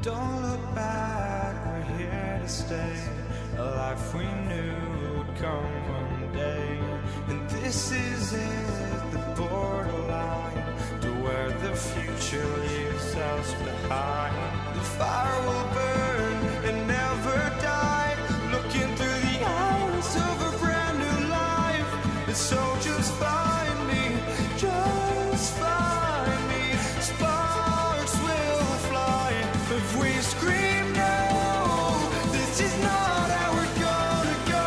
Don't look back, we're here to stay. A life we knew would come one day. And this is it, the borderline to where the future leaves us behind. The fire will burn and never die, looking through the eyes of a brand new life. And so just find me, just find me. Sparks will fly if we scream no. This is not how we're gonna go.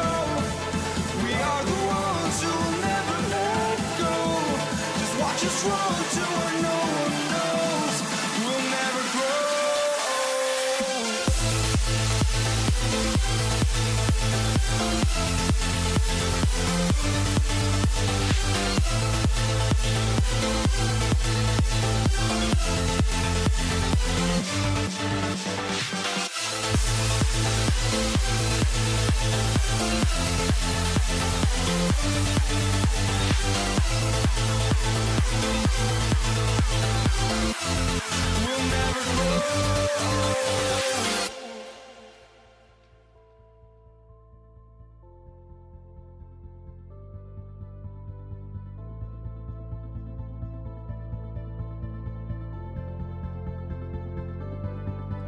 We are the ones who will never let go. Just watch us run to where no one knows. We'll never grow. We'll never grow.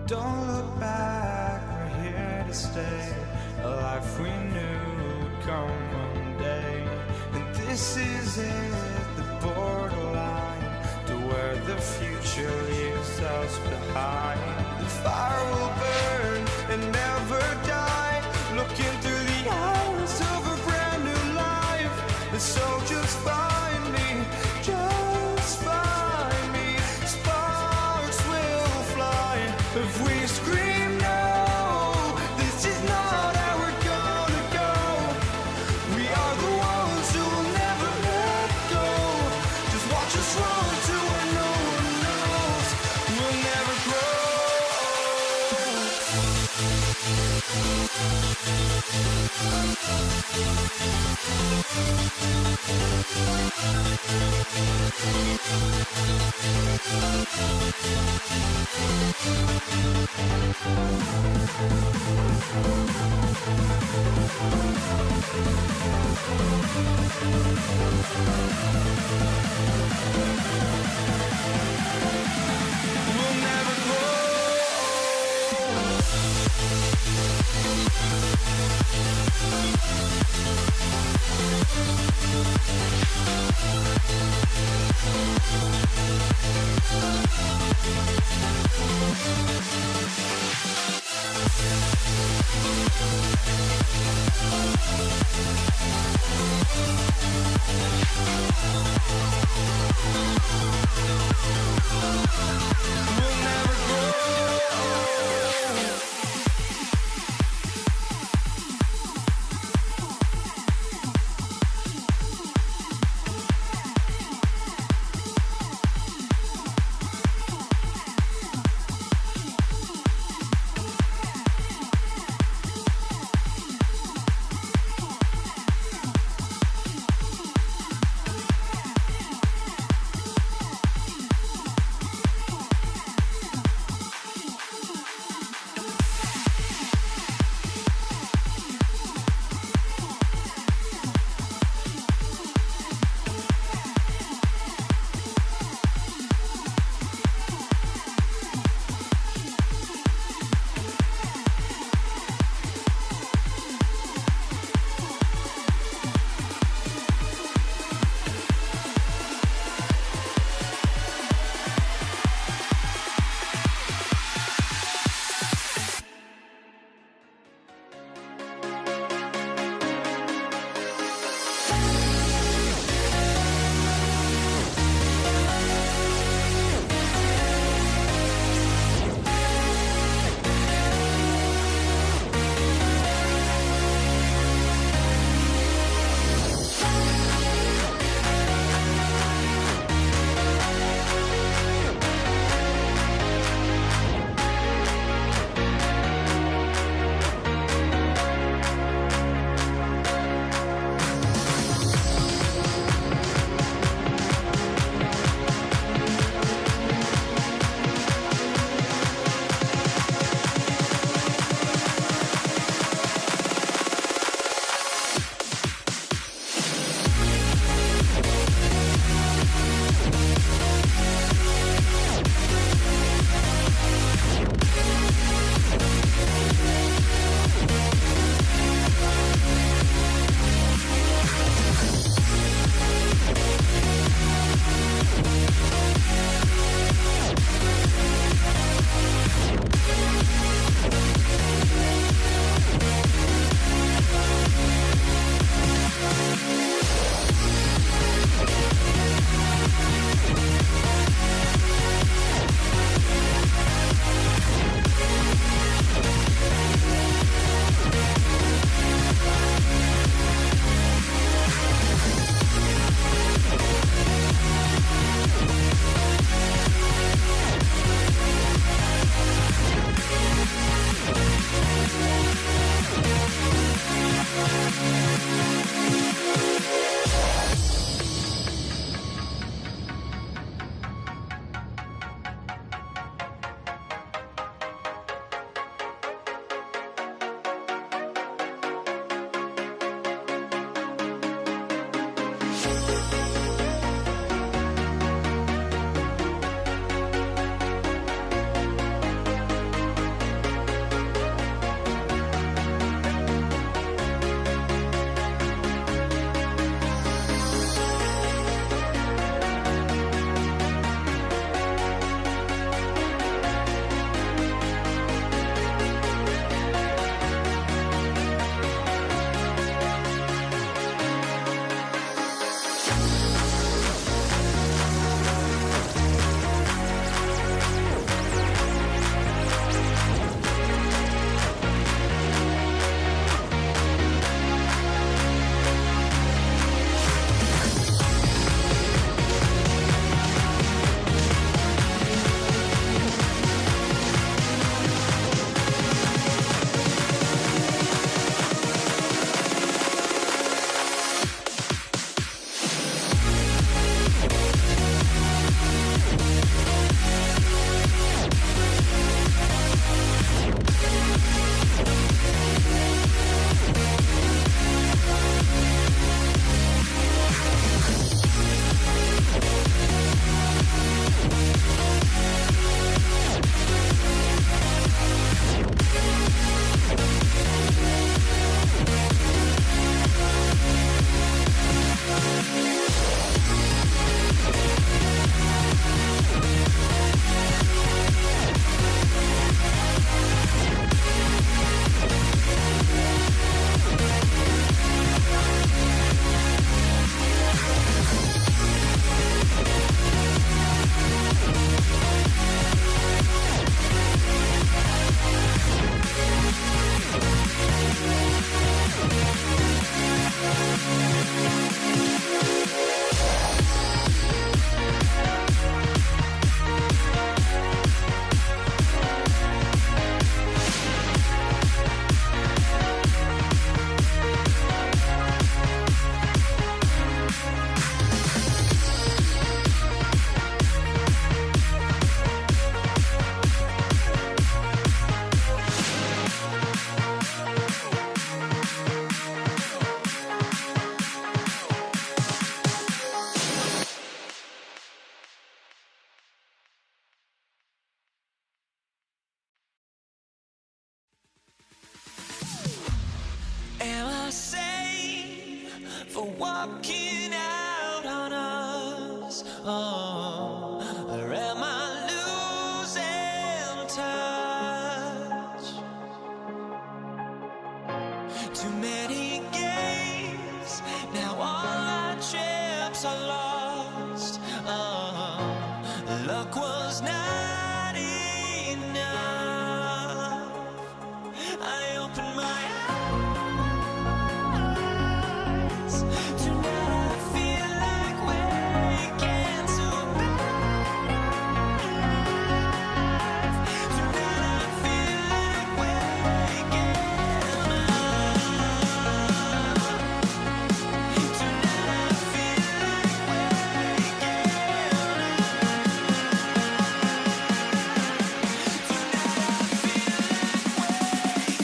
Don't look back, we're here to stay. A life we knew would come one day. And this is it, the borderline to where the future leaves us behind. The fire will burn and never die, looking through the eyes of a brand new life. And so just find me, just find me. Sparks will fly if we scream no. This is not how we're gonna go. We are the ones who will never let go. Just watch us run to where no one knows. We'll never grow. We'll never grow. We'll never grow. walking out on us. Oh, or am I losing touch? Too many games, now all our chips are lost. Oh, luck was not enough. I opened my eyes. Tonight I feel like waking to life. Tonight I feel like waking up. Tonight I feel like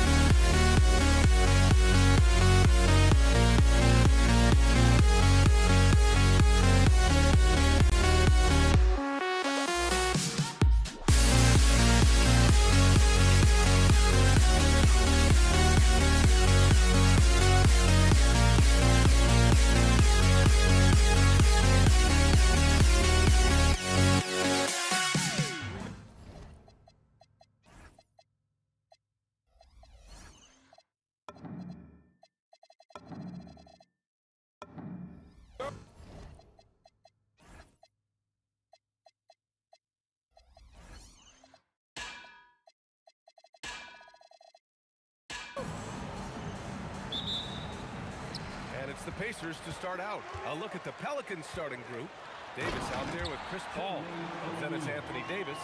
waking And it's the Pacers to start out. A look at the Pelicans starting group. Davis out there with Chris Paul. Then it's Anthony Davis.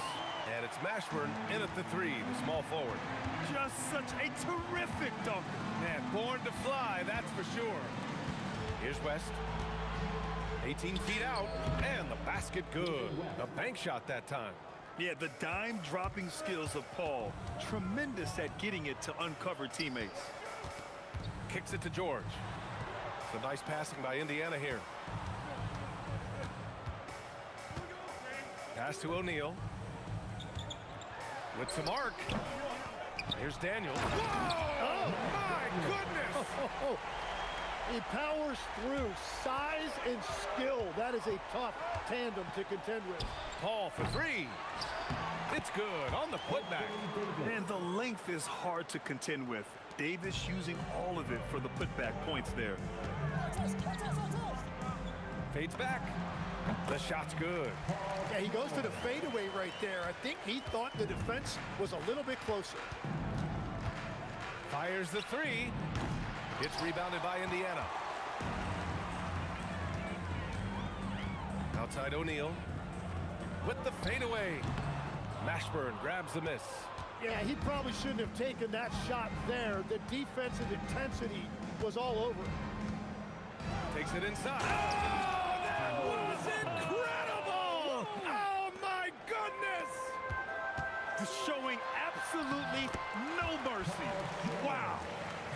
And it's Mashburn in at the 3, the small forward. Just such a terrific dunker. Man, born to fly, that's for sure. Here's West. 18 feet out, and the basket good. A bank shot that time. Yeah, the dime-dropping skills of Paul. Tremendous at getting it to uncover teammates. Kicks it to George. Some nice passing by Indiana here. Pass to O'Neal. With some arc. Here's Daniel. Whoa! Oh, my goodness! He powers through. Size and skill. That is a tough tandem to contend with. Paul for 3. It's good on the putback. And the length is hard to contend with. Davis using all of it for the putback points there. Fades back. The shot's good. Yeah, he goes to the fadeaway right there. I think he thought the defense was a little bit closer. Fires the 3. It's rebounded by Indiana. Outside O'Neal. With the fadeaway. Mashburn grabs the miss. Yeah, he probably shouldn't have taken that shot there. The defensive intensity was all over him. Takes it inside. Oh, that was incredible! Oh, my goodness! Showing absolutely no mercy. Wow.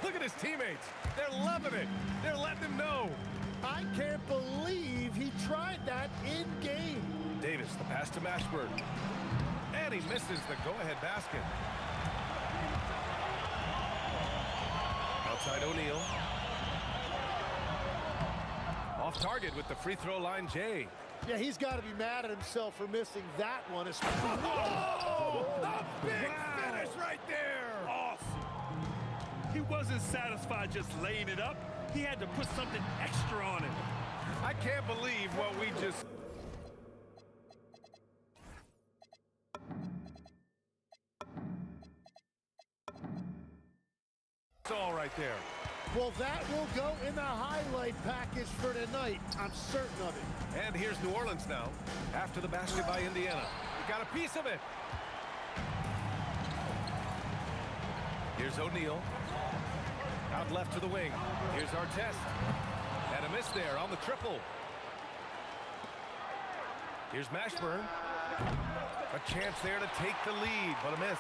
Look at his teammates. They're loving it. They're letting him know. I can't believe he tried that in game. Davis, the pass to Mashburn. And he misses the go-ahead basket. Outside O'Neal. Off target with the free throw line, Jay. Yeah, he's got to be mad at himself for missing that one. Oh, a big finish right there. Awesome. He wasn't satisfied just laying it up. He had to put something extra on it. I can't believe what we just... It's all right there. Well, that will go in the highlight package for tonight. I'm certain of it. And here's New Orleans now. After the basket by Indiana. We got a piece of it. Here's O'Neal. Out left to the wing. Here's Artest. And a miss there on the triple. Here's Mashburn. A chance there to take the lead, but a miss.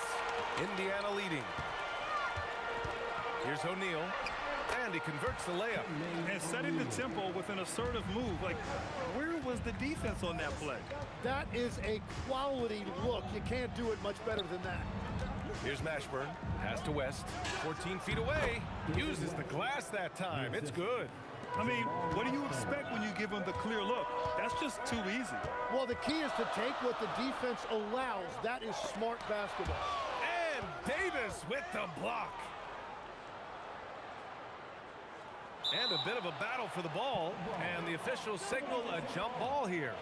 Indiana leading. Here's O'Neal. And he converts the layup. And setting the tempo with an assertive move. Like, where was the defense on that play? That is a quality look. You can't do it much better than that. Here's Mashburn. Pass to West. 14 feet away. Uses the glass that time. It's good. I mean, what do you expect when you give them the clear look? That's just too easy. Well, the key is to take what the defense allows. That is smart basketball. And Davis with the block. And a bit of a battle for the ball. And the officials signal a jump ball here.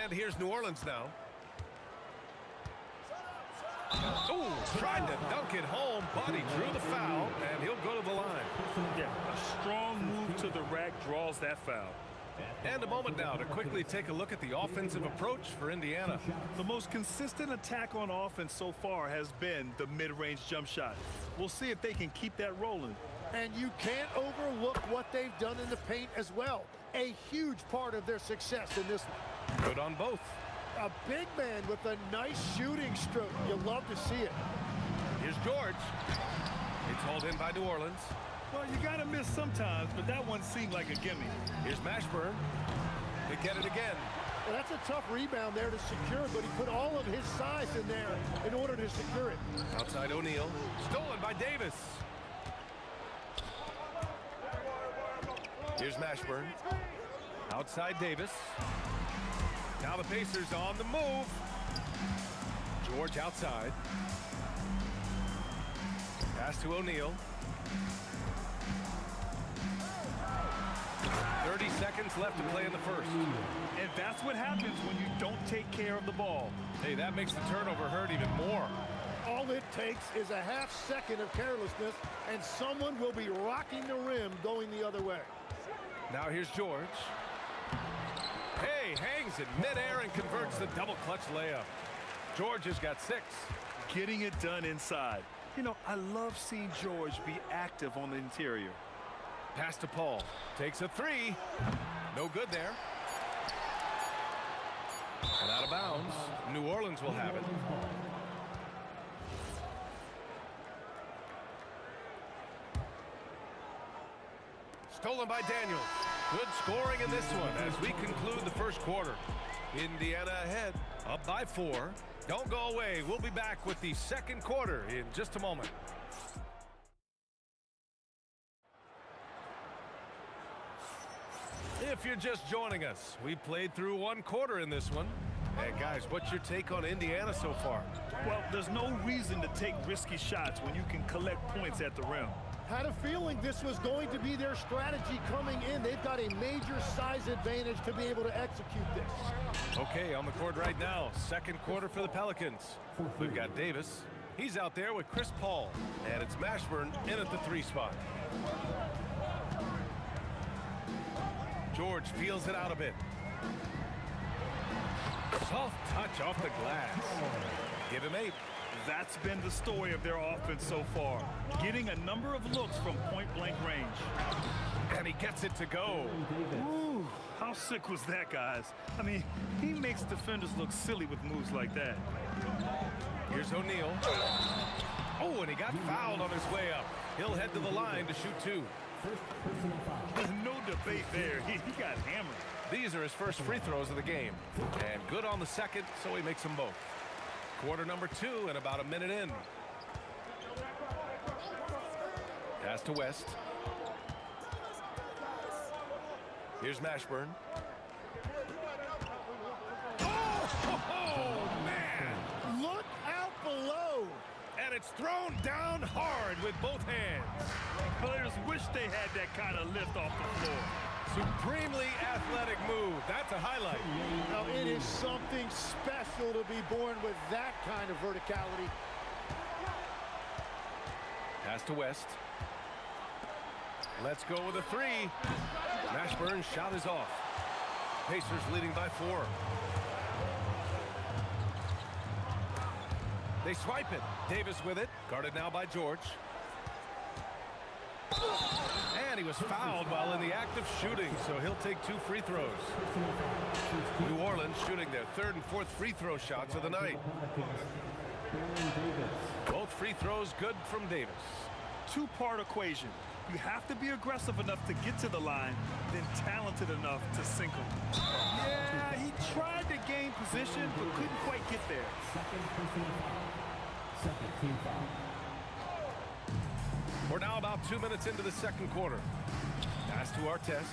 And here's New Orleans now. Oh, tried to dunk it home, but he drew the foul, and he'll go to the line. Yeah, a strong move to the rack draws that foul. And a moment now to quickly take a look at the offensive approach for Indiana. The most consistent attack on offense so far has been the mid-range jump shot. We'll see if they can keep that rolling. And you can't overlook what they've done in the paint as well. A huge part of their success in this one. Good on both. A big man with a nice shooting stroke. You love to see it. Here's George. It's hauled in by New Orleans. Well, you got to miss sometimes, but that one seemed like a gimme. Here's Mashburn. They get it again. Well, that's a tough rebound there to secure, but he put all of his size in there in order to secure it. Outside O'Neal. Stolen by Davis. Here's Mashburn. Outside Davis. Now the Pacers on the move. George outside. Pass to O'Neal. 30 seconds left to play in the first. And that's what happens when you don't take care of the ball. Hey, that makes the turnover hurt even more. All it takes is a half second of carelessness, and someone will be rocking the rim going the other way. Now here's George. Hey, hangs in midair and converts the double clutch layup. George has got 6. Getting it done inside. You know, I love seeing George be active on the interior. Pass to Paul. Takes a 3. No good there. And out of bounds. New Orleans will have it. Stolen by Daniels. Good scoring in this one as we conclude the first quarter. Indiana ahead, up by 4. Don't go away. We'll be back with the second quarter in just a moment. If you're just joining us, we played through one quarter in this one. And guys, what's your take on Indiana so far? Well, there's no reason to take risky shots when you can collect points at the rim. Had a feeling this was going to be their strategy coming in. They've got a major size advantage to be able to execute this. Okay, on the court right now, second quarter for the Pelicans. We've got Davis. He's out there with Chris Paul. And it's Mashburn in at the 3 spot. George feels it out a bit. Soft touch off the glass. Give him 8. That's been the story of their offense so far. Getting a number of looks from point-blank range. And he gets it to go. Ooh, how sick was that, guys? I mean, he makes defenders look silly with moves like that. Here's O'Neal. Oh, and he got fouled on his way up. He'll head to the line to shoot 2. There's no debate there. He got hammered. These are his first free throws of the game. And good on the second, so he makes them both. Quarter number 2 and about a minute in. Pass to West. Here's Mashburn. Oh, man! Look out below! And it's thrown down hard with both hands. Players wish they had that kind of lift off the floor. Supremely athletic move. That's a highlight. Now, it is something special to be born with that kind of verticality. Pass to West. Let's go with a 3. Mashburn's shot is off. Pacers leading by 4. They swipe it. Davis with it. Guarded now by George. And he was fouled while in the act of shooting, so he'll take 2 free throws. New Orleans shooting their 3rd and 4th free throw shots of the night. Both free throws good from Davis. two-part equation. You have to be aggressive enough to get to the line, then talented enough to sink them. Yeah, he tried to gain position, but couldn't quite get there. Second team foul. We're now about 2 minutes into the second quarter. Pass to Artest.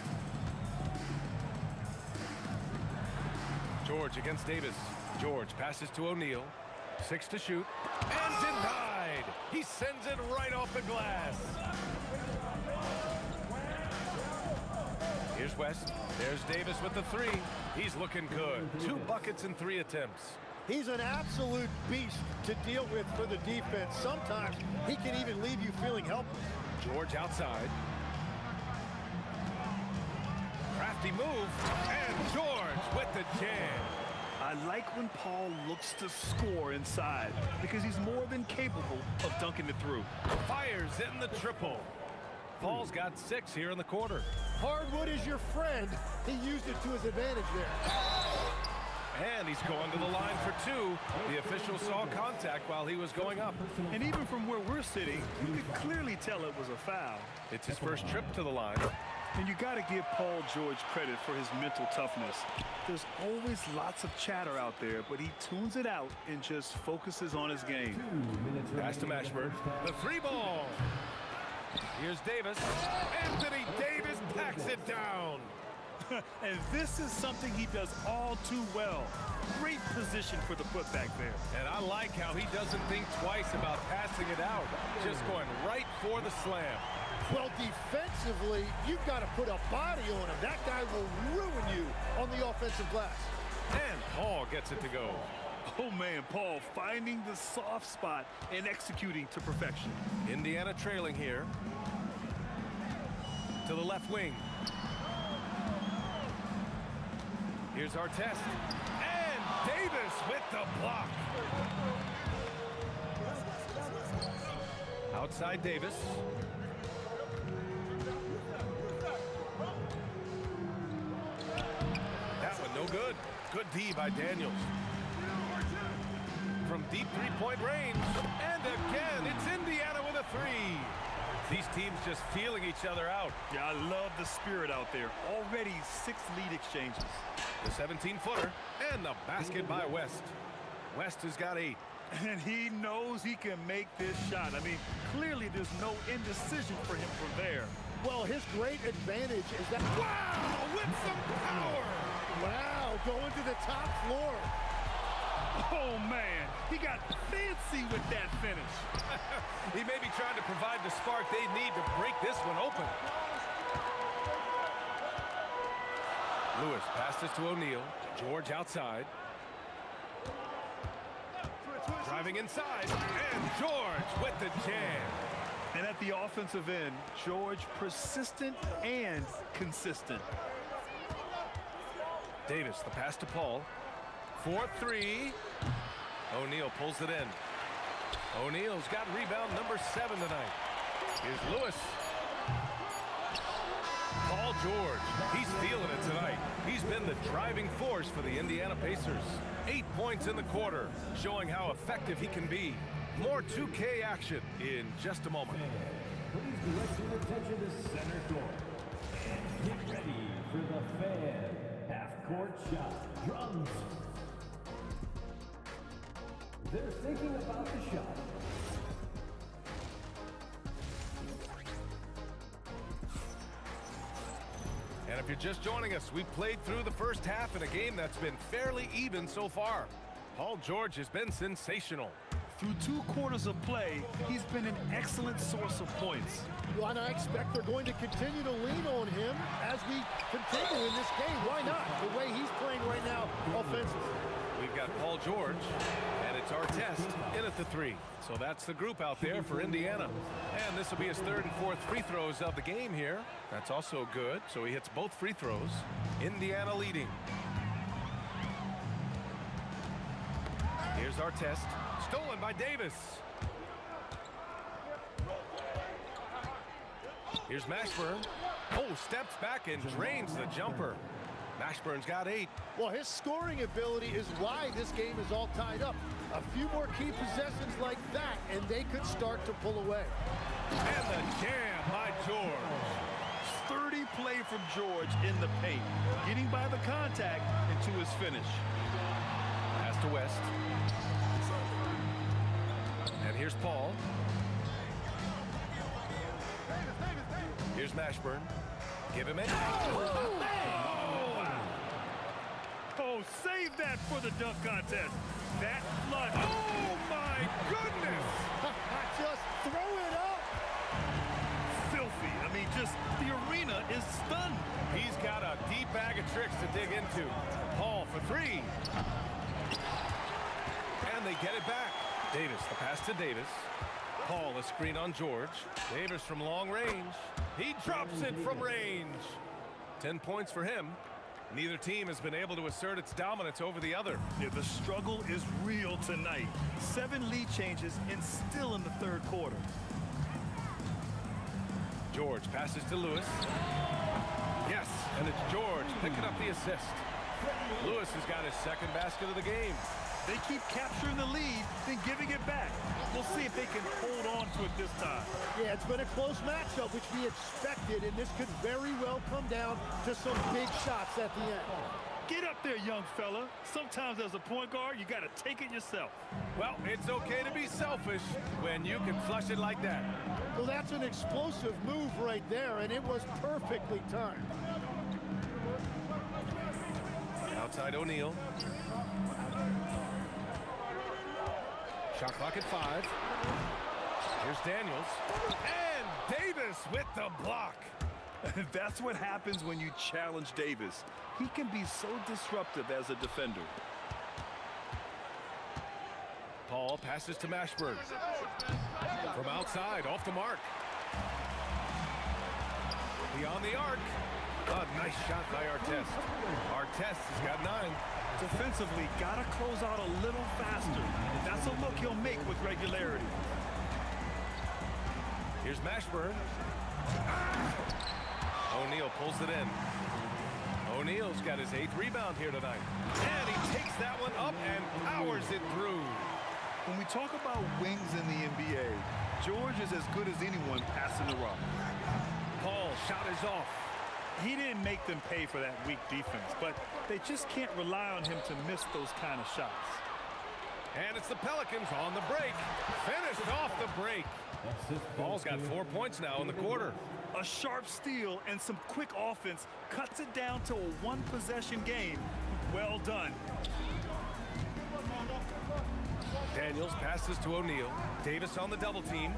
George against Davis. George passes to O'Neal. 6 to shoot. And denied! He sends it right off the glass. Here's West. There's Davis with the 3. He's looking good. 2 buckets in 3 attempts. He's an absolute beast to deal with for the defense. Sometimes he can even leave you feeling helpless. George outside. Crafty move. And George with the jam. I like when Paul looks to score inside because he's more than capable of dunking it through. Fires in the triple. Paul's got 6 here in the quarter. Hardwood is your friend. He used it to his advantage there. And he's going to the line for 2. The official saw contact while he was going up. And even from where we're sitting, you could clearly tell it was a foul. It's his first trip to the line. And you got to give Paul George credit for his mental toughness. There's always lots of chatter out there, but he tunes it out and just focuses on his game. Pass to Mashburn. The 3 ball. Here's Davis. Anthony Davis packs it down. And this is something he does all too well. Great position for the putback there. And I like how he doesn't think twice about passing it out. Just going right for the slam. Well, defensively, you've got to put a body on him. That guy will ruin you on the offensive glass. And Paul gets it to go. Oh, man, Paul finding the soft spot and executing to perfection. Indiana trailing here. To the left wing. Here's Artest. And Davis with the block. Outside Davis. That one no good. Good D by Daniels. From deep three-point range. And again, it's Indiana with a 3. These teams just feeling each other out. Yeah, I love the spirit out there. Already 6 lead exchanges. The 17-footer and the basket by West. West has got 8. And he knows he can make this shot. I mean, clearly there's no indecision for him from there. Well, his great advantage is that... Wow, with some power! Wow, going to the top floor. Oh, man, he got fancy with that finish. He may be trying to provide the spark they need to break this one open. Lewis passes to O'Neal. George outside. Driving inside. And George with the jam. And at the offensive end, George persistent and consistent. Davis, the pass to Paul. 4-3. O'Neal pulls it in. O'Neal's got rebound number 7 tonight. Here's Lewis. Paul George, he's feeling it tonight. He's been the driving force for the Indiana Pacers. 8 points in the quarter, showing how effective he can be. More 2K action in just a moment. Please direct your attention to center court. And get ready for the fan half-court shot. Drums. They're thinking about the shot. And if you're just joining us, we've played through the first half in a game that's been fairly even so far. Paul George has been sensational. Through 2 quarters of play, he's been an excellent source of points. Well, and I expect they're going to continue to lean on him as we continue in this game. Why not? The way he's playing right now offensively. We've got Paul George, and it's Artest in at the 3. So that's the group out there for Indiana. And this will be his 3rd and 4th free throws of the game here. That's also good. So he hits both free throws. Indiana leading. Here's Artest. Stolen by Davis. Here's Mashburn. Oh, steps back and drains the jumper. Mashburn's got 8. Well, his scoring ability is why this game is all tied up. A few more key possessions like that, and they could start to pull away. And the jam by George. Sturdy play from George in the paint, getting by the contact into his finish. Pass to West. And here's Paul. Here's Mashburn. Give him it. Oh, save that for the dunk contest. That flood. Oh, my goodness. Just throw it up. Filthy. I mean, just the arena is stunned. He's got a deep bag of tricks to dig into. Paul for 3. And they get it back. Davis, the pass to Davis. Paul, a screen on George. Davis from long range. He drops it from range. 10 points for him. Neither team has been able to assert its dominance over the other. Yeah, the struggle is real tonight. 7 lead changes and still in the third quarter. George passes to Lewis. Yes, and it's George picking up the assist. Lewis has got his second basket of the game. They keep capturing the lead, then giving it back. We'll see if they can hold on to it this time. Yeah, it's been a close matchup, which we expected, and this could very well come down to some big shots at the end. Get up there, young fella. Sometimes as a point guard, you got to take it yourself. Well, it's okay to be selfish when you can flush it like that. Well, that's an explosive move right there, and it was perfectly timed. Outside O'Neal. Shot clock at 5. Here's Daniels. And Davis with the block. That's what happens when you challenge Davis. He can be so disruptive as a defender. Paul passes to Mashburn. From outside, off the mark. Beyond the arc. A nice shot by Artest. Artest has got 9. Defensively, gotta close out a little faster. That's a look he'll make with regularity. Here's Mashburn. O'Neal pulls it in. O'Neal's got his 8th rebound here tonight. And he takes that one up and powers it through. When we talk about wings in the NBA, George is as good as anyone passing the rock. Paul shot is off. He didn't make them pay for that weak defense, but they just can't rely on him to miss those kind of shots. And it's the Pelicans on the break. Finished off the break. Paul's got 4 points now in the quarter. A sharp steal and some quick offense cuts it down to a 1-possession game. Well done. Daniels passes to O'Neal. Davis on the double team.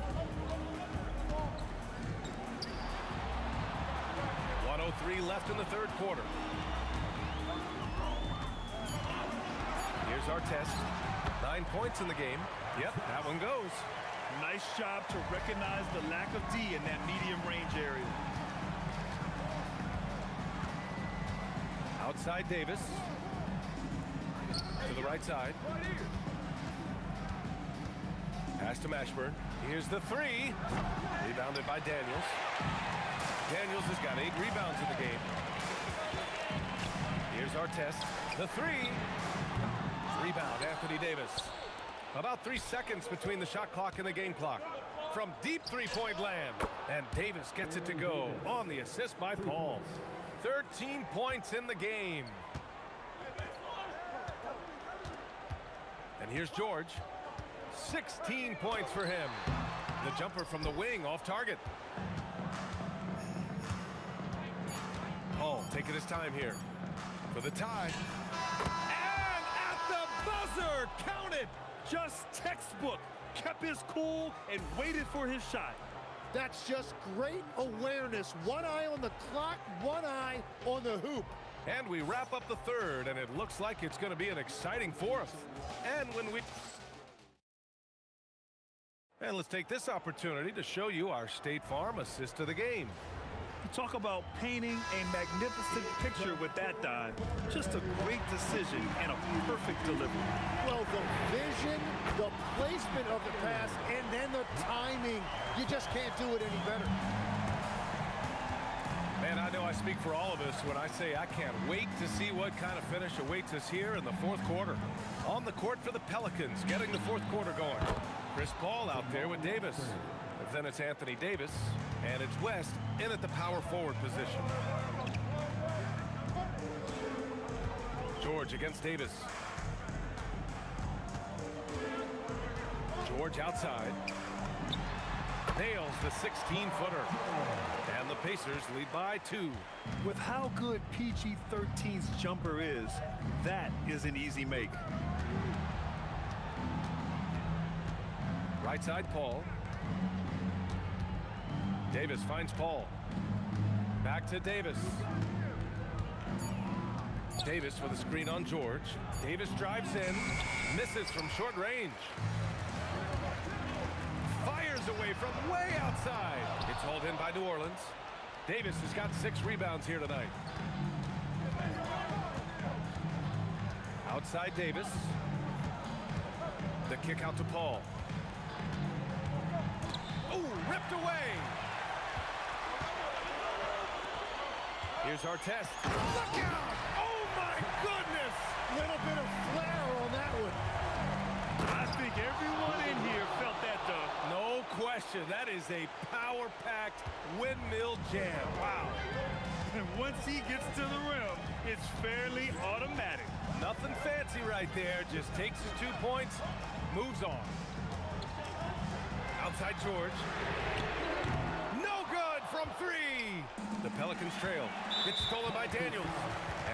1:03 left in the third quarter. Here's Artest. 9 points in the game. Yep, that one goes. Nice job to recognize the lack of D in that medium range area. Outside Davis. To the right side. Pass to Mashburn. Here's the 3. Rebounded by Daniels. Daniels has got 8 rebounds in the game. Here's Artest. The 3. Rebound, Anthony Davis. About 3 seconds between the shot clock and the game clock. From deep three-point land. And Davis gets it to go on the assist by Paul. 13 points in the game. And here's George. 16 points for him. The jumper from the wing off target. Paul taking his time here for the tie. And at the buzzer, counted. Just textbook. Kept his cool and waited for his shot. That's just great awareness. One eye on the clock, one eye on the hoop. And we wrap up the third, and it looks like it's going to be an exciting fourth. And let's take this opportunity to show you our State Farm assist of the game. You talk about painting a magnificent picture with that dive. Just a great decision and a perfect delivery. Well, the vision, the placement of the pass, and then the timing. You just can't do it any better. Man, I know I speak for all of us when I say I can't wait to see what kind of finish awaits us here in the fourth quarter. On the court for the Pelicans, getting the fourth quarter going. Chris Paul out there with Davis. And then it's Anthony Davis, and it's West in at the power forward position. George against Davis. George outside. Nails the 16-footer. And the Pacers lead by 2. With how good PG-13's jumper is, that is an easy make. Right side, Paul. Davis finds Paul. Back to Davis. Davis with a screen on George. Davis drives in, misses from short range. Fires away from way outside. It's hauled in by New Orleans. Davis has got 6 rebounds here tonight. Outside Davis. The kick out to Paul. Oh, ripped away. Here's Artest. Look out! Oh my goodness! Little bit of flair on that one. I think everyone in here felt that dunk. No question. That is a power-packed windmill jam. Wow. And once he gets to the rim, it's fairly automatic. Nothing fancy right there. Just takes his 2 points, moves on. Outside George. No good from 3. The Pelicans trail. It's stolen by Daniels.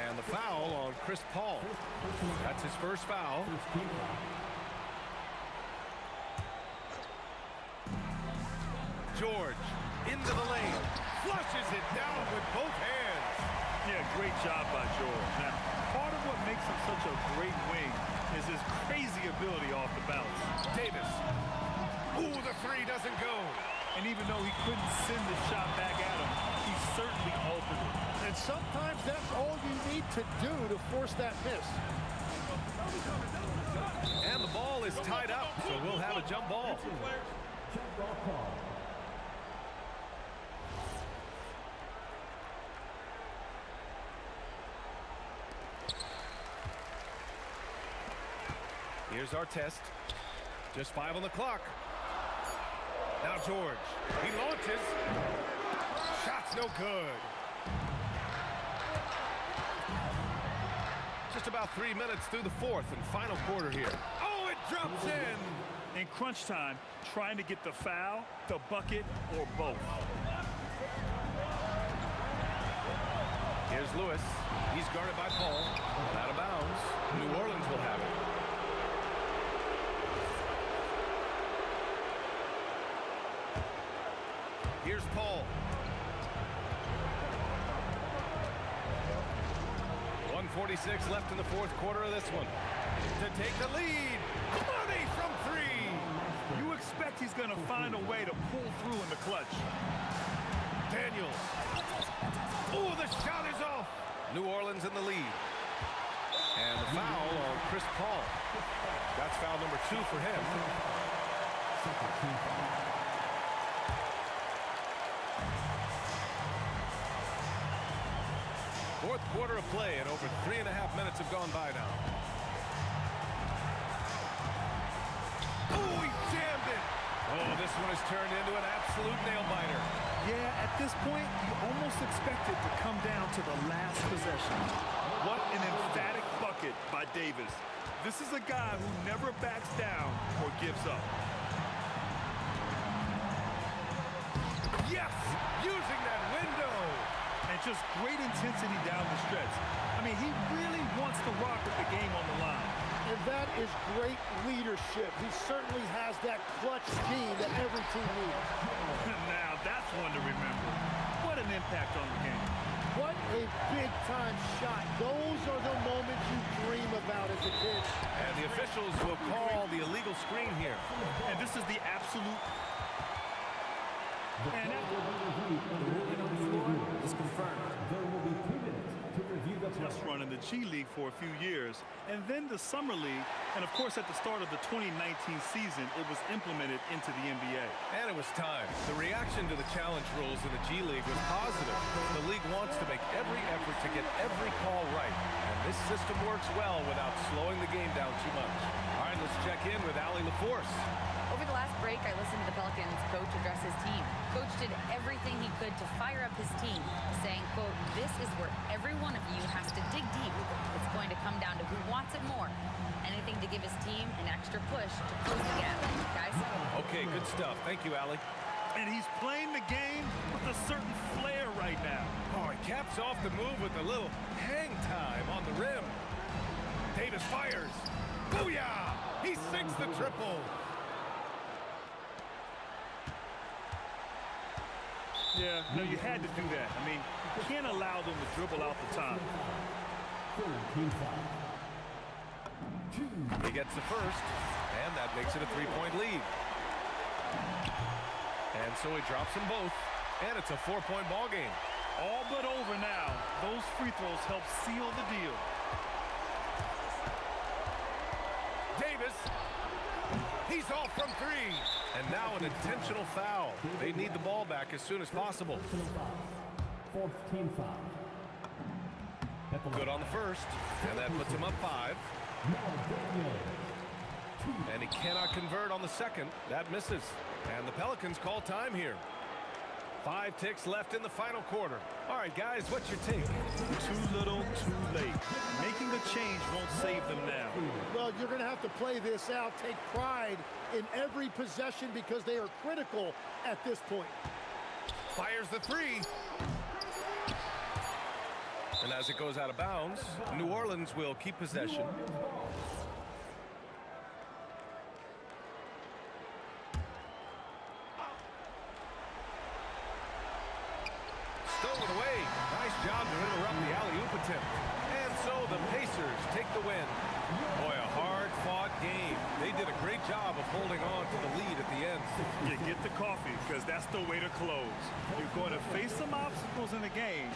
And the foul on Chris Paul. That's his first foul. George into the lane. Flushes it down with both hands. Yeah, great job by George. Now, part of what makes him such a great wing is his crazy ability off the bounce. Davis. Ooh, the 3 doesn't go. And even though he couldn't send the shot back at him, he certainly altered it. And sometimes that's all you need to do to force that miss. And the ball is tied up, so we'll have a jump ball. Here's Artest. Just 5 on the clock. Now George. He launches. Shot's no good. Just about 3 minutes through the fourth and final quarter here. Oh, it drops in. In crunch time, trying to get the foul, the bucket, or both. Here's Lewis. He's guarded by Paul. Out of bounds. New Orleans will have it. Here's Paul. 1:46 left in the fourth quarter of this one. To take the lead. Money from 3. You expect he's going to find a way to pull through in the clutch. Daniels. Oh, the shot is off. New Orleans in the lead. And the foul on Chris Paul. That's foul number 2 for him. Fourth quarter of play, and over 3.5 minutes have gone by now. Oh, he jammed it. Oh, this one has turned into an absolute nail-biter. Yeah, at this point, you almost expect it to come down to the last possession. What an emphatic bucket by Davis. This is a guy who never backs down or gives up. Yes, using that window. And just great intensity down the stretch. I mean, he really wants to rock with the game on the line. And that is great leadership. He certainly has that clutch gene that every team needs. Now, that's one to remember. What an impact on the game. What a big-time shot. Those are the moments you dream about as a kid. And the officials will call the illegal screen here. And this is the absolute... And The ruling on the floor is confirmed. There will be 2 minutes to review the Just play. run in the G League for a few years, and then the Summer League, and of course at the start of the 2019 season, it was implemented into the NBA. And it was time. The reaction to the challenge rules in the G League was positive. The league wants to make every effort to get every call right. And this system works well without slowing the game down too much. All right, let's check in with Allie LaForce. Over the last break, I listened to the Pelicans coach address his team. Coach did everything he could to fire up his team, saying, quote, "This is where every one of you has to dig deep. It's going to come down to who wants it more. Anything to give his team an extra push to close the gap." Guys? Okay, good stuff. Thank you, Allie. And he's playing the game with a certain flair right now. Oh, he caps off the move with a little hang time on the rim. Davis fires. Booyah! He sinks the triple. Yeah, no, you had to do that. I mean, you can't allow them to dribble out the time. He gets the first, and that makes it a three-point lead. And so he drops them both, and it's a four-point ball game. All but over now. Those free throws help seal the deal. Davis, he's off from three. And now an intentional foul. They need the ball back as soon as possible. Fourth team foul. Good on the first, and that puts him up 5. And he cannot convert on the second. That misses. And the Pelicans call time here. 5 ticks left in the final quarter. All right, guys, what's your take? Too little, too late. Making a change won't save them now. Well, you're going to have to play this out, take pride in every possession because they are critical at this point. Fires the 3. And as it goes out of bounds, New Orleans will keep possession. Stole it away. Nice job to interrupt the alley-oop attempt. And so the Pacers take the win. Boy, a hard-fought game. They did a great job of holding on to the lead at the end. You get the coffee, because that's the way to close. You're going to face some obstacles in the game.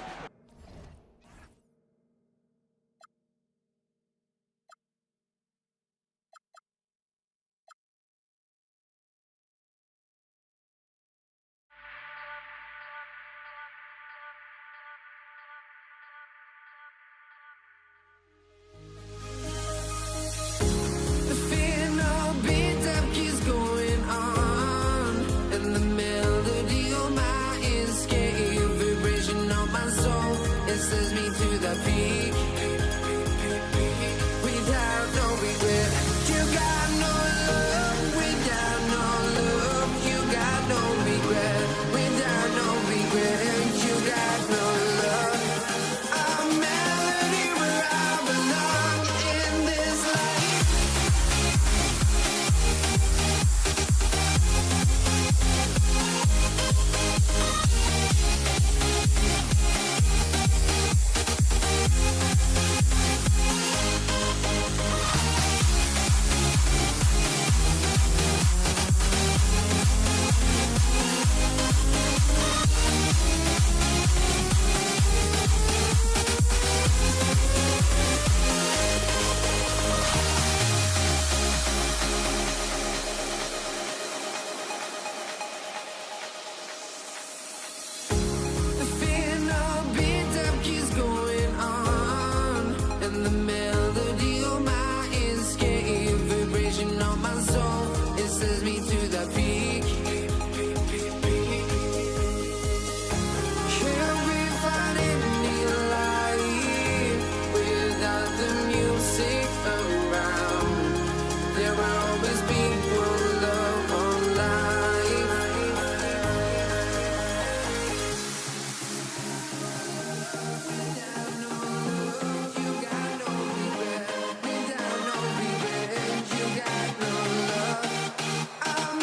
I'm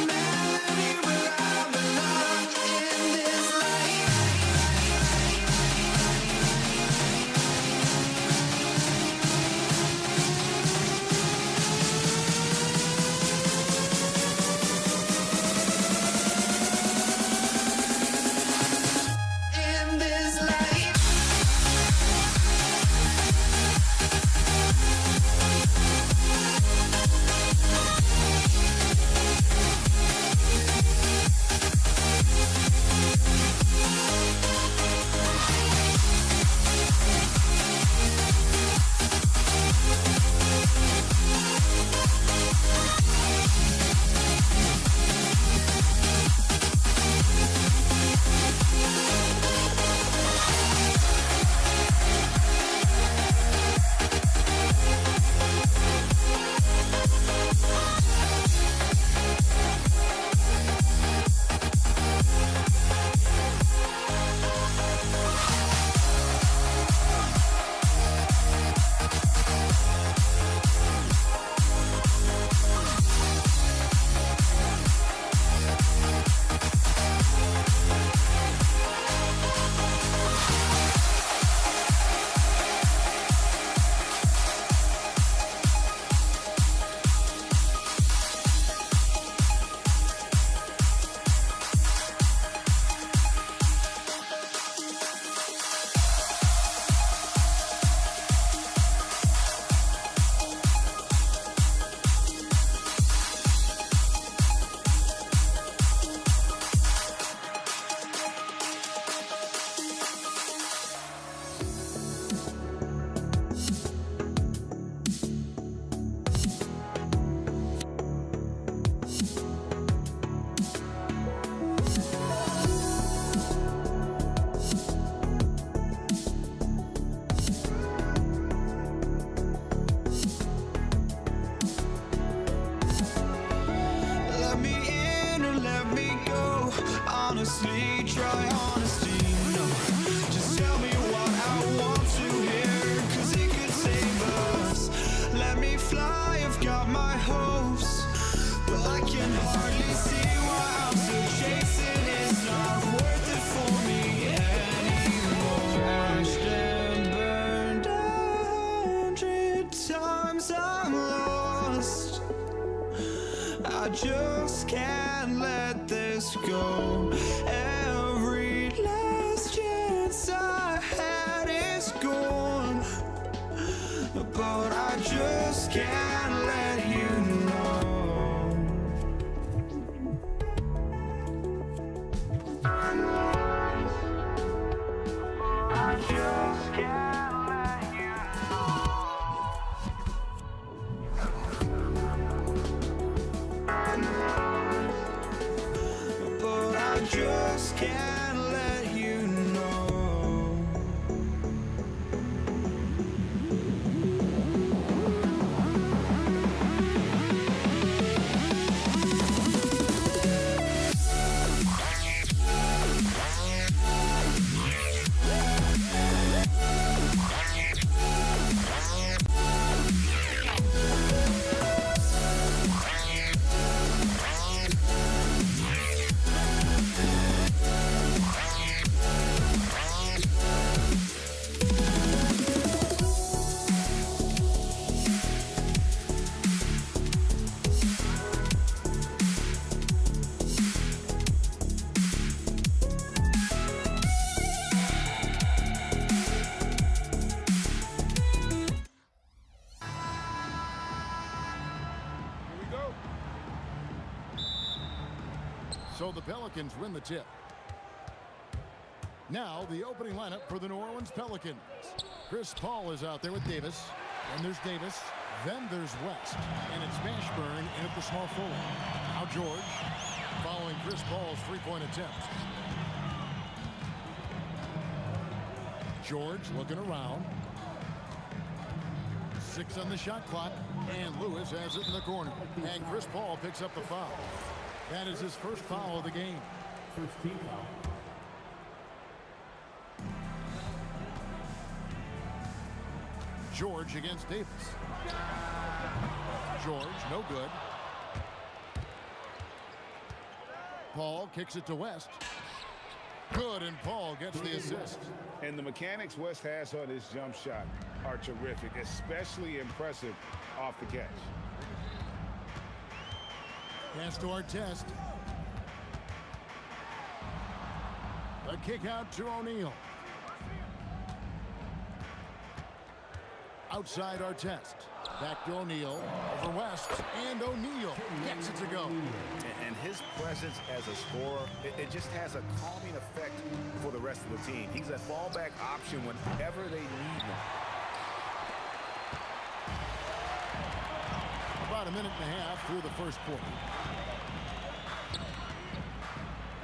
honestly, try honesty. No, just tell me what I want to hear, 'cause it could save us. Let me fly, I've got my hopes, but I can hardly see why I'm still chasing. It's not worth it for me anymore. Crashed and burned 100 times, I'm lost. I just can't let this go. Every last chance I had is gone, but I just can't let you know. I just can't let you know. But I just can't let you know. Here we go. So the Pelicans win the tip. Now the opening lineup for the New Orleans Pelicans. Chris Paul is out there with Davis. And there's Davis. Then there's West. And it's Mashburn in at the small forward. Now George following Chris Paul's three-point attempt. George looking around. 6 on the shot clock. And Lewis has it in the corner. And Chris Paul picks up the foul. That is his first foul of the game. First team foul. George against Davis. George, no good. Paul kicks it to West. Good, and Paul gets the assist. And the mechanics West has on his jump shot are terrific, especially impressive off the catch. Pass to Artest. A kick out to O'Neal. Outside Artest. Back to O'Neal. Over West. And O'Neal gets it to go. And his presence as a scorer, it just has a calming effect for the rest of the team. He's a fallback option whenever they need him. About a minute and a half through the first quarter.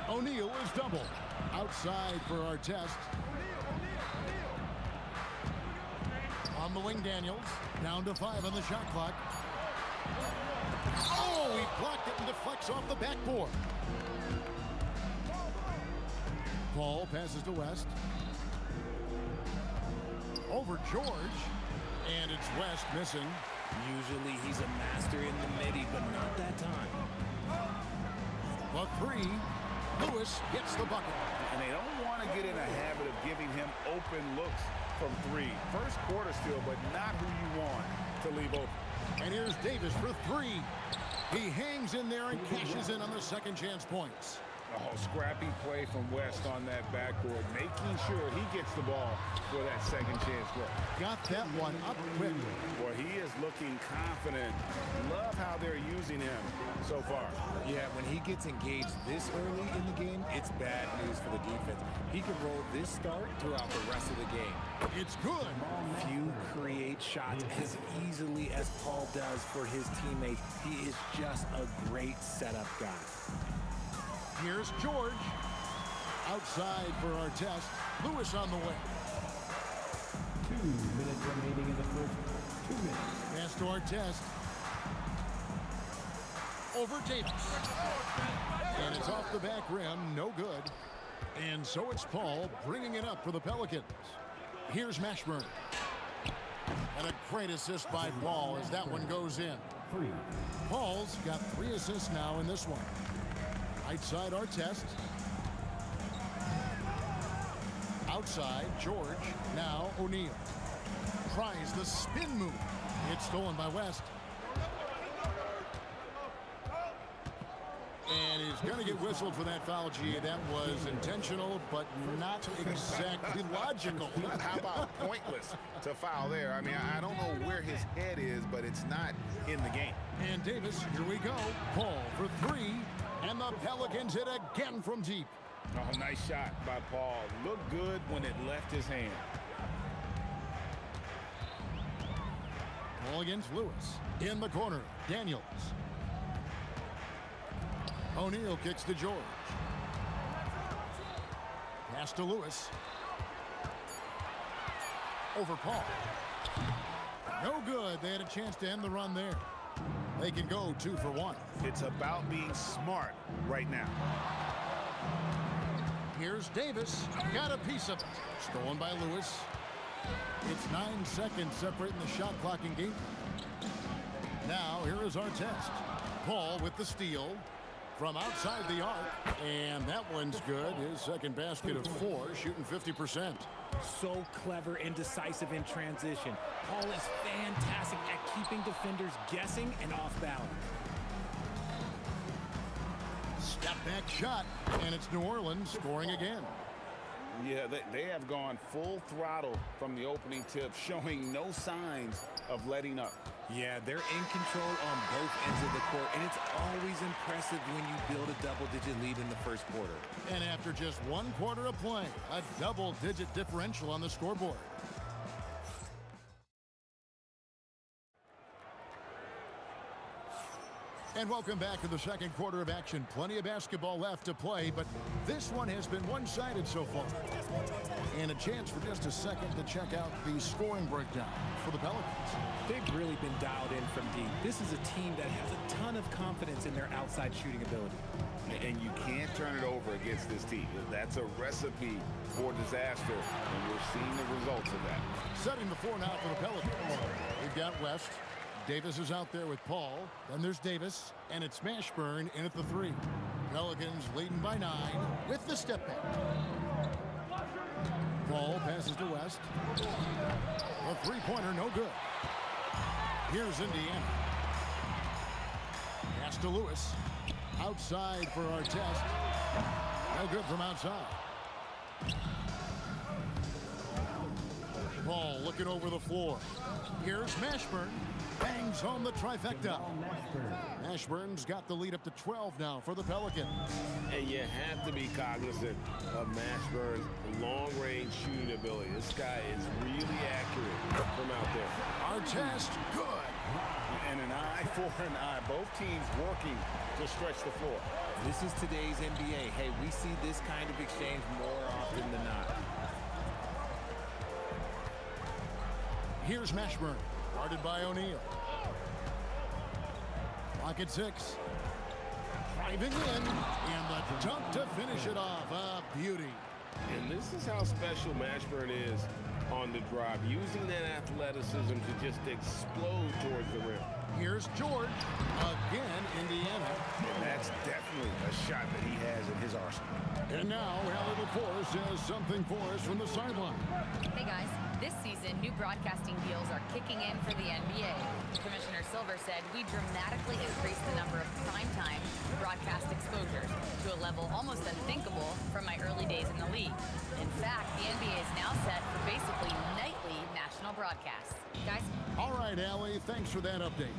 O'Neal is doubled. Outside for Artest. On the wing, Daniels. Down to 5 on the shot clock. Oh, he blocked it and deflects off the backboard. Paul passes to West. Over George. And it's West missing. Usually he's a master in the midi, but not that time. The three. Lewis gets the bucket. And they don't want to get in a habit of giving him open looks from 3. First quarter still, but not who you want to leave open. And here's Davis for 3. He hangs in there and cashes in on the second chance points. Oh, scrappy play from West on that backboard, making sure he gets the ball for that second chance look. Got that one up quick. Boy, he is looking confident. Love how they're using him so far. Yeah, when he gets engaged this early in the game, it's bad news for the defense. He can roll this start throughout the rest of the game. It's good. Few create shots as easily as Paul does for his teammates. He is just a great setup guy. Here's George. Outside for Artest. Lewis on the way. 2 minutes remaining in the first. 2 minutes. Pass to Artest. Over Davis. And it's off the back rim, no good. And so it's Paul bringing it up for the Pelicans. Here's Mashburn. And a great assist by Paul as that one goes in. Paul's got 3 assists now in this one. Right side, Artest. Outside, George. Now O'Neal. Tries the spin move. It's stolen by West. And he's going to get whistled for that foul, G. That was intentional, but not exactly logical. How about pointless to foul there? I mean, I don't know where his head is, but it's not in the game. And Davis, here we go. Paul for 3, and the Pelicans hit again from deep. Oh, nice shot by Paul. Looked good when it left his hand. Paul against Lewis. In the corner, Daniels. O'Neal kicks to George. Pass to Lewis. Over Paul. No good. They had a chance to end the run there. They can go 2 for 1. It's about being smart right now. Here's Davis. Got a piece of it. Stolen by Lewis. It's 9 seconds separating the shot clock and game. Now, here is Artest. Paul with the steal from outside the arc. And that one's good. His second basket of 4, shooting 50%. So clever and decisive in transition. Paul is fantastic at keeping defenders guessing and off balance. Step back shot, and it's New Orleans scoring again. Yeah, they have gone full throttle from the opening tip, showing no signs of letting up. Yeah, they're in control on both ends of the court, and it's always impressive when you build a double-digit lead in the first quarter. And after just 1 quarter of play, a double-digit differential on the scoreboard. And welcome back to the second quarter of action. Plenty of basketball left to play, but this one has been one-sided so far. And a chance for just a second to check out the scoring breakdown for the Pelicans. They've really been dialed in from deep. This is a team that has a ton of confidence in their outside shooting ability. And you can't turn it over against this team. That's a recipe for disaster, and we're seeing the results of that. Setting the floor now for the Pelicans. We've got West. Davis is out there with Paul. Then there's Davis, and it's Mashburn in at the 3. Pelicans leading by 9 with the step back. Paul passes to West. A three-pointer, no good. Here's Indiana. Pass to Lewis. Outside for Artest. No good from outside. Paul looking over the floor. Here's Mashburn. Bangs home the trifecta. Mashburn's got the lead up to 12 now for the Pelicans. And you have to be cognizant of Mashburn's long-range shooting ability. This guy is really accurate from out there. Artest, good. And an eye for an eye. Both teams working to stretch the floor. This is today's NBA. Hey, we see this kind of exchange more often than not. Here's Mashburn, guarded by O'Neal. Clock at 6. Driving in, and the dunk to finish it off. A beauty. And this is how special Mashburn is on the drive, using that athleticism to just explode towards the rim. Here's George. Again, Indiana. And that's definitely a shot that he has in his arsenal. And now, Allie LaForce has something for us from the sideline. Hey guys, this season, new broadcasting deals are kicking in for the NBA. Commissioner Silver said we dramatically increased the number of primetime broadcast exposures to a level almost unthinkable from my early days in the league. In fact, the NBA is now set for basically nightly national broadcasts. Guys? All right, Allie, thanks for that update.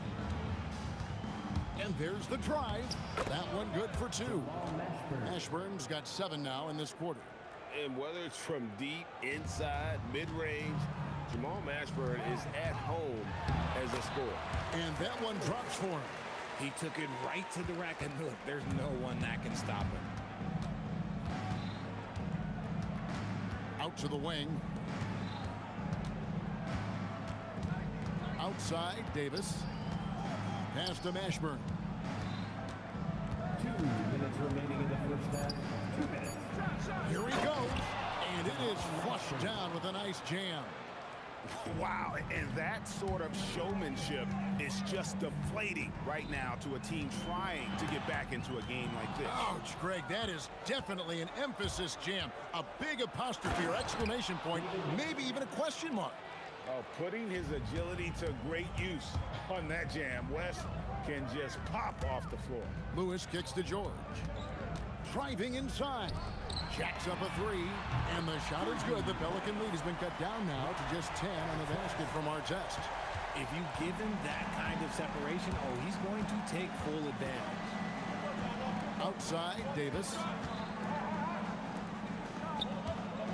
And there's the drive. That one good for 2. Mashburn's got 7 now in this quarter. And whether it's from deep, inside, mid-range, Jamal Mashburn is at home as a scorer. And that one drops for him. He took it right to the rack, and look, there's no one that can stop him. Out to the wing. Outside, Davis. Pass to Mashburn. 2 minutes remaining Here he goes, and it is flushed down with a nice jam. Wow, and that sort of showmanship is just deflating right now to a team trying to get back into a game like this. Ouch, Greg, that is definitely an emphasis jam. A big apostrophe or exclamation point, maybe even a question mark. Oh, putting his agility to great use on that jam. West can just pop off the floor. Lewis kicks to George. Driving inside. Jacks up a three, and the shot is good. The Pelican lead has been cut down now to just 10 on the basket from Artest. If you give him that kind of separation, oh, he's going to take full advantage. Outside, Davis.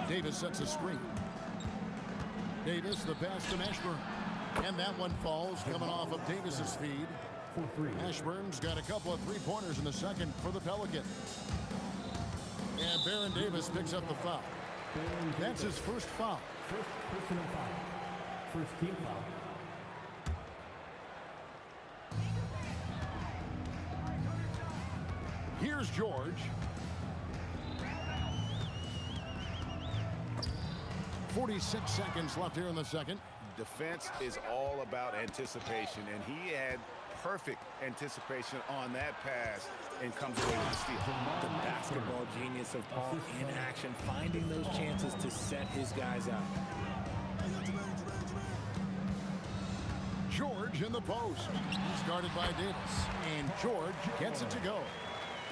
Davis sets a screen. Davis, the pass to Mashburn. And that one falls coming off of Davis's feed. Mashburn's got a couple of three-pointers in the second for the Pelican. And Baron Davis picks up the foul. That's his first foul. First personal foul. First team foul. Here's George. 46 seconds left here in the second. Defense is all about anticipation, and he had perfect anticipation on that pass and comes away with the steal. The basketball genius of Paul in action, finding those chances to set his guys up. George in the post. He's guarded by Davis. And George gets it to go.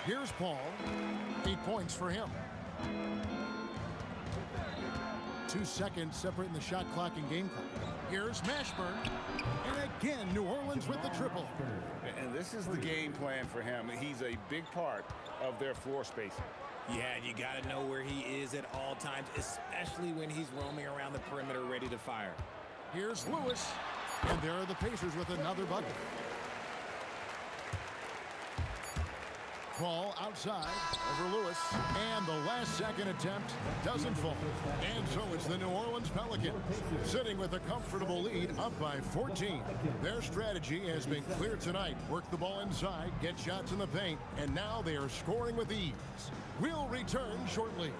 Here's Paul. 8 points for him. 2 seconds separating the shot clock and game clock. Here's Mashburn. And again, New Orleans with the triple. And this is the game plan for him. He's a big part of their floor spacing. Yeah, and you got to know where he is at all times, especially when he's roaming around the perimeter ready to fire. Here's Lewis. And there are the Pacers with another bucket. Paul outside over Lewis. And the last second attempt doesn't fall. And so it's the New Orleans Pelicans sitting with a comfortable lead up by 14. Their strategy has been clear tonight. Work the ball inside, get shots in the paint, and now they are scoring with ease. We'll return shortly.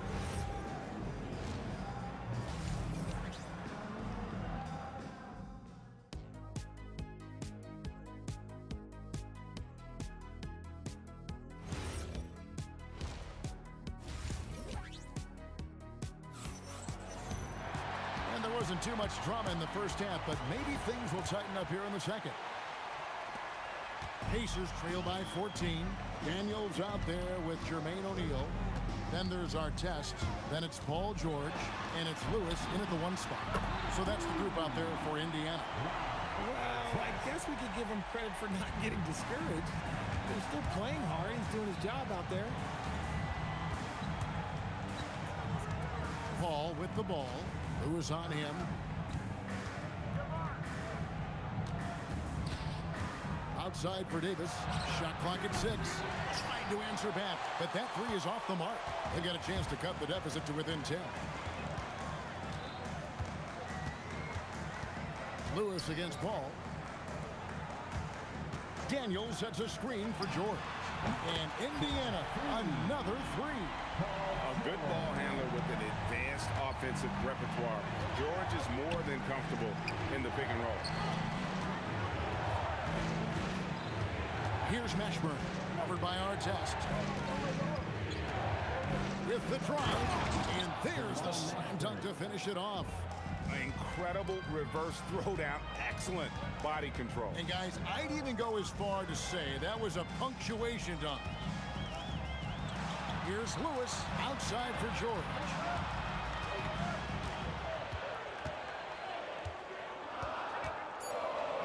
Wasn't too much drama in the first half, but maybe things will tighten up here in the second. Pacers trail by 14. Daniels out there with Jermaine O'Neal. Then there's Artest. Then it's Paul George. And it's Lewis in at the 1 spot. So that's the group out there for Indiana. Well, I guess we could give him credit for not getting discouraged. They're still playing hard. He's doing his job out there. Paul with the ball. Lewis on him. Outside for Davis. Shot clock at 6. Trying to answer back, but that three is off the mark. They got a chance to cut the deficit to within 10. Lewis against Paul. Daniels sets a screen for George. And Indiana, another three. A good ball handler with an advanced offensive repertoire. George is more than comfortable in the pick and roll. Here's Mashburn, covered by Artest. With the drive, and there's the slam dunk to finish it off. Incredible reverse throwdown. Excellent body control. And guys, I'd even go as far to say that was a punctuation dunk. Here's Lewis outside for George.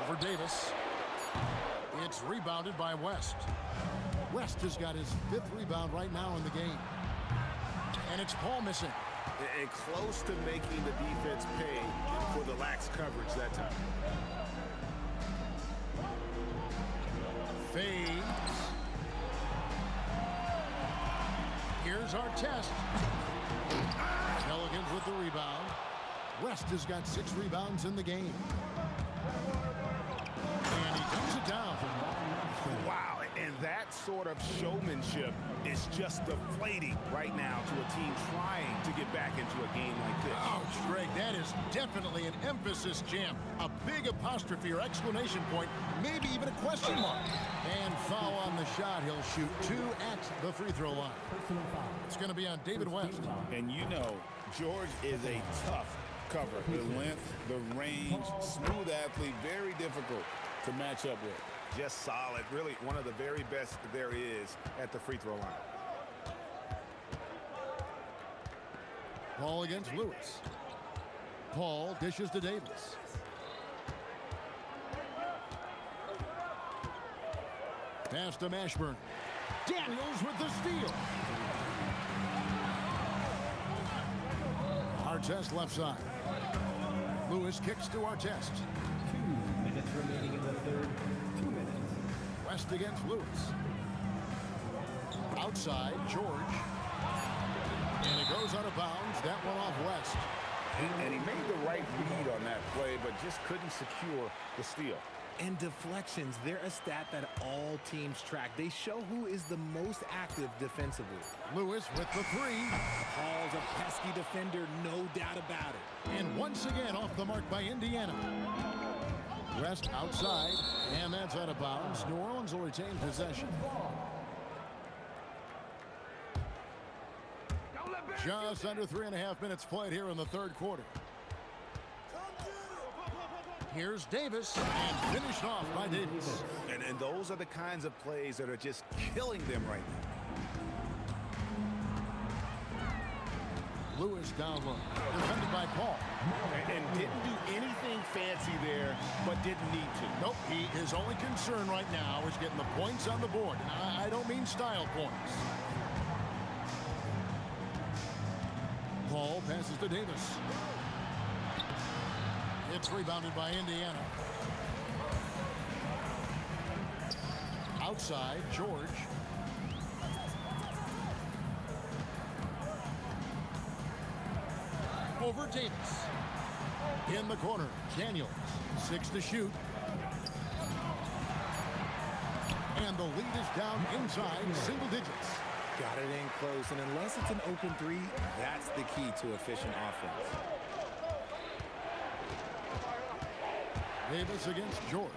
Over Davis. It's rebounded by West. West has got his 5th rebound right now in the game. And it's Paul missing. And close to making the defense pay for the lax coverage that time. Fades. Here's Artest. Pelicans with the rebound. West has got 6 rebounds in the game. And he dumps it down. Wow, and that sort of showmanship is just deflating right now to a team trying to get back into a game like this. Ouch, Greg, that is definitely an emphasis jam. A big apostrophe or exclamation point, maybe even a question mark. And foul on the shot. He'll shoot 2 at the free throw line. It's going to be on David West. And you know, George is a tough cover. The length, the range, smooth athlete, very difficult to match up with. Just solid. Really one of the very best there is at the free throw line. Paul against Lewis. Paul dishes to Davis. Pass to Mashburn. Daniels with the steal. Artest left side. Lewis kicks to Artest. 2 minutes remaining in the third. 2 minutes. West against Lewis. Outside, George. And it goes out of bounds. That one off West. And he made the right read on that play, but just couldn't secure the steal. And deflections, they're a stat that all teams track. They show who is the most active defensively. Lewis with the 3. Paul's a pesky defender, no doubt about it. And once again off the mark by Indiana. West outside, and that's out of bounds. New Orleans will retain possession. Just under 3.5 minutes played here in the third quarter. Here's Davis, and finished off by Davis. And those are the kinds of plays that are just killing them right now. Lewis down low, defended by Paul. And didn't do anything fancy there, but didn't need to. Nope, his only concern right now is getting the points on the board. And I don't mean style points. Paul passes to Davis. It's rebounded by Indiana. Outside, George. Over Davis. In the corner, Daniels. 6 to shoot. And the lead is down inside single digits. Got it in close, and unless it's an open 3, that's the key to efficient offense. Davis against George.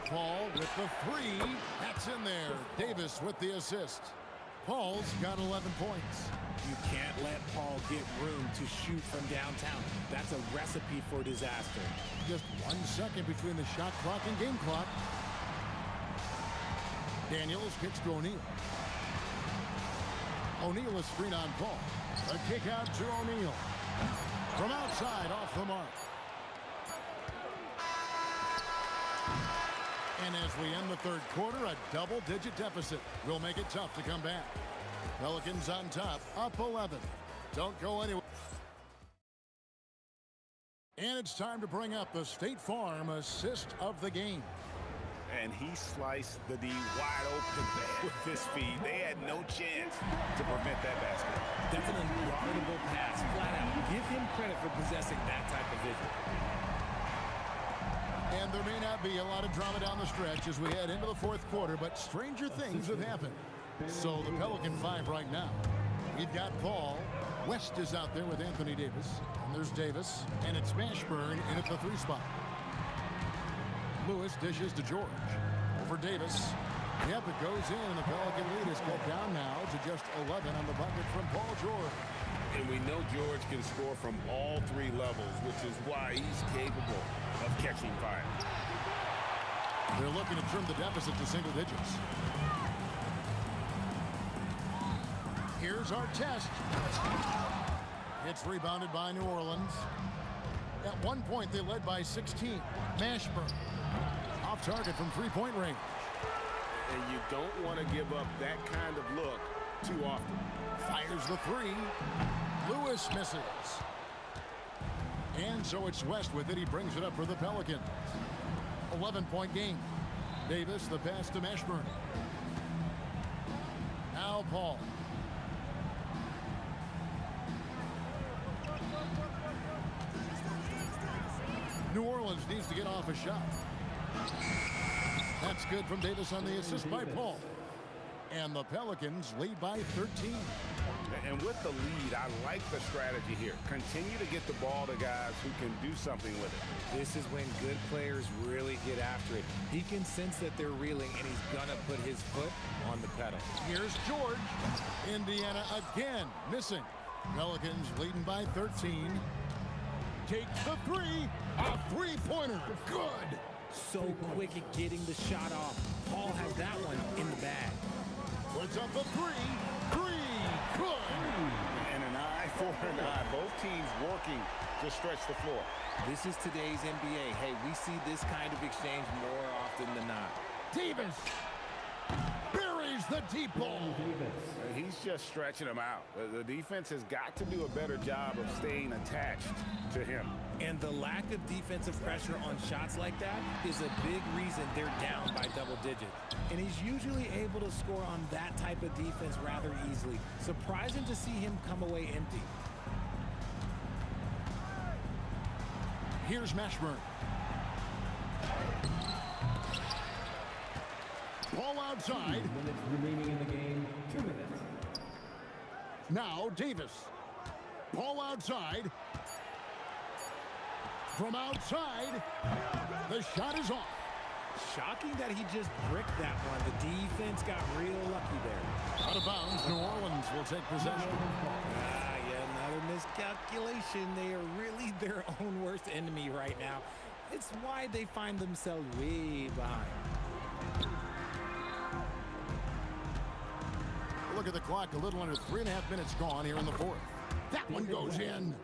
Paul with the 3. That's in there. Davis with the assist. Paul's got 11 points. You can't let Paul get room to shoot from downtown. That's a recipe for disaster. Just 1 second between the shot clock and game clock. Daniels kicks to O'Neal. O'Neal is screen on Paul. A kick out to O'Neal. From outside, off the mark. And as we end the third quarter, a double-digit deficit will make it tough to come back. Pelicans on top, up 11. Don't go anywhere. And it's time to bring up the State Farm assist of the game. And he sliced the D wide open with his feet. They had no chance to prevent that basket. That's an unguardable pass, flat out. Give him credit for possessing that type of vision. And there may not be a lot of drama down the stretch as we head into the fourth quarter, but stranger things have happened. So the Pelican 5 right now. We've got Paul. West is out there with Anthony Davis. And there's Davis. And it's Mashburn in at the 3 spot. Lewis dishes to George. Over Davis. Yep, it goes in, and the Pelican lead is cut down now to just 11 on the bucket from Paul George. And we know George can score from all 3 levels, which is why he's capable of catching fire. They're looking to trim the deficit to single digits. Here's our test. It's rebounded by New Orleans. At one point, they led by 16. Mashburn off target from three-point range. And you don't want to give up that kind of look too often. Fires the 3. Lewis misses. And so it's West with it. He brings it up for the Pelicans. 11-point game. Davis, the pass to Mashburn. Now Paul. New Orleans needs to get off a shot. That's good from Davis on the assist by Paul. And the Pelicans lead by 13. And with the lead, I like the strategy here. Continue to get the ball to guys who can do something with it. This is when good players really get after it. He can sense that they're reeling, and he's going to put his foot on the pedal. Here's George. Indiana again missing. Pelicans leading by 13. Take the three. A three-pointer. Good. So quick at getting the shot off. Paul has that one in the bag. Puts up the three. Three. Good. And an eye for an eye. Both teams working to stretch the floor. This is today's NBA. Hey, we see this kind of exchange more often than not. Davis buries the deep ball. He's just stretching them out. The defense has got to do a better job of staying attached to him. And the lack of defensive pressure on shots like that is a big reason they're down by double digits. And he's usually able to score on that type of defense rather easily. Surprising to see him come away empty. Here's Mashburn. Ball outside. 2 minutes remaining in the game. 2 minutes. Now Davis. Ball outside. From outside. The shot is off. Shocking that he just bricked that one. The defense got real lucky there. Out of bounds. New Orleans will take possession. Yeah, another miscalculation. They are really their own worst enemy right now. It's why they find themselves way behind. Look at the clock. A little under 3.5 minutes gone here in the fourth. That one goes in.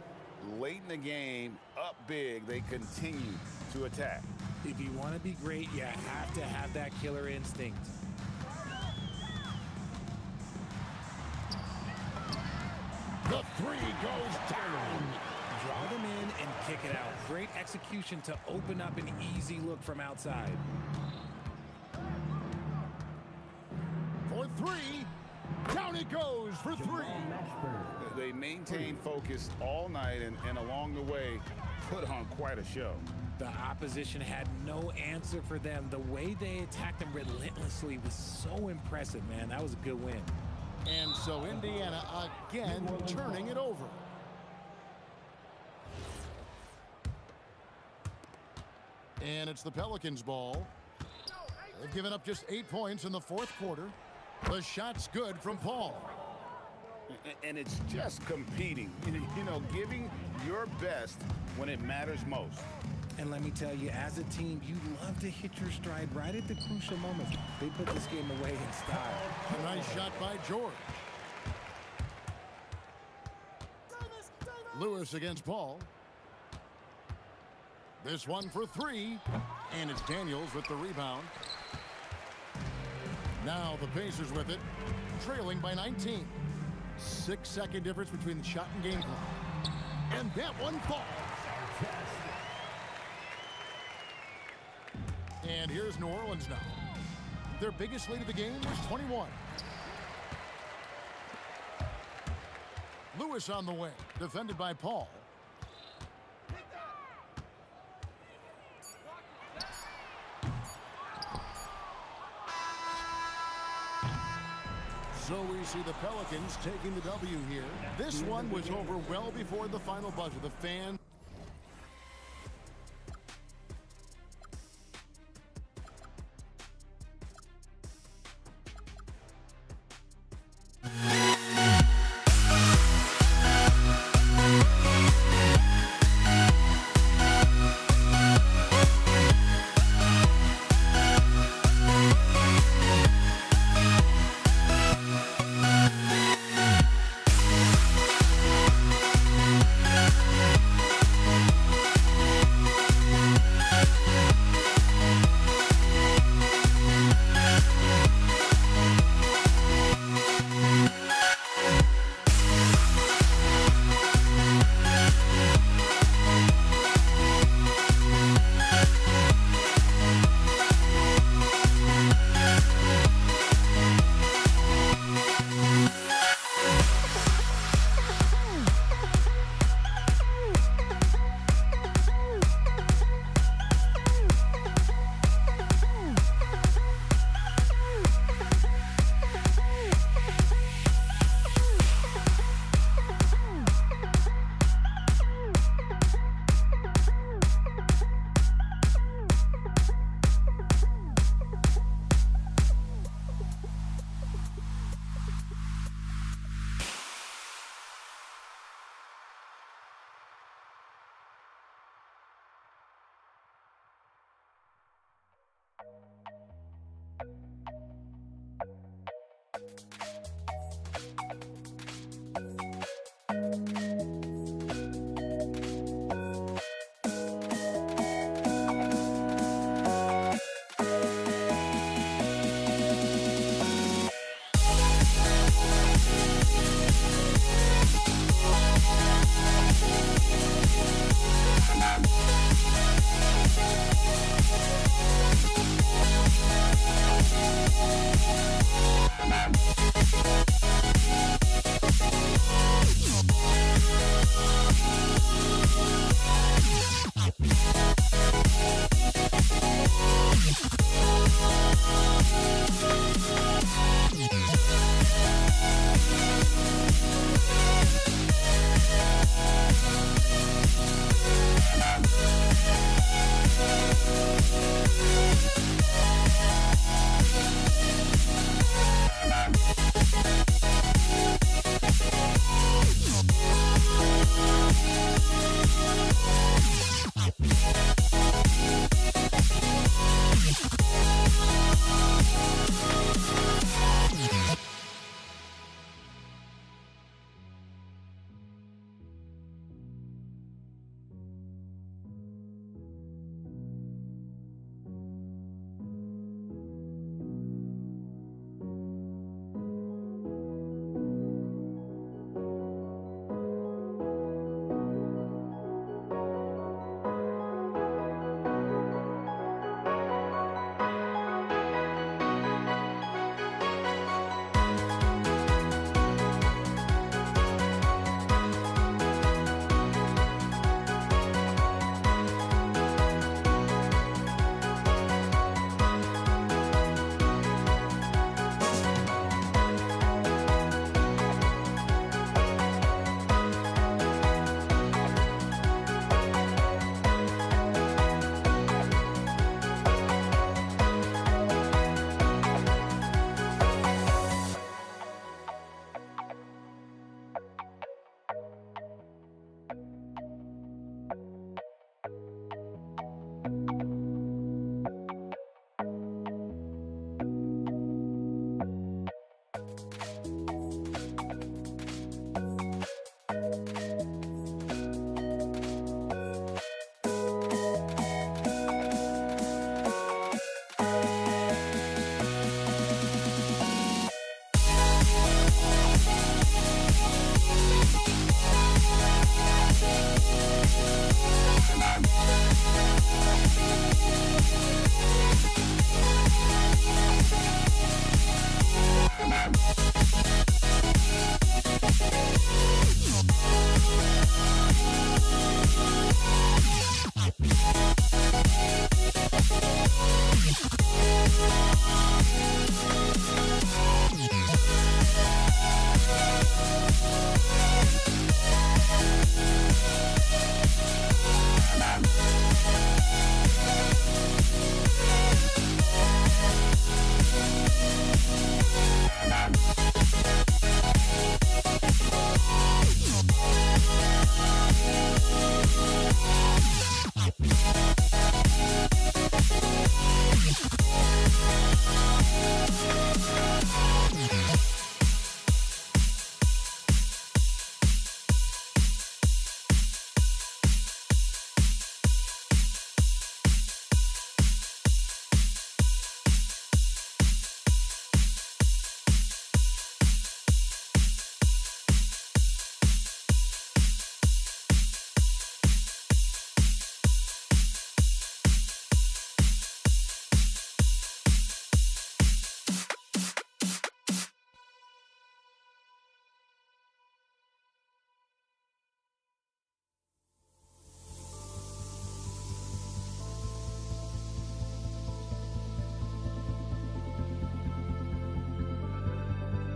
Late in the game, up big, they continue to attack. If you want to be great, you have to have that killer instinct. The three goes down. Draw them in and kick it out. Great execution to open up an easy look from outside. For three. Down it goes for three. They maintain focus all night and along the way put on quite a show. The opposition had no answer for them. The way they attacked them relentlessly was so impressive, man. That was a good win. And so Indiana again turning it over. And it's the Pelicans' ball. They've given up just 8 points in the fourth quarter. The shot's good from Paul. And it's just competing, you know, giving your best when it matters most. And let me tell you, as a team, you love to hit your stride right at the crucial moments. They put this game away in style. A nice shot by George. Lewis against Paul. This one for three. And it's Daniels with the rebound. Now the Pacers with it, trailing by 19. 6-second difference between the shot and game clock. And that one falls. And here's New Orleans now. Their biggest lead of the game was 21. Lewis on the way, defended by Paul. So we see the Pelicans taking the W here. This one was over well before the final buzzer. The fans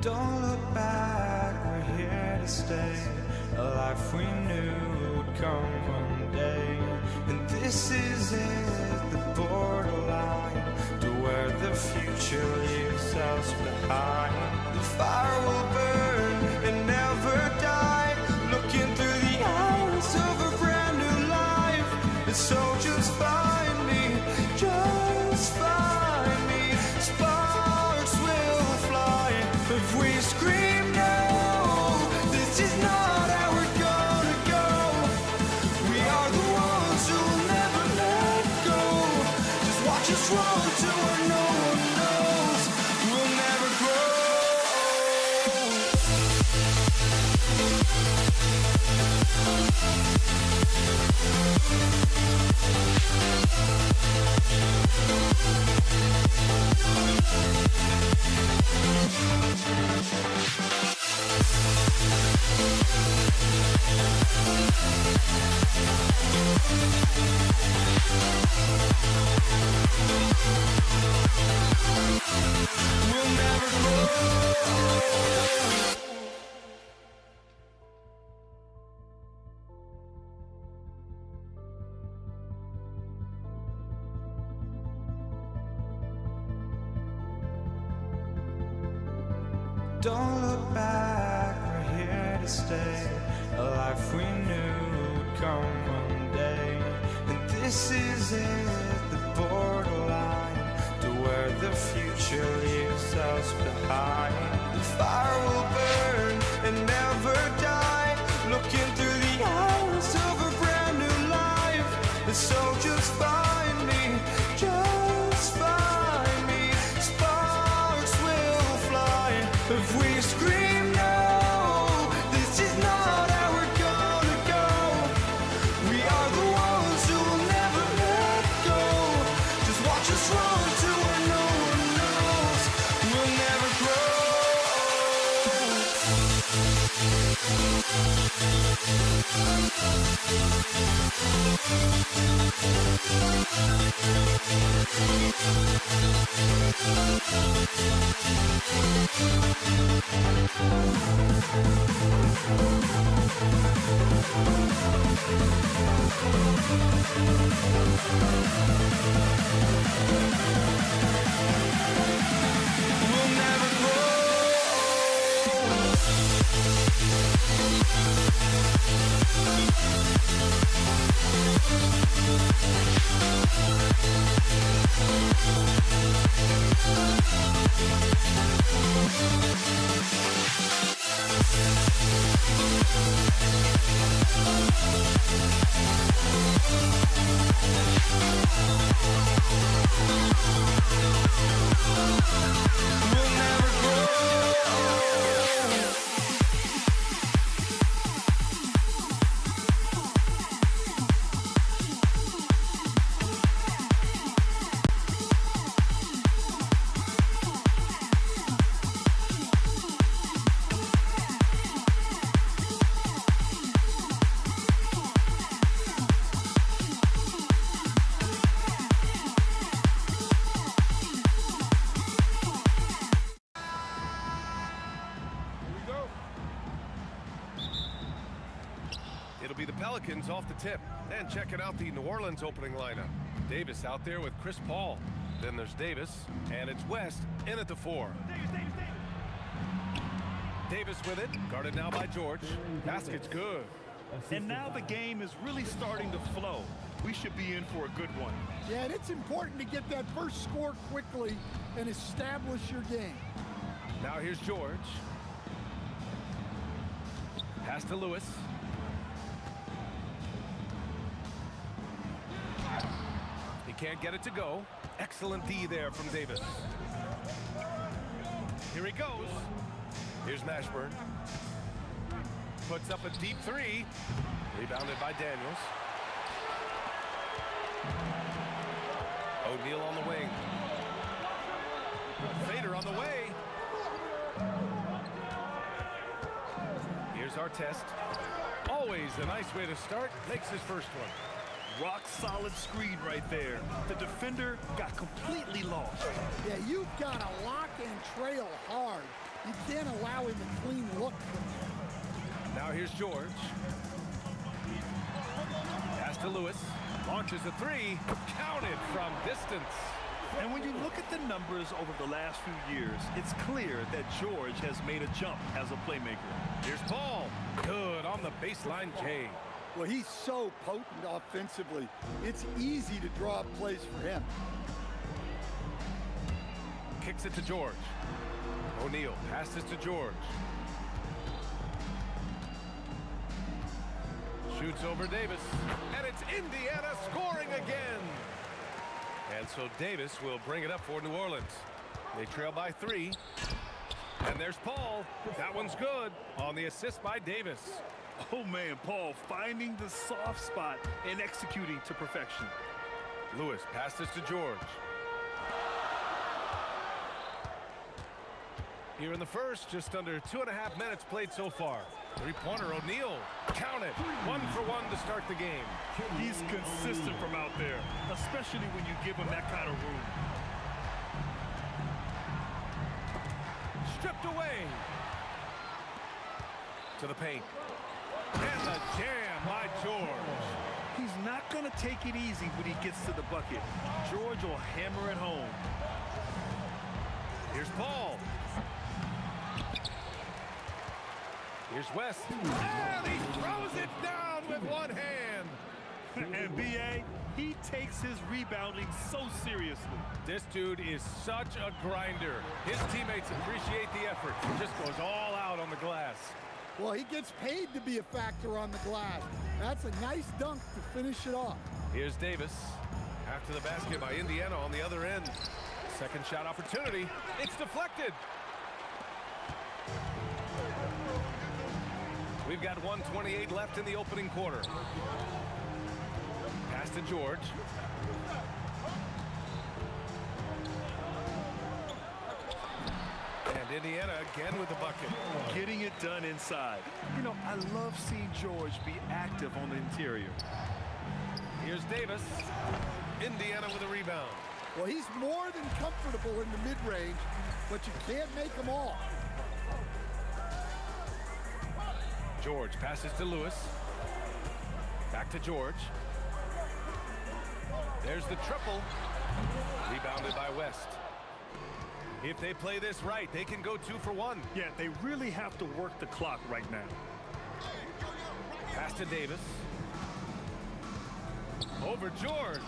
Don't look back, we're here to stay. A life we knew would come one day. And this is it, the borderline to where the future leaves us behind. The fire will burn and never die, looking through the eyes of a brand new life. And so just find me, just find me. Sparks will fly if we scream no. This is not how we're gonna go. We are the ones who will never let go. Just watch us run to where no one knows. We'll never grow. We'll never grow. Don't look back, we're here to stay. A life we knew would come one day. And this is it, the borderline to where the future leaves us behind. The fire will burn and never die, looking through the eyes of a brand new life. And so just find me, just find me. Sparks will fly if we scream no. This is not how we're gonna go. We are the ones who will never let go. Just watch us run to where no one knows. We'll never grow. We'll never grow. We'll never grow. It'll be the Pelicans off the tip. And checking out the New Orleans opening lineup. Davis out there with Chris Paul. Then there's Davis, and it's West in at the 4. Davis with it, guarded now by George. Basket's good. And now the game is really starting to flow. We should be in for a good one. Yeah, and it's important to get that first score quickly and establish your game. Now here's George. Pass to Lewis. He can't get it to go. Excellent D there from Davis. Here he goes. Here's Mashburn. Puts up a deep 3. Rebounded by Daniels. O'Neal on the wing. Fader on the way. Here's Artest. Always a nice way to start. Makes his first one. Rock solid screen right there. The defender got completely lost. Yeah, you've got to lock and trail hard. You can't getting a clean look from there. Now here's George. Pass to Lewis. Launches a three. Counted from distance. And when you look at the numbers over the last few years, it's clear that George has made a jump as a playmaker. Here's Paul. Good on the baseline J. Well, he's so potent offensively. It's easy to draw up plays for him. Kicks it to George. O'Neal passes to George. Shoots over Davis. And it's Indiana scoring again. And so Davis will bring it up for New Orleans. They trail by 3. And there's Paul. That one's good on the assist by Davis. Oh, man, Paul finding the soft spot and executing to perfection. Lewis passes to George. Here in the first, just under 2.5 minutes played so far. Three-pointer, O'Neal. Count it. 1 for 1 to start the game. He's consistent from out there, especially when you give him that kind of room. Stripped away. To the paint. And the jam by George. He's not going to take it easy when he gets to the bucket. George will hammer it home. Here's Paul. Here's West. And he throws it down with one hand. And B.A., he takes his rebounding so seriously. This dude is such a grinder. His teammates appreciate the effort. He just goes all out on the glass. Well, he gets paid to be a factor on the glass. That's a nice dunk to finish it off. Here's Davis. After the basket by Indiana on the other end. Second shot opportunity. It's deflected. We've got 1:28 left in the opening quarter. Pass to George. And Indiana again with the bucket. Getting it done inside. You know, I love seeing George be active on the interior. Here's Davis. Indiana with a rebound. Well, he's more than comfortable in the mid-range, but you can't make them all. George passes to Lewis. Back to George. There's the triple. Rebounded by West. If they play this right, they can go 2 for 1. Yeah, they really have to work the clock right now. Pass to Davis. Over George.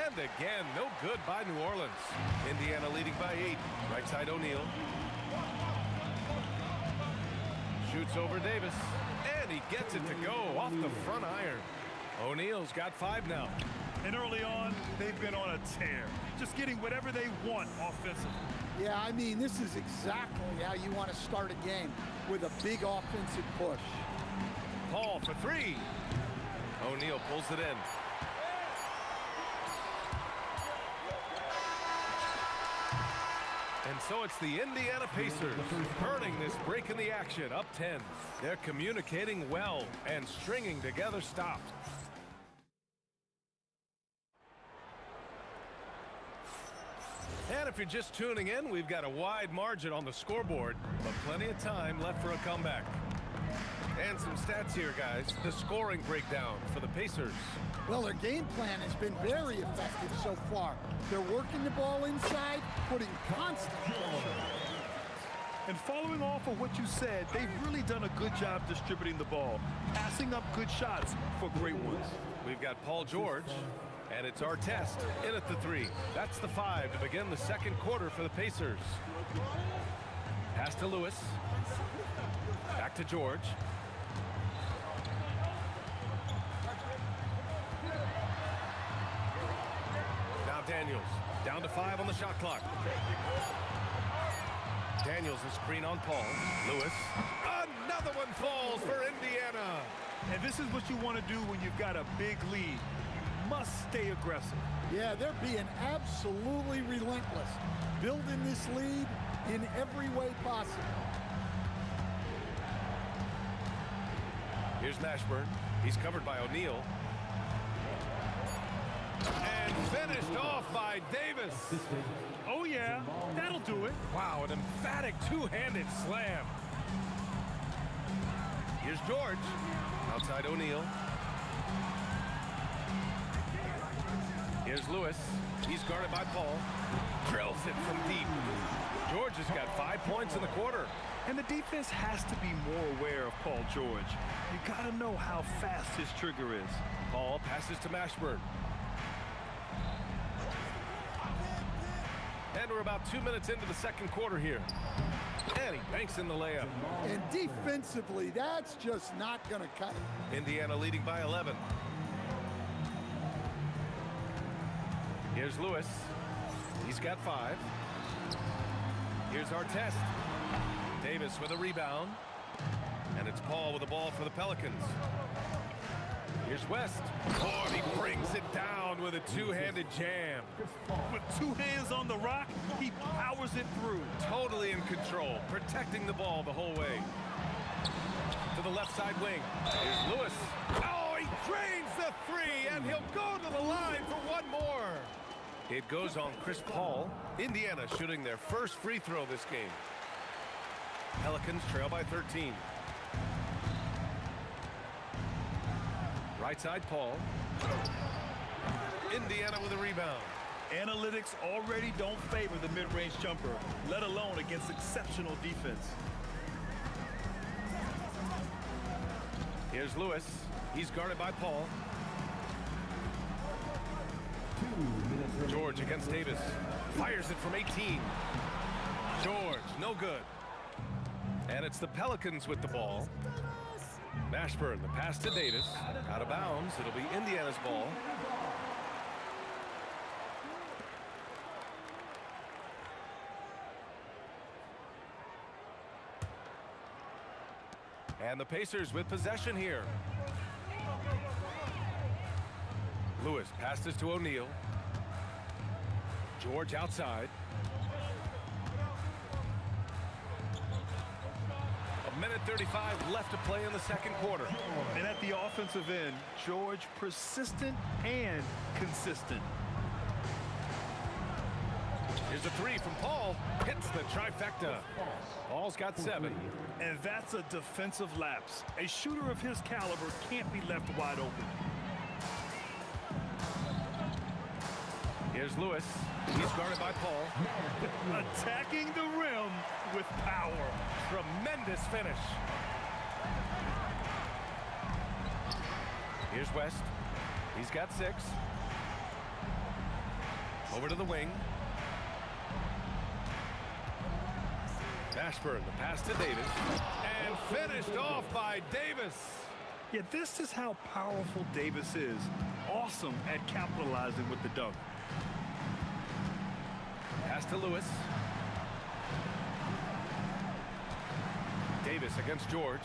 And again, no good by New Orleans. Indiana leading by 8. Right side O'Neal. Shoots over Davis. And he gets it to go off the front iron. O'Neal's got 5 now. And early on, they've been on a tear. Just getting whatever they want offensively. Yeah, I mean, this is exactly how you want to start a game, with a big offensive push. Paul for 3. O'Neal pulls it in. And so it's the Indiana Pacers earning this break in the action, up 10. They're communicating well and stringing together stops. And if you're just tuning in, we've got a wide margin on the scoreboard, but plenty of time left for a comeback. And some stats here, guys. The scoring breakdown for the Pacers. Well, their game plan has been very effective so far. They're working the ball inside, putting constant pressure. And following off of what you said, they've really done a good job distributing the ball, passing up good shots for great ones. We've got Paul George, and it's our test in at the 3. That's the 5 to begin the second quarter for the Pacers. Pass to Lewis. Back to George. Now Daniels, down to 5 on the shot clock. Daniels is screen on Paul. Lewis. Another one falls for Indiana. And this is what you want to do when you've got a big lead. You must stay aggressive. Yeah, they're being absolutely relentless, building this lead in every way possible. Here's Mashburn. He's covered by O'Neal. And finished off by Davis. Oh, yeah, that'll do it. Wow, an emphatic two-handed slam. Here's George. Outside O'Neal. Here's Lewis. He's guarded by Paul. Drills it from deep. George has got 5 points in the quarter. And the defense has to be more aware of Paul George. You got to know how fast his trigger is. Paul passes to Mashburn. And we're about 2 minutes into the second quarter here. And he banks in the layup. And defensively, that's just not going to cut it. Indiana leading by 11. Here's Lewis. He's got 5. Here's Artest. Davis with a rebound. And it's Paul with the ball for the Pelicans. Here's West. Oh, and he brings it down with a two-handed jam. With 2 hands on the rock, he powers it through. Totally in control, protecting the ball the whole way. To the left side wing. Here's Lewis. Oh, he drains the 3, and he'll go to the line for one more. It goes on Chris Paul. Indiana shooting their first free throw this game. Pelicans trail by 13. Right side, Paul. Indiana with a rebound. Analytics already don't favor the mid-range jumper, let alone against exceptional defense. Here's Lewis. He's guarded by Paul. George against Davis. Fires it from 18. George, no good. And it's the Pelicans with the ball. Mashburn, the pass to Davis. Out of bounds. It'll be Indiana's ball. And the Pacers with possession here. Lewis passes to O'Neal. George outside. A minute 35 left to play in the second quarter. And at the offensive end, George persistent and consistent. Here's a 3 from Paul. Hits the trifecta. Paul's got 7. And that's a defensive lapse. A shooter of his caliber can't be left wide open. Here's Lewis. He's guarded by Paul. Attacking the rim with power. Tremendous finish. Here's West. He's got 6. Over to the wing. Mashburn, the pass to Davis. And finished off by Davis. Yeah, this is how powerful Davis is. Awesome at capitalizing with the dunk. Pass to Lewis. Davis against George.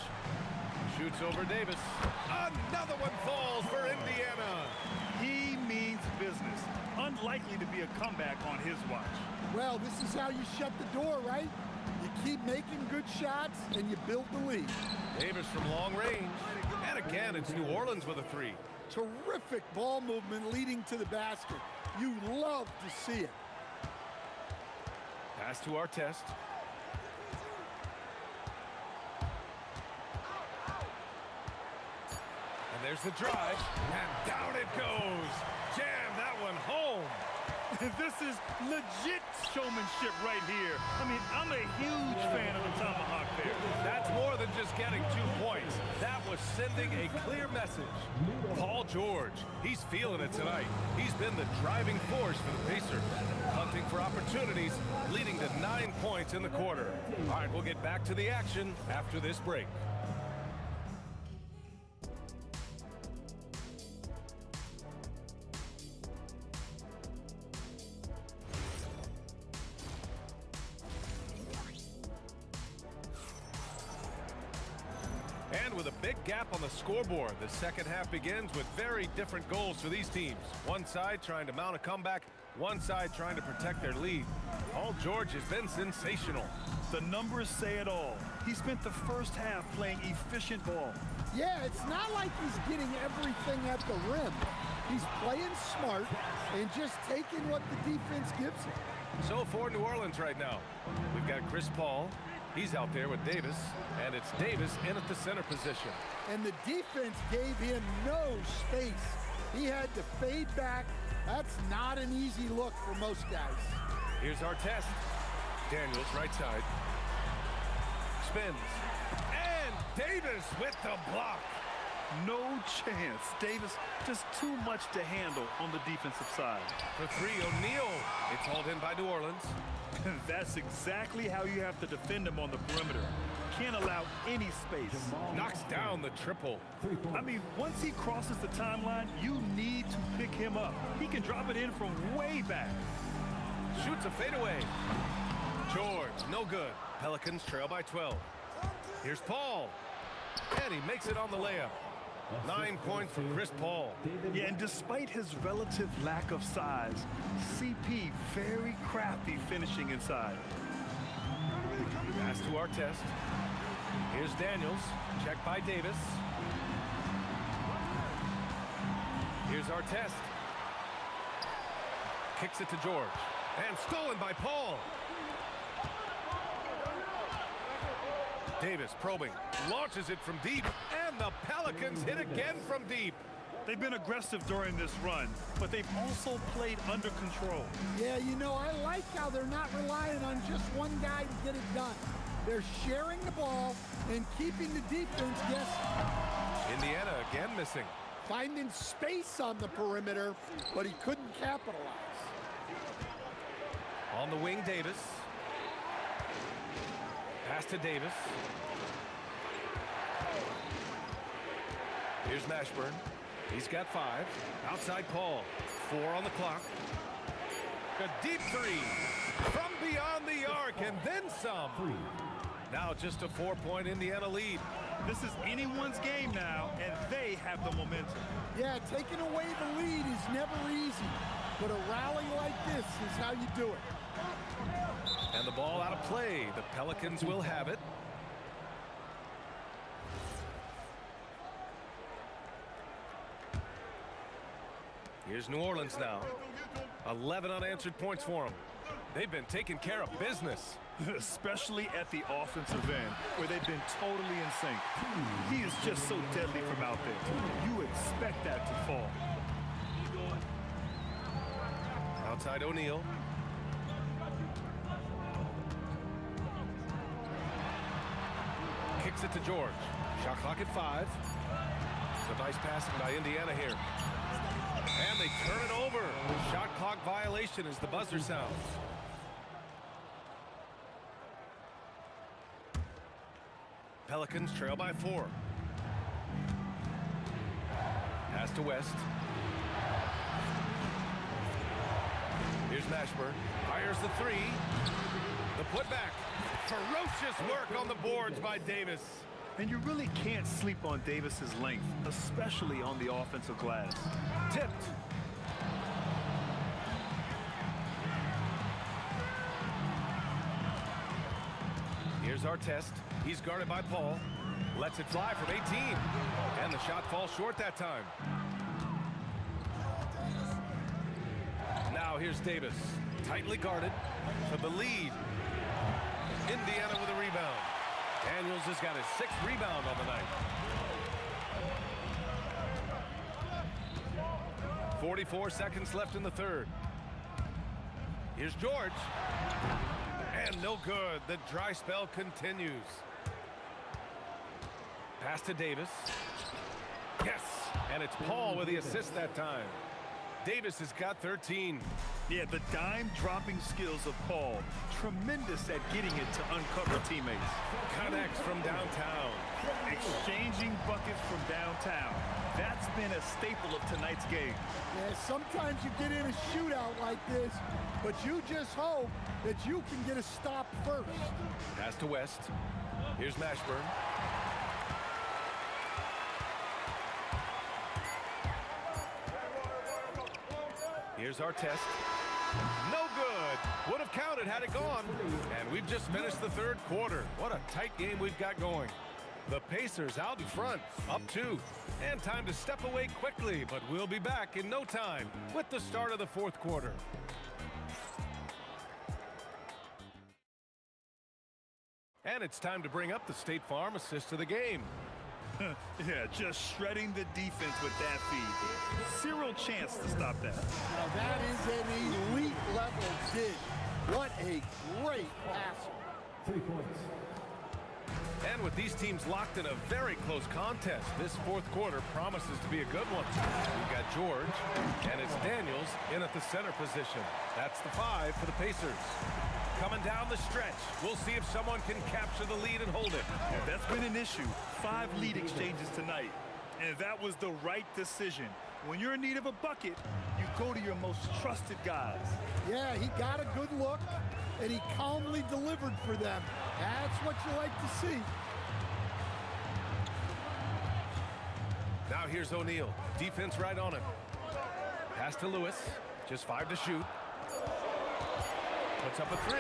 Shoots over Davis. Another one falls for Indiana. He means business. Unlikely to be a comeback on his watch. Well, this is how you shut the door, right? You keep making good shots, and you build the lead. Davis from long range. And again, it's New Orleans with a 3. Terrific ball movement leading to the basket. You love to see it. Pass to Artest. And there's the drive. And down it goes. Jam that one home. This is legit showmanship right here. I mean, I'm a huge fan of the tomahawk there. That's more than just getting 2 points. That was sending a clear message. Paul George, he's feeling it tonight. He's been the driving force for the Pacers. Hunting for opportunities, leading to 9 points in the quarter. All right, we'll get back to the action after this break. And with a big gap on the scoreboard, the second half begins with very different goals for these teams. One side trying to mount a comeback, one side trying to protect their lead. Paul George has been sensational. The numbers say it all. He spent the first half playing efficient ball. Yeah, it's not like he's getting everything at the rim. He's playing smart and just taking what the defense gives him. So for New Orleans right now, we've got Chris Paul. He's out there with Davis, and it's Davis in at the center position. And the defense gave him no space. He had to fade back. That's not an easy look for most guys. Here's our test. Daniels, right side. Spins. And Davis with the block. No chance. Davis just too much to handle on the defensive side. For three, O'Neal. It's hauled in by New Orleans. That's exactly how you have to defend him on the perimeter. Can't allow any space. Knocks down the triple. I mean, once he crosses the timeline, you need to pick him up. He can drop it in from way back. Shoots a fadeaway. George, no good. Pelicans trail by 12. Here's Paul. And he makes it on the layup. 9 points for Chris Paul. Yeah, and despite his relative lack of size, CP very crafty finishing inside. Pass to our test. Here's Daniels. Check by Davis. Here's our test. Kicks it to George. And stolen by Paul. Davis probing. Launches it from deep. And the Pelicans hit again from deep. They've been aggressive during this run, but they've also played under control. Yeah, you know, I like how they're not relying on just one guy to get it done. They're sharing the ball and keeping the defense guessing. Indiana again missing. Finding space on the perimeter, but he couldn't capitalize. On the wing, Davis. Pass to Davis. Here's Mashburn. He's got 5. Outside Paul. 4 on the clock. A deep 3 from beyond the arc and then some. Now just a 4-point Indiana lead. This is anyone's game now, and they have the momentum. Yeah, taking away the lead is never easy, but a rally like this is how you do it. And the ball out of play. The Pelicans will have it. Here's New Orleans now. 11 unanswered points for them. They've been taking care of business. Especially at the offensive end, where they've been totally in sync. He is just so deadly from out there. You expect that to fall. Outside O'Neal. Kicks it to George. Shot clock at 5. So nice passing by Indiana here. And they turn it over. Shot clock violation as the buzzer sounds. Pelicans trail by 4. Pass to West. Here's Mashburn. Fires the 3. The putback. Ferocious work on the boards by Davis. And you really can't sleep on Davis's length, especially on the offensive glass. Tipped. Here's our test. He's guarded by Paul. Lets it fly from 18. And the shot falls short that time. Now here's Davis. Tightly guarded for the lead. Indiana with a rebound. Daniels has got his 6th rebound on the night. 44 seconds left in the third. Here's George. And no good. The dry spell continues. Pass to Davis. Yes. And it's Paul with the assist that time. Davis has got 13. Yeah, the dime-dropping skills of Paul. Tremendous at getting it to uncover teammates. Connects from downtown. Exchanging buckets from downtown. That's been a staple of tonight's game. Yeah, sometimes you get in a shootout like this, but you just hope that you can get a stop first. Pass to West. Here's Mashburn. Here's our test. No good. Would have counted had it gone. And we've just finished the third quarter. What a tight game we've got going. The Pacers out in front, up 2. And time to step away quickly, but we'll be back in no time with the start of the fourth quarter. And it's time to bring up the State Farm assist of the game. Yeah, just shredding the defense with that feed. Zero chance to stop that. Now that is an elite level dig. What a great passer. 3 points. And with these teams locked in a very close contest, this fourth quarter promises to be a good one. We've got George, and it's Daniels in at the center position. That's the 5 for the Pacers. Coming down the stretch, we'll see if someone can capture the lead and hold it. Yeah, that's been an issue. 5 lead exchanges tonight, and that was the right decision. When you're in need of a bucket, you go to your most trusted guys. Yeah, he got a good look, and he calmly delivered for them. That's what you like to see. Now here's O'Neal. Defense right on him. Pass to Lewis. Just 5 to shoot. Puts up a 3.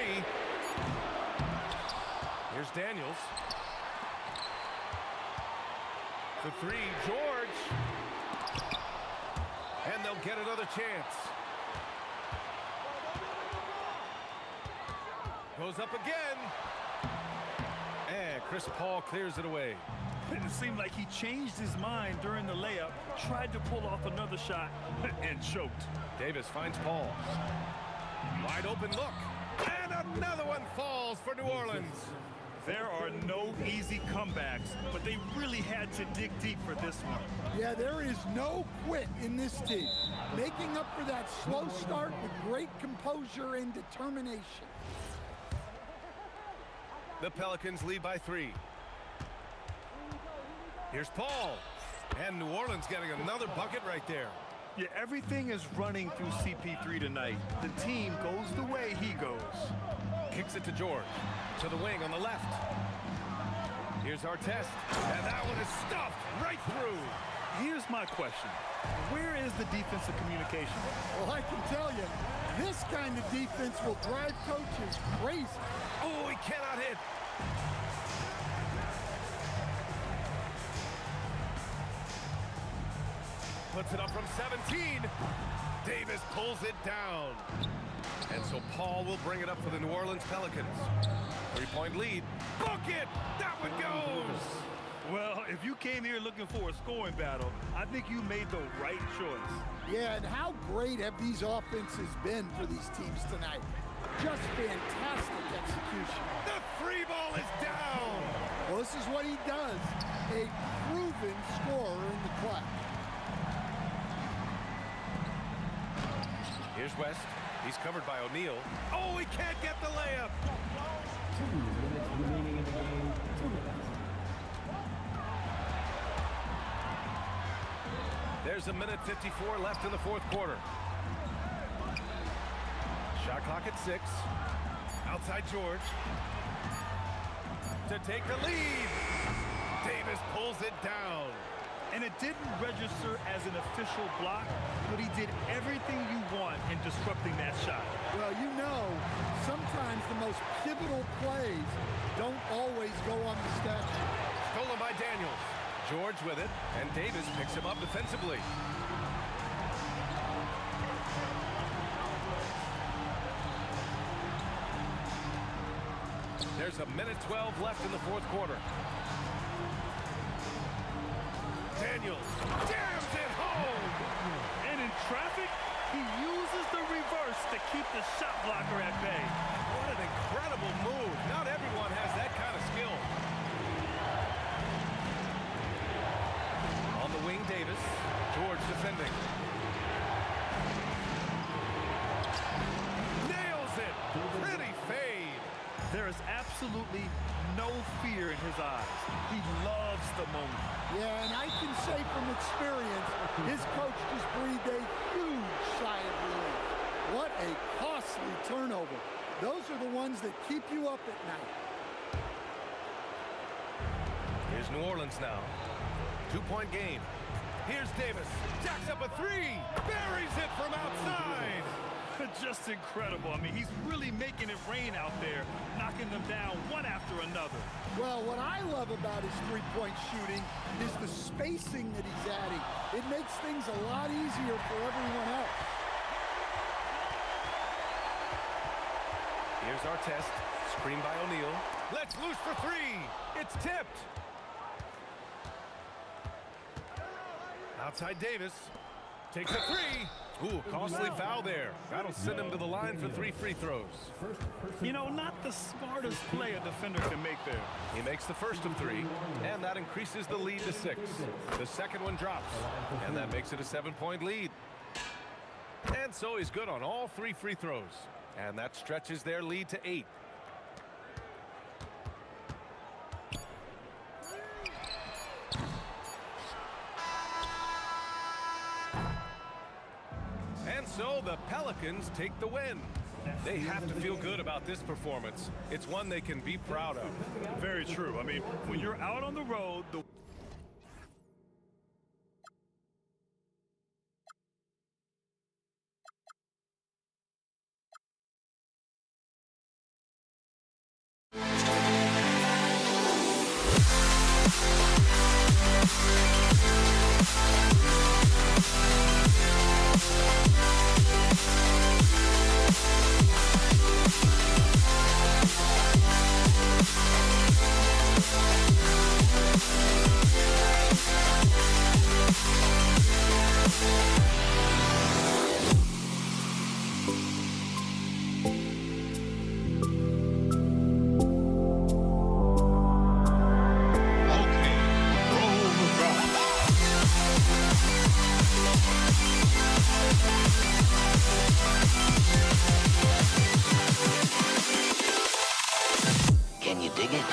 Here's Daniels. The 3, George. And they'll get another chance. Goes up again. And Chris Paul clears it away. It seemed like he changed his mind during the layup, tried to pull off another shot, and choked. Davis finds Paul. Wide open look. And another one falls for New Orleans. There are no easy comebacks, but they really had to dig deep for this one. Yeah, there is no quit in this team. Making up for that slow start with great composure and determination. The Pelicans lead by 3. Here's Paul. And New Orleans getting another bucket right there. Yeah, everything is running through CP3 tonight. The team goes the way he goes. Kicks it to George. To the wing on the left. Here's Artest. And that one is stuffed right through. Here's my question. Where is the defensive communication? Well, I can tell you, this kind of defense will drive coaches crazy. Oh, he cannot hit. Puts it up from 17. Davis pulls it down. And so Paul will bring it up for the New Orleans Pelicans. 3-point lead. Book it! That one goes! Well, if you came here looking for a scoring battle, I think you made the right choice. Yeah, and how great have these offenses been for these teams tonight? Just fantastic execution. The 3 ball is down! Well, this is what he does. A proven scorer in the clutch. Here's West. He's covered by O'Neal. Oh, he can't get the layup! 2 minutes remaining in the game. 2 minutes. There's 1:54 left in the fourth quarter. Shot clock at 6. Outside George. To take the lead. Davis pulls it down. And it didn't register as an official block, but he did everything you want in disrupting that shot. Well, you know, sometimes the most pivotal plays don't always go on the stat sheet. Stolen by Daniels. George with it, and Davis picks him up defensively. There's 1:12 left in the fourth quarter. Daniels jams it home! And in traffic, he uses the reverse to keep the shot blocker at bay. What an incredible move. Not everyone has that kind of skill. On the wing, Davis. George defending. Nails it! Pretty fade. There is absolutely no fear in his eyes. He loves the moment. Yeah, and I can say from experience, his coach just breathed a huge sigh of relief. What a costly turnover. Those are the ones that keep you up at night. Here's New Orleans now. 2-point game. Here's Davis. Jacks up a 3. Buries it from outside. Just incredible. I mean, he's really making it rain out there, knocking them down one after another. Well, what I love about his three-point shooting is the spacing that he's adding. It makes things a lot easier for everyone else. Here's our test. Screen by O'Neal. Let's loose for three. It's tipped. Outside Davis. Takes a three. Ooh, costly foul there. That'll send him to the line for 3 free throws. You know, not the smartest play a defender can make there. He makes the first of 3, and that increases the lead to 6. The second one drops, and that makes it a 7-point lead. And so he's good on all 3 free throws, and that stretches their lead to 8. And so the Pelicans take the win. They have to feel good about this performance. It's one they can be proud of. Very true. I mean, when you're out on the road, the Can you dig it?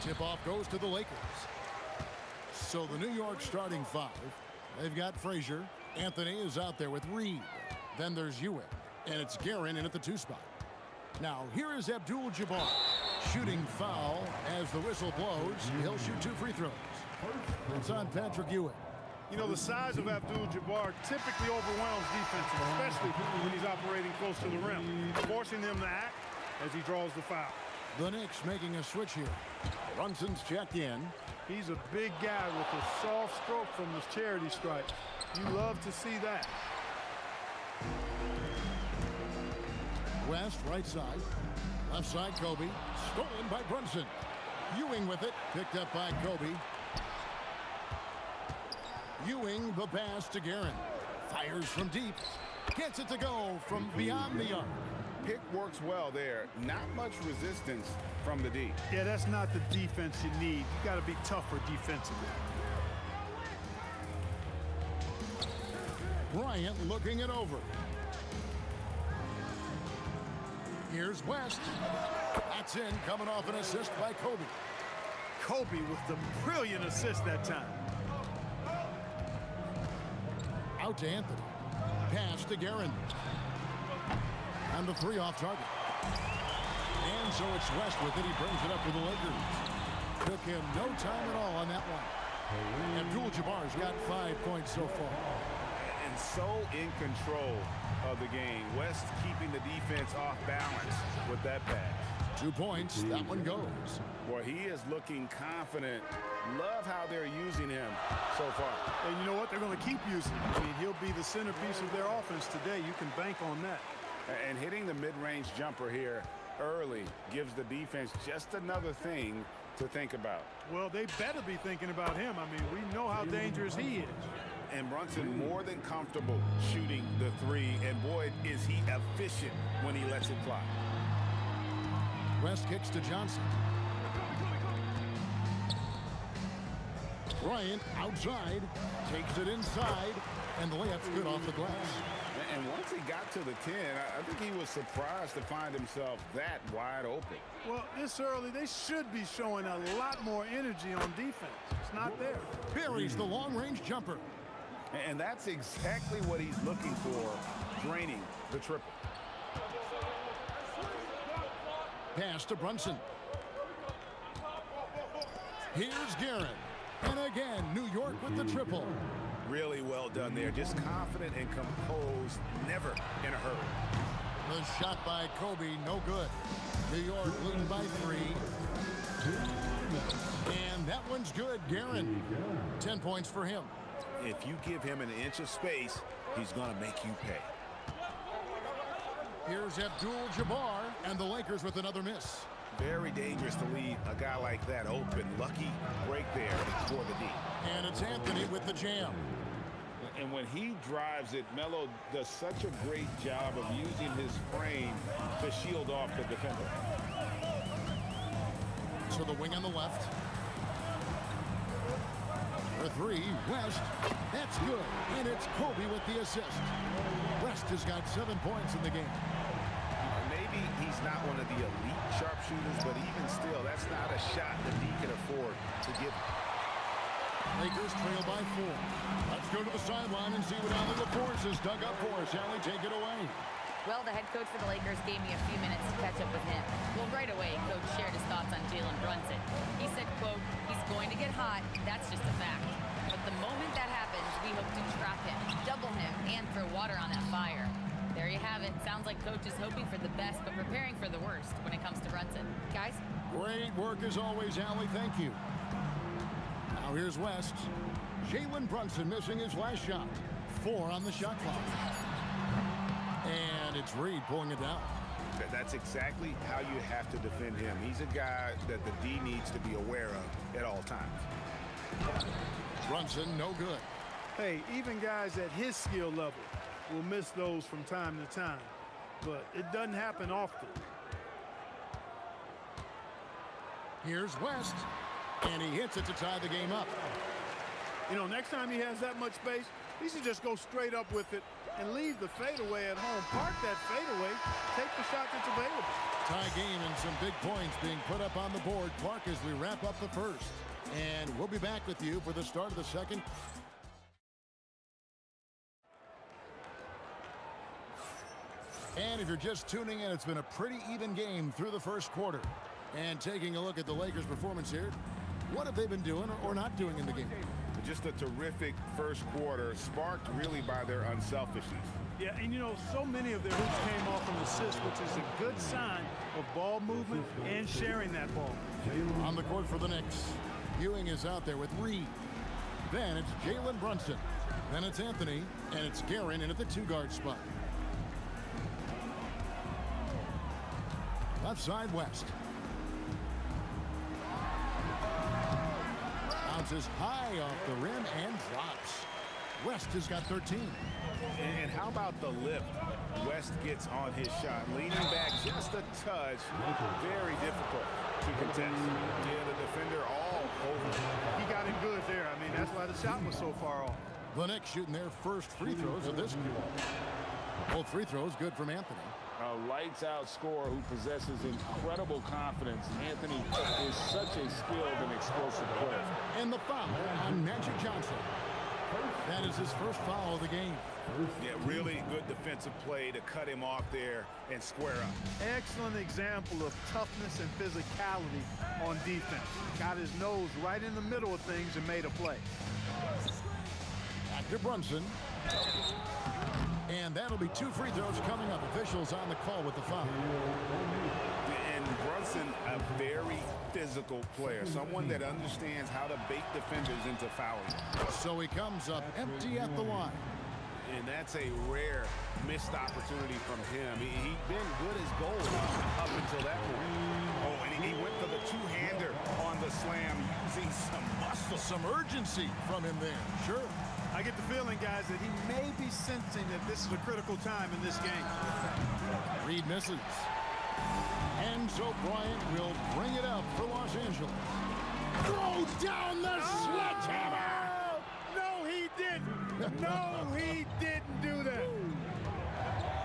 Tip-off goes to the Lakers. So the New York starting five, they've got Frazier. Anthony is out there with Reed. Then there's Ewing, and it's Guerin in at the 2 spot. Now here is Abdul-Jabbar. Shooting foul as the whistle blows. He'll shoot 2 free throws. It's on Patrick Ewing. You know, the size of Abdul-Jabbar typically overwhelms defenses, especially when he's operating close to the rim, forcing them to act as he draws the foul. The Knicks making a switch here. Brunson's checked in. He's a big guy with a soft stroke from his charity stripe. You love to see that. West, right side. Left side, Kobe. Stolen by Brunson. Ewing with it. Picked up by Kobe. Ewing, the pass to Guerin. Fires from deep. Gets it to go from beyond the arc. Pick works well there. Not much resistance from the D. Yeah, that's not the defense you need. You got to be tougher defensively. Bryant looking it over. Here's West. That's in, coming off an assist by Kobe. Kobe with the brilliant assist that time. Out to Anthony. Pass to Guerin. And the 3 off target. And so it's West with it. He brings it up for the Lakers. Took him no time at all on that one. Abdul-Jabbar's got 5 points so far. And so in control of the game. West keeping the defense off balance with that pass. 2 points. That one goes. Boy, he is looking confident. Love how they're using him so far. And you know what? They're going to keep using him. I mean, he'll be the centerpiece of their offense today. You can bank on that. And hitting the mid-range jumper here early gives the defense just another thing to think about. Well, they better be thinking about him. I mean, we know how dangerous he is. And Brunson more than comfortable shooting the 3. And boy, is he efficient when he lets it fly. West kicks to Johnson. Bryant outside, takes it inside, and the layup's good off the glass. And once he got to the 10, I think he was surprised to find himself that wide open. Well, this early, they should be showing a lot more energy on defense. It's not there. Buries the long-range jumper. And that's exactly what he's looking for, draining the triple. Pass to Brunson. Here's Guerin. And again, New York with the triple. Really well done there. Just confident and composed, never in a hurry. The shot by Kobe, no good. New York leading by 3. And that one's good. Guerin, 10 points for him. If you give him an inch of space, he's going to make you pay. Here's Abdul-Jabbar, and the Lakers with another miss. Very dangerous to leave a guy like that open. Lucky break there for the D. And it's Anthony with the jam. And when he drives it, Melo does such a great job of using his frame to shield off the defender. So the wing on the left. For 3, West. That's good. And it's Kobe with the assist. West has got 7 points in the game. Maybe he's not one of the elite sharpshooters, but even still, that's not a shot that he can afford to give. Lakers trail by 4. Let's go to the sideline and see what Allie LaForce has dug up for us. Allie, take it away. Well, the head coach for the Lakers gave me a few minutes to catch up with him. Well, right away, Coach shared his thoughts on Jalen Brunson. He said, quote, he's going to get hot. That's just a fact. But the moment that happens, we hope to trap him, double him, and throw water on that fire. There you have it. Sounds like Coach is hoping for the best, but preparing for the worst when it comes to Brunson. Guys? Great work as always, Allie. Thank you. Now Now here's West. Jalen Brunson missing his last shot. 4 on the shot clock. And it's Reed pulling it down. That's exactly how you have to defend him. He's a guy that the D needs to be aware of at all times. Brunson, no good. Hey, even guys at his skill level will miss those from time to time, but it doesn't happen often. Here's West, and he hits it to tie the game up. You know, next time he has that much space, he should just go straight up with it and leave the fadeaway at home. Park that fadeaway, take the shot that's available. Tie game and some big points being put up on the board, Clark, as we wrap up the first. And we'll be back with you for the start of the second. And if you're just tuning in, it's been a pretty even game through the first quarter. And taking a look at the Lakers' performance here, what have they been doing or not doing in the game? Just a terrific first quarter, sparked really by their unselfishness. Yeah, and you know, so many of their hoops came off an assist, which is a good sign of ball movement and sharing that ball. On the court for the Knicks, Ewing is out there with Reed. Then it's Jalen Brunson. Then it's Anthony, and it's Guerin in at the 2-guard spot. Left side, West. Bounces high off the rim and drops. West has got 13. And how about the lift West gets on his shot? Leaning back just a touch. Very difficult to contest. Yeah, the defender all over. He got it good there. I mean, that's why the shot was so far off. The Knicks shooting their first free throws of this game. Both free throws good from Anthony. A lights-out scorer who possesses incredible confidence. Anthony is such a skilled and explosive player. And the foul on Magic Johnson. That is his first foul of the game. Yeah, really good defensive play to cut him off there and square up. Excellent example of toughness and physicality on defense. Got his nose right in the middle of things and made a play. Back to Brunson. And that'll be 2 free throws coming up. Officials on the call with the foul. And Brunson, a very physical player, someone that understands how to bait defenders into fouling. So he comes up empty at the line. And that's a rare missed opportunity from him. He'd been good as gold up until that point. Oh, and he went for the two-hander on the slam, using some muscle. Some urgency from him there. Sure. I get the feeling, guys, that he may be sensing that this is a critical time in this game. Reed misses. And so Bryant will bring it up for Los Angeles. Throws down the sledgehammer! No, he didn't. No, he didn't do that.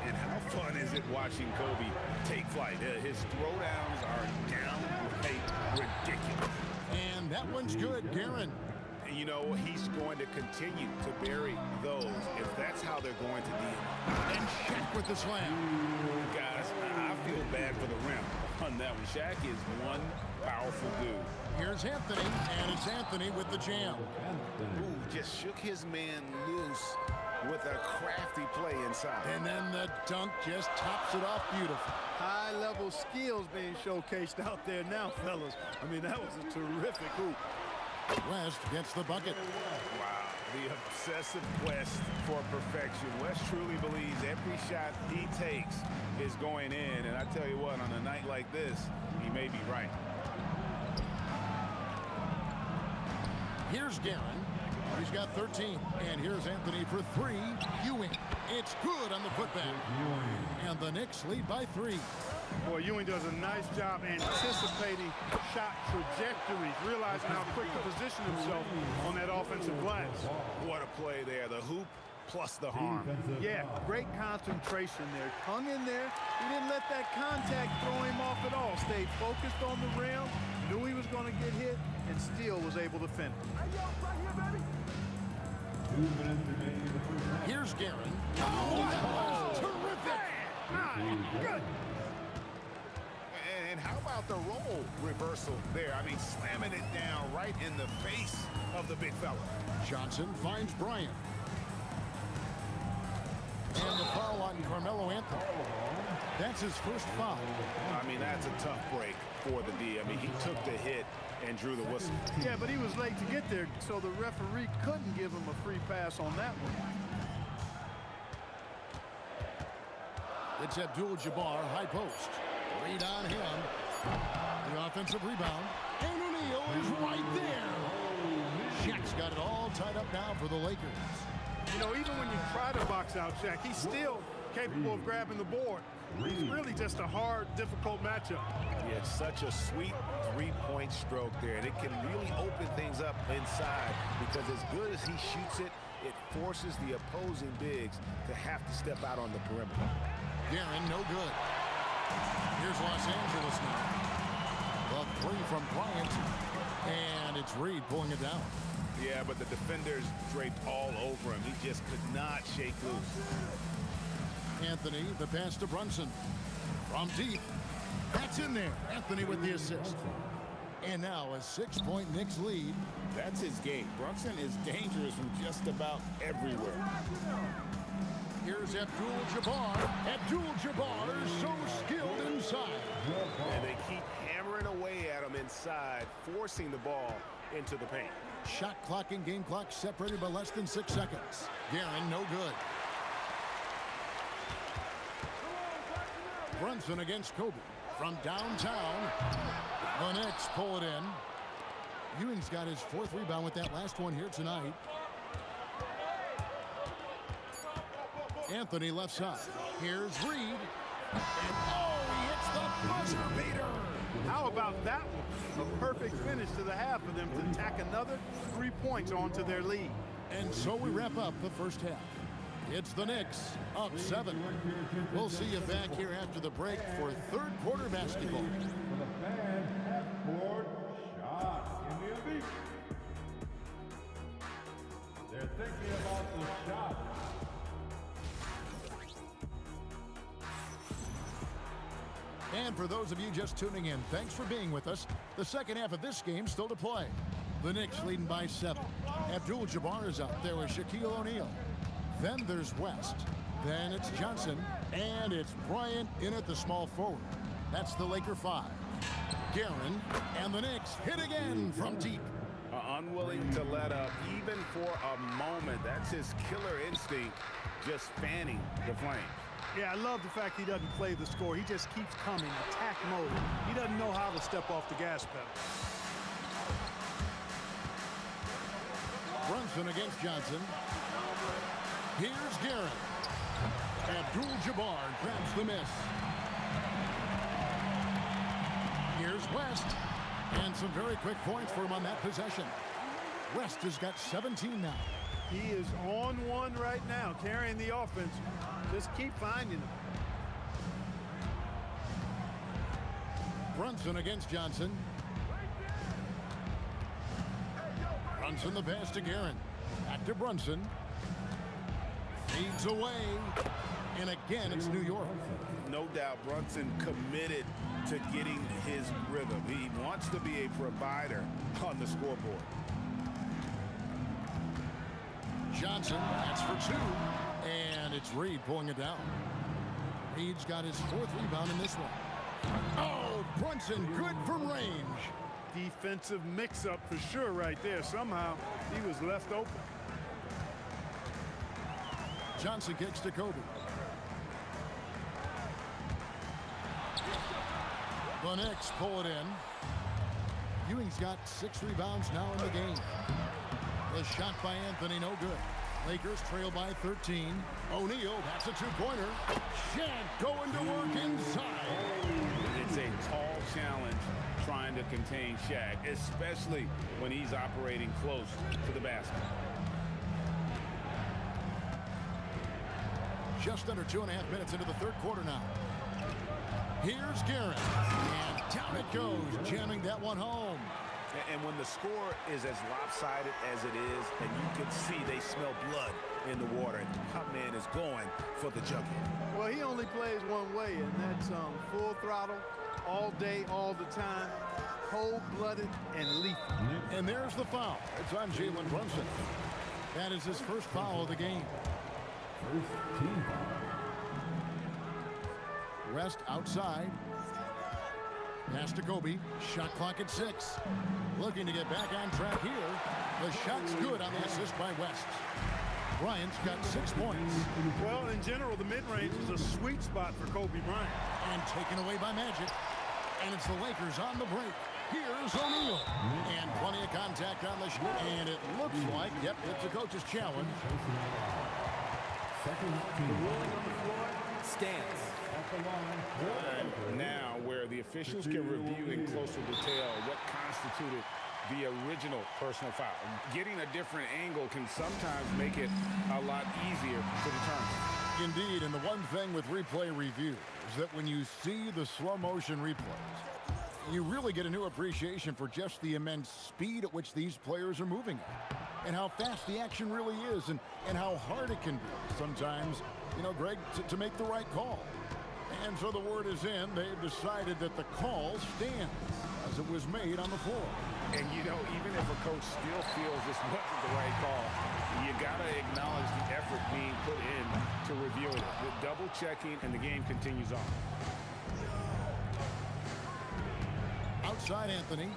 And how fun is it watching Kobe take flight? His throwdowns are downright ridiculous. And that one's good, Guerin. You know, he's going to continue to bury those if that's how they're going to deal. And Shaq with the slam. Guys, I feel bad for the rim on that one. Shaq is one powerful dude. Here's Anthony, and it's Anthony with the jam. Ooh, just shook his man loose with a crafty play inside. And then the dunk just tops it off beautiful. High-level skills being showcased out there now, fellas. I mean, that was a terrific hoop. West gets the bucket. Wow, the obsessive quest for perfection. West truly believes every shot he takes is going in. And I tell you what, on a night like this, he may be right. Here's Guerin. He's got 13. And here's Anthony for 3. Ewing. It's good on the putback. And the Knicks lead by 3. Boy, Ewing does a nice job anticipating shot trajectories, realizing how quick to position himself on that offensive glass. What a play there. The hoop plus the harm. Yeah, great concentration there. Hung in there. He didn't let that contact throw him off at all. Stayed focused on the rim, knew he was going to get hit, and still was able to finish. Here's Guerin. Oh, terrific! Good. And how about the role reversal there? I mean, slamming it down right in the face of the big fella. Johnson finds Bryant. And the foul on Carmelo Anthony. That's his first foul. I mean, that's a tough break for the D. I mean, he took the hit and drew the whistle. Yeah, but he was late to get there, so the referee couldn't give him a free pass on that one. It's Abdul-Jabbar, high post. Read on him. The offensive rebound. And O'Neal is right there. Shaq's got it all tied up now for the Lakers. You know, even when you try to box out Shaq, he's still capable of grabbing the board. He's really just a hard, difficult matchup. Yeah, it's such a sweet three-point stroke there, and it can really open things up inside because as good as he shoots it, it forces the opposing bigs to have to step out on the perimeter. Guerin, no good. Here's Los Angeles now. The three from Bryant, and it's Reed pulling it down. Yeah, but the defenders draped all over him. He just could not shake loose. Anthony, the pass to Brunson. From deep. That's in there. Anthony with the assist. And now a 6-point Knicks lead. That's his game. Brunson is dangerous from just about everywhere. Here's Abdul-Jabbar. Abdul-Jabbar is so skilled inside. And they keep hammering away at him inside, forcing the ball into the paint. Shot clock and game clock separated by less than 6 seconds. Guerin, no good. Brunson against Kobe. From downtown, the Knicks pull it in. Ewing's got his 4th rebound with that last one here tonight. Anthony left side. Here's Reed. And oh, he hits the buzzer beater. How about that one? A perfect finish to the half for them to tack another 3 points onto their lead. And so we wrap up the first half. It's the Knicks up 7. We'll see you back here after the break for third quarter basketball. They're thinking about the shot. And for those of you just tuning in, thanks for being with us. The second half of this game still to play. The Knicks leading by 7. Abdul-Jabbar is out there with Shaquille O'Neal. Then there's West. Then it's Johnson. And it's Bryant in at the small forward. That's the Laker 5. Guerin and the Knicks hit again from deep. Unwilling to let up even for a moment. That's his killer instinct, just fanning the flames. Yeah, I love the fact he doesn't play the score. He just keeps coming, attack mode. He doesn't know how to step off the gas pedal. Brunson against Johnson. Here's Guerin. Abdul-Jabbar grabs the miss. Here's West. And some very quick points for him on that possession. West has got 17 now. He is on one right now, carrying the offense. Just keep finding him. Brunson against Johnson. Brunson the pass to Guerin. Back to Brunson. Feeds away. And again, it's New York. No doubt Brunson committed to getting his rhythm. He wants to be a provider on the scoreboard. Johnson, that's for 2. And it's Reed pulling it down. Reed's got his 4th rebound in this one. Oh, Brunson good from range. Defensive mix-up for sure right there. Somehow he was left open. Johnson kicks to Kobe. The Knicks pull it in. Ewing's got 6 rebounds now in the game. The shot by Anthony, no good. Lakers trail by 13. O'Neal, that's a 2-pointer. Shaq going to work inside. It's a tall challenge trying to contain Shaq, especially when he's operating close to the basket. Just under 2.5 minutes into the third quarter now. Here's Guerin. And down it goes, jamming that one home. And when the score is as lopsided as it is, and you can see they smell blood in the water, and the man is going for the jugular. Well, he only plays one way, and that's full throttle, all day, all the time, cold-blooded and lethal. And there's the foul. It's on Jalen Brunson. That is his first foul of the game. First team foul. West outside. Pass to Kobe. Shot clock at 6. Looking to get back on track here. The shot's good on the assist by West. Bryant's got 6 points. Well, in general, the mid-range is a sweet spot for Kobe Bryant. And taken away by Magic. And it's the Lakers on the break. Here's O'Neal. And plenty of contact on the shot. And it looks like, yep, it's a coach's challenge. The ruling on the floor stands. And now where the officials can review in closer detail what constituted the original personal foul. Getting a different angle can sometimes make it a lot easier to determine. Indeed, and the one thing with replay review is that when you see the slow motion replays, you really get a new appreciation for just the immense speed at which these players are moving at, and how fast the action really is, and how hard it can be sometimes, you know, Greg, to make the right call. And so the word is in. They've decided that the call stands as it was made on the floor. And, you know, even if a coach still feels this wasn't the right call, you got to acknowledge the effort being put in to reviewing it. The double checking, and the game continues on. Outside Anthony.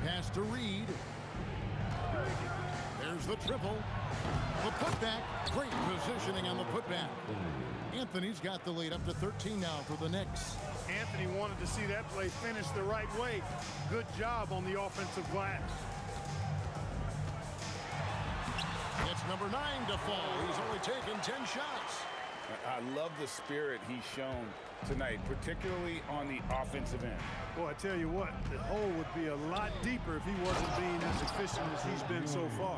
Pass to Reed. There's the triple. The putback. Great positioning on the putback. Anthony's got the lead up to 13 now for the Knicks. Anthony wanted to see that play finish the right way. Good job on the offensive glass. It's number 9 to fall. He's only taken 10 shots. I love the spirit he's shown tonight, particularly on the offensive end. Boy, I tell you what, the hole would be a lot deeper if he wasn't being as efficient as he's been so far.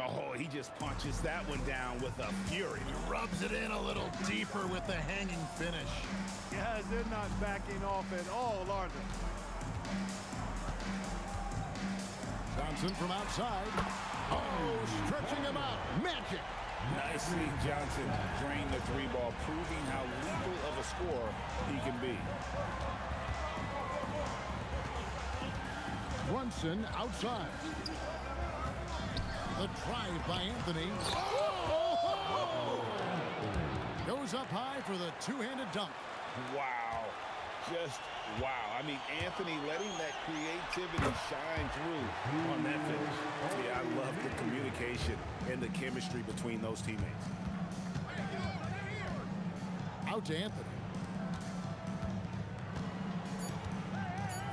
Oh, he just punches that one down with a fury. He rubs it in a little deeper with the hanging finish. Guys, they're not backing off at all, are they? Johnson from outside. Oh, stretching him out. Magic. Nicely, Johnson drained the 3-ball, proving how lethal of a scorer he can be. Brunson outside. The drive by Anthony. Oh! Goes up high for the two-handed dunk. Wow. Just wow. I mean, Anthony letting that creativity shine through on that finish. Yeah, I love the communication and the chemistry between those teammates. Out to Anthony.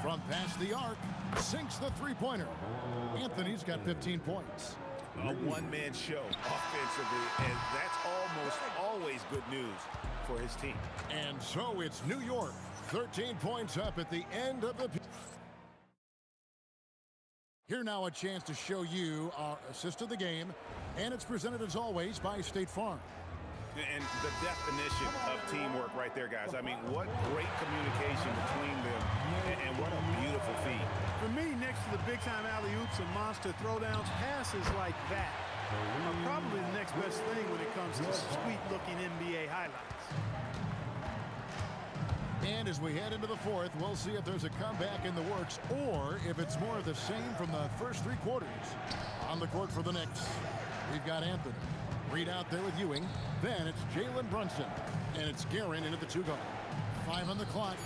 From past the arc, sinks the three-pointer. Anthony's got 15 points. A one-man show offensively, and that's almost always good news for his team. And so it's New York, 13 points up at the end of the... Here now a chance to show you our assist of the game, and it's presented as always by State Farm. And the definition of teamwork right there, guys. I mean, what great communication between them, and what a beautiful feed. For me, next to the big-time alley-oops and monster throwdowns, passes like that are probably the next best thing when it comes to sweet-looking NBA highlights. And as we head into the fourth, we'll see if there's a comeback in the works or if it's more of the same from the first 3 quarters. On the court for the Knicks, we've got Anthony. Reed out there with Ewing. Then it's Jalen Brunson. And it's Guerin in at the 2-guard. 5 on the clock.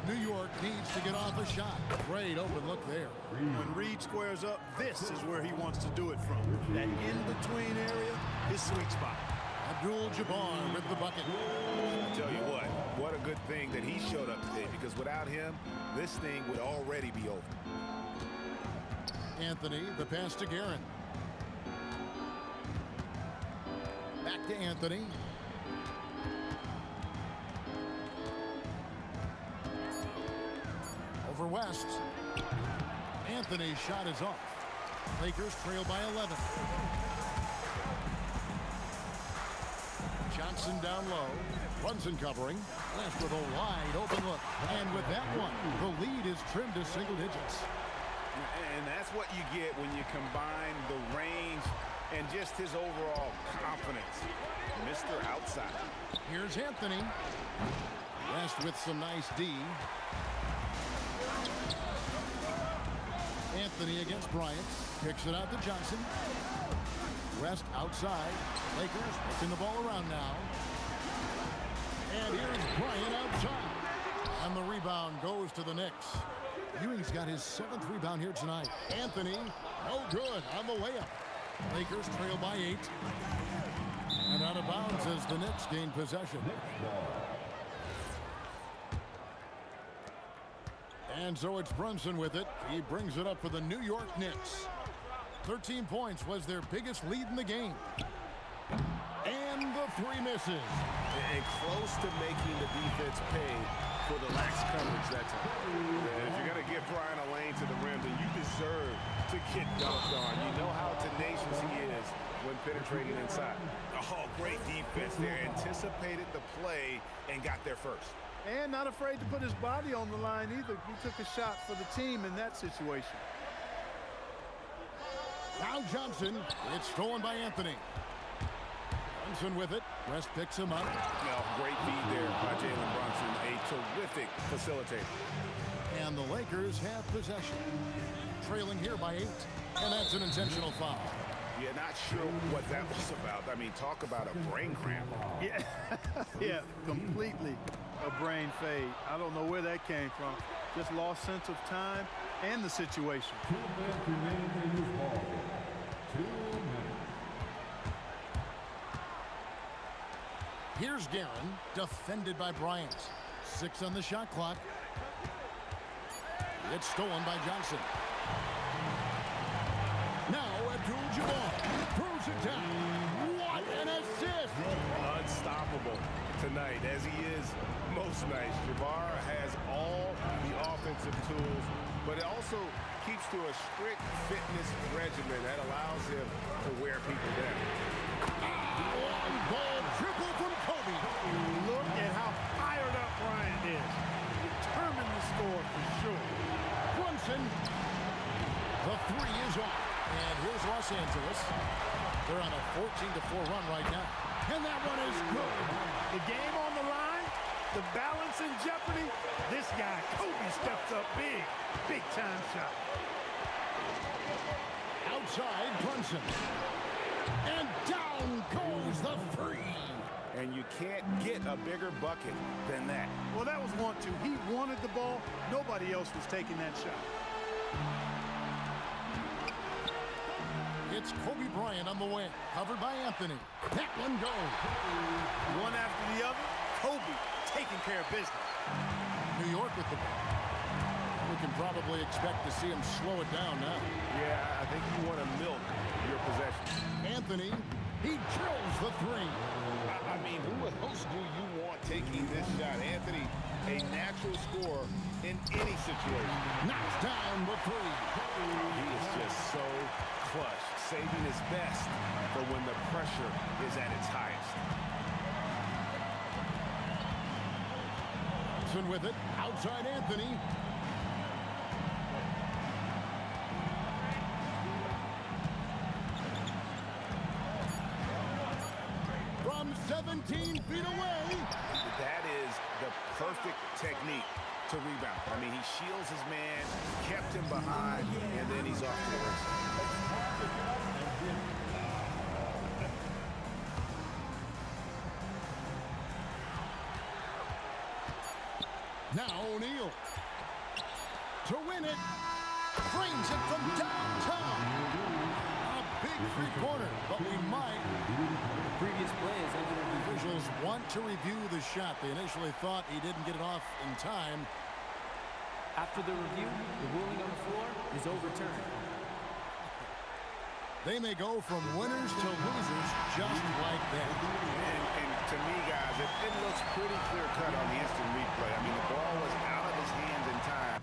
New York needs to get off a shot. Great open look there. When Reed squares up, this is where he wants to do it from. That in-between area, his sweet spot. Abdul-Jabbar with the bucket. I'll tell you what a good thing that he showed up today, because without him, this thing would already be over. Anthony, the pass to Guerin. Back to Anthony. Over West. Anthony's shot is off. Lakers trail by 11. Johnson down low. Brunson covering. West with a wide open look. And with that one, the lead is trimmed to single digits. And that's what you get when you combine the range and just his overall confidence. Mr. Outside. Here's Anthony. West with some nice D. Anthony against Bryant. Kicks it out to Johnson. West outside. Lakers working the ball around now. And here's Bryant outside. And the rebound goes to the Knicks. Ewing's got his 7th rebound here tonight. Anthony, no good on the layup. Lakers trail by 8. And out of bounds as the Knicks gain possession. And so it's Brunson with it. He brings it up for the New York Knicks. 13 points was their biggest lead in the game. And the 3 misses. And close to making the defense pay for the lax coverage that time. Yeah, if you're going to give Brian a lane to the rim, then you deserve to get dunked on. You know how tenacious he is when penetrating inside. Oh, great defense there. Anticipated the play and got there first. And not afraid to put his body on the line either. He took a shot for the team in that situation. Now Johnson. It's stolen by Anthony. Brunson with it. West picks him up. Great feed there by Jalen Brunson. A terrific facilitator. And the Lakers have possession. Trailing here by 8. And that's an intentional foul. Yeah, not sure what that was about. I mean, talk about a brain cramp. Yeah, yeah, completely a brain fade. I don't know where that came from. Just lost sense of time and the situation. 2 minutes remaining in this ball. 2 minutes. Here's Guerin, defended by Bryant. 6 on the shot clock. It's stolen by Johnson. Now Abdul-Jabbar throws it down. What an assist! Unstoppable tonight, as he is most nights. Jabbar has all the offensive tools, but it also keeps to a strict fitness regimen that allows him to wear people down. Long ball triple from Kobe. Look at how fired up Bryant is. Determined to score for sure. Brunson. The 3 is off. And here's Los Angeles. They're on a 14-4 run right now. And that one is good. The game on the line, the balance in jeopardy. This guy, Kobe, steps up big. Big time shot. Outside, Brunson. And down goes the 3. And you can't get a bigger bucket than that. Well, that was 1-2. He wanted the ball. Nobody else was taking that shot. It's Kobe Bryant on the wing, covered by Anthony. That one goes. One after the other, Kobe taking care of business. New York with the ball. We can probably expect to see him slow it down now. Yeah, I think you want to milk your possession. Anthony, he drills the 3. I mean, who else do you want taking this shot? Anthony, a natural scorer in any situation. Knocks down the 3. He is just so clutch, saving his best for when the pressure is at its highest. Johnson with it, outside Anthony. From 17 feet away. That is the perfect technique to rebound. I mean, he shields his man, kept him behind, and then he's off to the races. Now O'Neal. To win it. Frames it from downtown. A big three-pointer, but we might. Previous plays ended in Officials want to review the shot. They initially thought he didn't get it off in time. After the review, the ruling on the floor is overturned. They may go from winners to losers just like that. And to me, guys, it looks pretty clear-cut on the instant replay. I mean, the ball was out of his hands in time.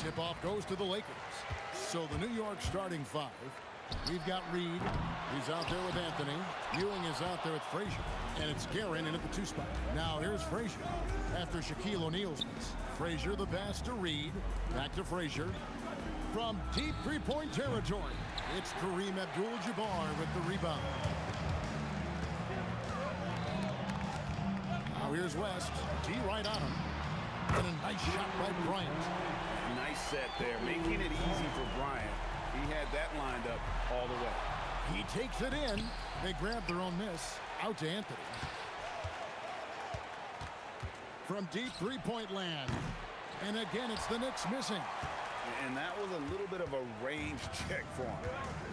Tip-off goes to the Lakers. So the New York starting five. We've got Reed. He's out there with Anthony. Ewing is out there with Frazier. And it's Guerin in at the 2 spot. Now here's Frazier. After Shaquille O'Neal's miss. Frazier the pass to Reed. Back to Frazier. From deep three-point territory, it's Kareem Abdul-Jabbar with the rebound. Now here's West. D right on him. And a nice shot by Bryant. Nice set there, making it easy for Bryant. He had that lined up all the way. He takes it in. They grab their own miss. Out to Anthony. From deep three-point land. And again, it's the Knicks missing. And that was a little bit of a range check for him.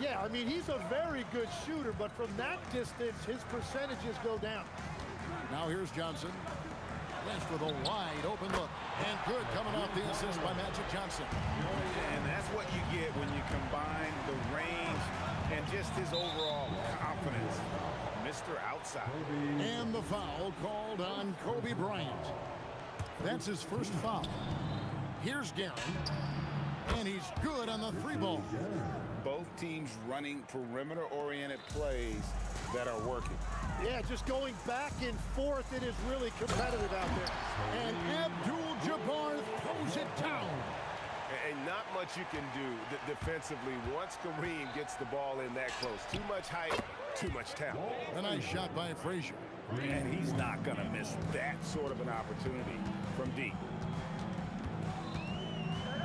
Yeah, I mean, he's a very good shooter, but from that distance, his percentages go down. Now here's Johnson. West with a wide open look. And good coming off the assist by Magic Johnson. And that's what you get when you combine the range and just his overall confidence. Mr. Outside. And the foul called on Kobe Bryant. That's his first foul. Here's Guerin. And he's good on the 3-ball. Both teams running perimeter-oriented plays that are working. Yeah, just going back and forth, it is really competitive out there. And Abdul-Jabbar throws it down. And not much you can do defensively once Kareem gets the ball in that close. Too much height, too much talent. A nice shot by Frazier. And he's not going to miss that sort of an opportunity from deep.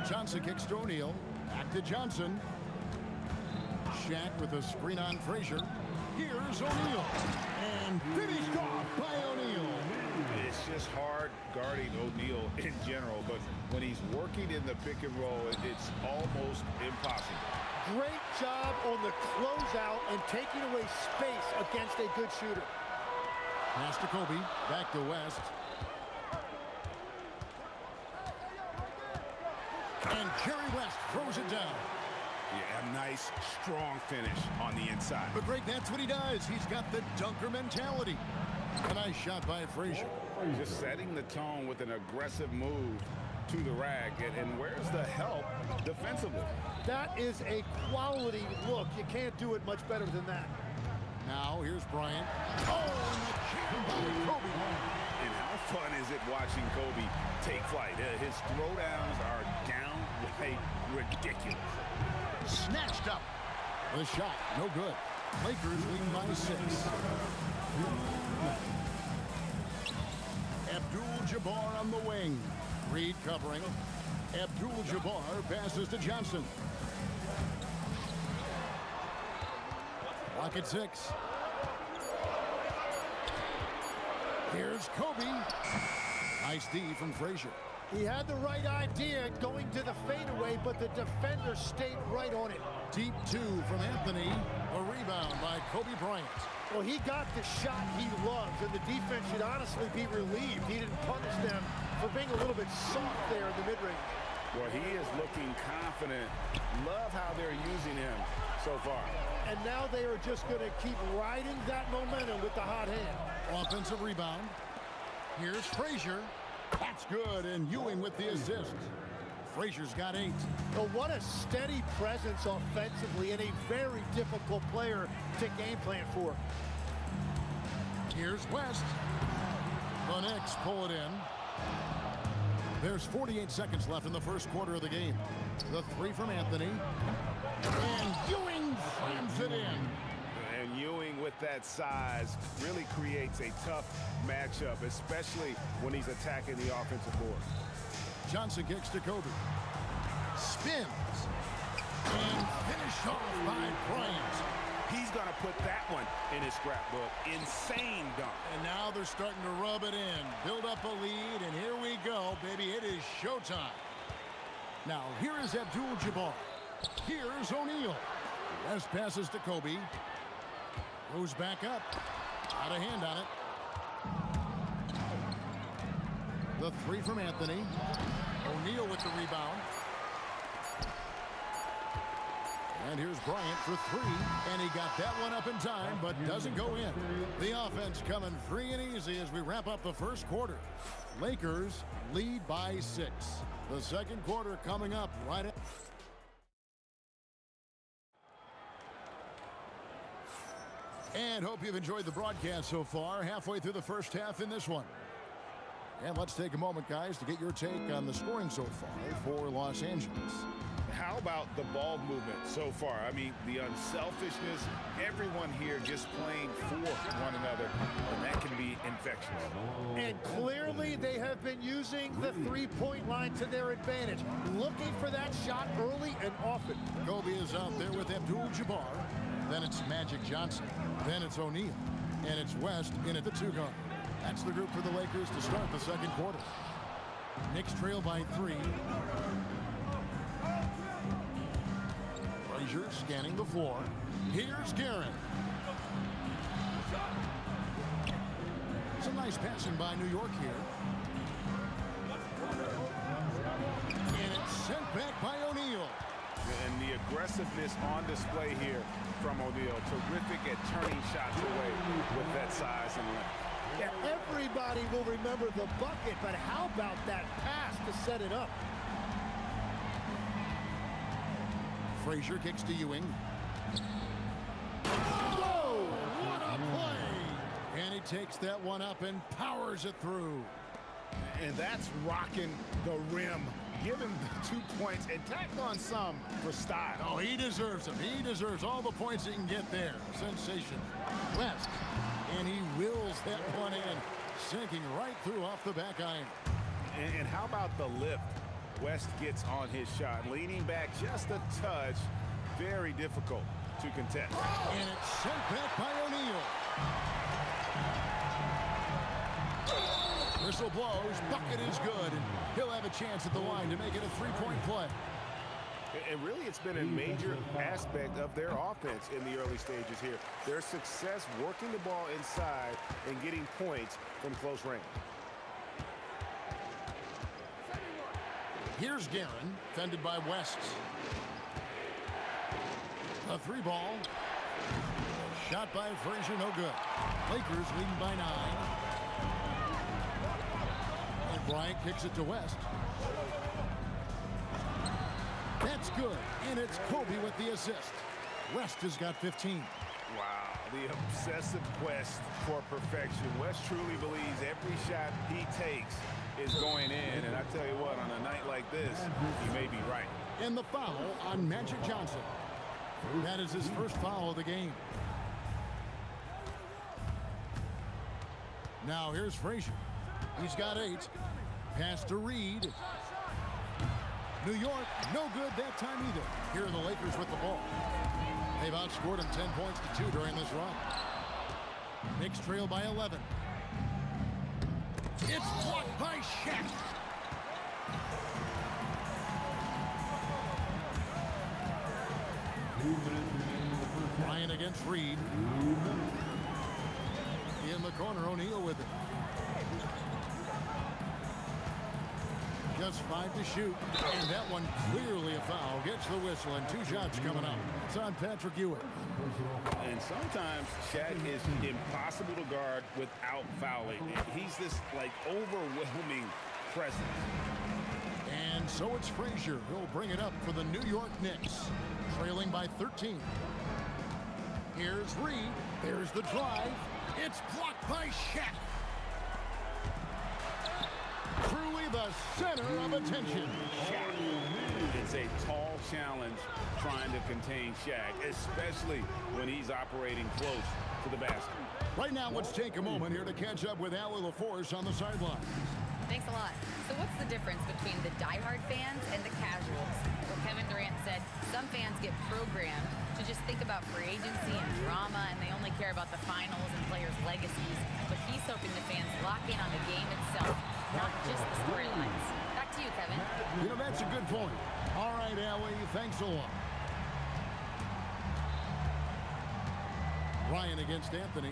Johnson kicks to O'Neal. Back to Johnson. Shaq with a screen on Frazier. Here's O'Neal. And finished off by O'Neal. It's just hard guarding O'Neal in general, but when he's working in the pick and roll, it's almost impossible. Great job on the closeout and taking away space against a good shooter. Pass to Kobe. Back to West. And Jerry West throws it down. Yeah, a nice, strong finish on the inside. But Greg, that's what he does. He's got the dunker mentality. A nice shot by Frazier. Just setting the tone with an aggressive move to the rack. And where's the help defensively? That is a quality look. You can't do it much better than that. Now, here's Bryant. Oh, and the jam by Kobe. And how fun is it watching Kobe take flight? His throwdowns are downright ridiculous. Snatched up. The shot, no good. Lakers leading by 6. Abdul-Jabbar on the wing. Reed covering. Abdul-Jabbar passes to Johnson. Clock at 6. Here's Kobe. Nice D from Frazier. He had the right idea going to the fadeaway, but the defender stayed right on it. Deep 2 from Anthony. A rebound by Kobe Bryant. Well, he got the shot he loves, and the defense should honestly be relieved. He didn't punish them for being a little bit soft there in the mid-range. Well, he is looking confident. Love how they're using him so far. And now they are just going to keep riding that momentum with the hot hand. Offensive rebound. Here's Frazier. That's good, and Ewing with the assist. Frazier's got 8. Well, what a steady presence offensively and a very difficult player to game plan for. Here's West. The Knicks pull it in. There's 48 seconds left in the first quarter of the game. The 3 from Anthony. And Ewing slams it in. And Ewing with that size really creates a tough matchup, especially when he's attacking the offensive board. Johnson kicks to Kobe. Spins. And finished off by Bryant. He's going to put that one in his scrapbook. Insane dunk. And now they're starting to rub it in. Build up a lead, and here we go, baby. It is showtime. Now, here is Abdul-Jabbar. Here's O'Neal. West passes to Kobe. Goes back up. Out of hand on it. The 3 from Anthony. O'Neal with the rebound. And here's Bryant for 3. And he got that one up in time, but doesn't go in. The offense coming free and easy as we wrap up the first quarter. Lakers lead by 6. The second quarter coming up right at... And hope you've enjoyed the broadcast so far. Halfway through the first half in this one. And let's take a moment, guys, to get your take on the scoring so far for Los Angeles. How about the ball movement so far? I mean, the unselfishness, everyone here just playing for one another, and that can be infectious. And clearly they have been using the three-point line to their advantage, looking for that shot early and often. Kobe is out there with Abdul-Jabbar. Then it's Magic Johnson. Then it's O'Neal. And it's West in at the 2-guard. That's the group for the Lakers to start the second quarter. Knicks trail by 3. Frazier scanning the floor. Here's Guerin. Some nice passing by New York here. And it's sent back by O'Neal. And the aggressiveness on display here from O'Neal. Terrific at turning shots away with that size and length. Yeah, everybody will remember the bucket, but how about that pass to set it up? Frazier kicks to Ewing. Whoa! What a play! And he takes that one up and powers it through. And that's rocking the rim. Give him the 2 points and tack on some for style. Oh, he deserves them. He deserves all the points he can get there. Sensation. West. And he wills that one in, sinking right through off the back iron. And how about the lift? West gets on his shot, leaning back just a touch. Very difficult to contest. And it's sent back by O'Neal. Whistle blows, bucket is good, and he'll have a chance at the line to make it a three-point play. And really, it's been a major aspect of their offense in the early stages here. Their success working the ball inside and getting points from close range. Here's Guerin, fended by West. A 3-ball. Shot by Frazier, no good. Lakers leading by 9. And Bryant kicks it to West. That's good, and it's Kobe with the assist. West has got 15. Wow, the obsessive quest for perfection. West truly believes every shot he takes is going in, and I tell you what, on a night like this, he may be right. And the foul on Magic Johnson. That is his first foul of the game. Now here's Frazier. He's got 8. Pass to Reed. New York, no good that time either. Here are the Lakers with the ball. They've outscored them 10 points to 2 during this run. Knicks trail by 11. It's blocked by Shaq. Ryan against Reed. In the corner, O'Neal with it. Just 5 to shoot, and that one clearly a foul. Gets the whistle, and 2 shots coming up. It's on Patrick Ewing. And sometimes Shaq is impossible to guard without fouling. He's this, like, overwhelming presence. And so it's Frazier. He'll bring it up for the New York Knicks, trailing by 13. Here's Reed. There's the drive. It's blocked by Shaq. Truly the center of attention. Shaq. It's a tall challenge trying to contain Shaq, especially when he's operating close to the basket. Right now, let's take a moment here to catch up with Allie LaForce on the sideline. Thanks a lot. So what's the difference between the diehard fans and the casuals? Well, Kevin Durant said some fans get programmed to just think about free agency and drama, and they only care about the finals and players' legacies. But he's hoping the fans lock in on the game itself, not just the storylines. Back to you, Kevin. You know, that's a good point. All right, Allie, thanks a lot. Ryan against Anthony.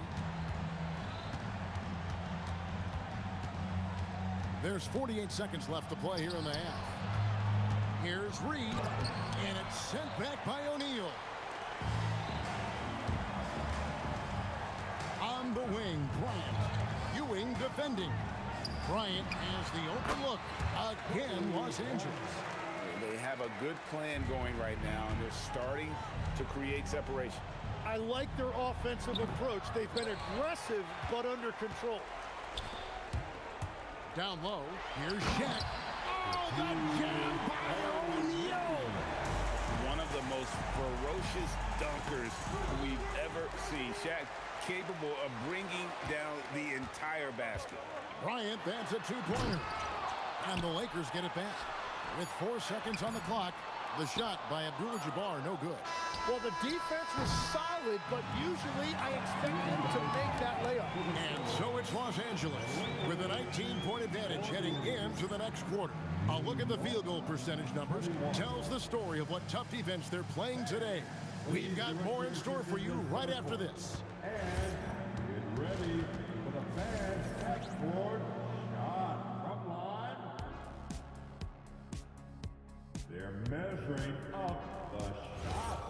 There's 48 seconds left to play here in the half. Here's Reed, and it's sent back by O'Neal. On the wing, Bryant. Ewing defending. Bryant has the open look. Again, Los Angeles. They have a good plan going right now, and they're starting to create separation. I like their offensive approach. They've been aggressive, but under control. Down low, here's Shaq. Oh, the jam by O'Neal! One of the most ferocious dunkers we've ever seen. Shaq capable of bringing down the entire basket. Bryant, that's a 2-pointer. And the Lakers get it back. With 4 seconds on the clock, the shot by Abdul-Jabbar, no good. Well, the defense was solid, but usually I expect them to make that layup. And so it's Los Angeles with a 19-point advantage heading into the next quarter. A look at the field goal percentage numbers tells the story of what tough defense they're playing today. We've got more in store for you right after this. And get ready for the fans backboard shot from line. They're measuring up the shot.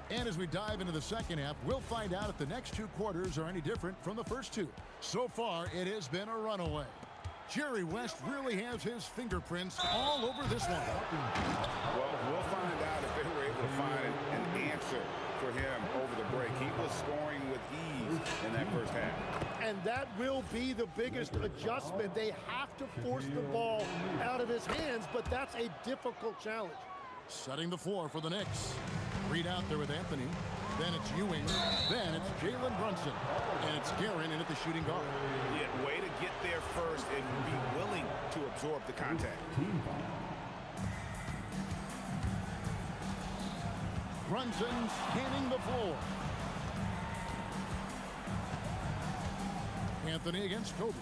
And as we dive into the second half, we'll find out if the next 2 quarters are any different from the first 2. So far, it has been a runaway. Jerry West really has his fingerprints all over this one. Well, we'll find out if they were able to find an answer for him over the break. He was scoring with ease in that first half. And that will be the biggest adjustment. They have to force the ball out of his hands, but that's a difficult challenge. Setting the floor for the Knicks. Reed out there with Anthony. Then it's Ewing. Then it's Jalen Brunson. And it's Guerin in at the shooting guard. Yeah, way to get there first and be willing to absorb the contact. Brunson scanning the floor. Anthony against Kobe.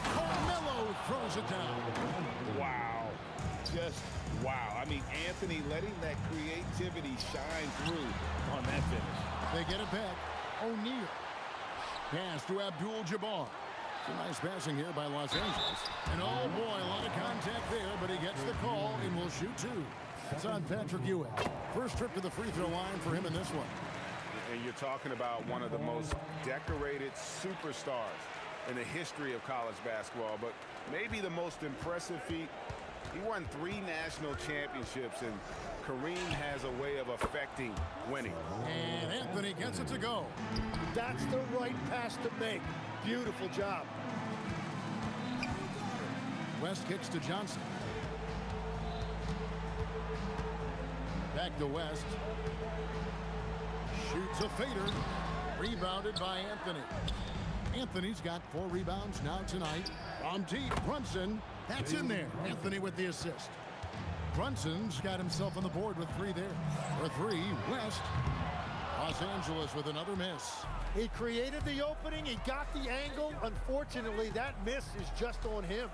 Carmelo throws it down. Wow. Just wow. I mean, Anthony letting that creativity shine through on that finish. They get it back. O'Neal. Pass to Abdul-Jabbar. Some nice passing here by Los Angeles. And oh boy, a lot of contact there, but he gets the call and will shoot 2. It's on Patrick Ewing. First trip to the free throw line for him in this one. And you're talking about one of the most decorated superstars in the history of college basketball, but maybe the most impressive feat. He won 3 national championships, and Kareem has a way of affecting winning. And Anthony gets it to go. That's the right pass to make. Beautiful job. West kicks to Johnson. Back to West. Shoots a fader. Rebounded by Anthony. Anthony's got 4 rebounds now tonight. From deep, Brunson. That's in there. Anthony with the assist. Brunson's got himself on the board with 3 there. For 3, West. Los Angeles with another miss. He created the opening. He got the angle. Unfortunately, that miss is just on him.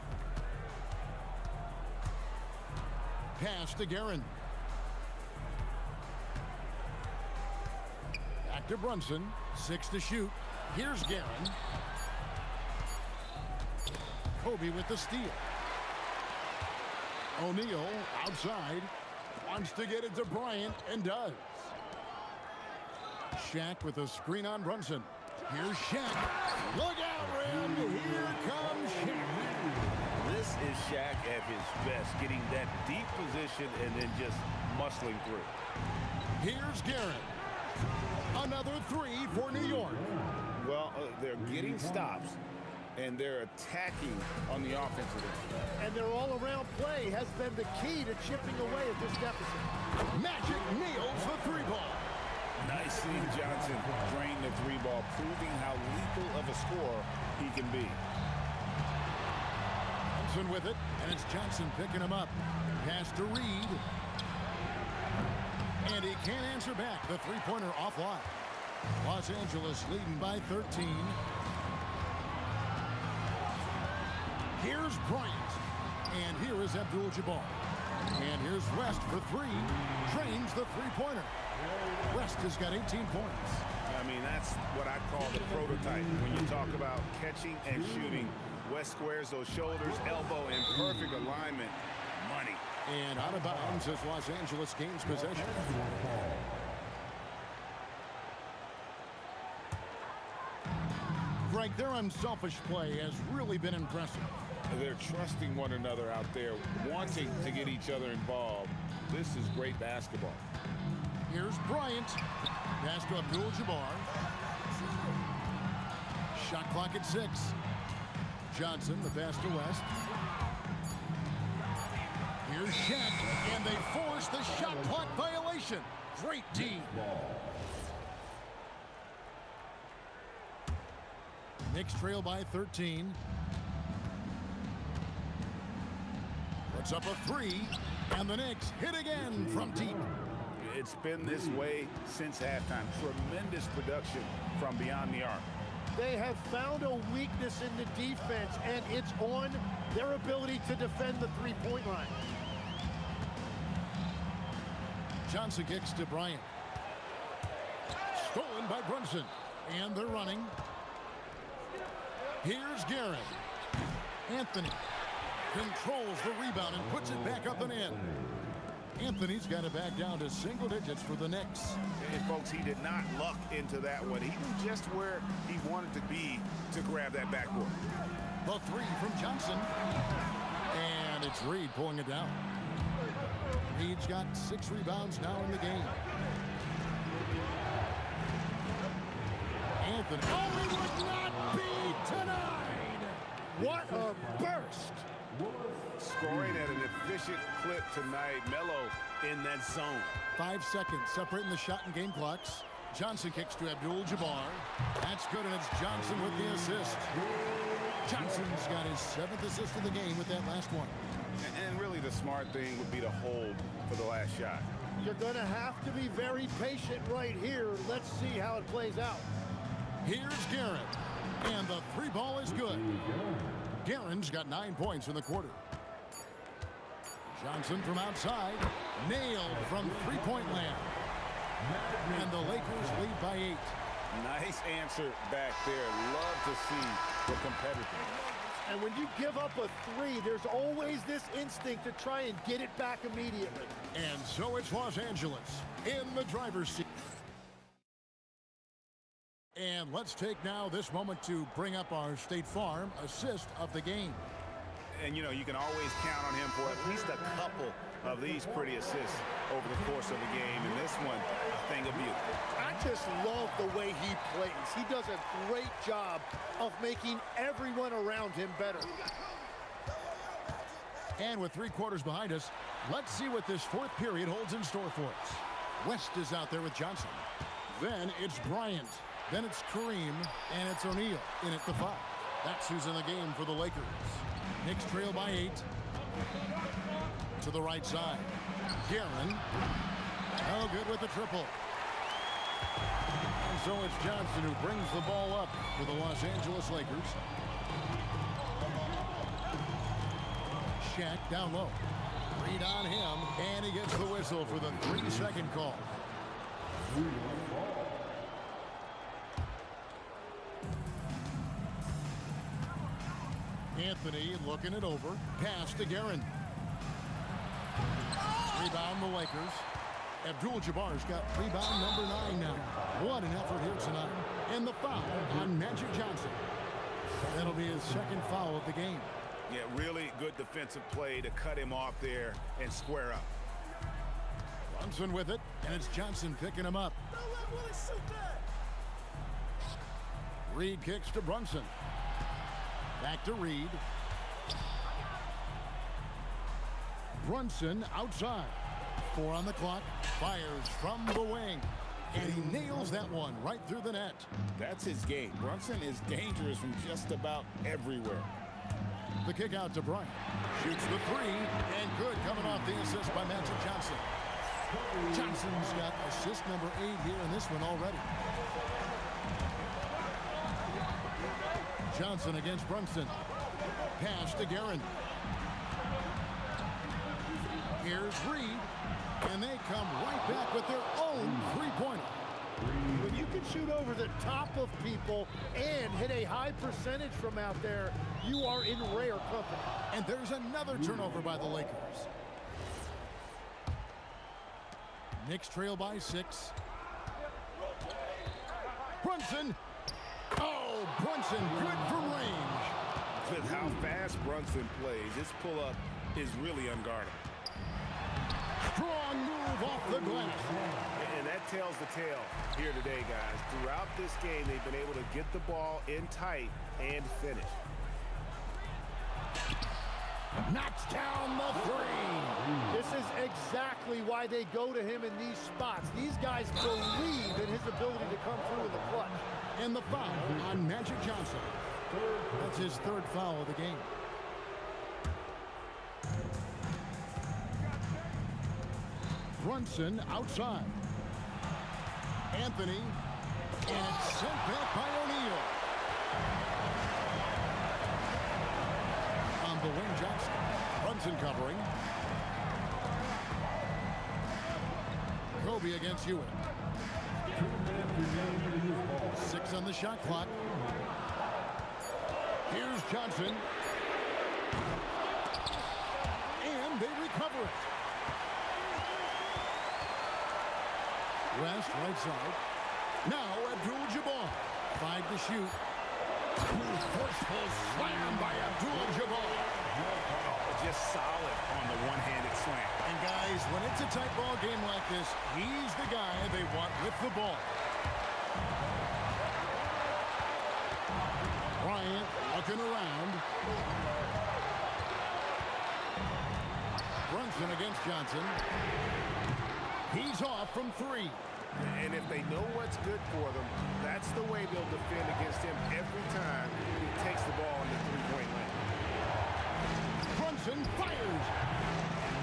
Pass to Guerin. Back to Brunson. 6 to shoot. Here's Guerin. Kobe with the steal. O'Neal outside. Wants to get it to Bryant and does. Shaq with a screen on Brunson. Here's Shaq. Look out, Rim. Here comes Shaq. This is Shaq at his best, getting that deep position and then just muscling through. Here's Guerin. Another 3 for New York. Well, they're getting stops, and they're attacking on the offensive end. And their all-around play has been the key to chipping away at this deficit. Magic nails the 3 ball. Nice seeing Johnson drain the 3 ball, proving how lethal of a scorer he can be. Johnson with it, and it's Johnson picking him up. Pass to Reed. And he can't answer back. The 3-pointer offline. Los Angeles leading by 13. Here's Bryant. And here is Abdul-Jabbar. And here's West for 3. Drains the 3-pointer. West has got 18 points. I mean, that's what I call the prototype. When you talk about catching and shooting, West squares those shoulders, elbow in perfect alignment. Money. And out of bounds as Los Angeles gains possession. Greg, their unselfish play has really been impressive. They're trusting one another out there, wanting to get each other involved. This is great basketball. Here's Bryant. Pass to Abdul-Jabbar. Shot clock at 6. Johnson, the pass to West. Here's Shaq, and they force the shot clock violation. Great D. Knicks trail by 13. Puts up a 3, and the Knicks hit again from deep. It's been this way since halftime. Tremendous production from beyond the arc. They have found a weakness in the defense, and it's on their ability to defend the 3-point line. Johnson kicks to Bryant. Stolen by Brunson. And they're running. Here's Guerin. Anthony controls the rebound and puts it back up and in. Anthony's got it back down to single digits for the Knicks. And folks, he did not luck into that one. He knew just where he wanted to be to grab that backboard. The 3 from Johnson. And it's Reed pulling it down. Reed's got 6 rebounds now in the game. Anthony. Oh, it would not be denied. What a burst. Scoring at an efficient clip tonight. Melo in that zone. 5 seconds separating the shot and game clocks. Johnson kicks to Abdul-Jabbar. That's good, and it's Johnson with the assist. Johnson's got his 7th assist of the game with that last one. And really the smart thing would be to hold for the last shot. You're going to have to be very patient right here. Let's see how it plays out. Here's Guerin. And the 3 ball is good. Guerin's got 9 points in the quarter. Johnson from outside. Nailed from 3-point land. And the Lakers lead by 8. Nice answer back there. Love to see the competitor. And when you give up a 3, there's always this instinct to try and get it back immediately. And so it's Los Angeles in the driver's seat. And let's take now this moment to bring up our State Farm assist of the game. And, you know, you can always count on him for at least a couple of these pretty assists over the course of the game. And this one, a thing of beauty. I just love the way he plays. He does a great job of making everyone around him better. And with 3 quarters behind us, let's see what this 4th period holds in store for us. West is out there with Johnson. Then it's Bryant. Then it's Kareem, and it's O'Neal in at the 5. That's who's in the game for the Lakers. Knicks trail by 8. To the right side. Guerin. No good with the triple. And so it's Johnson who brings the ball up for the Los Angeles Lakers. Shaq down low. Read on him, and he gets the whistle for the 3-second call. Anthony looking it over. Pass to Guerin. Rebound the Lakers. Abdul-Jabbar's got rebound number 9 now. What an effort here tonight. And the foul on Magic Johnson. That'll be his second foul of the game. Yeah, really good defensive play to cut him off there and square up. Brunson with it, and it's Johnson picking him up. Reed kicks to Brunson. Back to Reed. Brunson outside. 4 on the clock. Fires from the wing. And he nails that one right through the net. That's his game. Brunson is dangerous from just about everywhere. The kick out to Bryant. Shoots the 3, and good coming off the assist by Magic Johnson. Johnson's got assist number 8 here in this one already. Johnson against Brunson. Pass to Guerin. Here's Reed, and they come right back with their own three-pointer. When you can shoot over the top of people and hit a high percentage from out there, you are in rare company. And there's another turnover by the Lakers. Knicks trail by 6. Brunson. Oh, Brunson, good from range. With how fast Brunson plays, his pull-up is really unguardable. Strong move off the glass. And that tells the tale here today, guys. Throughout this game, they've been able to get the ball in tight and finish. Knocks down the 3. This is exactly why they go to him in these spots. These guys believe in his ability to come through in the clutch. And the foul on Magic Johnson. That's his 3rd foul of the game. Brunson outside. Anthony, and it's sent back by O'Neal. On the wing, Johnson. Brunson covering. Kobe against Ewing. 6 on the shot clock. Here's Johnson. And they recover it. West, right side. Now Abdul-Jabbar. 5 to shoot. Forceful slam by Abdul-Jabbar. Oh, just solid on the one-handed slam. And guys, when it's a tight ball game like this, he's the guy they want with the ball. Bryant looking around. Brunson against Johnson. He's off from 3. And if they know what's good for them, that's the way they'll defend against him every time he takes the ball in the three-point lane. Brunson fires.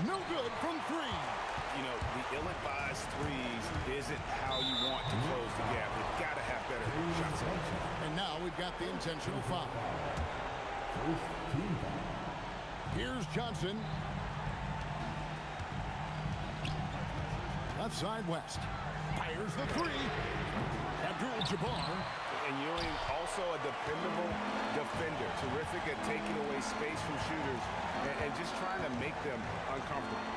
No good from 3. You know, the ill-advised threes isn't how you want to close the gap. You've got to have better shot selection. And now we've got the intentional foul. Here's Johnson. Left side West. Fires the 3. Abdul-Jabbar. And Ewing also a dependable defender. Terrific at taking away space from shooters and just trying to make them uncomfortable.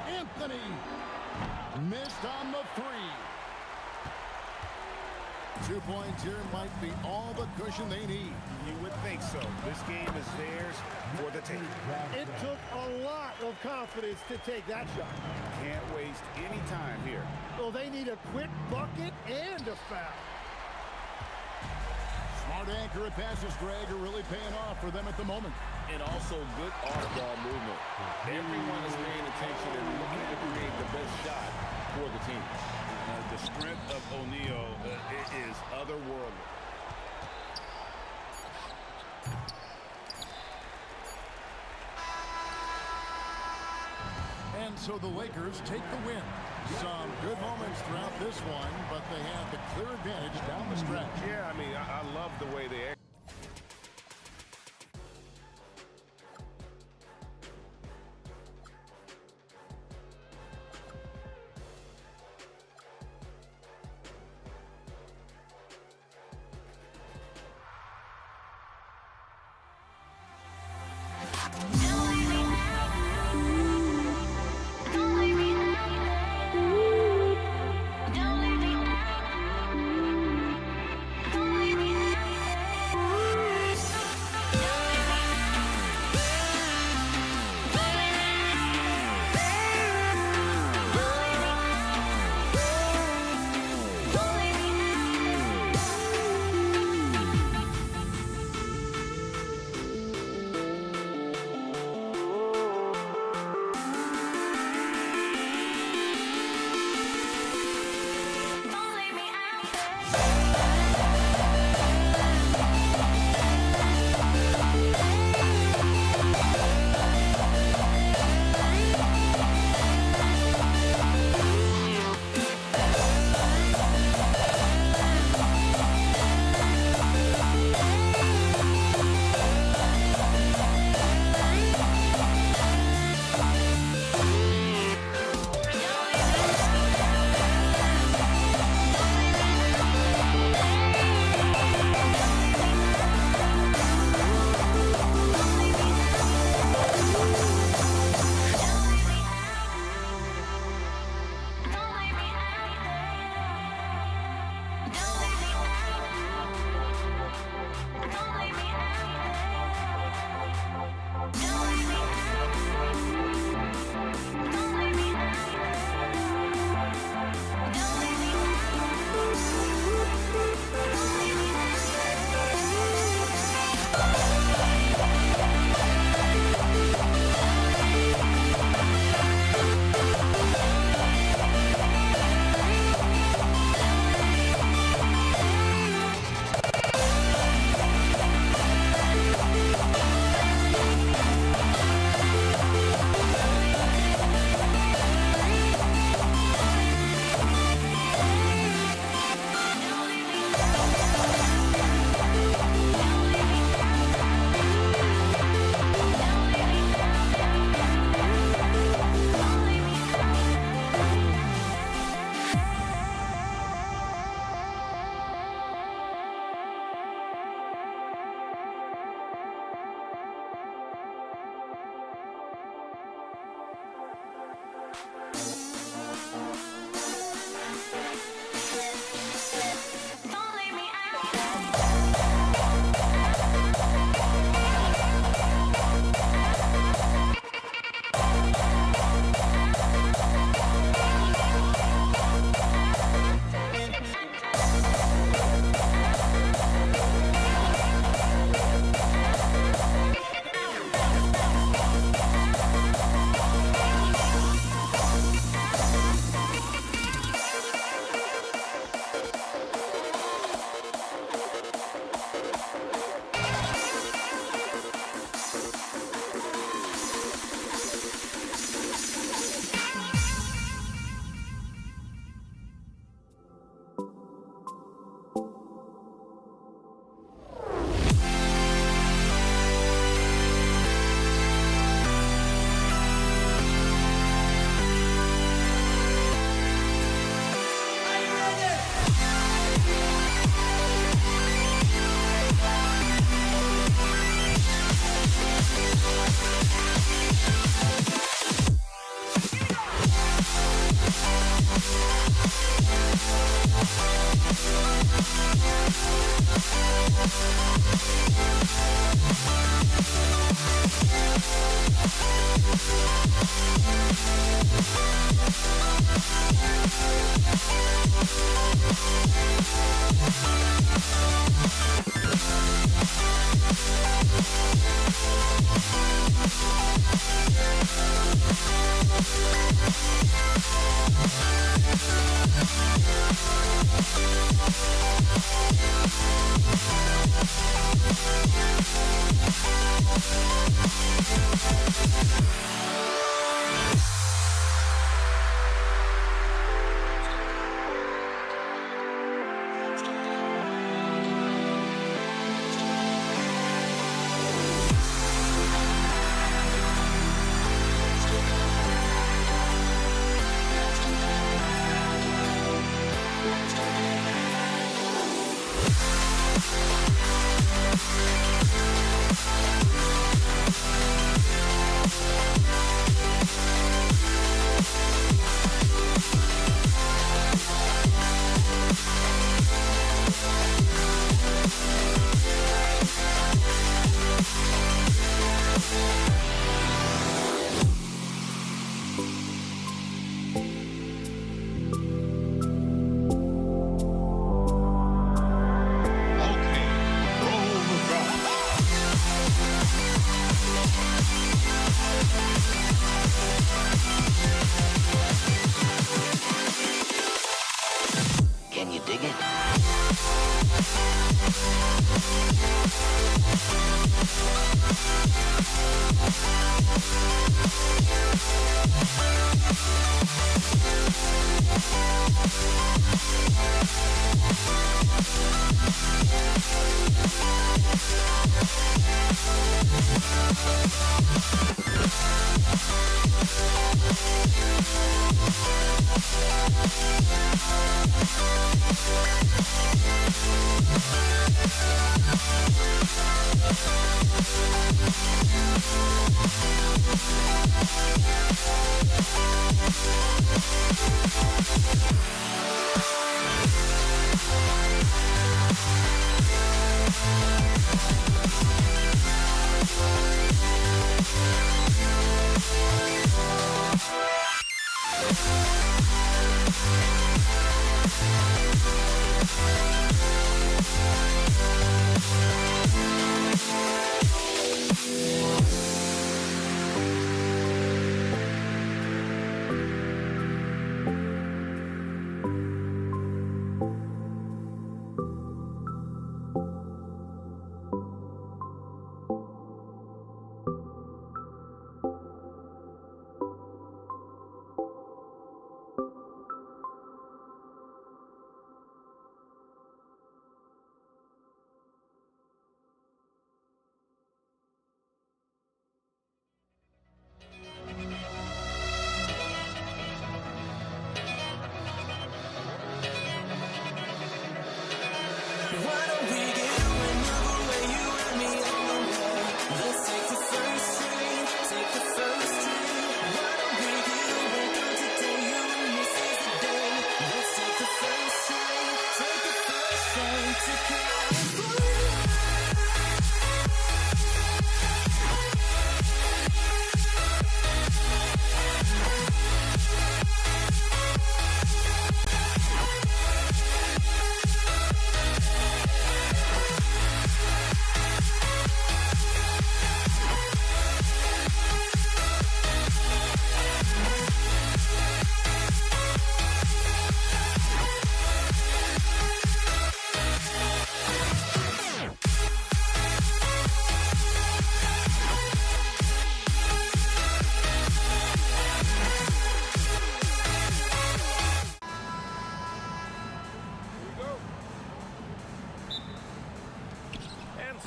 Anthony. Missed on the 3. 2 points here might be all the cushion they need. You would think so. This game is theirs for the taking. It took a lot of confidence to take that shot. Can't waste any time here. Well, they need a quick bucket and a foul. Smart accurate passes, Greg, are really paying off for them at the moment. And also good off-ball movement. Everyone is paying attention and looking to create the best shot for the team. The strength of O'Neal is otherworldly. And so the Lakers take the win. Some good moments throughout this one, but they have the clear advantage down the stretch. Yeah, I mean, I love the way they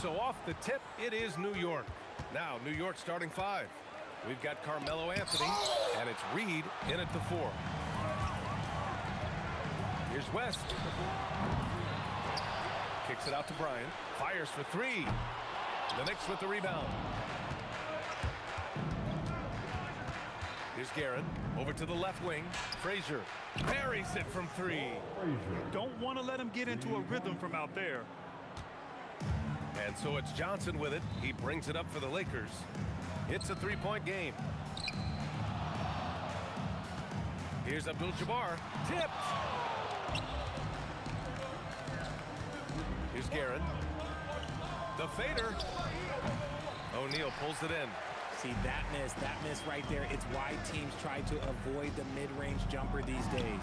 So off the tip, it is New York. Now, New York starting 5. We've got Carmelo Anthony, and it's Reed in at the 4. Here's West. Kicks it out to Bryant. Fires for 3. The Knicks with the rebound. Here's Garrett. Over to the left wing. Frazier buries it from 3. You don't want to let him get into a rhythm from out there. And so it's Johnson with it. He brings it up for the Lakers. It's a 3-point game. Here's Abdul-Jabbar. Tipped. Here's Garrett. The fader. O'Neal pulls it in. See, that miss right there, it's why teams try to avoid the mid-range jumper these days.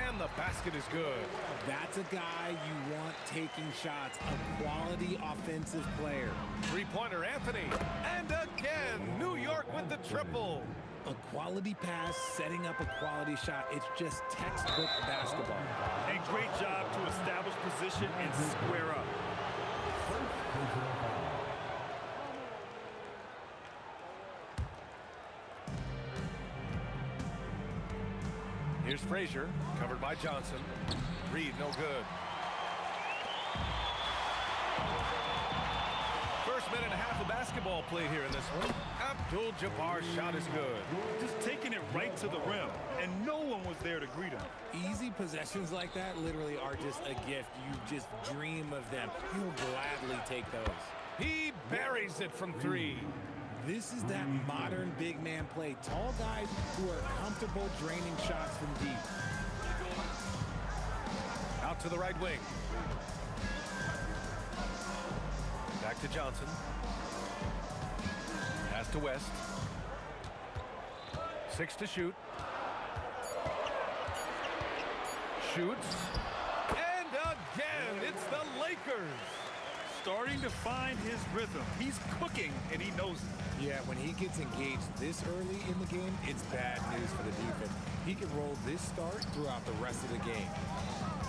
And the basket is good. That's a guy you want taking shots, a quality offensive player. Three-pointer Anthony. And again, New York with the triple. A quality pass, setting up a quality shot. It's just textbook basketball. And great job to establish position and square up. Here's Frazier, covered by Johnson. Reed, no good. First minute and a half of basketball play here in this one. Abdul-Jabbar's shot is good. Just taking it right to the rim, and no one was there to greet him. Easy possessions like that literally are just a gift. You just dream of them. You'll gladly take those. He buries it from 3. This is that modern big man play. Tall guys who are comfortable draining shots from deep. Out to the right wing. Back to Johnson. Pass to West. 6 to shoot. Shoots. And again, it's the Lakers. Starting to find his rhythm. He's cooking, and he knows it. Yeah, when he gets engaged this early in the game, it's bad news for the defense. He can roll this start throughout the rest of the game.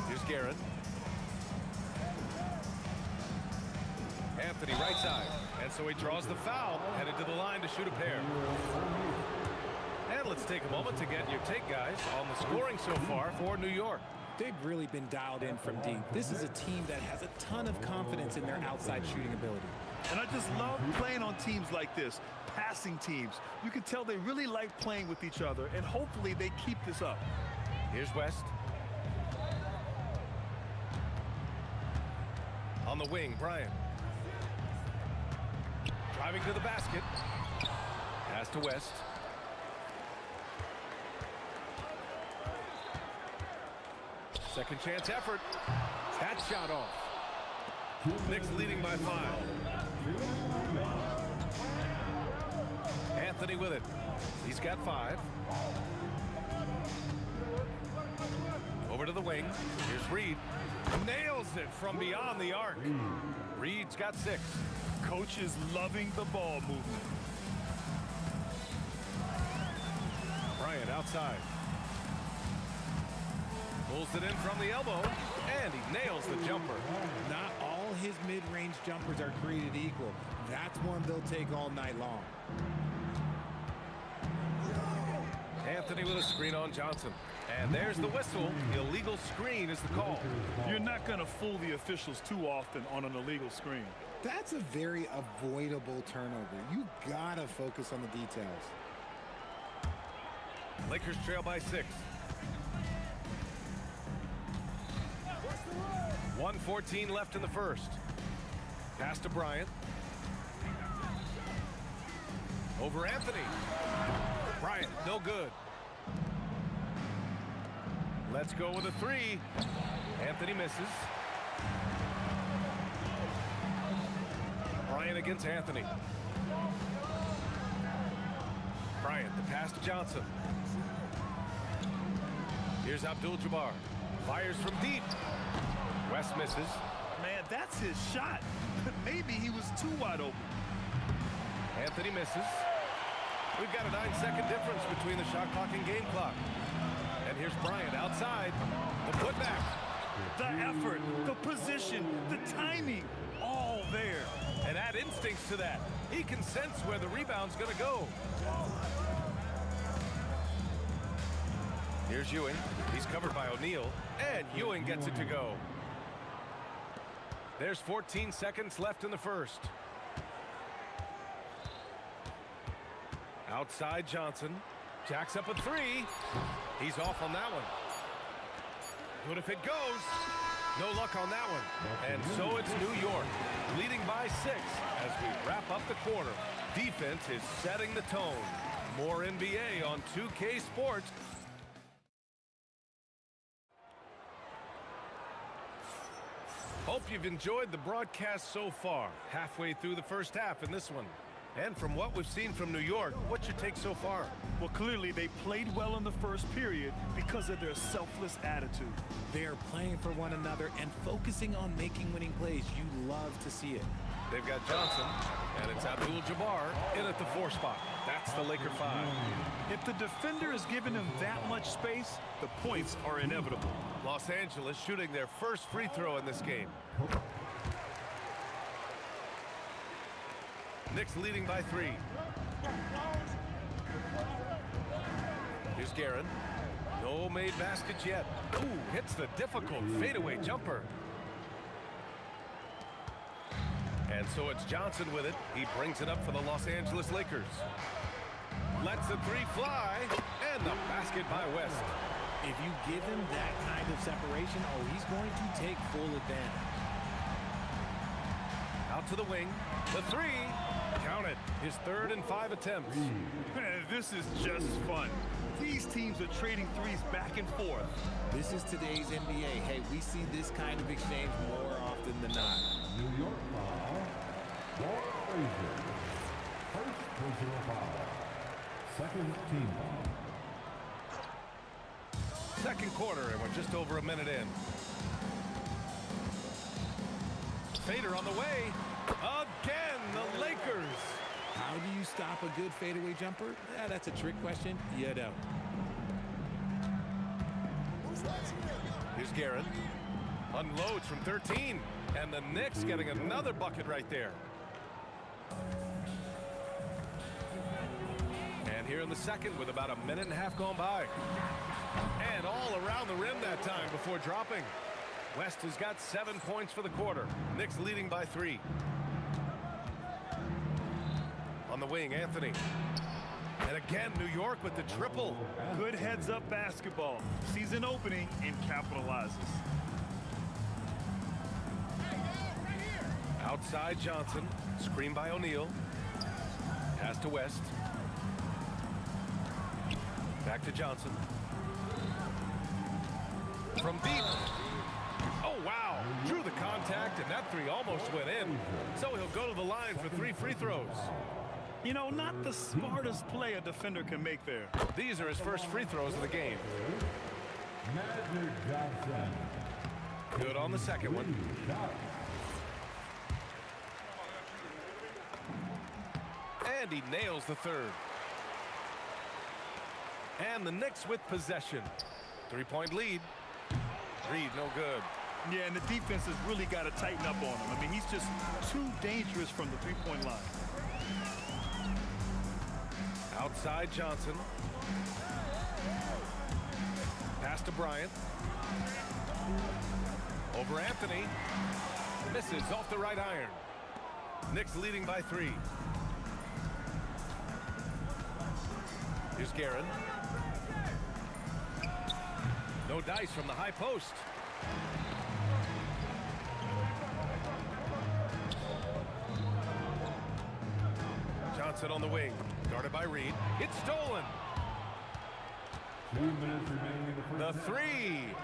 Here's Garrett. Anthony right side. And so he draws the foul, headed to the line to shoot a pair. And let's take a moment to get your take, guys, on the scoring so far for New York. They've really been dialed in from deep. This is a team that has a ton of confidence in their outside shooting ability. And I just love playing on teams like this, passing teams. You can tell they really like playing with each other, and hopefully they keep this up. Here's West. On the wing, Bryant. Driving to the basket. Pass to West. Second chance effort. That shot off. Knicks leading by 5. Anthony with it. He's got 5. Over to the wing. Here's Reed. Nails it from beyond the arc. Reed's got 6. Coach is loving the ball movement. Bryant outside. Pulls it in from the elbow, and he nails the jumper. Not all his mid-range jumpers are created equal. That's one they'll take all night long. Anthony with a screen on Johnson. And there's the whistle. Illegal screen is the call. You're not going to fool the officials too often on an illegal screen. That's a very avoidable turnover. You gotta focus on the details. Lakers trail by 6. 1:14 left in the first. Pass to Bryant. Over Anthony. Bryant, no good. Let's go with a 3. Anthony misses. Bryant against Anthony. Bryant, the pass to Johnson. Here's Abdul-Jabbar. Fires from deep. West misses. Man, that's his shot. Maybe he was too wide open. Anthony misses. We've got a 9-second difference between the shot clock and game clock. And here's Bryant outside. The putback. The effort, the position, the timing, all there. And add instincts to that. He can sense where the rebound's going to go. Here's Ewing. He's covered by O'Neal. And Ewing gets it to go. There's 14 seconds left in the first. Outside Johnson. Jacks up a 3. He's off on that one. Good if it goes. No luck on that one. And so it's New York, leading by 6 as we wrap up the quarter. Defense is setting the tone. More NBA on 2K Sports. Hope you've enjoyed the broadcast so far. Halfway through the first half in this one. And from what we've seen from New York, what's your take so far? Well, clearly they played well in the first period because of their selfless attitude. They're playing for one another and focusing on making winning plays. You love to see it. They've got Johnson, and it's Abdul-Jabbar in at the 4 spot. That's the Laker 5. If the defender is giving him that much space, the points are inevitable. Los Angeles shooting their first free throw in this game. Knicks leading by 3. Here's Guerin. No made baskets yet. Ooh, hits the difficult fadeaway jumper. And so it's Johnson with it. He brings it up for the Los Angeles Lakers. Lets the 3 fly, and the basket by West. If you give him that kind of separation, oh, he's going to take full advantage. Out to the wing. The 3. Count it. His 3rd and 5 attempts. This is just fun. These teams are trading threes back and forth. This is today's NBA. Hey, we see this kind of exchange more often than not. New York foul. Four Blazers. First personal foul. Second team foul. Second quarter, and we're just over a minute in. Fader on the way. Again, the Lakers. How do you stop a good fadeaway jumper? Yeah, that's a trick question. You don't. Here's Guerin. Unloads from 13. And the Knicks getting another bucket right there. the second with about a minute and a half gone by. And all around the rim that time before dropping. West has got 7 points for the quarter. Knicks leading by 3. On the wing, Anthony. And again, New York with the triple. Good heads-up basketball. Sees an opening and capitalizes. Outside Johnson. Screen by O'Neal. Pass to West. Back to Johnson. From deep. Oh, wow. Drew the contact, and that three almost went in. So he'll go to the line for 3 free throws. You know, not the smartest play a defender can make there. These are his first free throws of the game. Good on the second one. And he nails the third. And the Knicks with possession. 3-point lead. Reed, no good. Yeah, and the defense has really got to tighten up on him. I mean, he's just too dangerous from the three-point line. Outside Johnson. Pass to Bryant. Over Anthony. Misses off the right iron. Knicks leading by 3. Here's Guerin. No dice from the high post. Johnson on the wing. Guarded by Reed. It's stolen. 2 minutes remaining in the first. The three.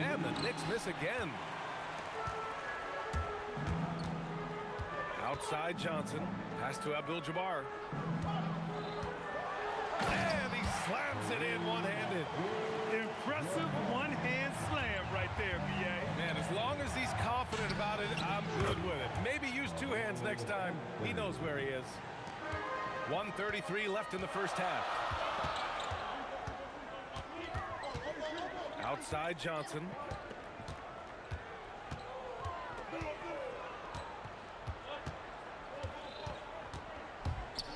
And the Knicks miss again. Outside Johnson. Pass to Abdul-Jabbar. And he slams it in one-handed. Impressive one-hand slam right there, B.A. Man, as long as he's confident about it, I'm good with it. Maybe use 2 hands next time. He knows where he is. 1:33 left in the first half. Outside Johnson.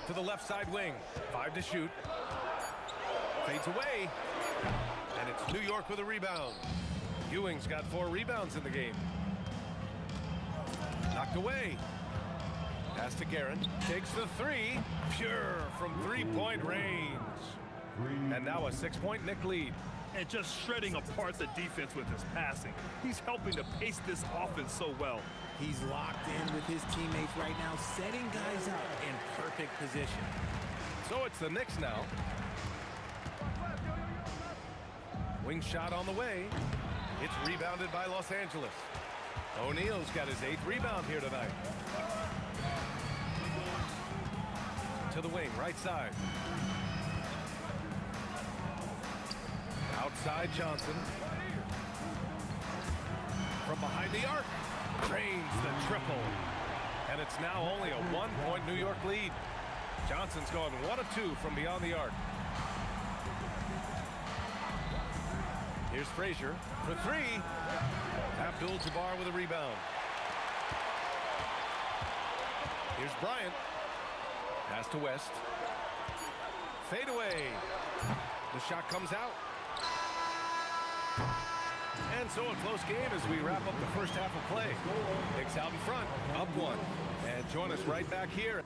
To the left side wing. 5 to shoot. Fades away. And it's New York with a rebound. Ewing's got 4 rebounds in the game. Knocked away. Pass to Guerin. Takes the 3. Pure from 3-point range. And now a 6-point Knick lead. And just shredding apart the defense with his passing. He's helping to pace this offense so well. He's locked in with his teammates right now, setting guys up in perfect position. So it's the Knicks now. Wing shot on the way. It's rebounded by Los Angeles. O'Neal's got his 8th rebound here tonight. To the wing, right side. Outside Johnson. From behind the arc. Drains the triple. And it's now only a 1-point New York lead. Johnson's going 1 of 2 from beyond the arc. Here's Frazier for 3. Abdul-Jabbar with a rebound. Here's Bryant. Pass to West. Fade away. The shot comes out. And so a close game as we wrap up the first half of play. Knicks out in front, up 1. And join us right back here.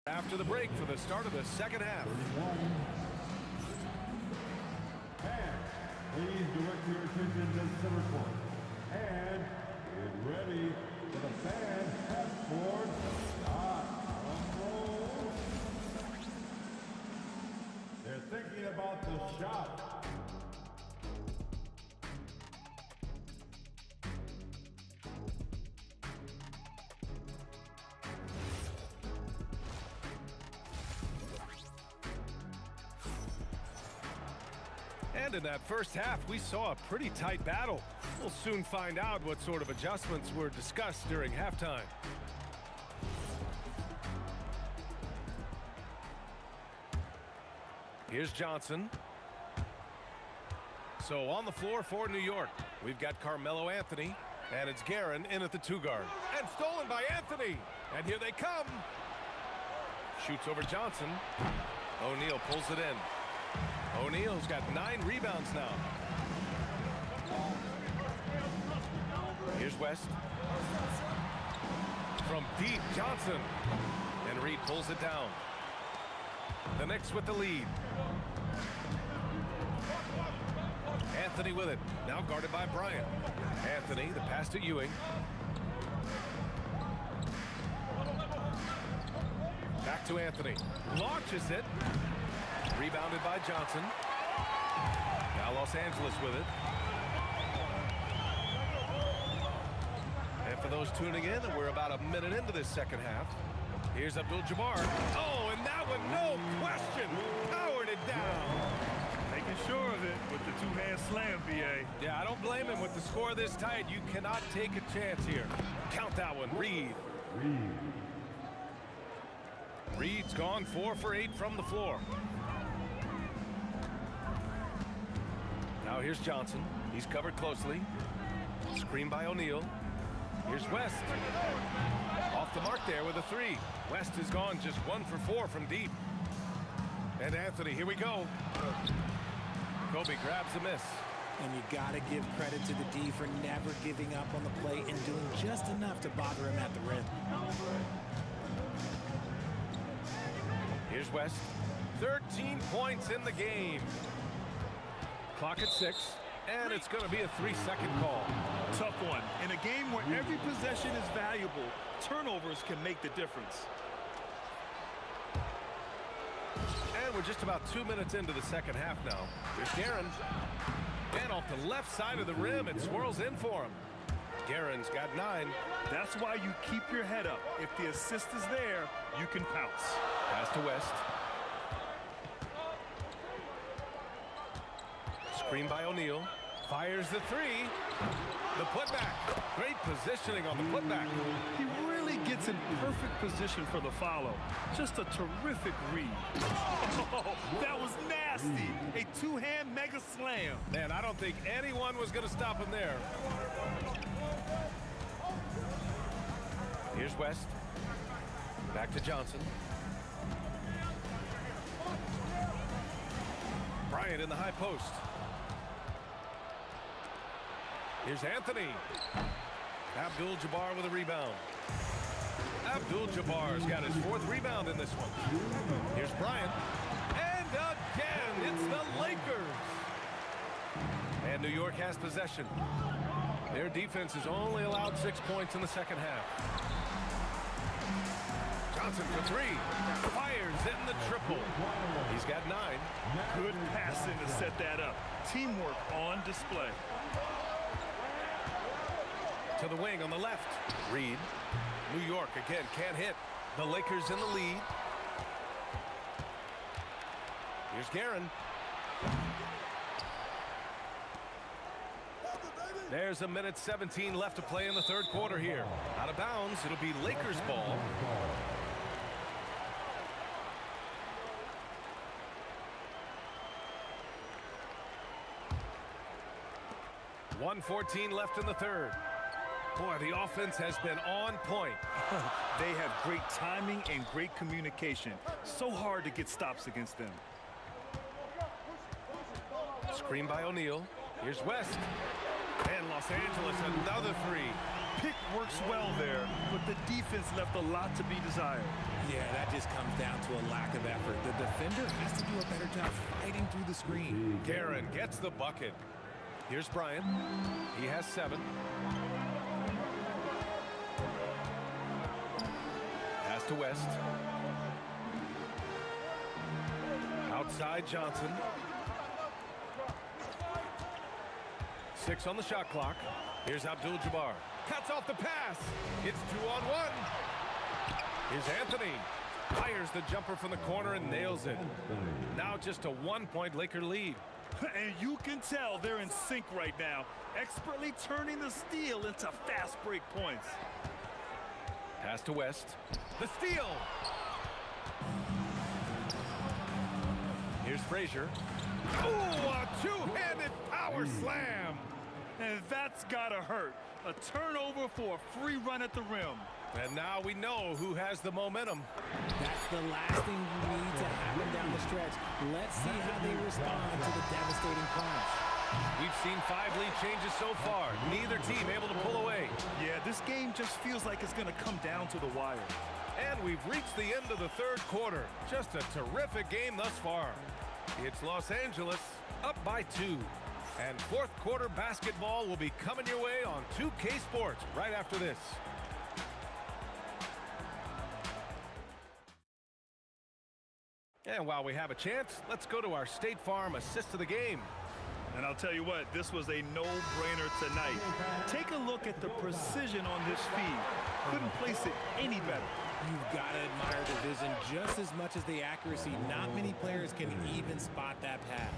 After the break for the start of the second half. Please direct your attention to center court. And get ready for the fan half-court shot. They're thinking about the shot. And in that first half, we saw a pretty tight battle. We'll soon find out what sort of adjustments were discussed during halftime. Here's Johnson. So on the floor for New York, we've got Carmelo Anthony, and it's Guerin in at the 2-guard. And stolen by Anthony. And here they come. Shoots over Johnson. O'Neal pulls it in. O'Neal's got 9 rebounds now. Here's West. From deep, Johnson. And Reed pulls it down. The Knicks with the lead. Anthony with it. Now guarded by Bryant. Anthony, the pass to Ewing. Back to Anthony. Launches it. Rebounded by Johnson. Now Los Angeles with it. And for those tuning in, we're about a minute into this second half. Here's Abdul-Jabbar. Oh, and that one, no question, powered it down. Making sure of it with the two-hand slam, B.A. Yeah, I don't blame him with the score this tight. You cannot take a chance here. Count that one, Reed. Reed's gone 4 for 8 from the floor. Now here's Johnson. He's covered closely. Screen by O'Neal. Here's West. Off the mark there with a 3. West is gone just 1 for 4 from deep. And Anthony, here we go. Kobe grabs a miss. And you got to give credit to the D for never giving up on the play and doing just enough to bother him at the rim. Here's West. 13 points in the game. Clock at 6. And it's going to be a 3-second call. Tough one. In a game where every possession is valuable, turnovers can make the difference. And we're just about 2 minutes into the second half now. Here's Guerin. And off the left side of the rim, it swirls in for him. Guerin's got 9. That's why you keep your head up. If the assist is there, you can pounce. Pass to West. Screen by O'Neal. Fires the 3. The putback. Great positioning on the putback. He really gets in perfect position for the follow. Just a terrific read. Oh, that was nasty. A two-hand mega slam. Man, I don't think anyone was going to stop him there. Here's West. Back to Johnson. Bryant in the high post. Here's Anthony. Abdul-Jabbar with a rebound. Abdul-Jabbar's got his 4th rebound in this one. Here's Bryant. And again, it's the Lakers. And New York has possession. Their defense has only allowed 6 points in the second half. Johnson for 3. Fires in the triple. He's got 9. Good passing to set that up. Teamwork on display. To the wing on the left. Reed. New York again can't hit. The Lakers in the lead. Here's Guerin. There's a minute 17 left to play in the third quarter here. Out of bounds, it'll be Lakers ball. .114 left in the third. Boy, the offense has been on point. They have great timing and great communication. So hard to get stops against them. Screen by O'Neal. Here's West. And Los Angeles, another 3. Pick works well there, but the defense left a lot to be desired. Yeah, that just comes down to a lack of effort. The defender has to do a better job fighting through the screen. Guerin gets the bucket. Here's Bryant. He has 7. Pass to West. Outside Johnson. 6 on the shot clock. Here's Abdul-Jabbar. Cuts off the pass. It's 2-on-1. Here's Anthony. Fires the jumper from the corner and nails it. Now just a 1-point Laker lead. And you can tell they're in sync right now, expertly turning the steal into fast break points. Pass to West. The steal. Here's Frazier. Ooh, a two-handed power slam. And that's gotta hurt. A turnover for a free run at the rim. And now we know who has the momentum. That's the last thing you need to happen down the stretch. Let's see how they respond to the devastating punch. We've seen 5 lead changes so far. Neither team able to pull away. Yeah, this game just feels like it's going to come down to the wire. And we've reached the end of the third quarter. Just a terrific game thus far. It's Los Angeles up by 2. And fourth quarter basketball will be coming your way on 2K Sports right after this. And while we have a chance, let's go to our State Farm assist of the game. And I'll tell you what, this was a no-brainer tonight. Take a look at the precision on this feed. Couldn't place it any better. You've got to admire the vision just as much as the accuracy. Not many players can even spot that pass.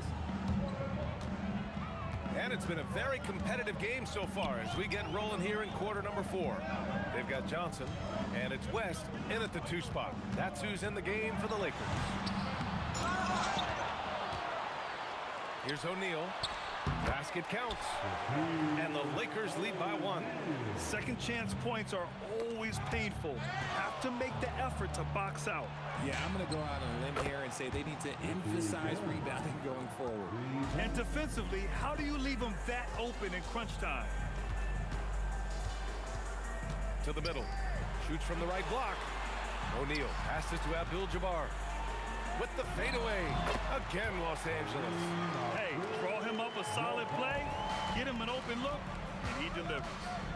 And it's been a very competitive game so far as we get rolling here in quarter number 4. They've got Johnson, and it's West in at the 2 spot. That's who's in the game for the Lakers. Here's O'Neal. Basket counts. And the Lakers lead by 1. Second chance points are always painful. Have to make the effort to box out. Yeah, I'm going to go out on a limb here and say they need to emphasize rebounding going forward. And defensively, how do you leave them that open in crunch time? To the middle. Shoots from the right block. O'Neal passes to Abdul-Jabbar. With the fadeaway. Again, Los Angeles. Hey, draw him up a solid play, get him an open look, and he delivers.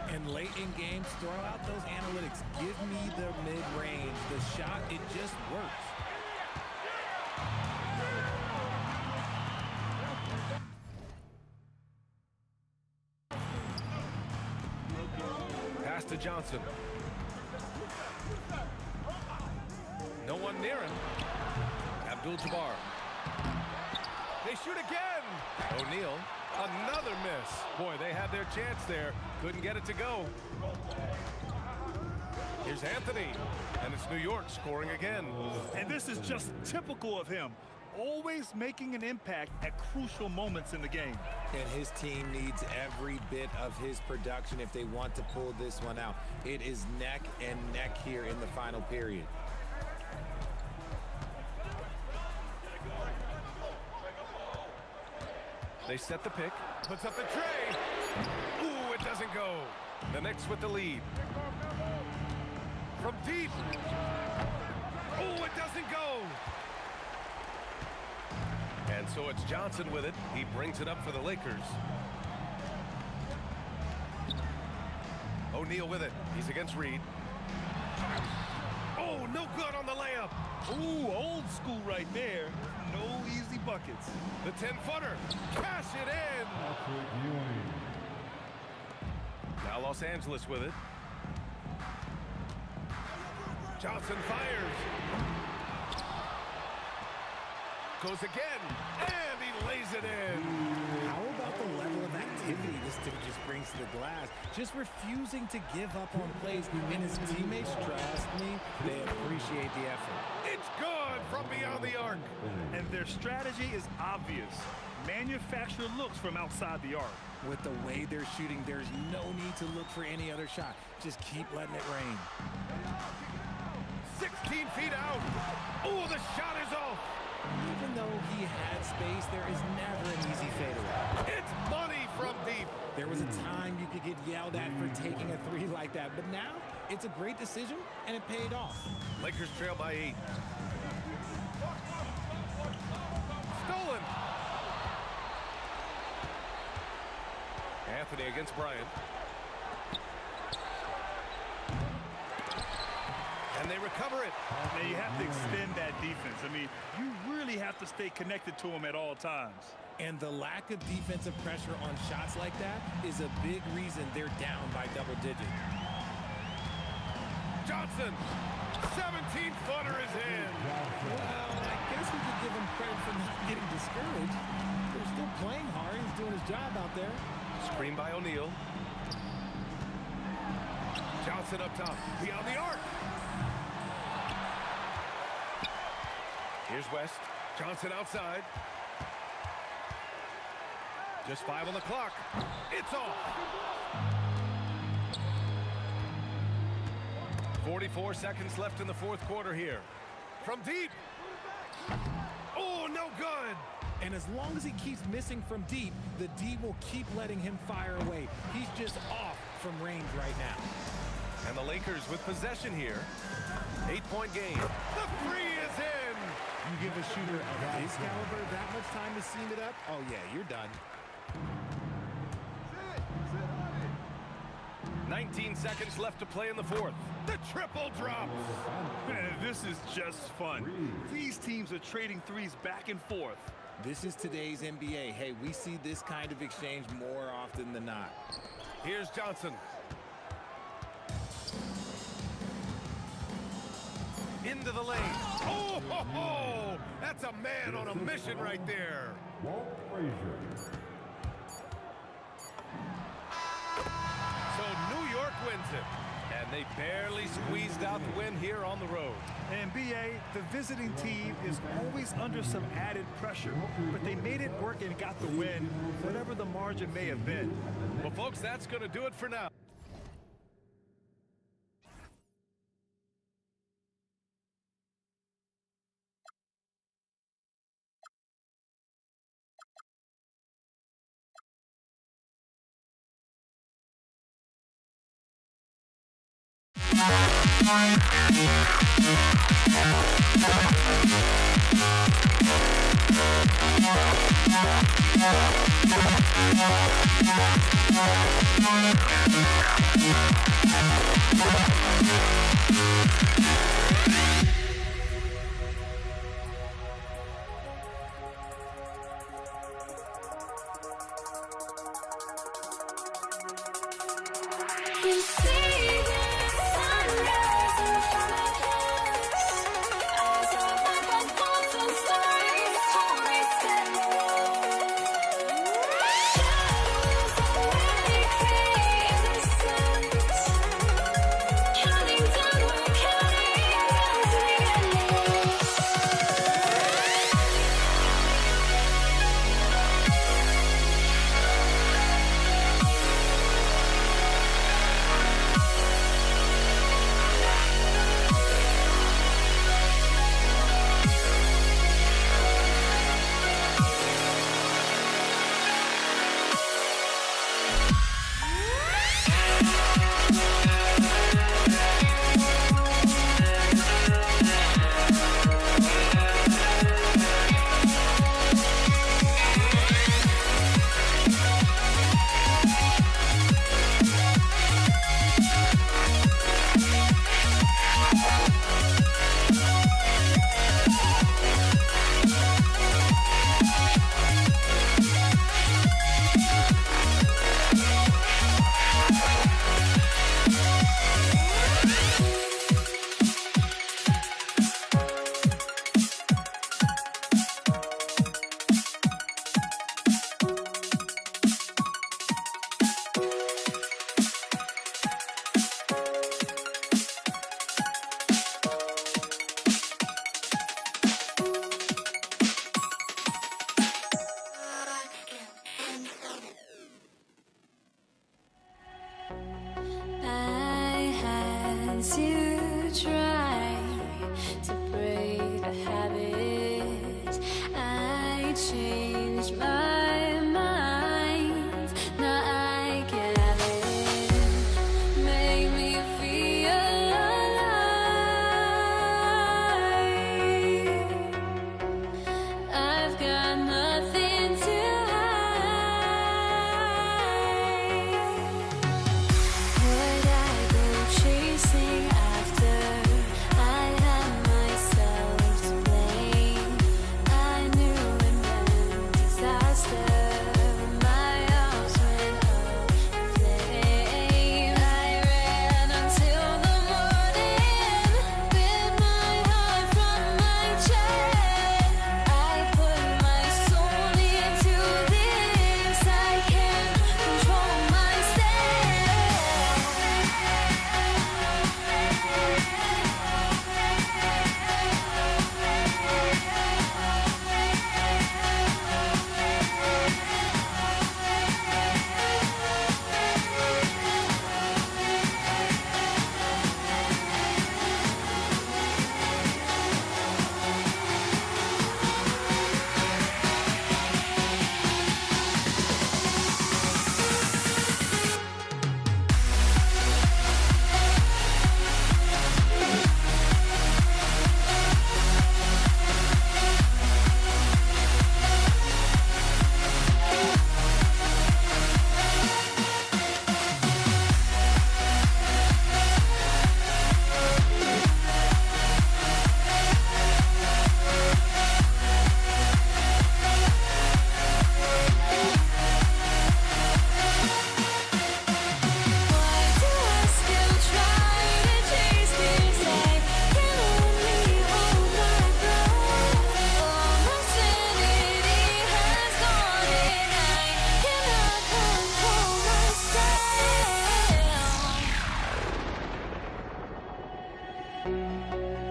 And late in games, throw out those analytics. Give me the mid-range. The shot, it just works. Pass to Johnson. No one near him. Abdul-Jabbar. They shoot again. O'Neal, another miss. Boy, they had their chance there. Couldn't get it to go. Here's Anthony, and it's New York scoring again. And this is just typical of him. Always making an impact at crucial moments in the game. And his team needs every bit of his production if they want to pull this one out. It is neck and neck here in the final period. They set the pick, puts up the tray. Ooh, it doesn't go. The Knicks with the lead. From deep. Ooh, it doesn't go. And so it's Johnson with it. He brings it up for the Lakers. O'Neal with it. He's against Reed. Oh, no good on the layup. Ooh, old school right there. No easy buckets. The 10-footer. Cash it in. Now Los Angeles with it. Johnson fires. Goes again. And he lays it in. How about the level of activity this dude just brings to the glass? Just refusing to give up on plays. And his teammates, trust me, they appreciate the effort. It's good from beyond the arc. And their strategy is obvious. Manufacture looks from outside the arc. With the way they're shooting, there's no need to look for any other shot. Just keep letting it rain. 16 feet out. Oh, the shot is off. Even though he had space, there is never an easy fadeaway. It's money from deep. There was a time you could get yelled at for taking a 3 like that, but now it's a great decision, and it paid off. Lakers trail by 8. Stolen. Anthony against Bryant. And they recover it. Now you have to extend that defense. I mean, you really have to stay connected to him at all times. And the lack of defensive pressure on shots like that is a big reason they're down by double digits. Johnson, 17-footer is in. Well, I guess we could give him credit for not getting discouraged. They're still playing hard. He's doing his job out there. Screen by O'Neal. Johnson up top, beyond the arc. Here's West. Johnson outside. Just 5 on the clock. It's off. 44 seconds left in the fourth quarter here. From deep. Oh, no good. And as long as he keeps missing from deep, the D will keep letting him fire away. He's just off from range right now. And the Lakers with possession here. 8-point game. The three is in. You give a shooter of his caliber that much time to seam it up, oh yeah, you're done. 19 seconds left to play in the fourth. The triple drops. Man, this is just fun. These teams are trading threes back and forth. This is today's NBA. Hey, we see this kind of exchange more often than not. Here's Johnson. Into the lane. Oh, ho, ho. That's a man on a mission right there. Walt Frazier. So New York wins it. And they barely squeezed out the win here on the road. And BA, the visiting team is always under some added pressure, but they made it work and got the win, whatever the margin may have been. Well, folks, that's going to do it for now.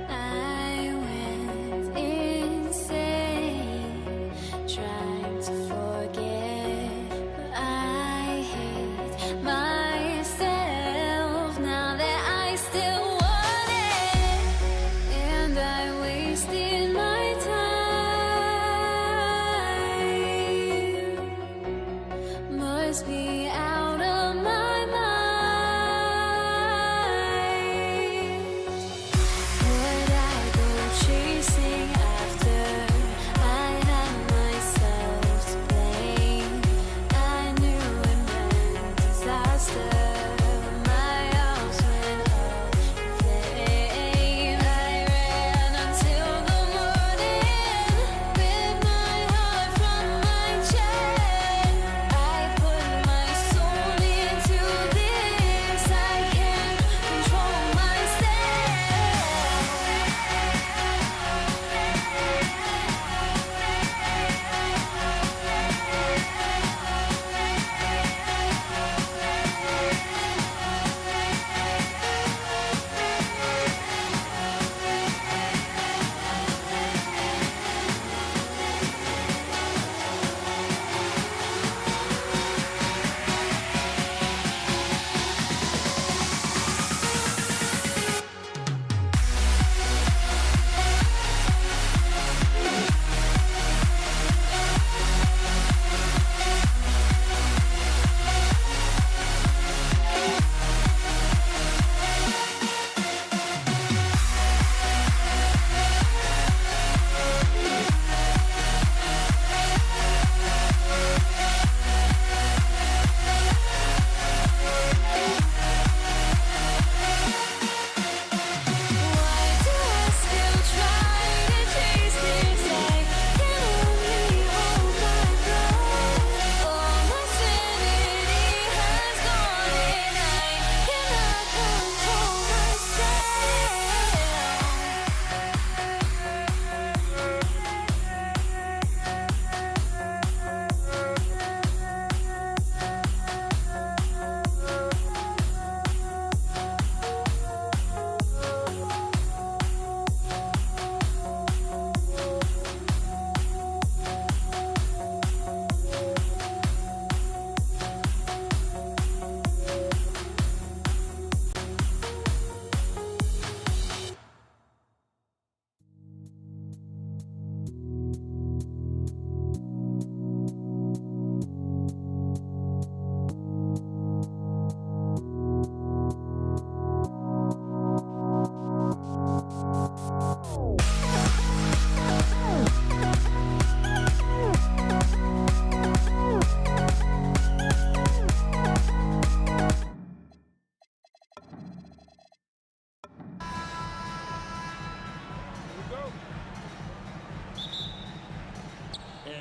I went insane trying to forget, but I hate myself now that I still want it, and I wasted my time. Must be out of my mind. Would I go chasing after? I had myself to blame. I knew it meant disaster. My house went up in flames. I ran until the morning, ripped my heart from my chest. I put my soul into this. I can't control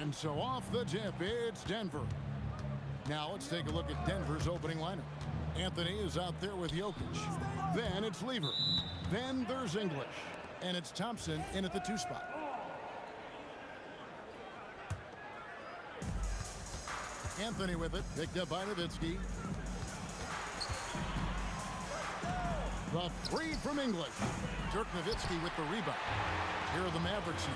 And so off the tip, it's Denver. Now let's take a look at Denver's opening lineup. Anthony is out there with Jokic. Then it's Lever. Then there's English. And it's Thompson in at the 2 spot. Anthony with it, picked up by Nowitzki. The 3 from English. Dirk Nowitzki with the rebound. Here are the Mavericks.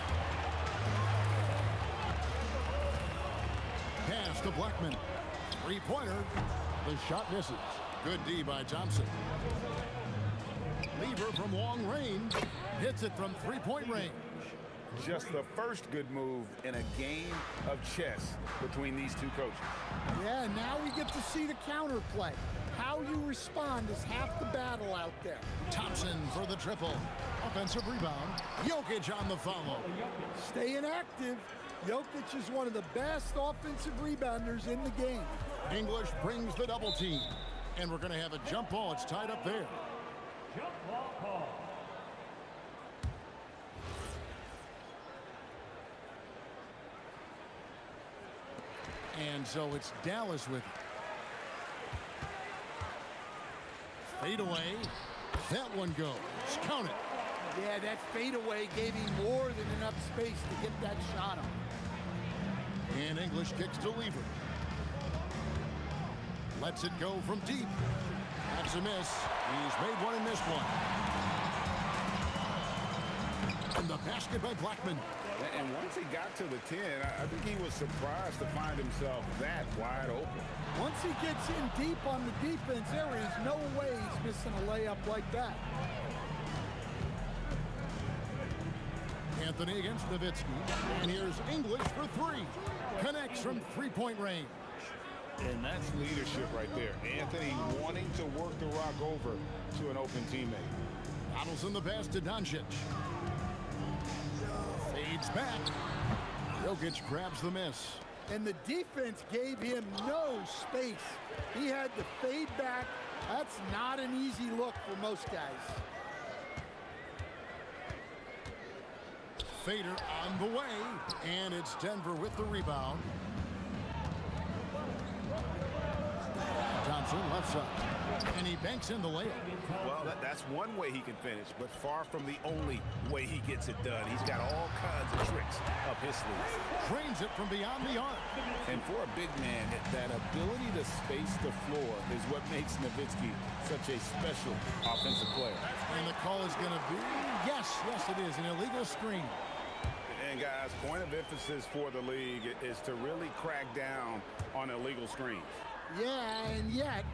Pass to Blackman. 3-pointer. The shot misses. Good D by Thompson. Lever from long range. Hits it from 3-point range. Just the first good move in a game of chess between these two coaches. Yeah, now we get to see the counterplay. How you respond is half the battle out there. Thompson for the triple. Offensive rebound. Jokic on the follow. Staying active. Jokic is one of the best offensive rebounders in the game. English brings the double team. And we're going to have a jump ball. It's tied up there. Jump ball call. And so it's Dallas with it. Fade away. That one goes. Count it. Yeah, that fadeaway gave him more than enough space to get that shot on. And English kicks to Lever. Lets it go from deep. That's a miss. He's made one and missed one. And the basket by Blackman. And once he got to the 10, I think he was surprised to find himself that wide open. Once he gets in deep on the defense, there is no way he's missing a layup like that. Anthony against Nowitzki. And here's English for three. Connects from three-point range. And that's leadership right there. Anthony wanting to work the rock over to an open teammate. Donaldson the pass to Doncic. Fades back. Jokic grabs the miss. And the defense gave him no space. He had to fade back. That's not an easy look for most guys. Fader on the way. And it's Denver with the rebound. Thompson left side. And he banks in the layup. Well, that's one way he can finish, but far from the only way he gets it done. He's got all kinds of tricks up his sleeve. Trains it from beyond the arc. And for a big man, that ability to space the floor is what makes Nowitzki such a special offensive player. And the call is going to be, yes, it is, an illegal screen. And guys, point of emphasis for the league is to really crack down on illegal screens. Yeah, and yet,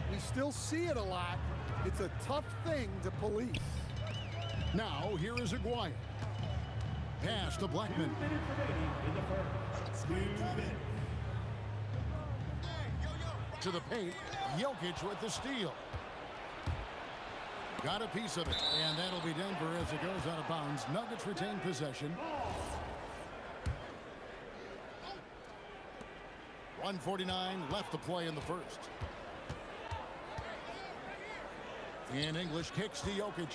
we still see it a lot. It's a tough thing to police. Now, here is Aguirre. Pass to Blackman. To the paint, Jokic with the steal. Got a piece of it, and that'll be Denver as it goes out of bounds. Nuggets retain possession. 1:49 left to play in the first. And English kicks to Jokic.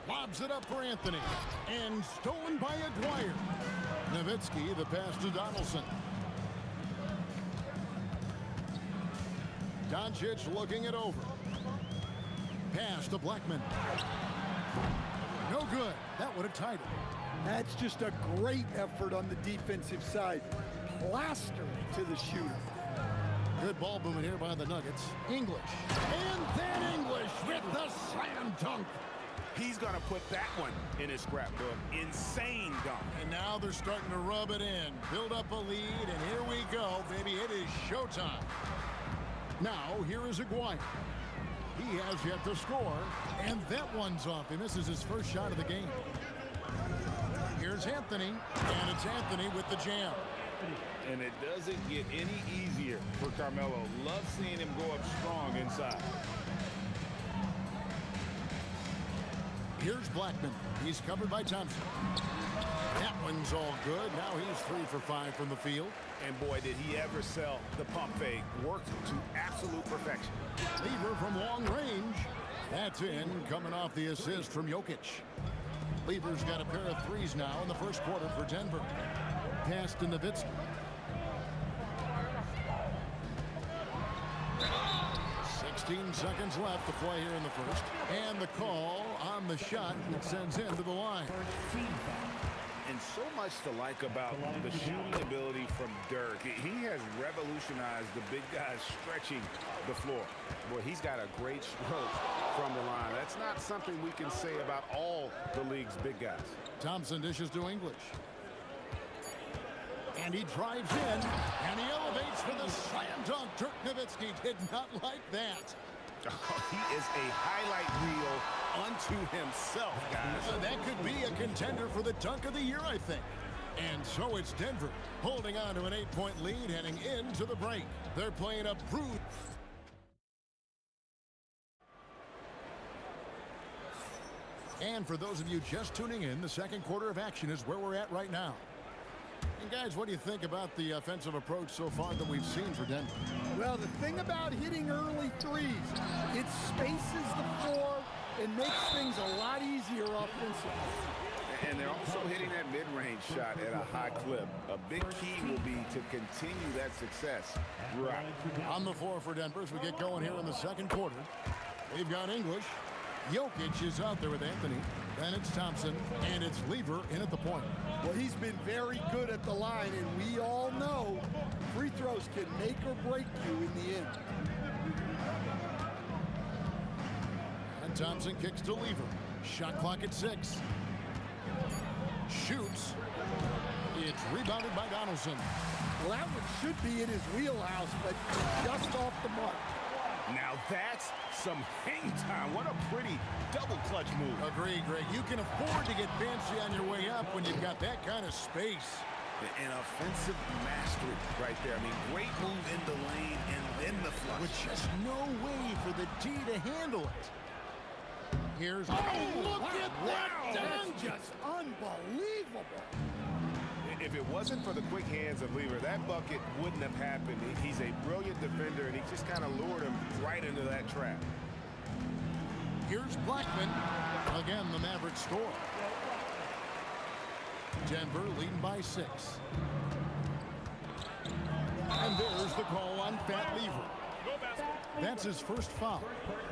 Lobs it up for Anthony. And stolen by Aguirre. Nowitzki, the pass to Donaldson. Doncic looking it over. Pass to Blackman. No good. That would have tied it. That's just a great effort on the defensive side. Plastered to the shooter. Good ball movement here by the Nuggets. English. And then English with the slam dunk. He's going to put that one in his scrapbook. Insane dunk. And now they're starting to rub it in. Build up a lead, and here we go, baby. It is showtime. Now, here is Aguirre. He has yet to score, and that one's off. He misses his first shot of the game. Here's Anthony, and it's Anthony with the jam. And it doesn't get any easier for Carmelo. Love seeing him go up strong inside. Here's Blackman. He's covered by Thompson. That one's all good. Now he's 3 for 5 from the field. And boy, did he ever sell the pump fake. Worked to absolute perfection. Lever from long range. That's in, coming off the assist from Jokic. Lever's got a pair of threes now in the first quarter for Denver. Pass to Nowitzki. Seconds left to play here in the first. And the call on the shot that sends him to the line. And so much to like about the shooting ability from Dirk. He has revolutionized the big guys stretching the floor. Boy, he's got a great stroke from the line. That's not something we can say about all the league's big guys. Thompson dishes to English. And he drives in, and he elevates for the slam dunk. Dirk Nowitzki did not like that. Oh, he is a highlight reel unto himself, guys. So that could be a contender for the dunk of the year, I think. And so it's Denver holding on to an 8-point lead heading into the break. They're playing a brutal. And for those of you just tuning in, the second quarter of action is where we're at right now. And guys, what do you think about the offensive approach so far that we've seen for Denver? Well, the thing about hitting early threes, it spaces the floor and makes things a lot easier offensively. And they're also hitting that mid-range shot at a high clip. A big key will be to continue that success. Right. On the floor for Denver as we get going here in the second quarter. We've got English. Jokic is out there with Anthony. Then it's Thompson, and it's Lever in at the point. Well, he's been very good at the line, and we all know free throws can make or break you in the end. Thompson kicks to Lever. Shot clock at 6. Shoots. It's rebounded by Donaldson. Well, that one should be in his wheelhouse, but just off the mark. Now that's some hang time. What a pretty double clutch move. Agreed, Greg. You can afford to get fancy on your way up when you've got that kind of space. An offensive mastery right there. I mean, great move in the lane and then the flush. With just no way for the D to handle it. Here's... Oh, look at that! That's just unbelievable. If it wasn't for the quick hands of Lever, that bucket wouldn't have happened. He's a brilliant defender, and he just kind of lured him right into that trap. Here's Blackman. Again, the Mavericks score. Denver leading by 6. And there's the call on Fat Lever. That's his first foul.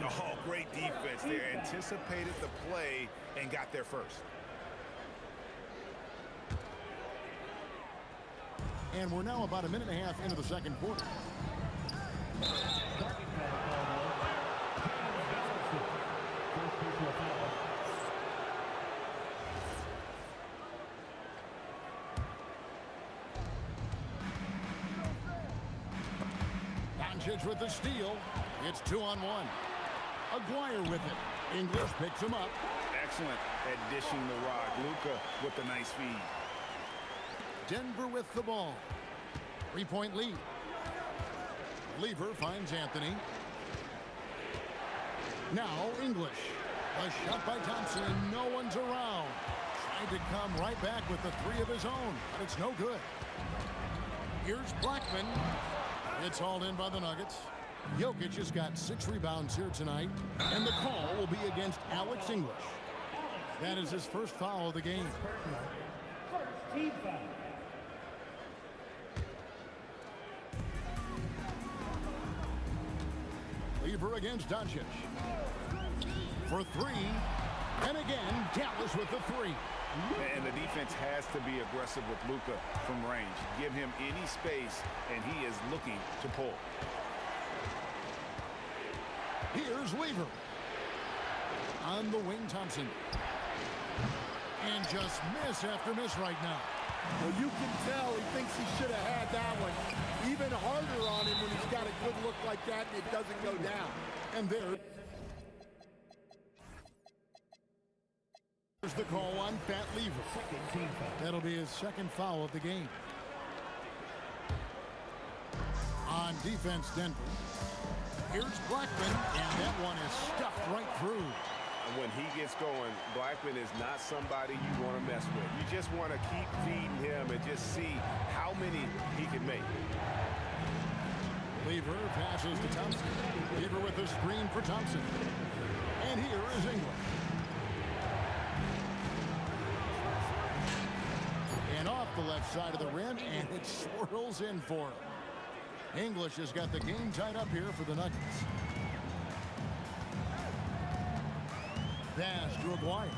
Oh, great defense there. Anticipated the play and got there first. And we're now about a minute and a half into the second quarter. Doncic with the steal. It's 2-on-1. Aguirre with it. English picks him up. Excellent at dishing the rock. Luka with the nice feed. Denver with the ball. 3-point lead. Lever finds Anthony. Now English. A shot by Thompson and no one's around. Tried to come right back with the 3 of his own, but it's no good. Here's Blackman. It's hauled in by the Nuggets. Jokic has got 6 rebounds here tonight, and the call will be against Alex English. That is his first foul of the game. First team foul. Lever against Doncic. For 3. And again, Dallas with the 3. And the defense has to be aggressive with Luka from range. Give him any space, and he is looking to pull. Here's Lever. On the wing, Thompson. And just miss after miss right now. Well, you can tell he thinks he should have had that one. Even harder on him when he's got a good look like that and it doesn't go down. And there's the call on Fat Lever. That'll be his second foul of the game. On defense, Denver. Here's Blackman, and that one is stuffed right through. When he gets going, Blackman is not somebody you want to mess with. You just want to keep feeding him and just see how many he can make. Lever passes to Thompson. Lever with the screen for Thompson. And here is English. And off the left side of the rim, and it swirls in for him. English has got the game tied up here for the Nuggets. Pass to Aguirre.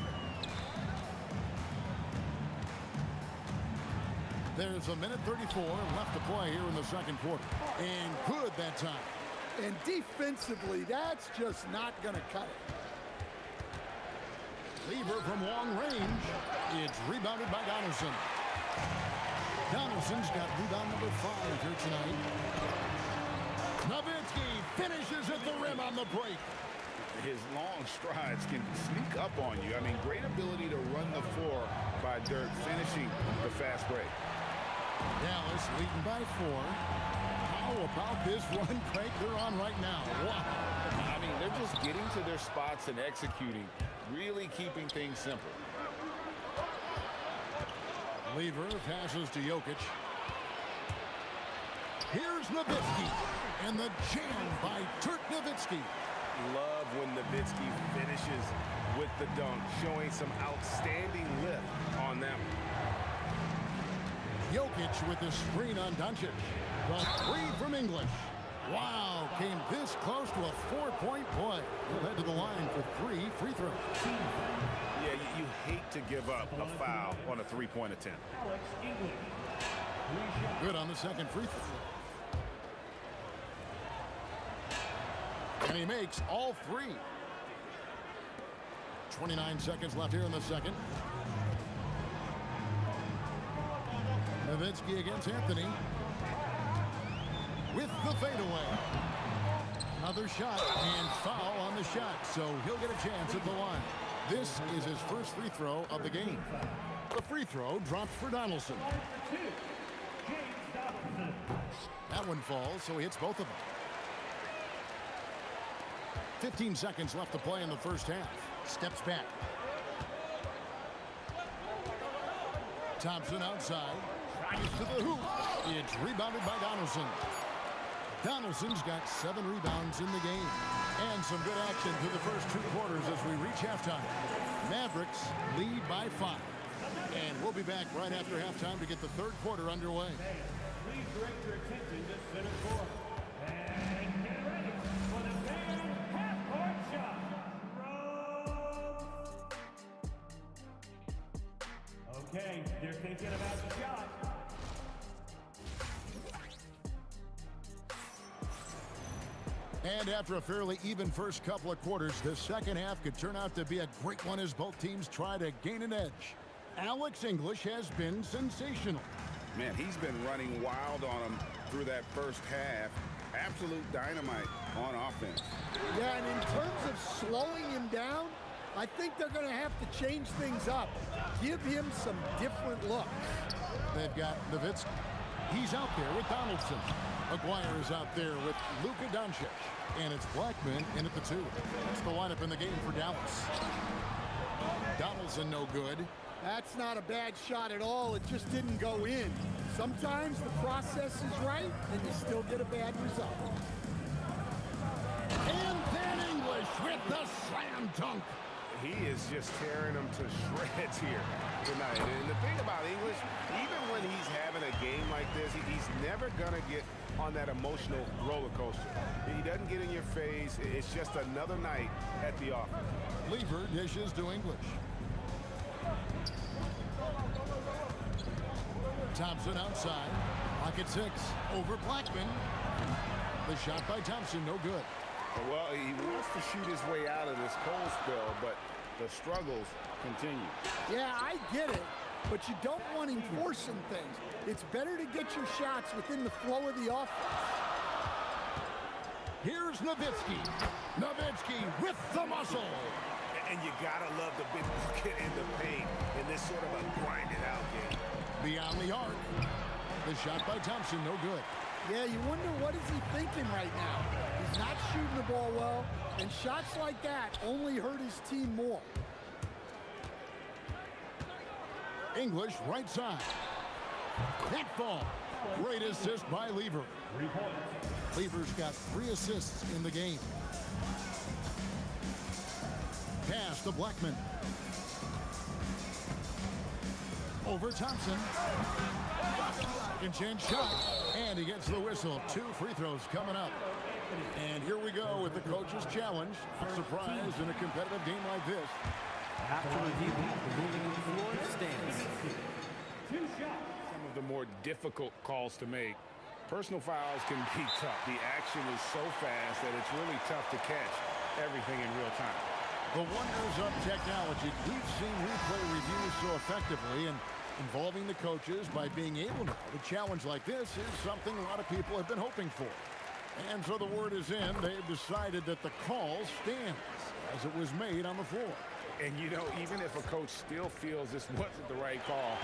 There's a minute 34 left to play here in the second quarter. And good that time. And defensively, that's just not going to cut it. Lever from long range. It's rebounded by Donaldson. Donaldson's got rebound number 5 here tonight. Nowitzki finishes at the rim on the break. His long strides can sneak up on you. I mean, great ability to run the floor by Dirk, finishing the fast break. Dallas leading by 4. How about this run, Craig, they're on right now? Wow. I mean, they're just getting to their spots and executing, really keeping things simple. Lever passes to Jokic. Here's Nowitzki, and the jam by Dirk Nowitzki. Love when Nowitzki finishes with the dunk, showing some outstanding lift on them. Jokic with the screen on Doncic. The 3 from English. Wow, came this close to a 4-point play. He'll head to the line for 3 free throws. Yeah, you hate to give up a foul on a 3-point attempt. Good on the second free throw. And he makes all 3. 29 seconds left here in the second. Nowitzki against Anthony. With the fadeaway. Another shot and foul on the shot, so he'll get a chance at the line. This is his first free throw of the game. The free throw dropped for Donaldson. That one falls, so he hits both of them. 15 seconds left to play in the first half. Steps back. Thompson outside. Drives to the hoop. It's rebounded by Donaldson. Donaldson's got 7 rebounds in the game. And some good action through the first 2 quarters as we reach halftime. Mavericks lead by 5. And we'll be back right after halftime to get the third quarter underway. Please direct your attention to center court. And get ready for the fan half-court shot. Okay, they're thinking about the shot. And after a fairly even first couple of quarters, the second half could turn out to be a great one as both teams try to gain an edge. Alex English has been sensational. Man, he's been running wild on him through that first half. Absolute dynamite on offense. Yeah, and in terms of slowing him down, I think they're going to have to change things up. Give him some different looks. They've got Nowitzki. He's out there with Donaldson. McGuire is out there with Luka Doncic. And it's Blackman in at the 2. That's the lineup in the game for Dallas. Donaldson no good. That's not a bad shot at all. It just didn't go in. Sometimes the process is right, and you still get a bad result. And then English with the slam dunk. He is just tearing them to shreds here tonight. And the thing about English, even when he's having a game like this, he's never going to get on that emotional roller coaster. He doesn't get in your face. It's just another night at the office. Lever dishes to English. Thompson outside. Pocket 6 over Blackman. The shot by Thompson, no good. Well, he wants to shoot his way out of this cold spell, but the struggles continue. Yeah, I get it, but you don't want him forcing things. It's better to get your shots within the flow of the offense. Here's Nowitzki. Nowitzki with the muscle. And you gotta love the big bucket in the paint in this sort of a grinded-out game. Beyond the arc. The shot by Thompson, no good. Yeah, you wonder what is he thinking right now. He's not shooting the ball well, and shots like that only hurt his team more. English right side. That ball. Great assist by Lever. Lever's got 3 assists in the game. Pass to Blackman. Over Thompson. Second chance shot. And he gets the whistle. 2 free throws coming up. And here we go with the coach's challenge. A surprise in a competitive game like this. After review, the ruling on the floor stands. Some of the more difficult calls to make. Personal fouls can be tough. The action is so fast that it's really tough to catch everything in real time. The wonders of technology. We've seen replay reviews so effectively, and involving the coaches by being able to a challenge like this is something a lot of people have been hoping for. And so the word is in. They've decided that the call stands as it was made on the floor. And, you know, even if a coach still feels this wasn't the right call,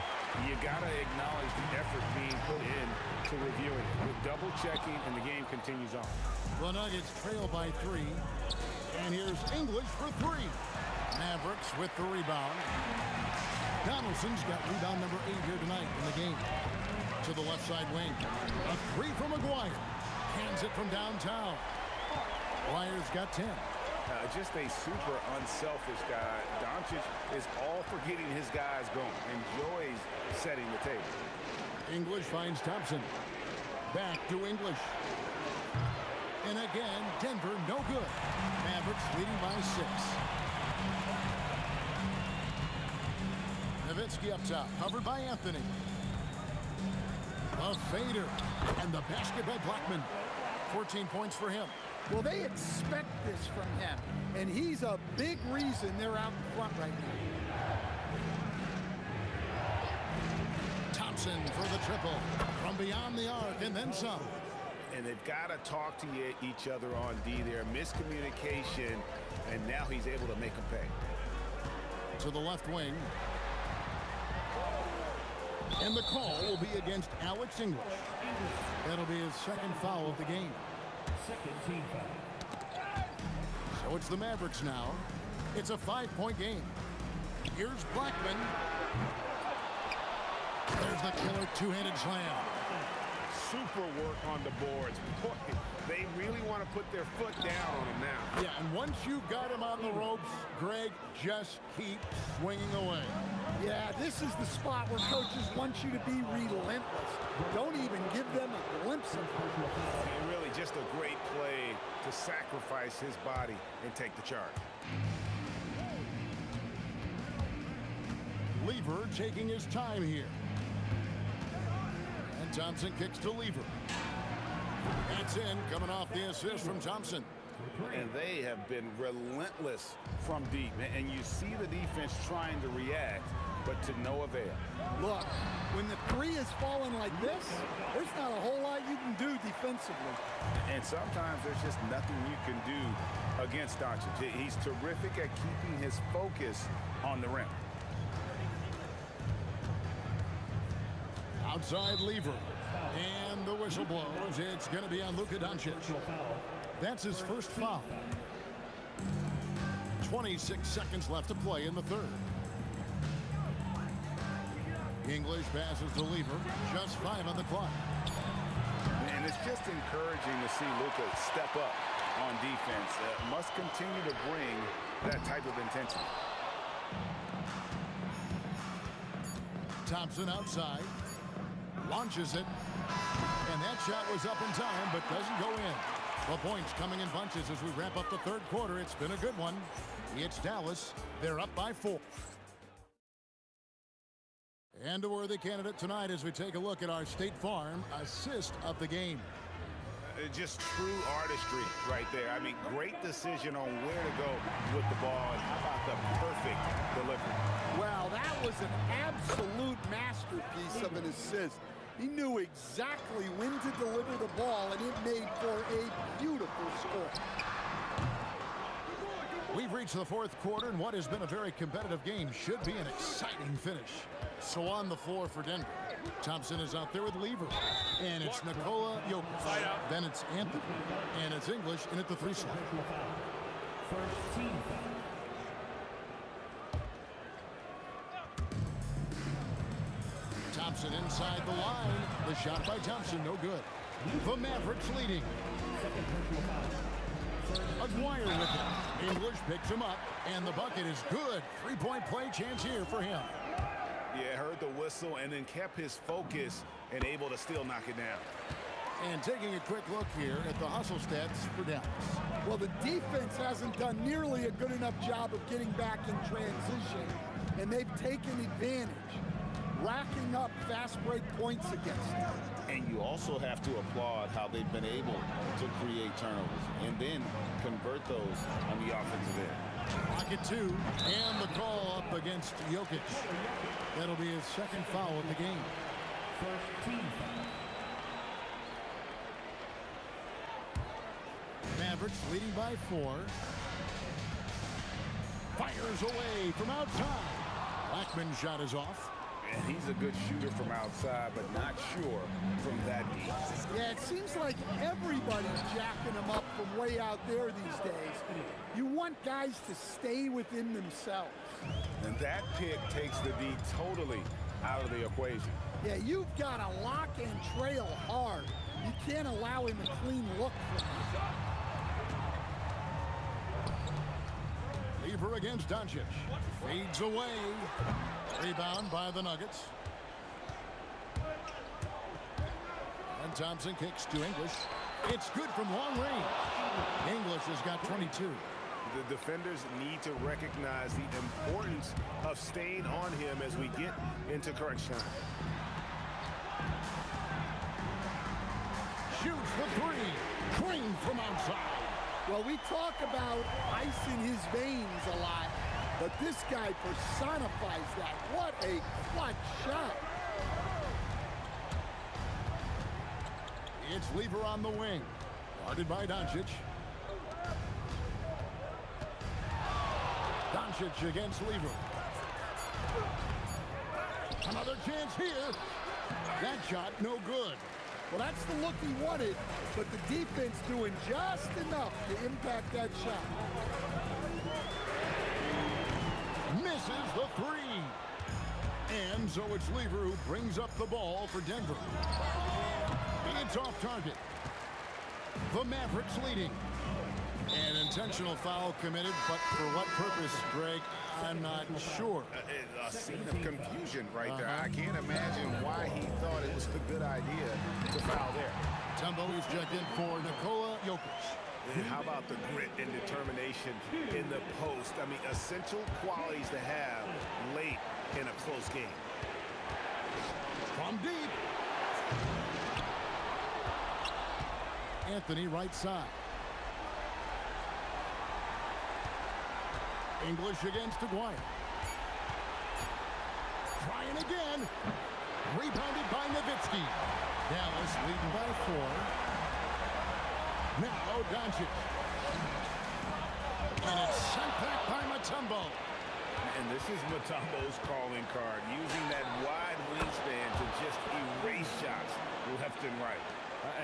you got to acknowledge the effort being put in to reviewing it. With double checking, and the game continues on. The Nuggets trail by 3. And here's English for 3. Mavericks with the rebound. Donaldson's got rebound number 8 here tonight in the game. To the left side wing. A 3 from McGuire. Hands it from downtown. Guire's got 10. Just a super unselfish guy. Doncic is all for getting his guys going. Enjoys setting the table. English finds Thompson. Back to English. And again, Denver no good. Mavericks leading by 6. Nowitzki up top, covered by Anthony. A fader. And the basket by Blackman. 14 points for him. Well, they expect this from him, And he's a big reason they're out in front right now. Thompson for the triple from beyond the arc and then some. And they've got to talk to each other on D there. Miscommunication, and now he's able to make them pay. To the left wing. And the call will be against Alex English. That'll be his second foul of the game. Second team foul. So it's the Mavericks now. It's a 5-point game. Here's Blackman. There's the killer two-handed slam. Super work on the boards. Boy, they really want to put their foot down on him now. Yeah, and once you've got him on the ropes, Greg, just keep swinging away. Yeah, this is the spot where coaches want you to be relentless. Don't even give them a glimpse of it. And really just a great play to sacrifice his body and take the charge. Lever taking his time here. And Thompson kicks to Lever. That's in, coming off the assist from Thompson. And they have been relentless from deep. And you see the defense trying to react, but to no avail. Look, when the three is falling like this, there's not a whole lot you can do defensively. And sometimes there's just nothing you can do against Doncic. He's terrific at keeping his focus on the rim. Outside Lever. And the whistle blows. It's going to be on Luka Doncic. That's his first foul. 26 seconds left to play in the third. English passes to Lever. Just 5 on the clock. And it's just encouraging to see Luka step up on defense. Must continue to bring that type of intensity. Thompson outside. Launches it. And that shot was up in time, but doesn't go in. The points coming in bunches as we wrap up the third quarter. It's been a good one. It's Dallas. They're up by 4. And a worthy candidate tonight as we take a look at our State Farm assist of the game. Just true artistry right there. I mean, great decision on where to go with the ball. And how about the perfect delivery? Well, that was an absolute masterpiece of an assist. He knew exactly when to deliver the ball, and it made for a beautiful score. We've reached the fourth quarter, and what has been a very competitive game should be an exciting finish. So on the floor for Denver, Thompson is out there with Lever. And it's Nikola Jokic. Then it's Anthony. And it's English in at the 3 slot. First team foul. Thompson inside the line. The shot by Thompson, no good. The Mavericks leading. Aguirre with it. English picks him up, and the bucket is good. 3-point play chance here for him. Yeah, heard the whistle and then kept his focus and able to still knock it down. And taking a quick look here at the hustle stats for Dallas. Well, the defense hasn't done nearly a good enough job of getting back in transition, and they've taken advantage, racking up fast break points against them. And you also have to applaud how they've been able to create turnovers and then convert those on the offensive end. Pocket 2, and the call up against Jokic. That'll be his second foul of the game. First team foul. Mavericks leading by 4. Fires away from outside. Blackman's shot is off. And he's a good shooter from outside, but not sure from that deep. Yeah, it seems like everybody's jacking him up from way out there these days. You want guys to stay within themselves. And that pick takes the D totally out of the equation. Yeah, you've got to lock and trail hard. You can't allow him a clean look from you. Lever against Doncic. Fades away. Rebound by the Nuggets. And Thompson kicks to English. It's good from long range. English has got 22. The defenders need to recognize the importance of staying on him as we get into crunch time. Shoots the 3. Green from outside. Well, we talk about ice in his veins a lot, but this guy personifies that. What a clutch shot. It's Lever on the wing. Guarded by Doncic. Doncic against Lever. Another chance here. That shot no good. Well, that's the look he wanted, but the defense doing just enough to impact that shot. Misses the three. And so it's Lever who brings up the ball for Denver. It's off target. The Mavericks leading. An intentional foul committed, but for what purpose, Greg? I'm not sure. A scene of confusion right there. I can't imagine why he thought it was a good idea to foul there. Tumbo is checked in for Nikola Jokic. How about the grit and determination in the post? I mean, essential qualities to have late in a close game. From deep. Anthony right side. English against Aguirre. Trying again. Rebounded by Nowitzki. Dallas leading by 4. Now Doncic. And it's sent back by Mutombo. And this is Mutombo's calling card, using that wide wingspan to just erase shots left and right.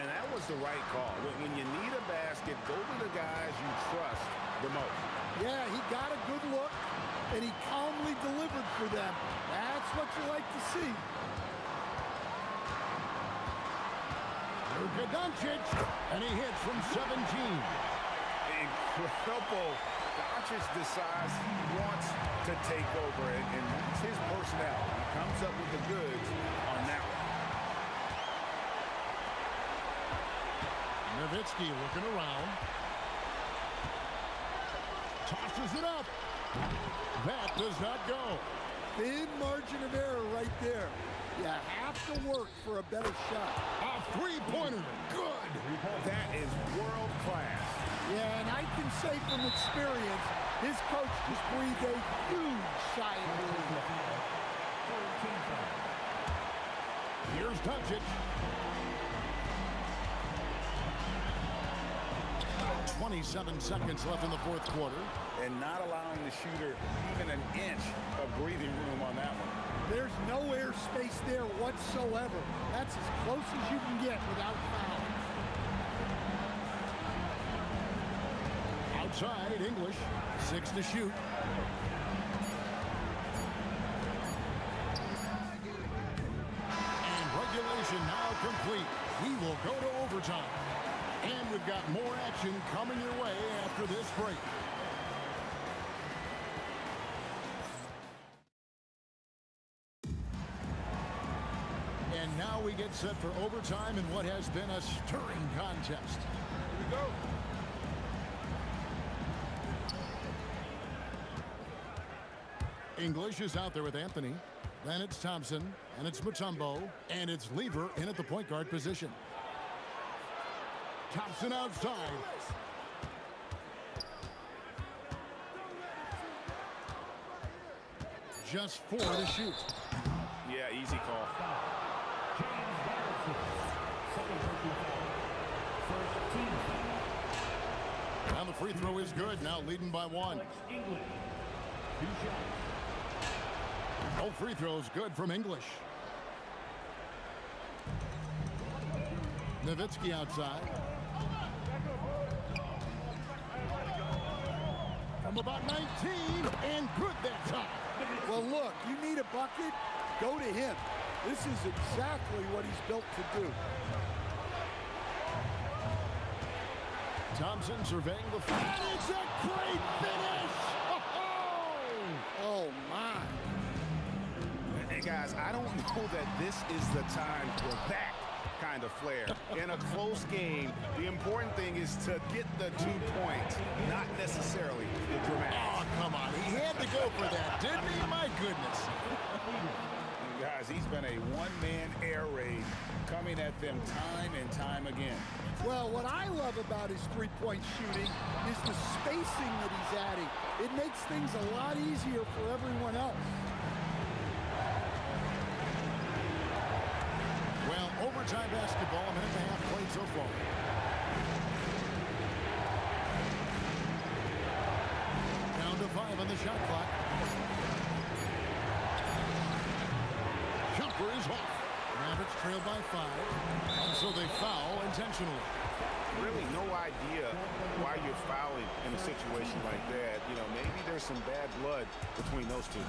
And that was the right call. When you need a basket, go to the guys you trust the most. Yeah, he got a good look, and he calmly delivered for them. That's what you like to see. Luka Doncic, and he hits from 17. Incredible. Doncic decides he wants to take over, and that's his personality. He comes up with the goods on that one. Nowitzki looking around. Tosses it up. That does not go. Thin margin of error right there. You have to work for a better shot. A three-pointer. Good. That is world class. Yeah, and I can say from experience, his coach just breathed a huge sigh of relief. Here's Doncic. 27 seconds left in the fourth quarter. And not allowing the shooter even an inch of breathing room on that one. There's no air space there whatsoever. That's as close as you can get without foul. Outside, English. 6 to shoot. And regulation now complete. We will go to overtime. And we've got more action coming your way after this break. And now we get set for overtime in what has been a stirring contest. Here we go. English is out there with Anthony. Then it's Thompson, and it's Mutombo, and it's Lever in at the point guard position. Thompson outside. Just 4 to shoot. Yeah, easy call. And the free throw is good. Now leading by 1. No free throws good from English. Nowitzki outside. From about 19, and good that time. Well, look, you need a bucket, go to him. This is exactly what he's built to do. Thompson surveying the floor. And it's a great finish! Oh, my. Hey, guys, I don't know that this is the time for that kind of flair. In a close game, the important thing is to get the 2 points, not necessarily the dramatic. Oh, come on. He had to go for that, didn't he? My goodness. Guys, he's been a one-man air raid coming at them time and time again. Well, what I love about his three-point shooting is the spacing that he's adding. It makes things a lot easier for everyone else. Well, overtime basketball, a minute and a half played so far. Down to 5 on the shot clock. Jumper is off. Mavericks trail by 5, and so they foul intentionally. Really no idea why you're fouling in a situation like that. You know, maybe there's some bad blood between those two.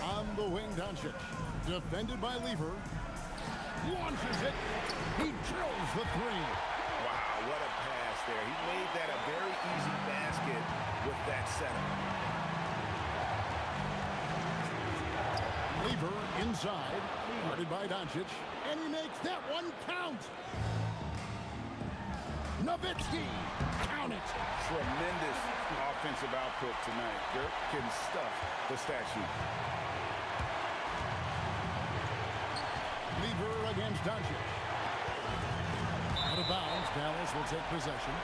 On the wing, Doncic. Defended by Lever. Launches it. He drills the 3. Wow, what a pass there. He made that a very easy basket with that setup. Lever inside, guarded by Doncic, and he makes that one count. Nowitzki, count it. Tremendous offensive output tonight. Dirk can stuff the stat sheet. Lever against Doncic. Out of bounds, Dallas will take possession.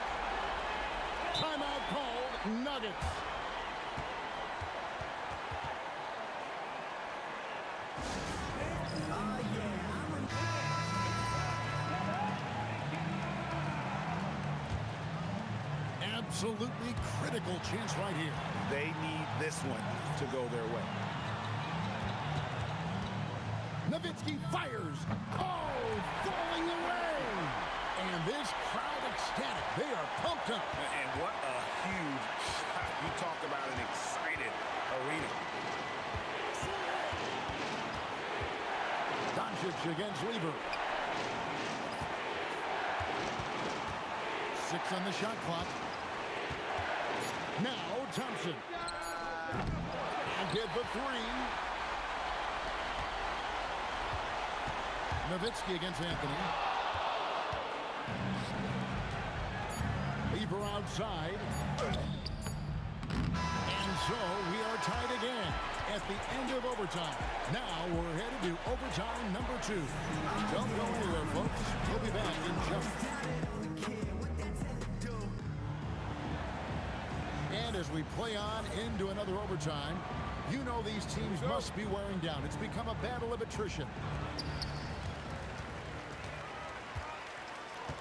Timeout called, Nuggets. Absolutely critical chance right here. They need this one to go their way. Nowitzki fires. Oh, falling away. And this crowd ecstatic. They are pumped up. And what a huge shot. You talk about an excited arena. Doncic against Lever. 6 on the shot clock. Now Thompson. And get the 3. Nowitzki against Anthony. Lever outside. And so we are tied again at the end of overtime. Now we're headed to overtime number 2. Don't go anywhere, folks. We'll be back in just. And as we play on into another overtime, you know these teams must be wearing down. It's become a battle of attrition.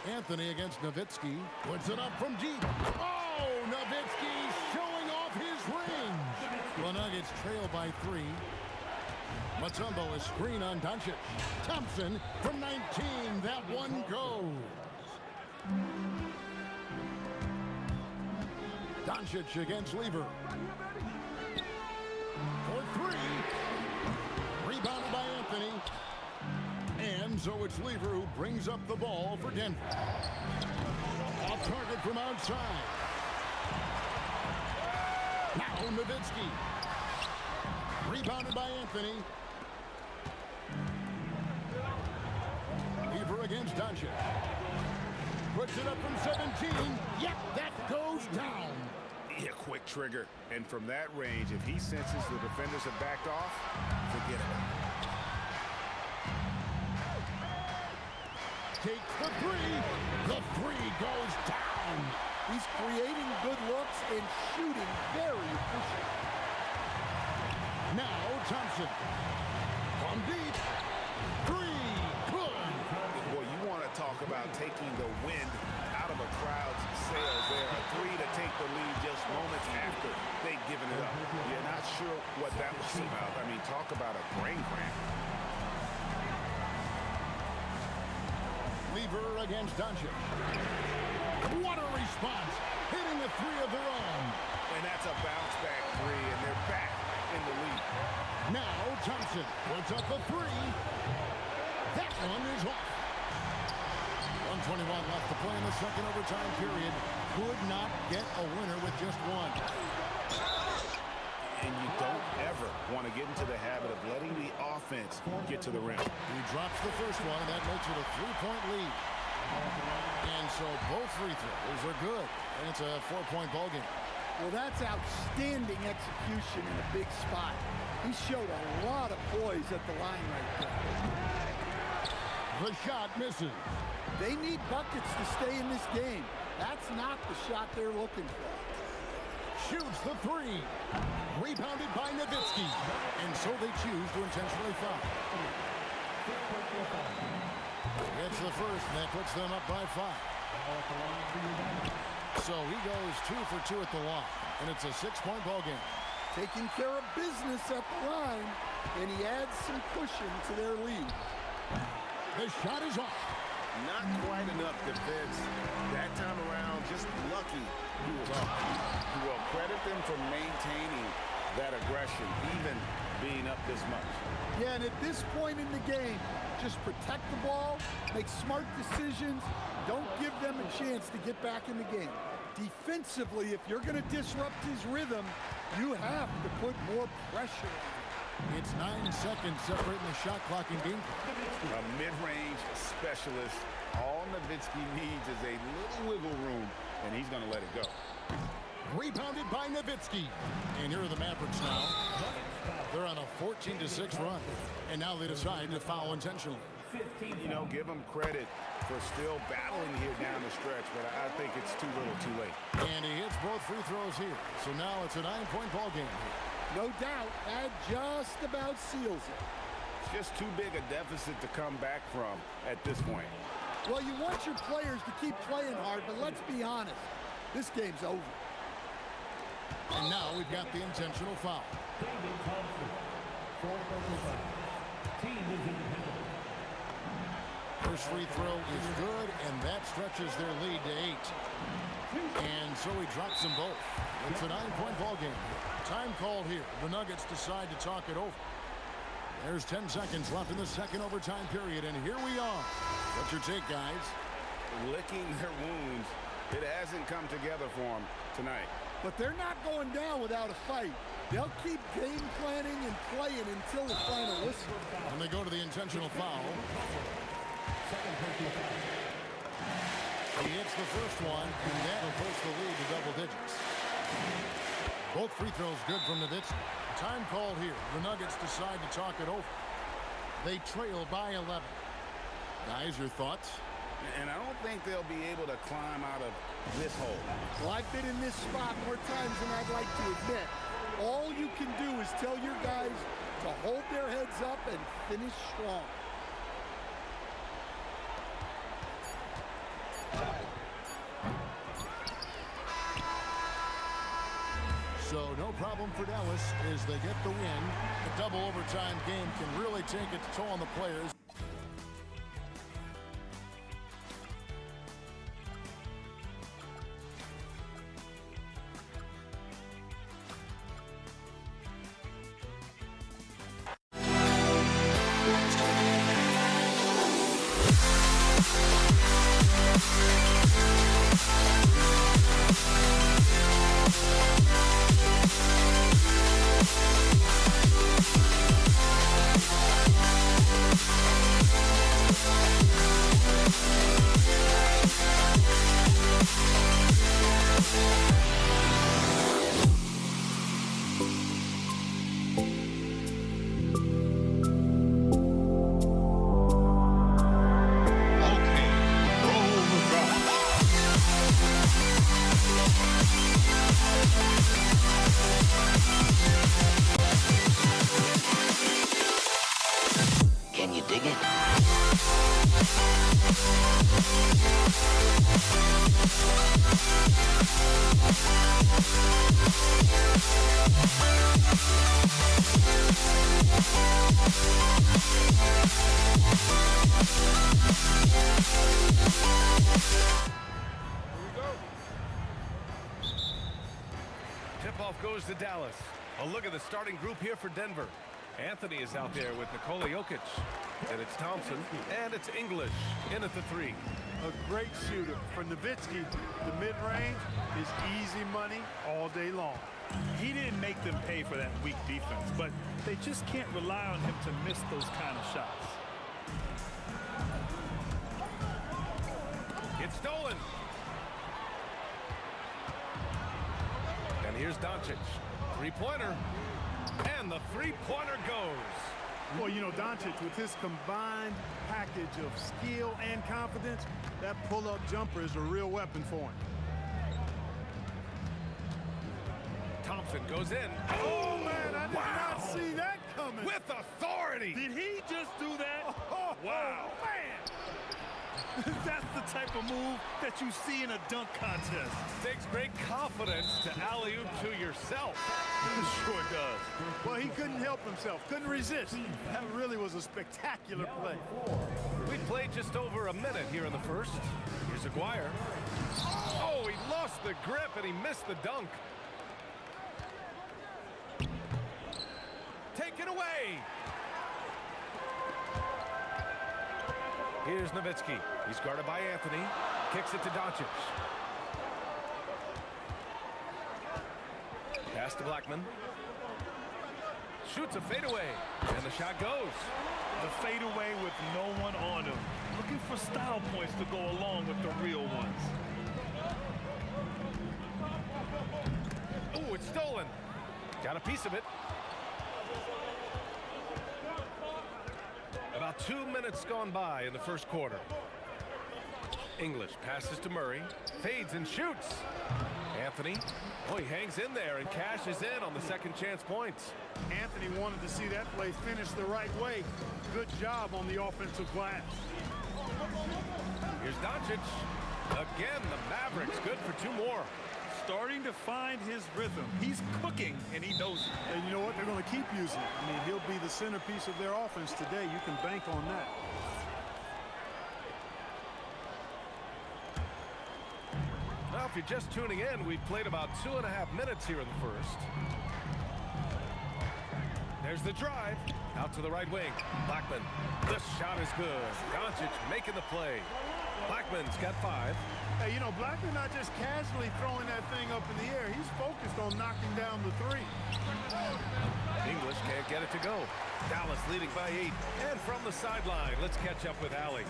Anthony against Nowitzki. Puts it up from deep. Oh, Nowitzki showing off his range. The Nuggets trail by 3. Mutombo is screen on Doncic. Thompson from 19. That one goes. Doncic against Lever. For 3. Rebounded by Anthony. And so it's Lever who brings up the ball for Denver. Off target from outside. Now Nowitzki. Rebounded by Anthony. Lever against Doncic. Puts it up from 17. Yep, that goes down. Yeah, quick trigger. And from that range, if he senses the defenders have backed off, forget it. Takes the 3. The 3 goes down. He's creating good looks and shooting very efficient. Now Thompson. From deep. 3. Good. Boy, you want to talk about taking the wind out of a crowd's sails there. A 3 to take the lead just moments after they've given it up. You're not sure what that was about. I mean, talk about a brain cramp. Lever against Doncic. What a response. Hitting a 3 of their own. And that's a bounce back 3, and they're back in the lead. Now Thompson puts up a 3. That one is off. 1:21 left to play in the second overtime period. Could not get a winner with just 1. And you don't ever want to get into the habit of letting the offense get to the rim. He drops the first one, and that makes it a 3-point lead. And so both free throws are good. And it's a 4-point ball game. Well, that's outstanding execution in a big spot. He showed a lot of poise at the line right there. The shot misses. They need buckets to stay in this game. That's not the shot they're looking for. Shoots the three. Rebounded by Nowitzki. And so they choose to intentionally foul. Gets the first, and that puts them up by 5. So he goes 2 for 2 at the line, and it's a 6-point ball game. Taking care of business at the line, and he adds some cushion to their lead. The shot is off. Not quite enough defense. That time around, just lucky he was off. You will credit them for maintaining that aggression, even being up this much. Yeah, and at this point in the game, just protect the ball, make smart decisions, don't give them a chance to get back in the game. Defensively, if you're going to disrupt his rhythm, you have to put more pressure on him. It's 9 seconds separating the shot clock and game. A mid-range specialist. All Nowitzki needs is a little wiggle room, and he's going to let it go. Rebounded by Nowitzki. And here are the Mavericks now. They're on a 14-6 run. And now they decide to foul intentionally. You know, give them credit for still battling here down the stretch, but I think it's too little too late. And he hits both free throws here. So now it's a 9-point ball game here. No doubt, that just about seals it. It's just too big a deficit to come back from at this point. Well, you want your players to keep playing hard, but let's be honest, this game's over. And now we've got the intentional foul. First free throw is good, and that stretches their lead to 8. And so he drops them both. It's a 9-point ball game. Time called here. The Nuggets decide to talk it over. There's 10 seconds left in the second overtime period, and here we are. What's your take, guys? Licking their wounds. It hasn't come together for them tonight. But they're not going down without a fight. They'll keep game planning and playing until the final whistle. And they go to the intentional foul. He hits the first one, and that will push the lead to double digits. Both free throws good from Nowitzki. Time called here. The Nuggets decide to talk it over. They trail by 11. Guys, your thoughts? And I don't think they'll be able to climb out of this hole. Well, I've been in this spot more times than I'd like to admit. All you can do is tell your guys to hold their heads up and finish strong. So no problem for Dallas as they get the win. The double overtime game can really take its toll on the players. Tip-off goes to Dallas. A look at the starting group here for Denver. Anthony is out there with Nikola Jokic. And it's Thompson. And it's English in at the 3. A great shooter. For Nowitzki, the mid-range is easy money all day long. He didn't make them pay for that weak defense, but they just can't rely on him to miss those kind of shots. It's stolen. And Here's Doncic. Three-pointer. And the three-pointer goes. Well, you know, Doncic, with his combined package of skill and confidence, that pull-up jumper is a real weapon for him. Thompson goes in. Oh, man, I did not see that coming. With authority. Did he just do that? Oh, wow. Oh, man. That's the type of move that you see in a dunk contest. Takes great confidence to alley-oop to yourself. It sure does. Well, he couldn't help himself, couldn't resist. That really was a spectacular play. We played just over a minute here in the first. Here's Aguirre. Oh, he lost the grip and he missed the dunk. Taken away. Here's Nowitzki. He's guarded by Anthony. Kicks it to Doncic. Pass to Blackman. Shoots a fadeaway. And the shot goes. The fadeaway with no one on him. Looking for style points to go along with the real ones. Oh, it's stolen. Got a piece of it. About 2 minutes gone by in the first quarter. English passes to Murray. Fades and shoots. Anthony. Oh, he hangs in there and cashes in on the second chance points. Anthony wanted to see that play finish the right way. Good job on the offensive glass. Here's Doncic. Again, the Mavericks good for two more. Starting to find his rhythm. He's cooking, and he knows it. And you know what? They're going to keep using it. I mean, he'll be the centerpiece of their offense today. You can bank on that. Now, if you're just tuning in, we've played about 2.5 minutes here in the first. There's the drive. Out to the right wing. Blackman. This shot is good. Doncic making the play. Blackman's got 5. Hey, you know, Blackman not just casually throwing that thing up in the air. He's focused on knocking down the 3. English can't get it to go. Dallas leading by 8. And from the sideline, let's catch up with Allie.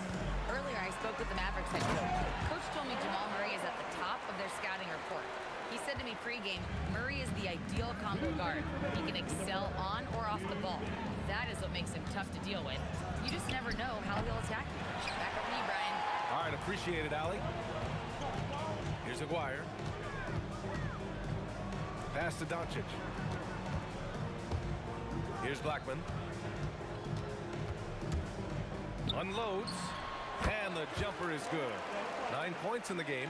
Earlier, I spoke with the Mavericks head coach. Coach told me Jamal Murray is at the top of their scouting report. He said to me pregame, Murray is the ideal combo guard. He can excel on or off the ball. That is what makes him tough to deal with. You just never know how he'll attack you. Back up to you, Brian. All right, appreciate it, Allie. Here's Aguirre. Pass to Doncic. Here's Blackman. Unloads. And the jumper is good. 9 points in the game.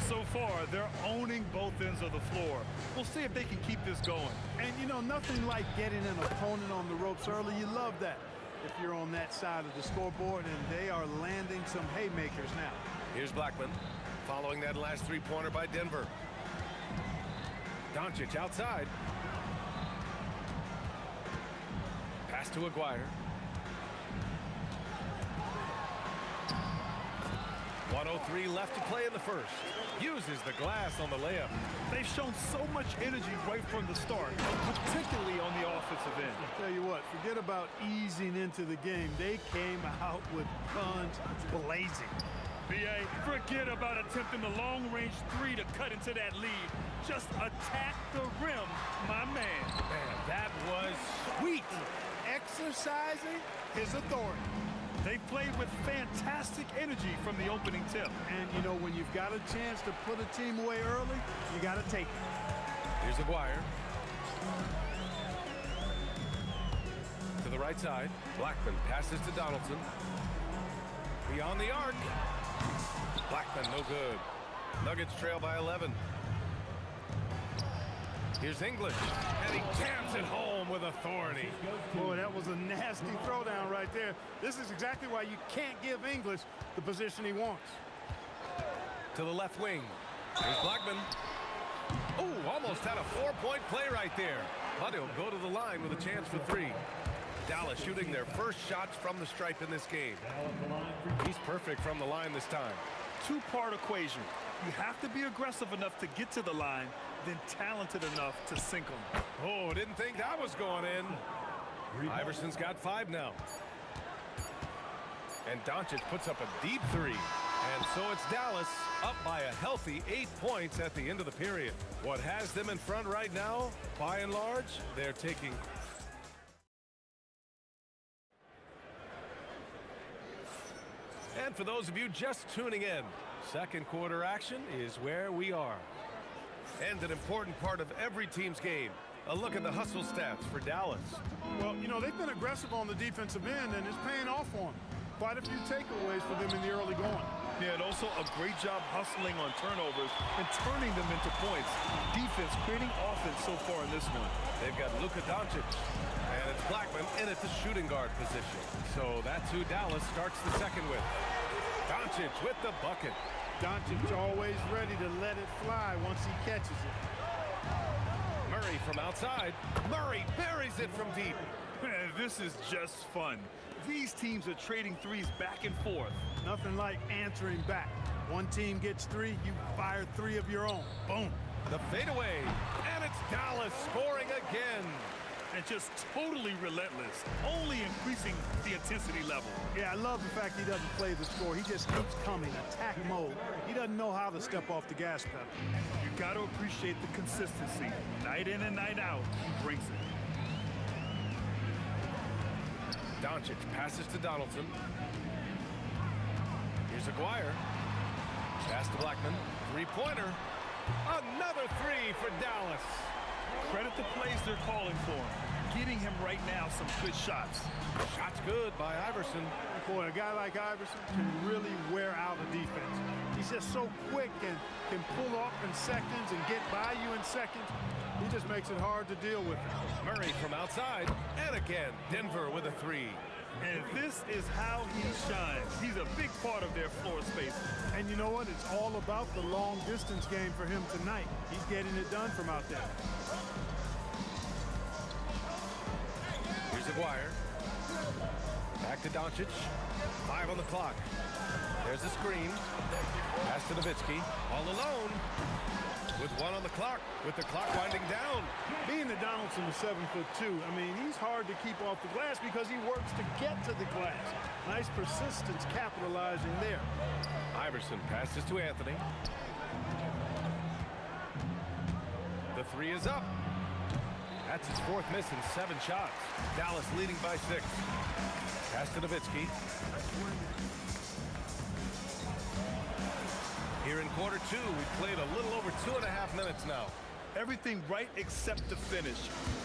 So far, they're owning both ends of the floor. We'll see if they can keep this going. And, you know, nothing like getting an opponent on the ropes early. You love that if you're on that side of the scoreboard, and they are landing some haymakers now. Here's Blackman. Following that last three-pointer by Denver. Doncic outside. Pass to Aguirre. 1:03 left to play in the first. Uses the glass on the layup. They've shown so much energy right from the start, particularly on the offensive end. I'll tell you what, forget about easing into the game. They came out with guns blazing. B.A., forget about attempting the long-range 3 to cut into that lead. Just attack the rim, my man. Man, that was sweet. Exercising his authority. They played with fantastic energy from the opening tip. And, you know, when you've got a chance to put a team away early, you got to take it. Here's Aguirre. To the right side. Blackman passes to Donaldson. Beyond the arc. Blackman, no good. Nuggets trail by 11. Here's English, and he jams it home with authority. Boy, that was a nasty throwdown right there. This is exactly why you can't give English the position he wants. To the left wing. Here's Blackman. Oh, almost had a 4-point play right there. But he'll go to the line with a chance for 3. Dallas shooting their first shots from the stripe in this game. He's perfect from the line this time. Two-part equation. You have to be aggressive enough to get to the line, then talented enough to sink them. Oh, didn't think that was going in. Iverson's got 5 now. And Doncic puts up a deep 3. And so it's Dallas up by a healthy 8 points at the end of the period. What has them in front right now, by and large, they're taking. And for those of you just tuning in, second quarter action is where we are. And an important part of every team's game. A look at the hustle stats for Dallas. Well, you know, they've been aggressive on the defensive end, and it's paying off for them. Quite a few takeaways for them in the early going. Yeah, and also a great job hustling on turnovers and turning them into points. Defense creating offense so far in this one. They've got Luka Doncic, and it's Blackman in at the shooting guard position. So that's who Dallas starts the second with. Doncic with the bucket. Doncic always ready to let it fly once he catches it. Murray from outside. Murray buries it from deep. Man, this is just fun. These teams are trading threes back and forth. Nothing like answering back. One team gets three, you fire three of your own. Boom. The fadeaway, and it's Dallas scoring again. And just totally relentless, only increasing the intensity level. Yeah, I love the fact he doesn't play the score. He just keeps coming, attack mode. He doesn't know how to step off the gas pedal. You got to appreciate the consistency. Night in and night out, he brings it. Doncic passes to Donaldson. Here's Aguirre. Pass to Blackman. Three-pointer. Another three for Dallas. Credit the plays they're calling for him. Getting him right now some good shots. Shots good by Iverson. Boy, a guy like Iverson can really wear out a defense. He's just so quick and can pull up in seconds and get by you in seconds. He just makes it hard to deal with him. Murray from outside. And again, Denver with a three. And this is how he shines. He's a big part of their floor space. And you know what? It's all about the long distance game for him tonight. He's getting it done from out there. Here's Aguirre. Back to Doncic. 5 on the clock. There's a screen. Pass to Nowitzki. All alone. With 1 on the clock. With the clock winding down. Being that Donaldson is 7'2", I mean, he's hard to keep off the glass because he works to get to the glass. Nice persistence capitalizing there. Iverson passes to Anthony. The three is up. That's his 4th miss in 7 shots. Dallas leading by 6. Pass to Nowitzki. Here in quarter 2, we've played a little over 2.5 minutes now. Everything right except the finish.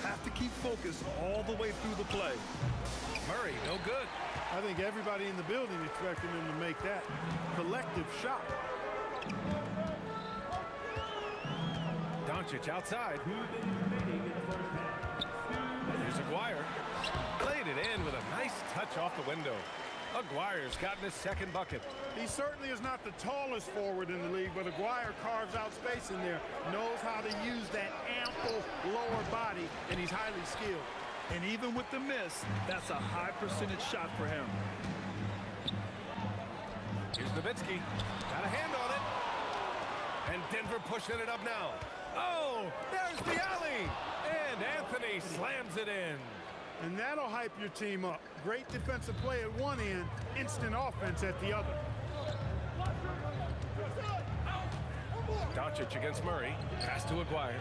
Have to keep focused all the way through the play. Murray, no good. I think everybody in the building expected him to make that collective shot. Doncic outside. Here's Aguirre. Played it in with a nice touch off the window. Aguirre's gotten his 2nd bucket. He certainly is not the tallest forward in the league, but Aguirre carves out space in there, knows how to use that ample lower body, and he's highly skilled. And even with the miss, that's a high percentage shot for him. Here's Nowitzki. Got a hand on it. And Denver pushing it up now. Oh, there's the alley. And Anthony slams it in. And that'll hype your team up. Great defensive play at one end, instant offense at the other. Doncic against Murray. Pass to Aguirre.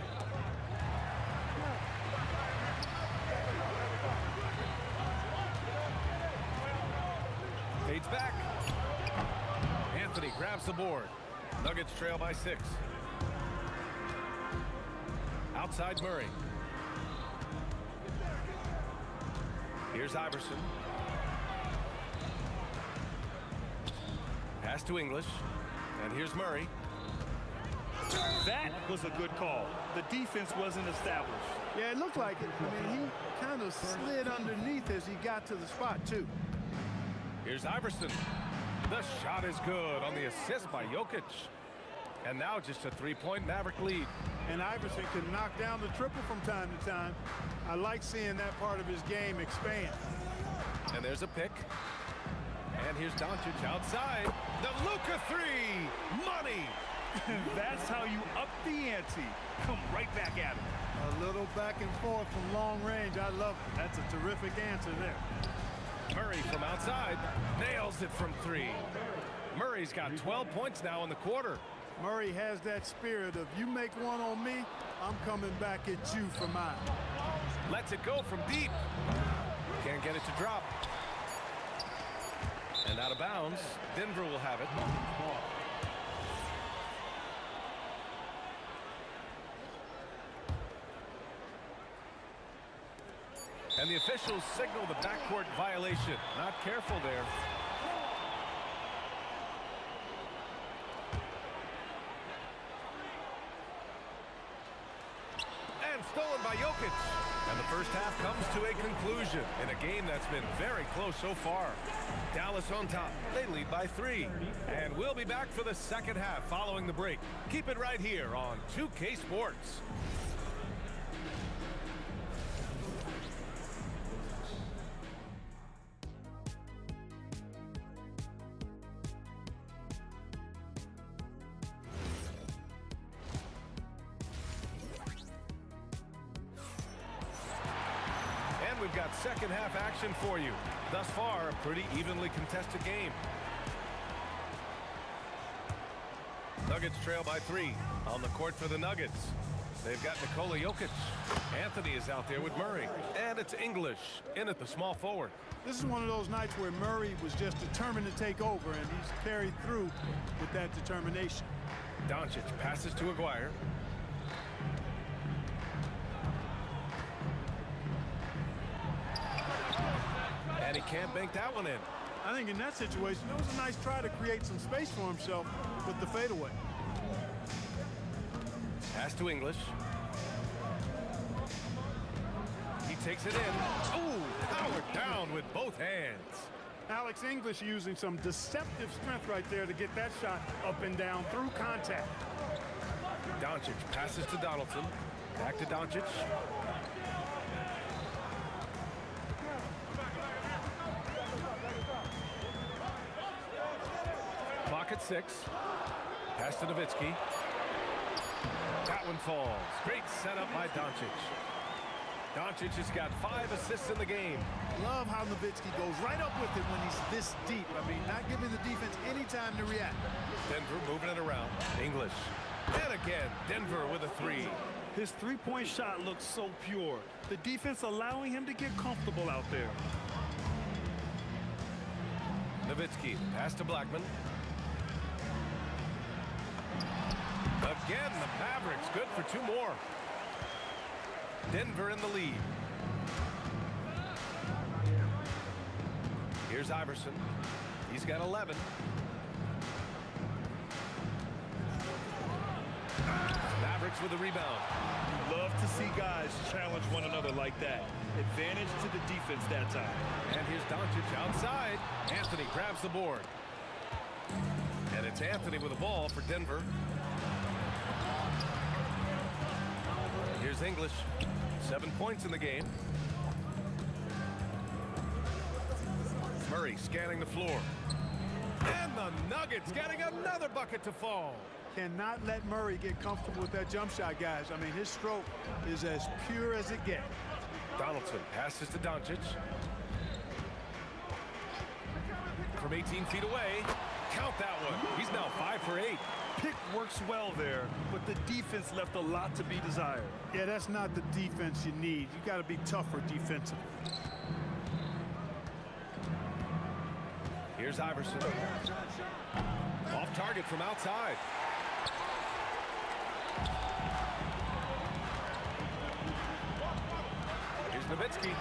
Fades back. Anthony grabs the board. Nuggets trail by 6. Outside Murray. Here's Iverson. Pass to English. And here's Murray. That was a good call. The defense wasn't established. Yeah, it looked like it. I mean, he kind of slid underneath as he got to the spot, too. Here's Iverson. The shot is good on the assist by Jokic. And now just a 3-point Maverick lead. And Iverson can knock down the triple from time to time. I like seeing that part of his game expand. And there's a pick. And here's Doncic outside. The Luka 3. Money. That's how you up the ante. Come right back at him. A little back and forth from long range. I love it. That's a terrific answer there. Murray from outside. Nails it from 3. Murray's got 12 points now in the quarter. Murray has that spirit of you make one on me, I'm coming back at you for mine. Lets it go from deep. Can't get it to drop. And out of bounds, Denver will have it. And the officials signal the backcourt violation. Not careful there. And stolen by Jokic. And the first half comes to a conclusion in a game that's been very close so far. Dallas on top. They lead by 3. And we'll be back for the second half following the break. Keep it right here on 2K Sports. We've got second half action for you. Thus far, a pretty evenly contested game. Nuggets trail by 3 on the court for the Nuggets. They've got Nikola Jokic. Anthony is out there with Murray. And it's English in at the small forward. This is one of those nights where Murray was just determined to take over, and he's carried through with that determination. Doncic passes to Aguirre. And he can't bank that one in. I think in that situation, it was a nice try to create some space for himself with the fadeaway. Pass to English. He takes it in. Ooh, powered down with both hands. Alex English using some deceptive strength right there to get that shot up and down through contact. Doncic passes to Donaldson. Back to Doncic. Clock at 6. Pass to Nowitzki. That one falls. Great setup by Doncic. Doncic has got 5 assists in the game. Love how Nowitzki goes right up with it when he's this deep. I mean, not giving the defense any time to react. Denver moving it around. English. And again, Denver with a 3. His three-point shot looks so pure. The defense allowing him to get comfortable out there. Nowitzki, pass to Blackman. Again, the Mavericks good for 2 more. Denver in the lead. Here's Iverson. He's got 11. Mavericks with a rebound. Love to see guys challenge one another like that. Advantage to the defense that time. And here's Doncic outside. Anthony grabs the board. And it's Anthony with the ball for Denver. Here's English. 7 points in the game. Murray scanning the floor. And the Nuggets getting another bucket to fall. Cannot let Murray get comfortable with that jump shot, guys. I mean, his stroke is as pure as it gets. Donaldson passes to Doncic. From 18 feet away. Count that one. He's now 5 for 8. Pick works well there, but the defense left a lot to be desired. Yeah, that's not the defense you need. You got to be tougher defensively. Here's Iverson. Off target from outside. Here's Nowitzki.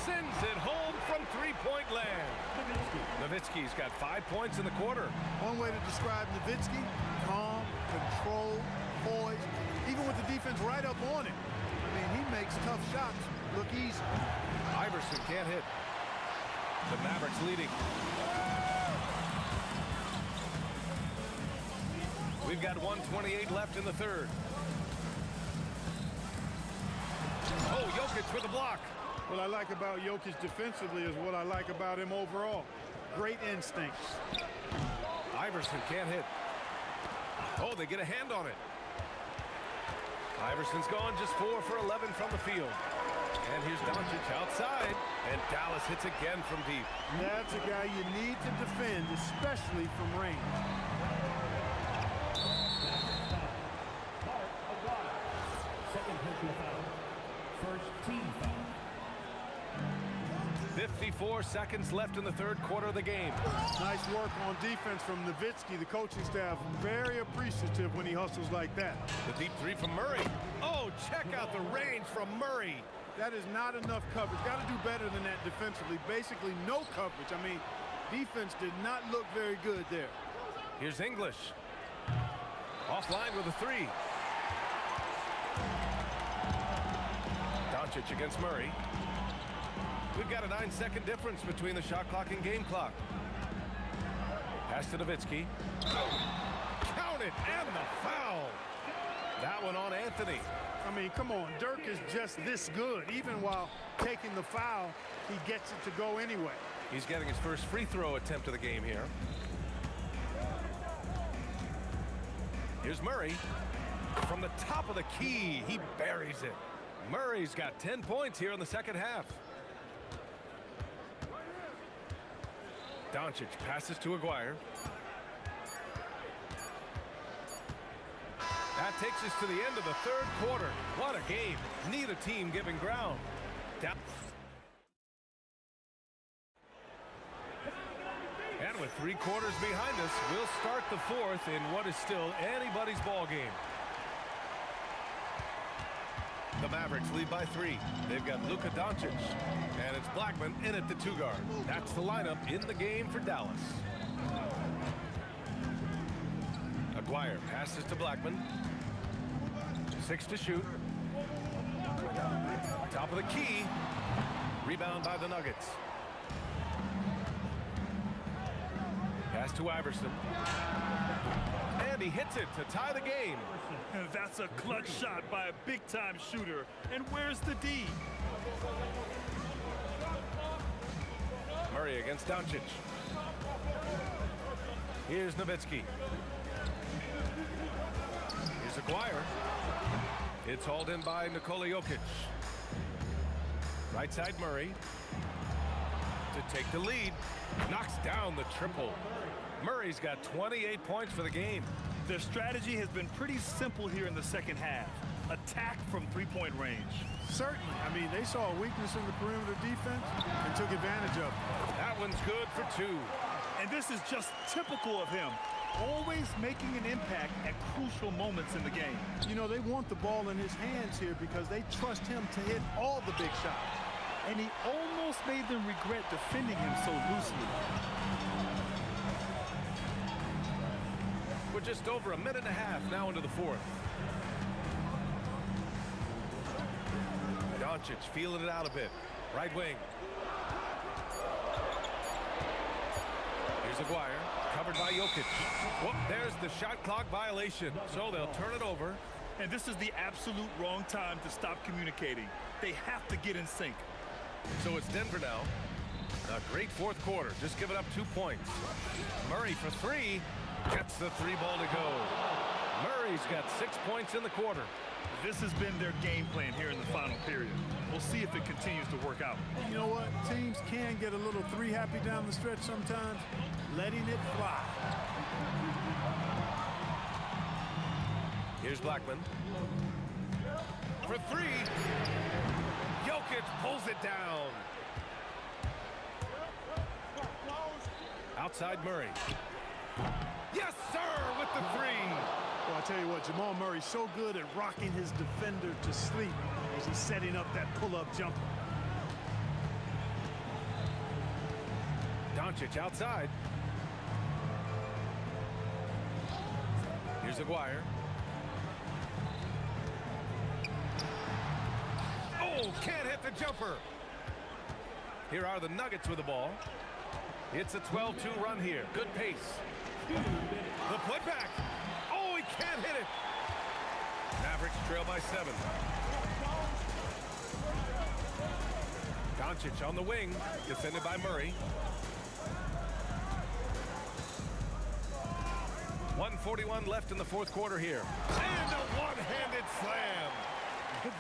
Sends it home from three-point land. Nowitzki's got 5 points in the quarter. One way to describe Nowitzki, calm, control, poised, even with the defense right up on him. I mean, he makes tough shots look easy. Iverson can't hit. The Mavericks leading. We've got 1:28 left in the third. Oh, Jokic with a block. What I like about Jokic defensively is what I like about him overall. Great instincts. Iverson can't hit. Oh, they get a hand on it. Iverson's gone just 4 for 11 from the field. And here's Doncic outside. And Dallas hits again from deep. That's a guy you need to defend, especially from range. Second personal foul. First team foul. 54 seconds left in the third quarter of the game. Nice work on defense from Nowitzki. The coaching staff very appreciative when he hustles like that. The deep three from Murray. Oh, check out the range from Murray. That is not enough coverage. Got to do better than that defensively. Basically no coverage. I mean, defense did not look very good there. Here's English. Offline with a three. Doncic against Murray. We've got a 9-second difference between the shot clock and game clock. Pass to Nowitzki. Count it, and the foul. That one on Anthony. I mean, come on. Dirk is just this good. Even while taking the foul, he gets it to go anyway. He's getting his first free throw attempt of the game here. Here's Murray. From the top of the key, he buries it. Murray's got 10 points here in the second half. Doncic passes to Aguirre. That takes us to the end of the third quarter. What a game. Neither team giving ground. And with 3 quarters behind us, we'll start the fourth in what is still anybody's ball game. The Mavericks lead by 3. They've got Luka Doncic, and it's Blackman in at the 2 guard. That's the lineup in the game for Dallas. Aguirre passes to Blackman. 6 to shoot. Top of the key. Rebound by the Nuggets. Pass to Iverson. And he hits it to tie the game. And that's a clutch shot by a big-time shooter. And where's the D? Murray against Doncic. Here's Nowitzki. Here's Aguirre. It's hauled in by Nikola Jokic. Right side Murray. To take the lead. Knocks down the triple. Murray's got 28 points for the game. Their strategy has been pretty simple here in the second half. Attack from three-point range. Certainly. I mean, they saw a weakness in the perimeter defense and took advantage of it. That one's good for 2. And this is just typical of him. Always making an impact at crucial moments in the game. You know, they want the ball in his hands here because they trust him to hit all the big shots. And he almost made them regret defending him so loosely. We're just over a minute and a half now into the fourth. Doncic feeling it out a bit. Right wing. Here's Aguirre. Covered by Jokic. Whoop, there's the shot clock violation. So they'll turn it over. And this is the absolute wrong time to stop communicating. They have to get in sync. So it's Denver now. A great fourth quarter. Just giving up 2 points. Murray for 3. Gets the 3-ball to go. Murray's got 6 points in the quarter. This has been their game plan here in the final period. We'll see if it continues to work out. You know what? Teams can get a little 3-happy down the stretch sometimes. Letting it fly. Here's Blackman. For 3. Jokic pulls it down. Outside Murray. Yes, sir, with the 3. Well, I tell you what, Jamal Murray's so good at rocking his defender to sleep as he's setting up that pull-up jumper. Doncic outside. Here's Aguirre. Oh, can't hit the jumper. Here are the Nuggets with the ball. It's a 12-2 run here. Good pace. The putback. Oh, he can't hit it. Mavericks trail by 7. Doncic on the wing, defended by Murray. 1:41 left in the fourth quarter here. And a one-handed slam.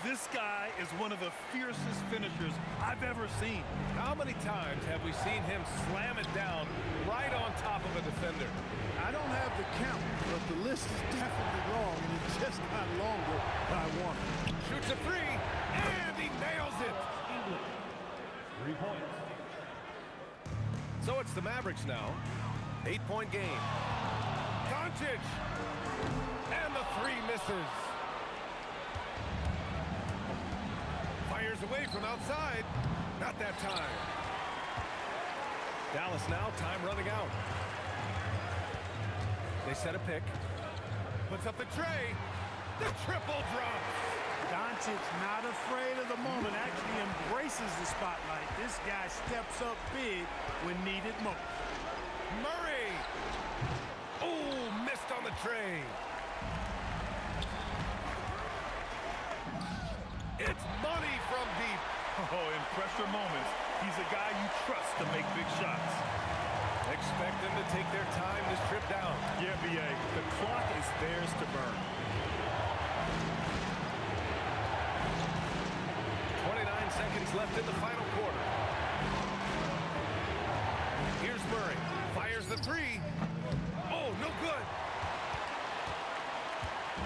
This guy is one of the fiercest finishers I've ever seen. How many times have we seen him slam it down right on top of a defender? I don't have the count, but the list is definitely long, and it just got longer by one. Shoots a three, and he nails it. 3 points. So it's the Mavericks now. 8-point game. Doncic. And the three misses. Fires away from outside. Not that time. Dallas now, time running out. They set a pick. Puts up the tray. The triple drops. Doncic not afraid of the moment, actually embraces the spotlight. This guy steps up big when needed most. Murray. Oh, missed on the tray. It's money from deep. Oh, in pressure moments, he's a guy you trust to make big shots. Expect them to take their time this trip down. Yeah, B.A., the clock is theirs to burn. 29 seconds left in the final quarter. Here's Murray. Fires the three. Oh, no good.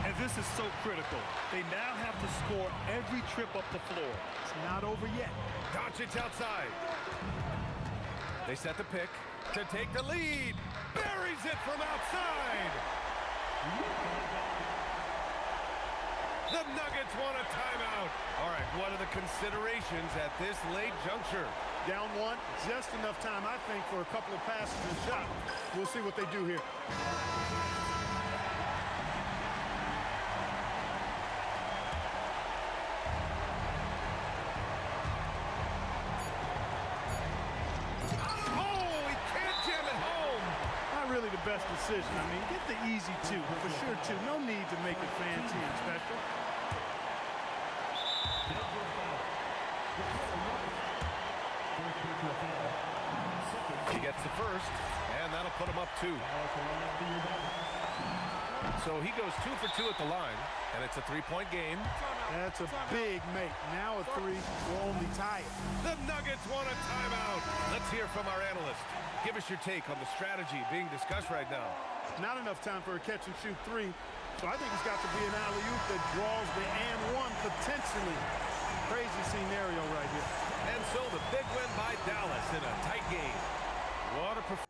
And this is so critical. They now have to score every trip up the floor. It's not over yet. Doncic outside. They set the pick to take the lead. Buries it from outside. The Nuggets want a timeout. All right, what are the considerations at this late juncture? Down one, just enough time, I think, for a couple of passes and shots. We'll see what they do here. The best decision. I mean, get the easy two, for sure, two. No need to make it fancy and special. He gets the first, and that'll put him up 2. So he goes 2 for 2 at the line, and it's a 3-point game. That's a big make. Now a 3 will only tie it. The Nuggets want a timeout. Let's hear from our analyst. Give us your take on the strategy being discussed right now. Not enough time for a catch-and-shoot 3, so I think it's got to be an alley-oop that draws the and one potentially. Crazy scenario right here. And so the big win by Dallas in a tight game. What a performance.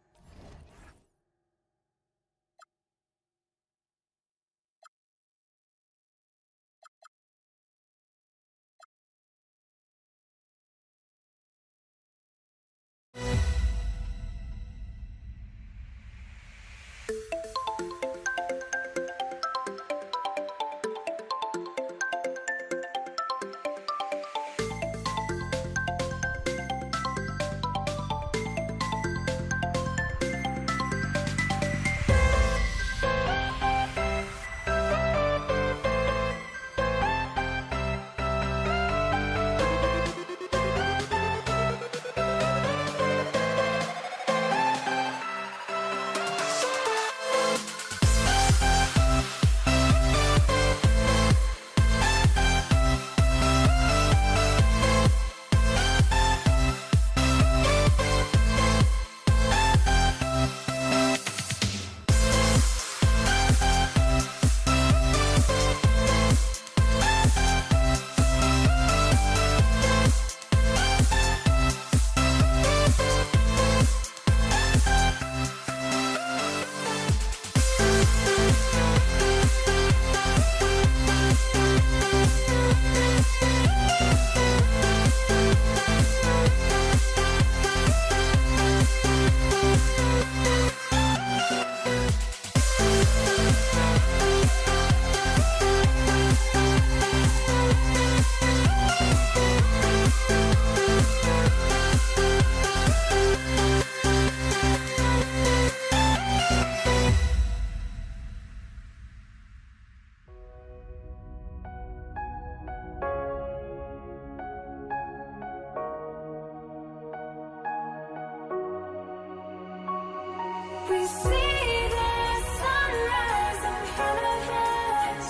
We see the sunrise in front of us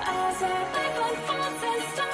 as our life unfolds and starts.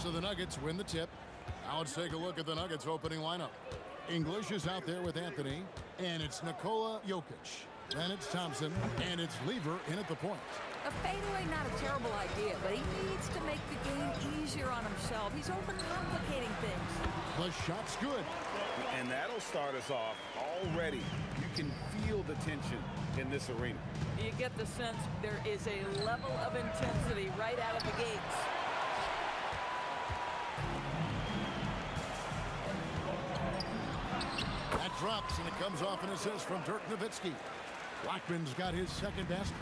So the Nuggets win the tip. Now let's take a look at the Nuggets opening lineup. English is out there with Anthony, and it's Nikola Jokic. Then it's Thompson, and it's Lever in at the point. A fadeaway, not a terrible idea, but he needs to make the game easier on himself. He's overcomplicating things. The shot's good. And that'll start us off already. You can feel the tension in this arena. You get the sense there is a level of intensity right out of the gates. That drops, and it comes off an assist from Dirk Nowitzki. Blackman's got his second basket.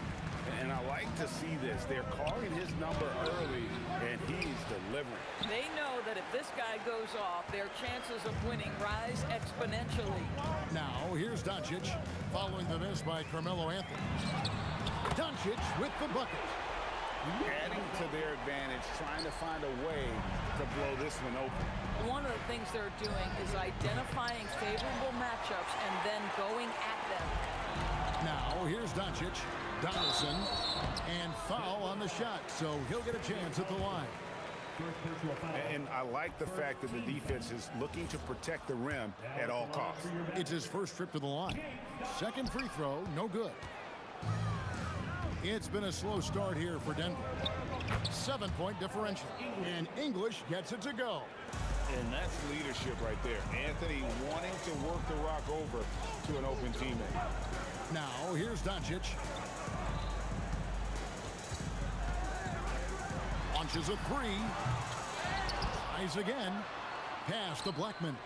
And I like to see this. They're calling his number early, and he's delivering. They know that if this guy goes off, their chances of winning rise exponentially. Now, here's Doncic, following the miss by Carmelo Anthony. Doncic with the bucket. Adding to their advantage, trying to find a way to blow this one open. One of the things they're doing is identifying favorable matchups and then going at them. Now, here's Doncic, Donaldson, and foul on the shot, so he'll get a chance at the line. And I like the fact that the defense is looking to protect the rim at all costs. It's his first trip to the line. Second free throw, no good. It's been a slow start here for Denver. 7-point differential, and English gets it to go. And that's leadership right there. Anthony wanting to work the rock over to an open teammate. Now, here's Doncic. Launches a three. Tries again. Pass to Blackman.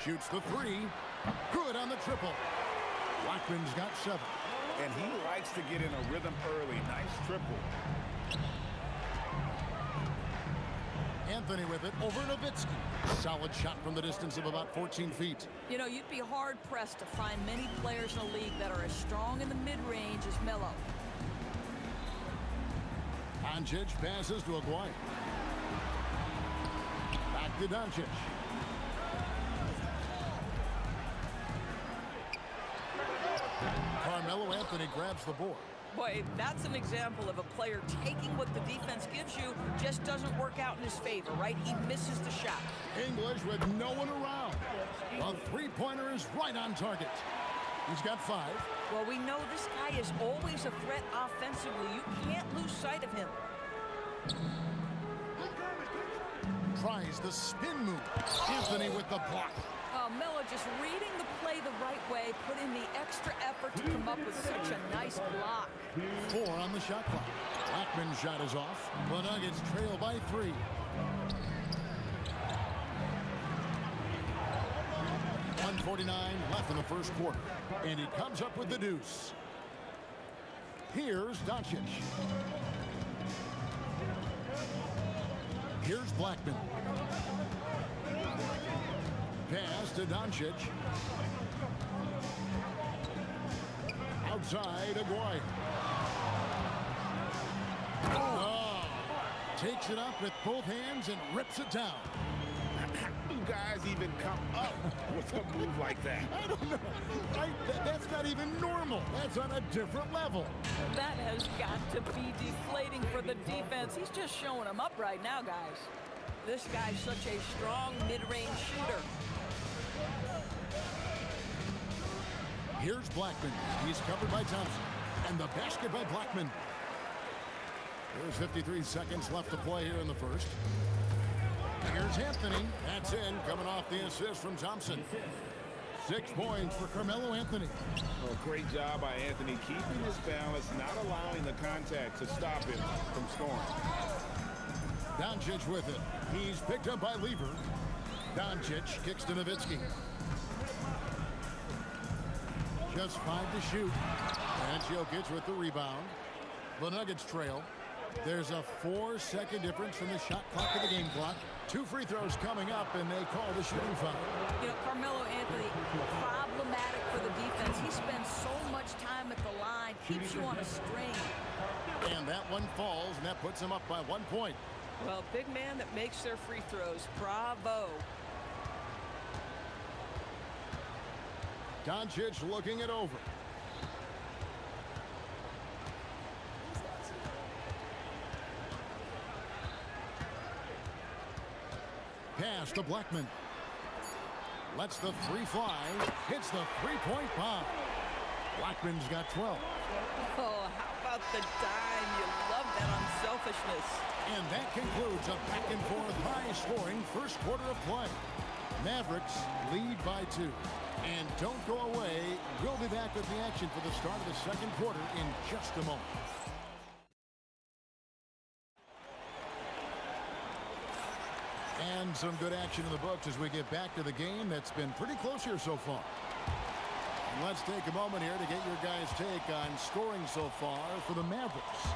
Shoots the three. Good on the triple. Blackman's got 7. And he likes to get in a rhythm early. Nice triple. Anthony with it over Nowitzki. Solid shot from the distance of about 14 feet. You know, you'd be hard-pressed to find many players in the league that are as strong in the mid-range as Melo. Doncic passes to Aguirre. Back to Doncic. Carmelo Anthony grabs the board. Boy, that's an example of a player taking what the defense gives you, just doesn't work out in his favor, right? He misses the shot. English with no one around. A three-pointer is right on target. He's got 5. Well, we know this guy is always a threat offensively. You can't lose sight of him. Tries the spin move. Anthony with the block. Oh, Melo just reading the play the right way, put in the extra effort to come up with such a nice block. 4 on the shot clock. Blackman's shot is off. The Nuggets trail by 3. .149 left in the first quarter. And he comes up with the deuce. Here's Doncic. Here's Blackman. Pass to Doncic. Outside, Aguirre. Oh. Takes it up with both hands and rips it down. How do guys even come up with a move like that? I don't know. That's not even normal. That's on a different level. That has got to be deflating for the defense. He's just showing them up right now, guys. This guy's such a strong mid-range shooter. Here's Blackman. He's covered by Thompson. And the basket by Blackman. There's 53 seconds left to play here in the first. Here's Anthony. That's in, coming off the assist from Thompson. 6 points for Carmelo Anthony. Well, great job by Anthony, keeping his balance, not allowing the contact to stop him from scoring. Doncic with it. He's picked up by Lever. Doncic kicks to Nowitzki. Just 5 to shoot. And Jokic with the rebound. The Nuggets trail. There's a 4-second difference from the shot clock to the game clock. 2 free throws coming up, and they call the shooting foul. You know, Carmelo Anthony, problematic for the defense. He spends so much time at the line, keeps you on a string. And that one falls, and that puts him up by 1 point. Well, big man that makes their free throws. Bravo. Doncic looking it over. Pass to Blackman. Lets the 3 fly. Hits the 3-point bomb. Blackman's got 12. Oh, how about the dime? You love that unselfishness. And that concludes a back-and-forth high-scoring first quarter of play. Mavericks lead by 2. And don't go away. We'll be back with the action for the start of the second quarter in just a moment. And some good action in the books as we get back to the game that's been pretty close here so far. And let's take a moment here to get your guys' take on scoring so far for the Mavericks.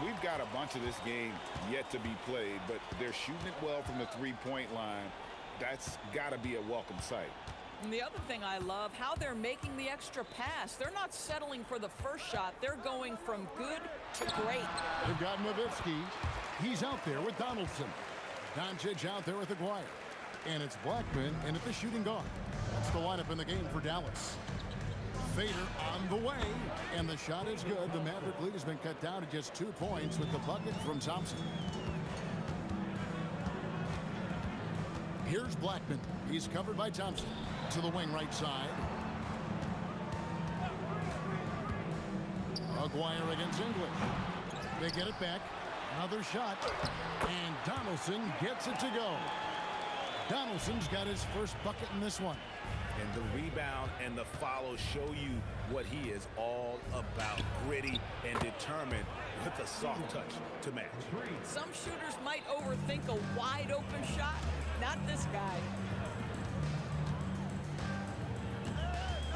We've got a bunch of this game yet to be played, but they're shooting it well from the 3-point line. That's got to be a welcome sight. And the other thing I love, how they're making the extra pass. They're not settling for the first shot. They're going from good to great. They've got Nowitzki. He's out there with Donaldson. Doncic out there with Aguirre. And it's Blackman in at the shooting guard. That's the lineup in the game for Dallas. Fader on the way. And the shot is good. The Maverick lead has been cut down to just 2 points with the bucket from Thompson. Here's Blackman. He's covered by Thompson. To the wing right side. Aguirre against English. They get it back. Another shot. And Donaldson gets it to go. Donaldson's got his first bucket in this one. And the rebound and the follow show you what he is all about. Gritty and determined with a soft touch to match. Some shooters might overthink a wide open shot. Not this guy.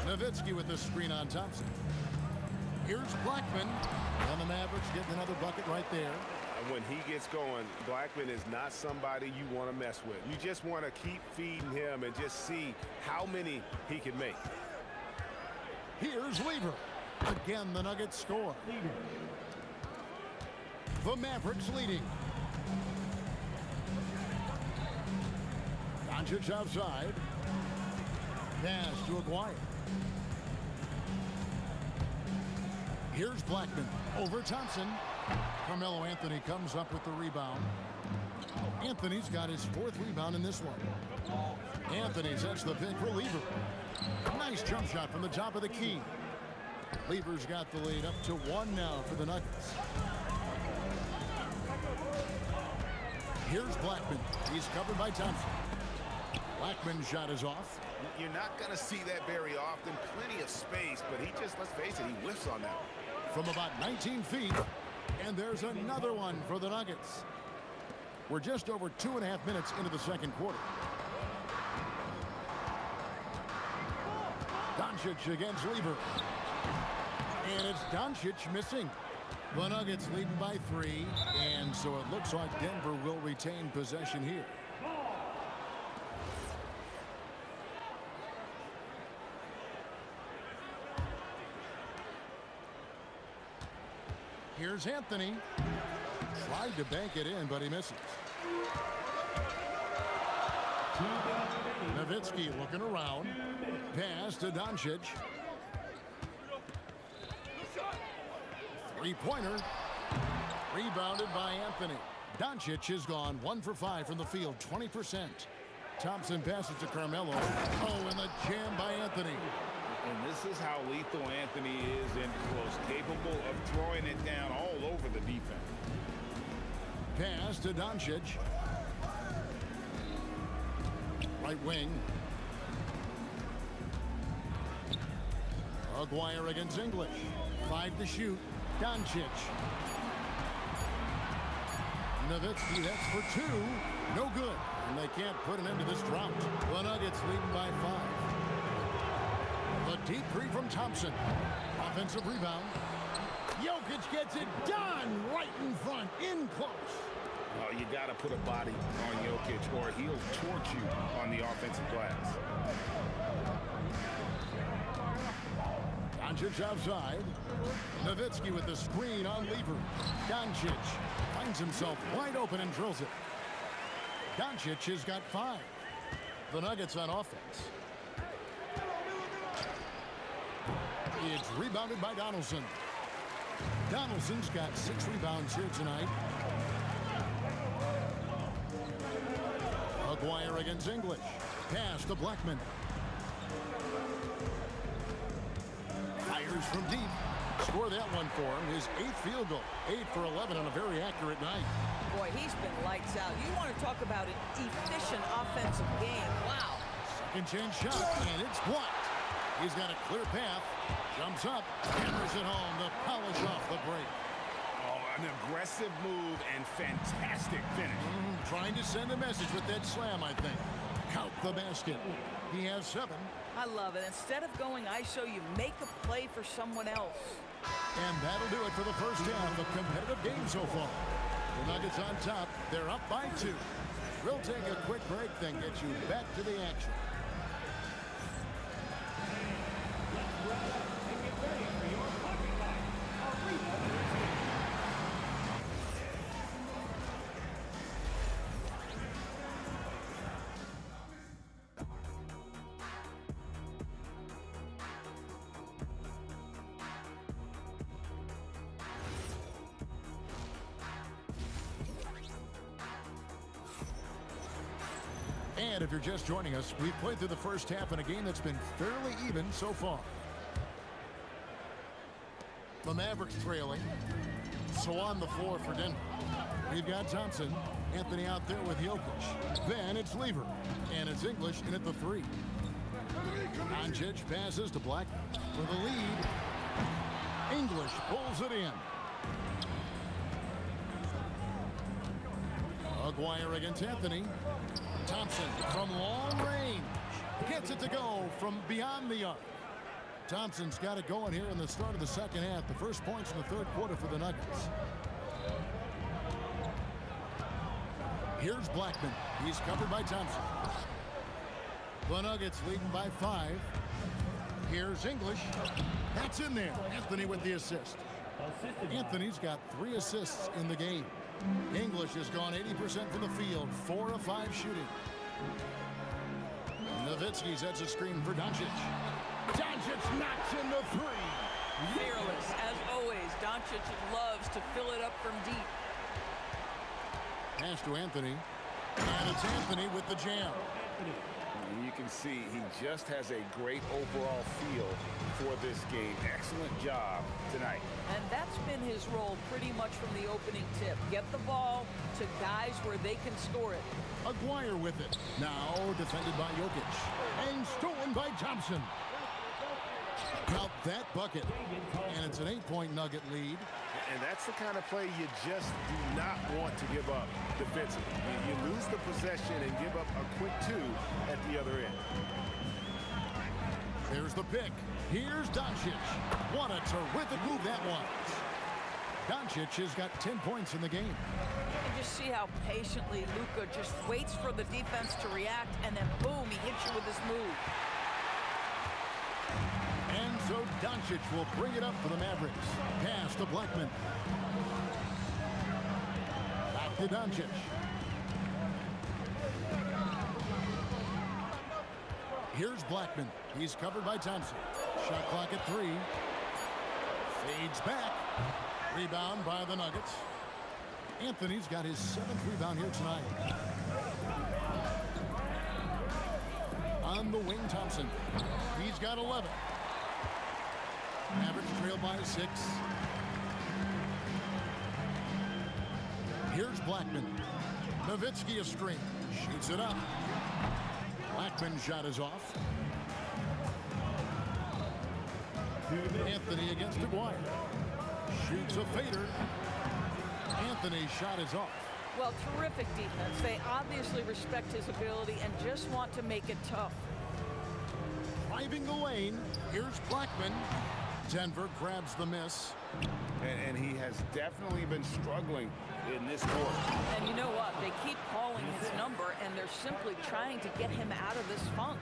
Nowitzki with the screen on Thompson. Here's Blackman. And the Mavericks getting another bucket right there. And when he gets going, Blackman is not somebody you want to mess with. You just want to keep feeding him and just see how many he can make. Here's Lever. Again, the Nuggets score. The Mavericks leading. Doncic outside. Pass to Aguirre. Here's Blackman over Thompson. Carmelo Anthony comes up with the rebound. Anthony's got his 4th rebound in this one. Anthony sets the pick for Lever. Nice jump shot from the top of the key. Lever's got the lead up to 1 now for the Nuggets. Here's Blackman. He's covered by Thompson. Blackman's shot is off. You're not going to see that very often. Plenty of space, but he just, let's face it, he whiffs on that. From about 19 feet. And there's another one for the Nuggets. We're just over 2.5 minutes into the second quarter. Doncic against Lever. And it's Doncic missing. The Nuggets leading by 3. And so it looks like Denver will retain possession here. Here's Anthony. Tried to bank it in, but he misses. Nowitzki looking around. Pass to Doncic. Three-pointer. Rebounded by Anthony. Doncic has gone 1 for 5 from the field, 20%. Thompson passes to Carmelo. Oh, and the jam by Anthony. And this is how lethal Anthony is in close, capable of throwing it down all over the defense. Pass to Doncic. Right wing. Aguirre against English. 5 to shoot. Doncic. Nowitzki, that's for 2. No good. And they can't put an end to this drought. The Nuggets leading by 5. The deep three from Thompson. Offensive rebound. Jokic gets it done right in front, in close. Oh, you got to put a body on Jokic or he'll torch you on the offensive glass. Doncic outside. Nowitzki with the screen on Lever. Doncic finds himself wide open and drills it. Doncic has got 5. The Nuggets on offense. It's rebounded by Donaldson. Donaldson's got 6 rebounds here tonight. Aguirre against English. Pass to Blackman. Fires from deep. Score that one for him. His 8th field goal. 8 for 11 on a very accurate night. Boy, he's been lights out. You want to talk about an efficient offensive game. Wow. Second chance shot, and it's blocked. He's got a clear path. Jumps up. Hammers it home. The polish off the break. Oh, an aggressive move and fantastic finish. Trying to send a message with that slam, I think. Count the basket. He has 7. I love it. Instead of going ISO, you make a play for someone else. And that'll do it for the first half of competitive game so far. The Nuggets on top. They're up by 2. We'll take a quick break, then get you back to the action. And if you're just joining us, we've played through the first half in a game that's been fairly even so far. The Mavericks trailing. So on the floor for Denver. We've got Thompson. Anthony out there with Jokic. Then it's Lever. And it's English in at the 3. Doncic passes to Black for the lead. English pulls it in. Aguirre against Anthony. Thompson from long range gets it to go from beyond the arc. Thompson's got it going here in the start of the second half. The first points in the third quarter for the Nuggets. Here's Blackman. He's covered by Thompson. The Nuggets leading by 5. Here's English. That's in there. Anthony with the assist. Anthony's got 3 assists in the game. English has gone 80% from the field, 4 of 5 shooting. Nowitzki sets a screen for Doncic. Doncic knocks in the 3. Fearless, as always. Doncic loves to fill it up from deep. Pass to Anthony. And it's Anthony with the jam. And you can see he just has a great overall feel for this game. Excellent job tonight. And that's been his role pretty much from the opening tip. Get the ball to guys where they can score it. Aguirre with it. Now defended by Jokic. And stolen by Thompson. Count that bucket. And it's an 8-point Nugget lead. And that's the kind of play you just do not want to give up defensively. You lose the possession and give up a quick 2 at the other end. There's the pick. Here's Doncic. What a terrific move that was. Doncic has got 10 points in the game. You can just see how patiently Luka just waits for the defense to react, and then boom, he hits you with his move. And so Doncic will bring it up for the Mavericks. Pass to Blackman. Back to Doncic. Here's Blackman. He's covered by Thompson. Shot clock at 3. Fades back. Rebound by the Nuggets. Anthony's got his 7th rebound here tonight. On the wing, Thompson. He's got 11. Mavericks trail by 6. Here's Blackman. Nowitzki a screen. Shoots it up. Blackman's shot is off. Anthony against Aguirre. Shoots a fader. Anthony's shot is off. Well, terrific defense. They obviously respect his ability and just want to make it tough. Driving the lane. Here's Blackman. Denver grabs the miss. And he has definitely been struggling in this quarter. And you know what? They keep calling his number, and they're simply trying to get him out of this funk.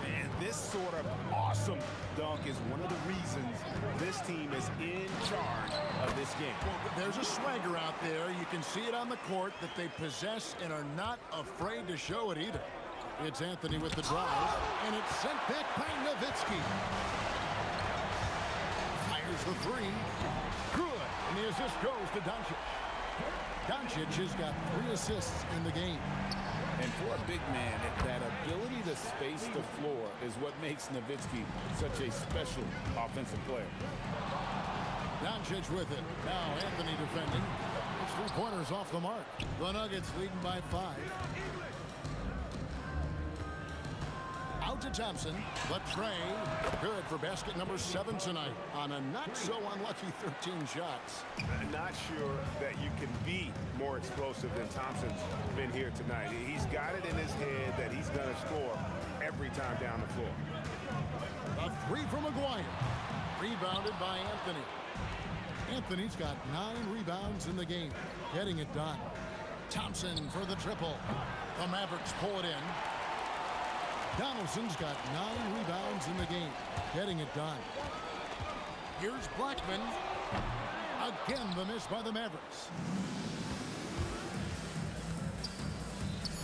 And this sort of awesome dunk is one of the reasons this team is in charge of this game. Well, there's a swagger out there. You can see it on the court that they possess and are not afraid to show it either. It's Anthony with the drive, and it's sent back by Nowitzki. Fires the 3. Good. And the assist goes to Doncic. Doncic has got 3 assists in the game. And for a big man, that ability to space the floor is what makes Nowitzki such a special offensive player. Doncic with it. Now Anthony defending. It's 3 pointers off the mark. The Nuggets leading by 5. Out to Thompson. The tray. Good for basket number 7 tonight on a not-so-unlucky 13 shots. I'm not sure that you can be more explosive than Thompson's been here tonight. He's got it in his head that he's going to score every time down the floor. A 3 from Aguirre. Rebounded by Anthony. Anthony's got 9 rebounds in the game. Getting it done. Thompson for the triple. The Mavericks pull it in. Donaldson's got 9 rebounds in the game. Getting it done. Here's Blackman. Again, the miss by the Mavericks.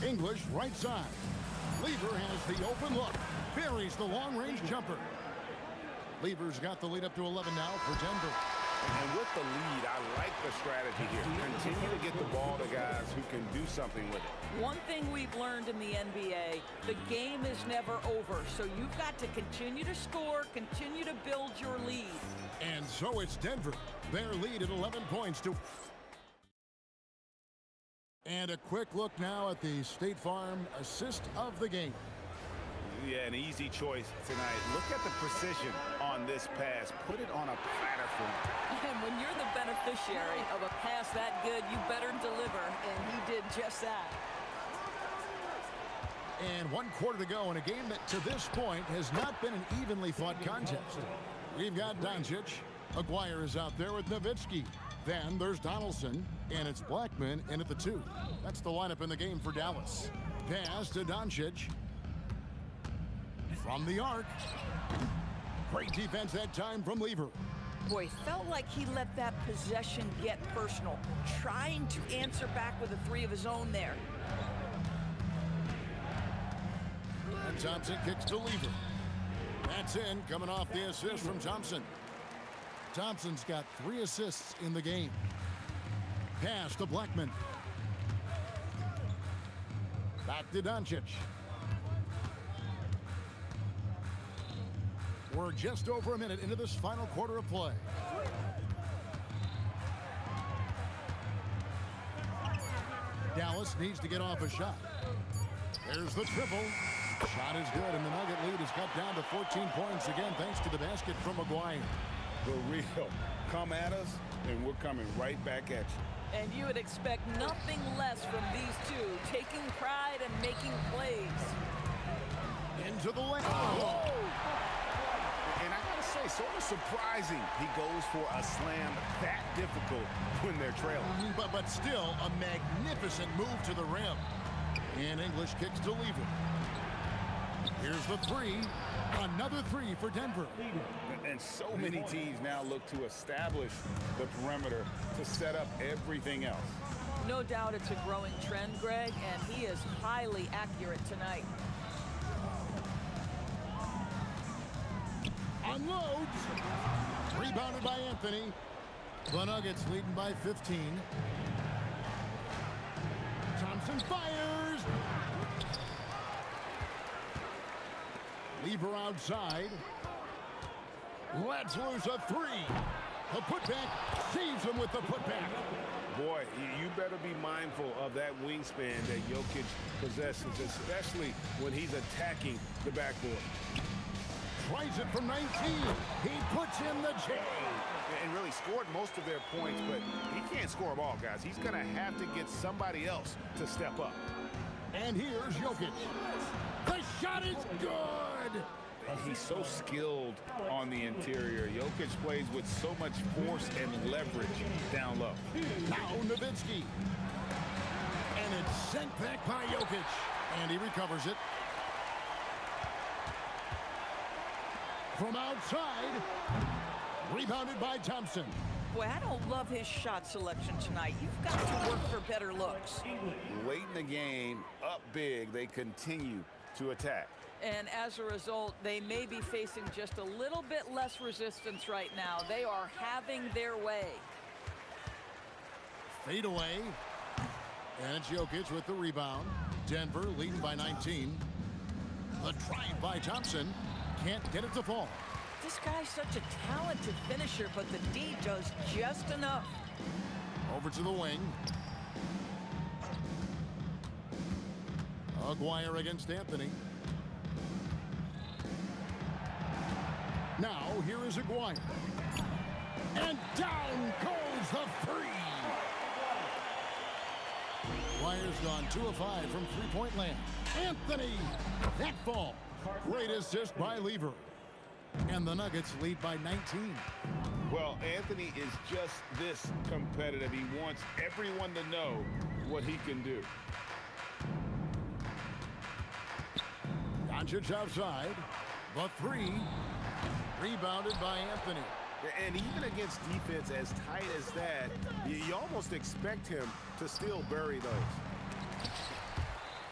English right side. Lever has the open look. Buries the long-range jumper. Lever's got the lead up to 11 now for Denver. And with the lead, I like the strategy here. Continue to get the ball to guys who can do something with it. One thing we've learned in the NBA, the game is never over. So you've got to continue to score, continue to build your lead. And so it's Denver. Their lead at 11 points to... And a quick look now at the State Farm assist of the game. Yeah, an easy choice tonight. Look at the precision on this pass. Put it on a platter for him. And when you're the beneficiary of a pass that good, you better deliver, and he did just that. And 1 quarter to go in a game that to this point has not been an evenly fought contest. We've got Doncic. Aguirre is out there with Nowitzki. Then there's Donaldson, and it's Blackman in at the 2. That's the lineup in the game for Dallas. Pass to Doncic. From the arc. Great defense that time from Lever. Boy, felt like he let that possession get personal, trying to answer back with a 3 of his own there. And Thompson kicks to Lever. That's in, coming off the assist from Thompson. Thompson's got 3 assists in the game. Pass to Blackman. Back to Doncic. We're just over a minute into this final quarter of play. Dallas needs to get off a shot. There's the triple. Shot is good, and the Nugget lead is cut down to 14 points again, thanks to the basket from Aguirre. For real. Come at us, and we're coming right back at you. And you would expect nothing less from these two, taking pride and making plays. Into the lane. Oh. And I gotta say, sort of surprising he goes for a slam that difficult when they're trailing. But still a magnificent move to the rim. And English kicks to Lever. Here's the 3. Another 3 for Denver. And so many teams now look to establish the perimeter to set up everything else. No doubt it's a growing trend, Greg, and he is highly accurate tonight. Unloads. Rebounded by Anthony. The Nuggets leading by 15. Thompson fires. Lever outside. Lets loose a three. The putback saves him with the putback. Boy, you better be mindful of that wingspan that Jokic possesses, especially when he's attacking the backboard. Tries it from 19. He puts in the J. And really scored most of their points, but he can't score them all, guys. He's going to have to get somebody else to step up. And here's Jokic. The shot is good. He's so skilled on the interior. Jokic plays with so much force and leverage down low. Now Nowitzki. And it's sent back by Jokic. And he recovers it. From outside. Rebounded by Thompson. Boy, I don't love his shot selection tonight. You've got to work for better looks. Late in the game, up big, they continue to attack. And as a result, they may be facing just a little bit less resistance right now. They are having their way. Fade away. And it's Jokic with the rebound. Denver leading by 19. The drive by Thompson. Can't get it to fall. This guy's such a talented finisher, but the D does just enough. Over to the wing. Aguirre against Anthony. Now, here is Aguirre. And down goes the three. Aguirre's gone 2 of 5 from three-point land. Anthony, that fall. Great assist by Lever. And the Nuggets lead by 19. Well, Anthony is just this competitive. He wants everyone to know what he can do. Doncic outside. The three. Rebounded by Anthony. And even against defense as tight as that, you almost expect him to still bury those.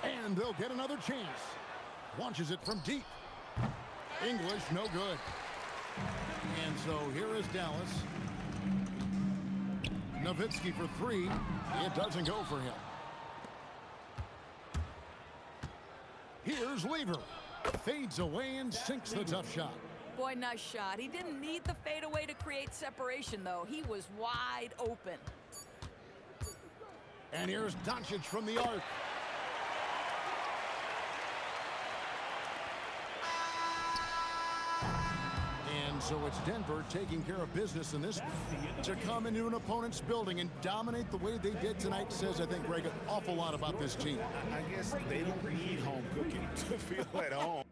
And they'll get another chance. Launches it from deep. English, no good. And so here is Dallas. Nowitzki for three. It doesn't go for him. Here's Lever. Fades away and sinks the tough shot. Boy, nice shot. He didn't need the fadeaway to create separation, though. He was wide open. And here's Doncic from the arc. And so it's Denver taking care of business in this. To come into an opponent's building and dominate the way they did tonight says, I think, Greg, an awful lot about this team. I guess they don't need home cooking to feel at home.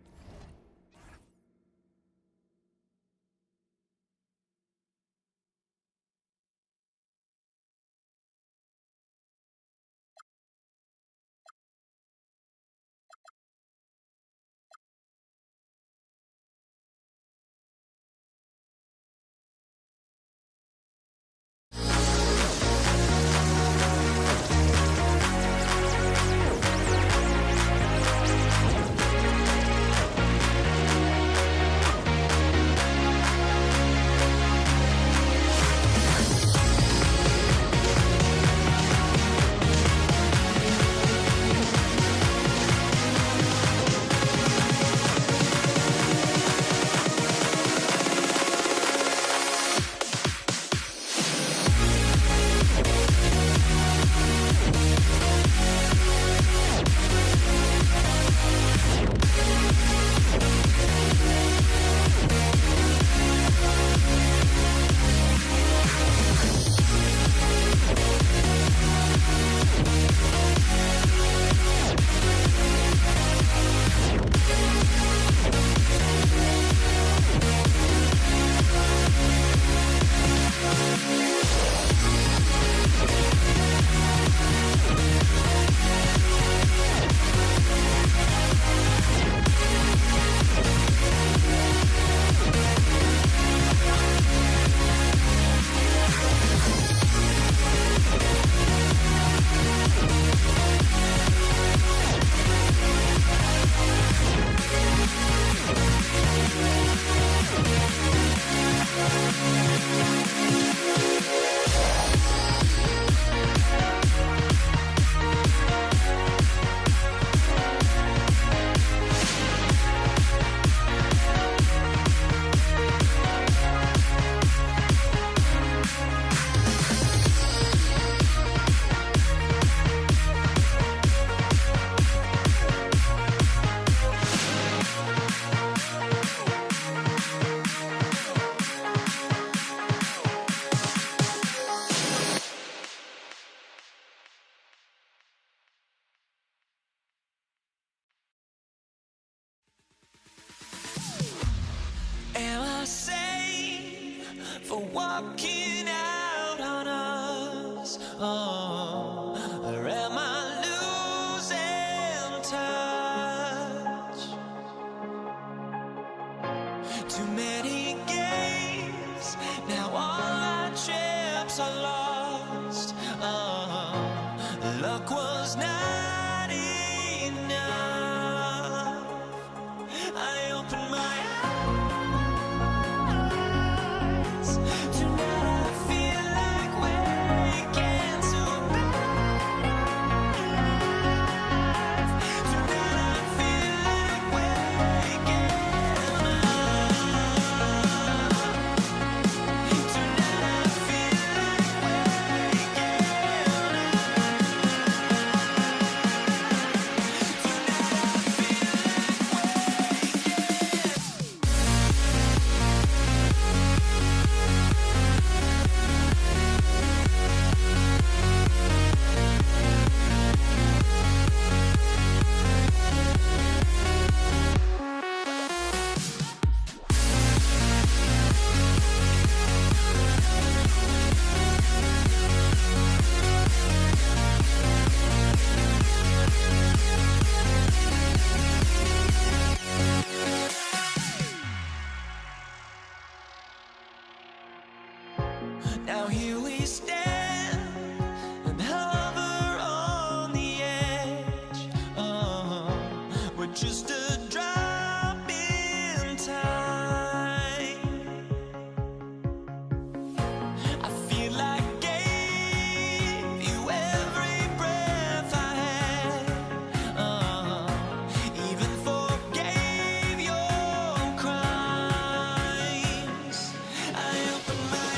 for walking out on us. Oh, or am I losing touch? Too many games, now all our chips are lost. Oh, luck was not enough. I opened my eyes. Tonight I feel like waking to a better life. Tonight I feel like waking up. Tonight I feel like waking Now here we stand and hover on the edge. We're just a drop in time. I feel like I gave you every breath I had. Even forgave your crimes. I opened my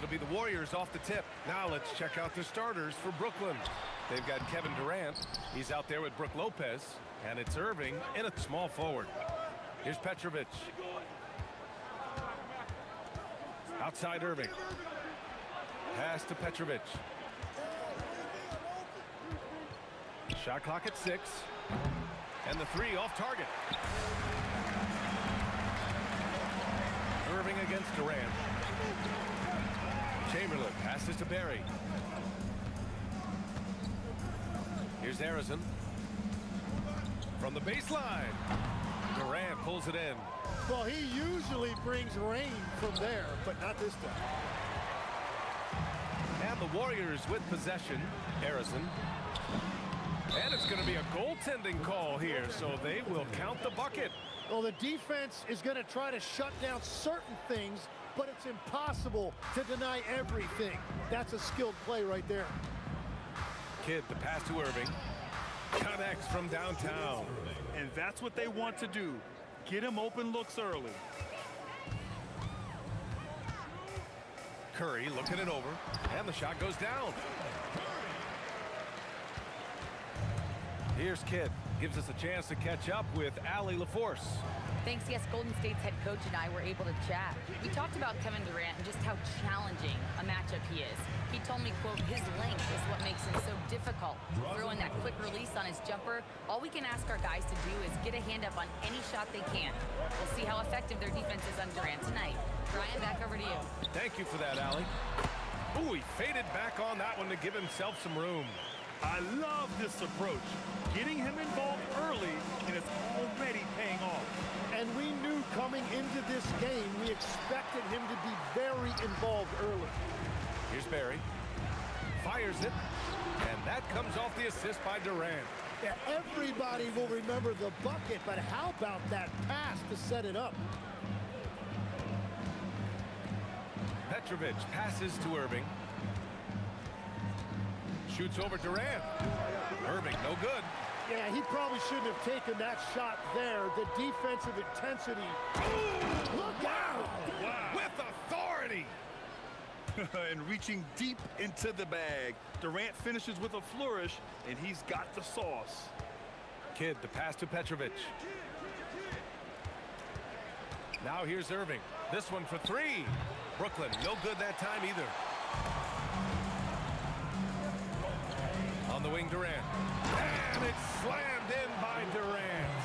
be the Warriors off the tip. Now let's check out the starters for Brooklyn. They've got Kevin Durant. He's out there with Brook Lopez. And it's Irving in a small forward. Here's Petrovic. Outside Irving. Pass to Petrovic. Shot clock at 6. And the 3 off target. Irving against Durant. Chamberlain passes to Barry. Here's Harrison. From the baseline. Durant pulls it in. Well, he usually brings rain from there, but not this time. And the Warriors with possession. Harrison. And it's going to be a goaltending call here, so they will count the bucket. Well, the defense is going to try to shut down certain things, but it's impossible to deny everything. That's a skilled play right there. Kidd, the pass to Irving. Connects from downtown. And that's what they want to do. Get him open looks early. Curry looking it over. And the shot goes down. Here's Kidd. Gives us a chance to catch up with Allie LaForce. Thanks, yes, Golden State's head coach and I were able to chat. We talked about Kevin Durant and just how challenging a matchup he is. He told me, quote, his length is what makes him so difficult. Throwing that quick release on his jumper, all we can ask our guys to do is get a hand up on any shot they can. We'll see how effective their defense is on Durant tonight. Brian, back over to you. Thank you for that, Allie. Ooh, he faded back on that one to give himself some room. I love this approach. Getting him involved early, and it's already paying off. And we knew coming into this game, we expected him to be very involved early. Here's Barry. Fires it. And that comes off the assist by Durant. Yeah, everybody will remember the bucket, but how about that pass to set it up? Petrovic passes to Irving. Shoots over Durant. Irving, no good. Yeah, he probably shouldn't have taken that shot there. The defensive intensity. Ooh, look out! Wow. With authority. And reaching deep into the bag. Durant finishes with a flourish, and he's got the sauce. Kidd, the pass to Petrovic. Now here's Irving. This one for 3. Brooklyn, no good that time either. On the wing, Durant. And it's slammed in by Durant.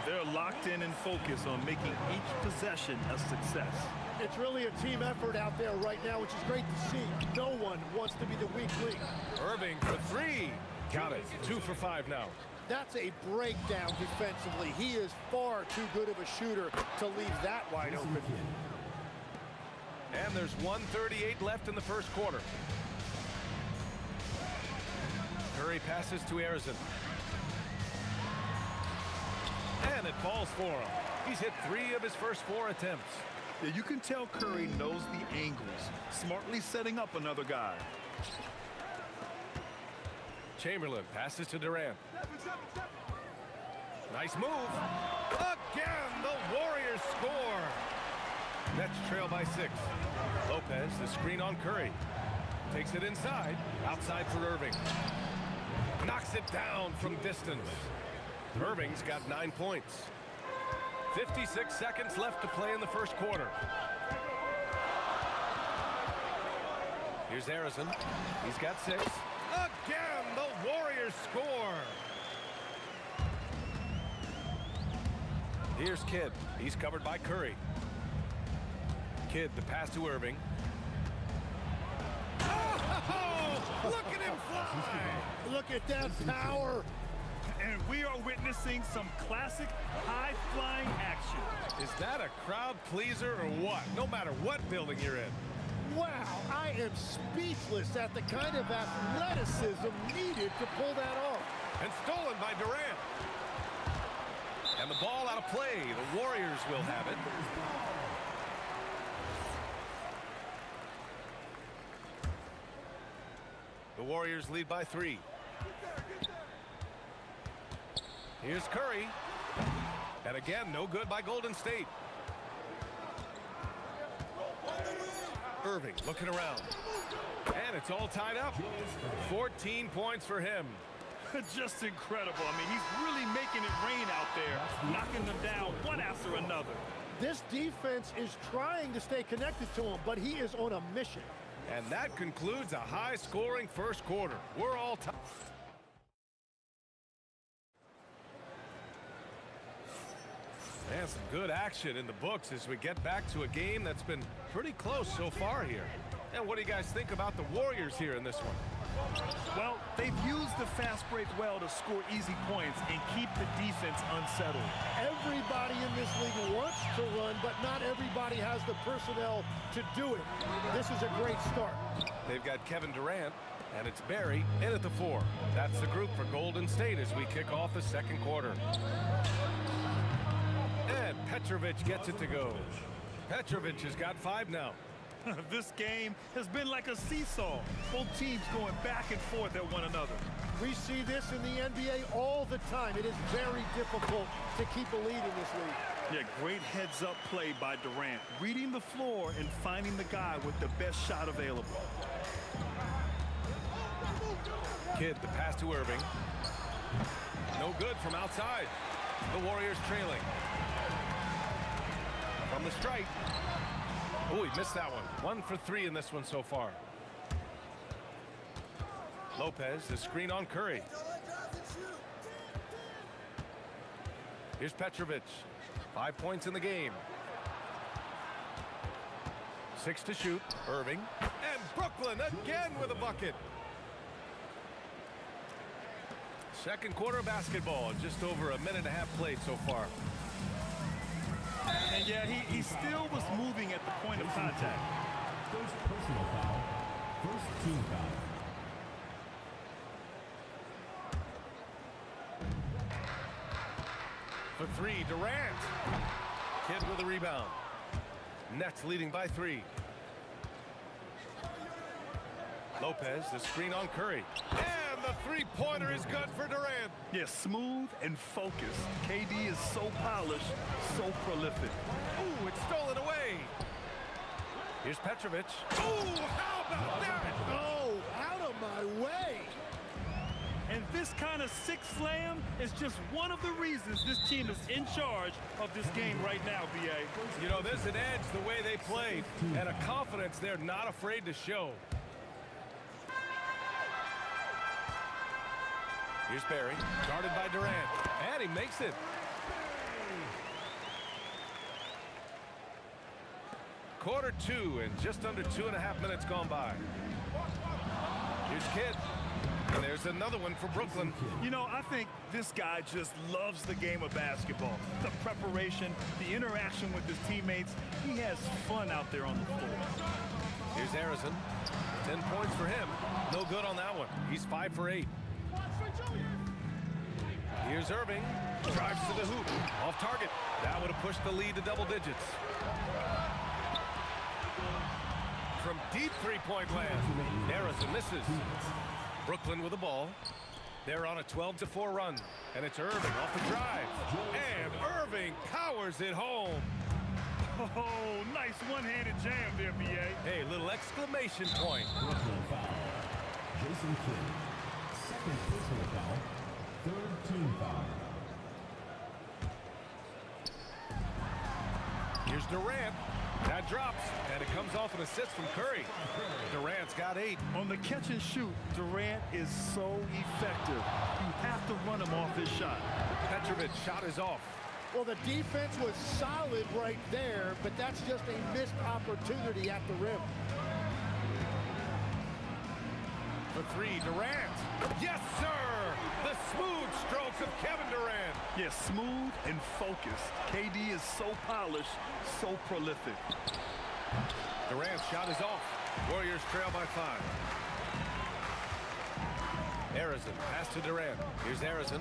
They're locked in and focused on making each possession a success. It's really a team effort out there right now, which is great to see. No one wants to be the weak link. Irving for 3. Got it. 2 for 5 now. That's a breakdown defensively. He is far too good of a shooter to leave that wide open. And there's 1:38 left in the first quarter. Curry passes to Harrison. And it falls for him. He's hit 3 of his first 4 attempts. Yeah, you can tell Curry knows the angles, smartly setting up another guy. Chamberlain passes to Durant. Nice move. Again, the Warriors score. Nets trail by 6. Lopez, the screen on Curry. Takes it inside. Outside for Irving. Knocks it down from distance. Irving's got 9 points. 56 seconds left to play in the first quarter. Here's Harrison. He's got 6. Again, the Warriors score. Here's Kidd. He's covered by Curry. Kidd, the pass to Irving. Oh, look at him fly. Look at that power. And we are witnessing some classic high-flying action. Is that a crowd pleaser or what? No matter what building you're in. Wow, I am speechless at the kind of athleticism needed to pull that off. And stolen by Durant. And the ball out of play. The Warriors will have it. The Warriors lead by 3. Here's Curry. And again, no good by Golden State. Irving looking around. And it's all tied up. 14 points for him. Just incredible. I mean, he's really making it rain out there, knocking them down one after another. This defense is trying to stay connected to him, but he is on a mission. And that concludes a high-scoring first quarter. We're all tied. And some good action in the books as we get back to a game that's been pretty close so far here. And what do you guys think about the Warriors here in this one? Well, they've used the fast break well to score easy points and keep the defense unsettled. Everybody in this league wants to run, but not everybody has the personnel to do it. This is a great start. They've got Kevin Durant, and it's Barry in at the 4. That's the group for Golden State as we kick off the second quarter. And Petrovic gets it to go. Petrovic has got 5 now. This game has been like a seesaw. Both teams going back and forth at one another. We see this in the NBA all the time. It is very difficult to keep a lead in this league. Yeah, great heads-up play by Durant. Reading the floor and finding the guy with the best shot available. Kidd, the pass to Irving. No good from outside. The Warriors trailing. From the strike. Oh, he missed that one. 1 for 3 in this one so far. Lopez, the screen on Curry. Here's Petrovic. 5 points in the game. 6 to shoot. Irving. And Brooklyn again with a bucket. Second quarter basketball. Just over a minute and a half played so far. And yeah, he still was moving at the point of contact. First personal foul. First team foul. For 3, Durant. Kidd with a rebound. Nets leading by 3. Lopez, the screen on Curry. And the three-pointer is good for Durant. Yeah, smooth and focused. KD is so polished, so prolific. Ooh, it's stolen away. Here's Petrovic. Ooh, how about that? Oh, out of my way. And this kind of six slam is just one of the reasons this team is in charge of this game right now, B.A. You know, there's an edge the way they played and a confidence they're not afraid to show. Here's Barry, guarded by Durant, and he makes it. Quarter 2 and just under 2.5 minutes gone by. Here's Kidd. And there's another one for Brooklyn. You know, I think this guy just loves the game of basketball. The preparation, the interaction with his teammates. He has fun out there on the floor. Here's Harrison. 10 points for him. No good on that one. He's 5 for 8. Here's Irving. Drives to the hoop. Off target. That would have pushed the lead to double digits. From deep three-point land. Harrison misses. Brooklyn with the ball. They're on a 12-4 run. And it's Irving off the drive. And Irving powers it home. Oh, nice one-handed jam there, B.A. Hey, little exclamation point. Brooklyn foul. Jason Kidd. Second personal foul. Third team foul. Here's Durant. That drops, and it comes off an assist from Curry. Durant's got 8. On the catch and shoot, Durant is so effective. You have to run him off his shot. Petrovic's shot is off. Well, the defense was solid right there, but that's just a missed opportunity at the rim. For 3, Durant. Yes, sir! The smooth stroke of Kevin Durant. Yes, smooth and focused. KD is so polished, so prolific. Durant's shot is off. Warriors trail by 5. Harrison, pass to Durant. Here's Harrison.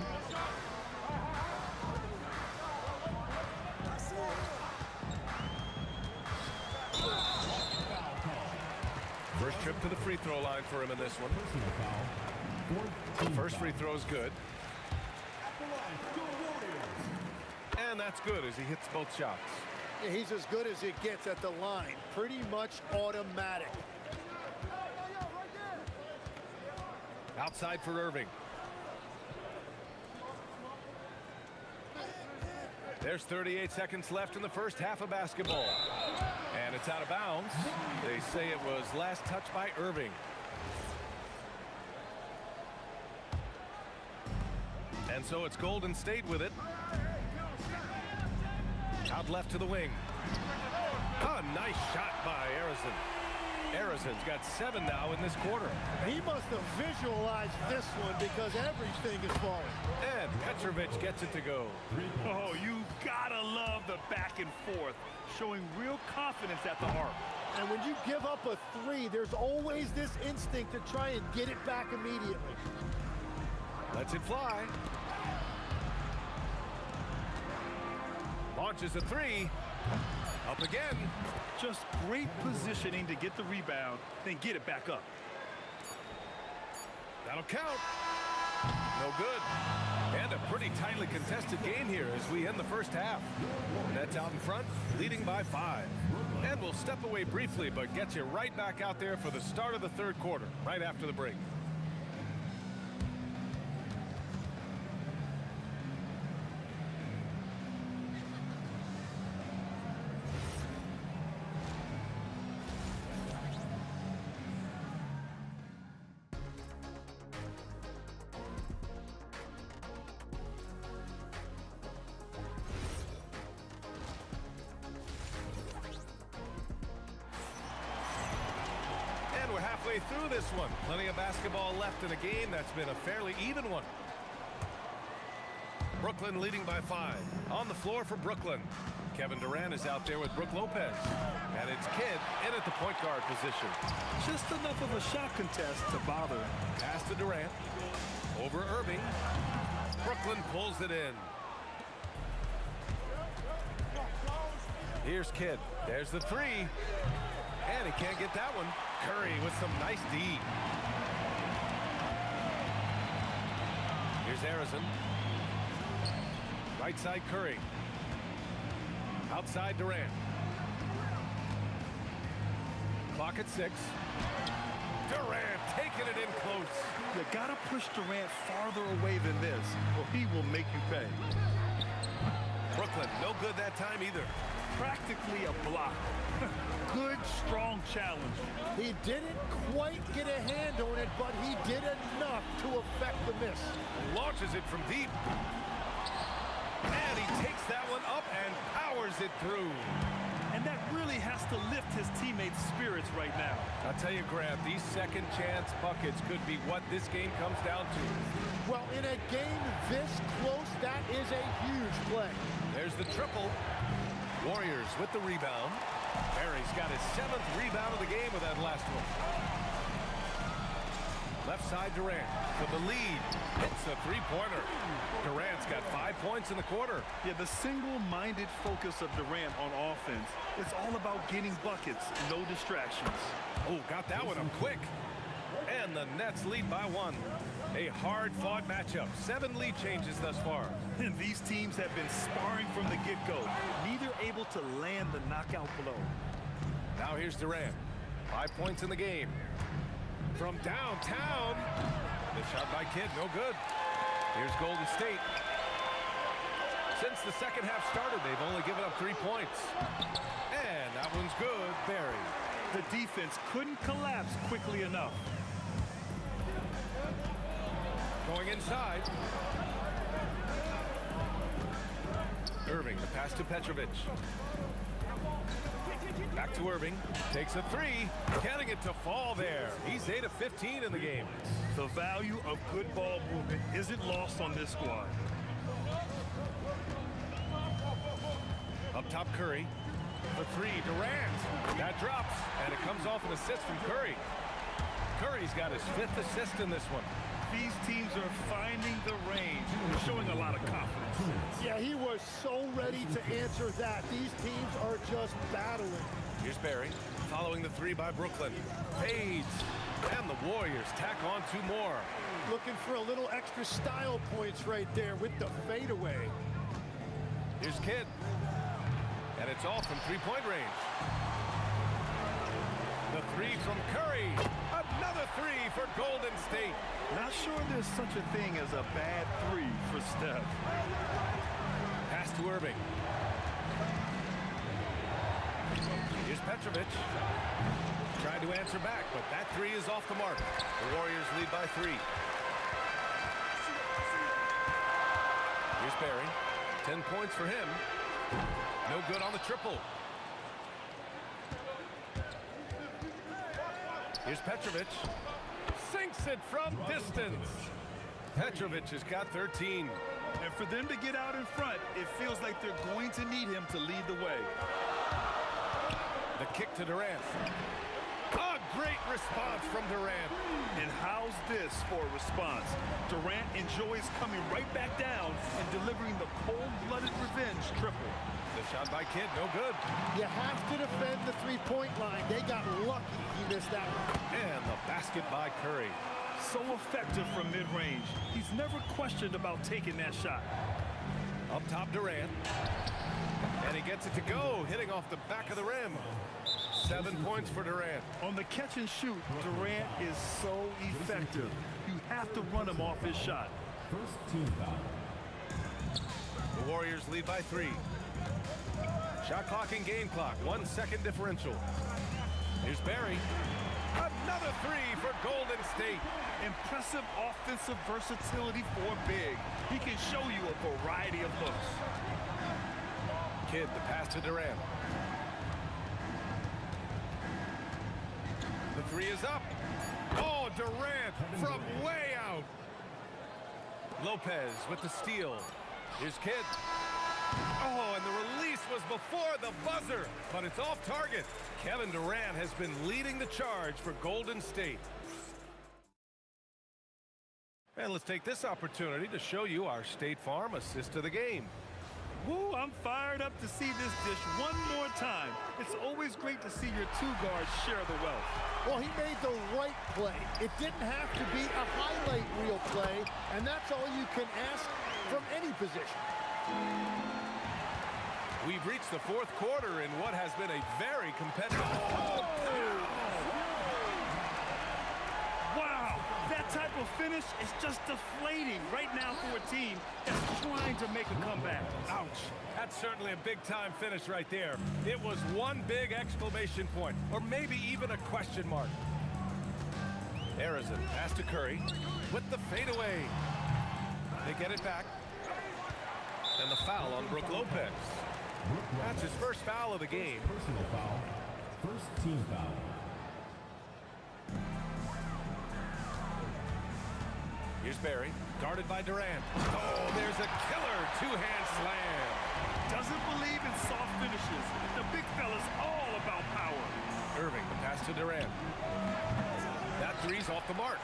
First trip to the free throw line for him in this one. First free throw is good. And that's good as he hits both shots. Yeah, he's as good as it gets at the line. Pretty much automatic. Outside for Irving. There's 38 seconds left in the first half of basketball. And it's out of bounds. They say it was last touched by Irving. And so it's Golden State with it. Out left to the wing. A nice shot by Arison. Arison's got 7 now in this quarter. He must have visualized this one because everything is falling. And Petrovic gets it to go. Oh, you gotta love the back and forth, showing real confidence at the arc. And when you give up a 3, there's always this instinct to try and get it back immediately. Lets it fly. Launches a 3. Up again. Just great positioning to get the rebound, then get it back up. That'll count. No good. And a pretty tightly contested game here as we end the first half. Nets out in front, leading by 5. And we'll step away briefly, but get you right back out there for the start of the third quarter, right after the break. Through this one. Plenty of basketball left in a game that's been a fairly even one. Brooklyn leading by 5. On the floor for Brooklyn. Kevin Durant is out there with Brook Lopez. And it's Kidd in at the point guard position. Just enough of a shot contest to bother. Pass to Durant. Over Irving. Brooklyn pulls it in. Here's Kidd. There's the 3. And he can't get that one. Curry with some nice D. Here's Arison. Right side Curry. Outside Durant. Clock at 6. Durant taking it in close. You gotta push Durant farther away than this, or he will make you pay. Brooklyn, no good that time either. Practically a block. Good, strong challenge. He didn't quite get a hand on it, but he did enough to affect the miss. Launches it from deep. And he takes that one up and powers it through. And that really has to lift his teammates' spirits right now. I'll tell you, Grant, these second chance buckets could be what this game comes down to. Well, in a game this close, that is a huge play. There's the triple. Warriors with the rebound. Barry's got his 7th rebound of the game with that last one. Left side Durant for the lead. Hits a 3-pointer. Durant's got 5 points in the quarter. Yeah, the single-minded focus of Durant on offense is all about getting buckets, no distractions. Oh, got that one up quick. And the Nets lead by 1. A hard-fought matchup. 7 lead changes thus far. And these teams have been sparring from the get-go. Neither able to land the knockout blow. Now here's Durant. 5 points in the game. From downtown. The shot by Kidd, no good. Here's Golden State. Since the second half started, they've only given up 3 points. And that one's good. Barry. The defense couldn't collapse quickly enough. Going inside. Irving, the pass to Petrovic. Back to Irving. Takes a 3. Getting it to fall there. He's 8 of 15 in the game. The value of good ball movement isn't lost on this squad. Up top, Curry. For 3, Durant. That drops, and it comes off an assist from Curry. Curry's got his 5th assist in this one. These teams are finding the range, showing a lot of confidence. Yeah, he was so ready to answer that. These teams are just battling. Here's Barry, following the 3 by Brooklyn. Fades, and the Warriors tack on 2 more. Looking for a little extra style points right there with the fadeaway. Here's Kidd. And it's off from three-point range. The three from Curry. Another three for Golden State. Not sure there's such a thing as a bad three for Steph. Pass to Irving. Here's Petrovic. Trying to answer back, but that three is off the mark. The Warriors lead by 3. Here's Barry. 10 points for him. No good on the triple. Here's Petrovic. Sinks it from distance. Petrovic has got 13. And for them to get out in front, it feels like they're going to need him to lead the way. The kick to Durant. A great response from Durant. And how's this for a response? Durant enjoys coming right back down and delivering the cold-blooded revenge triple. The shot by Kidd, no good. You have to defend the three-point line. They got lucky he missed that one. And the basket by Curry. So effective from mid-range. He's never questioned about taking that shot. Up top, Durant. And he gets it to go, hitting off the back of the rim. 7 points for Durant. On the catch and shoot, Durant is so effective. You have to run him off his shot. First team foul. The Warriors lead by 3. Shot clock and game clock, 1 second differential. Here's Barry. Another three for Golden State. Impressive offensive versatility for big. He can show you a variety of looks. Kidd, the pass to Durant. The three is up. Oh, Durant from way out. Lopez with the steal. Here's Kidd. Oh, and the release was before the buzzer, but it's off target. Kevin Durant has been leading the charge for Golden State. And let's take this opportunity to show you our State Farm assist to the game. Woo, I'm fired up to see this dish one more time. It's always great to see your two guards share the wealth. Well, he made the right play. It didn't have to be a highlight reel play, and that's all you can ask from any position. We've reached the 4th quarter in what has been a very competitive. Wow, that type of finish is just deflating right now for a team that's trying to make a comeback. Ouch. That's certainly a big-time finish right there. It was one big exclamation point, or maybe even a question mark. Harrison pass to Curry with the fadeaway. They get it back. And the foul on Brook Lopez. That's his first foul of the game. Personal foul. First team foul. Here's Barry, guarded by Durant. Oh, there's a killer two-hand slam. Doesn't believe in soft finishes. The big fella's all about power. Irving, the pass to Durant. That three's off the mark.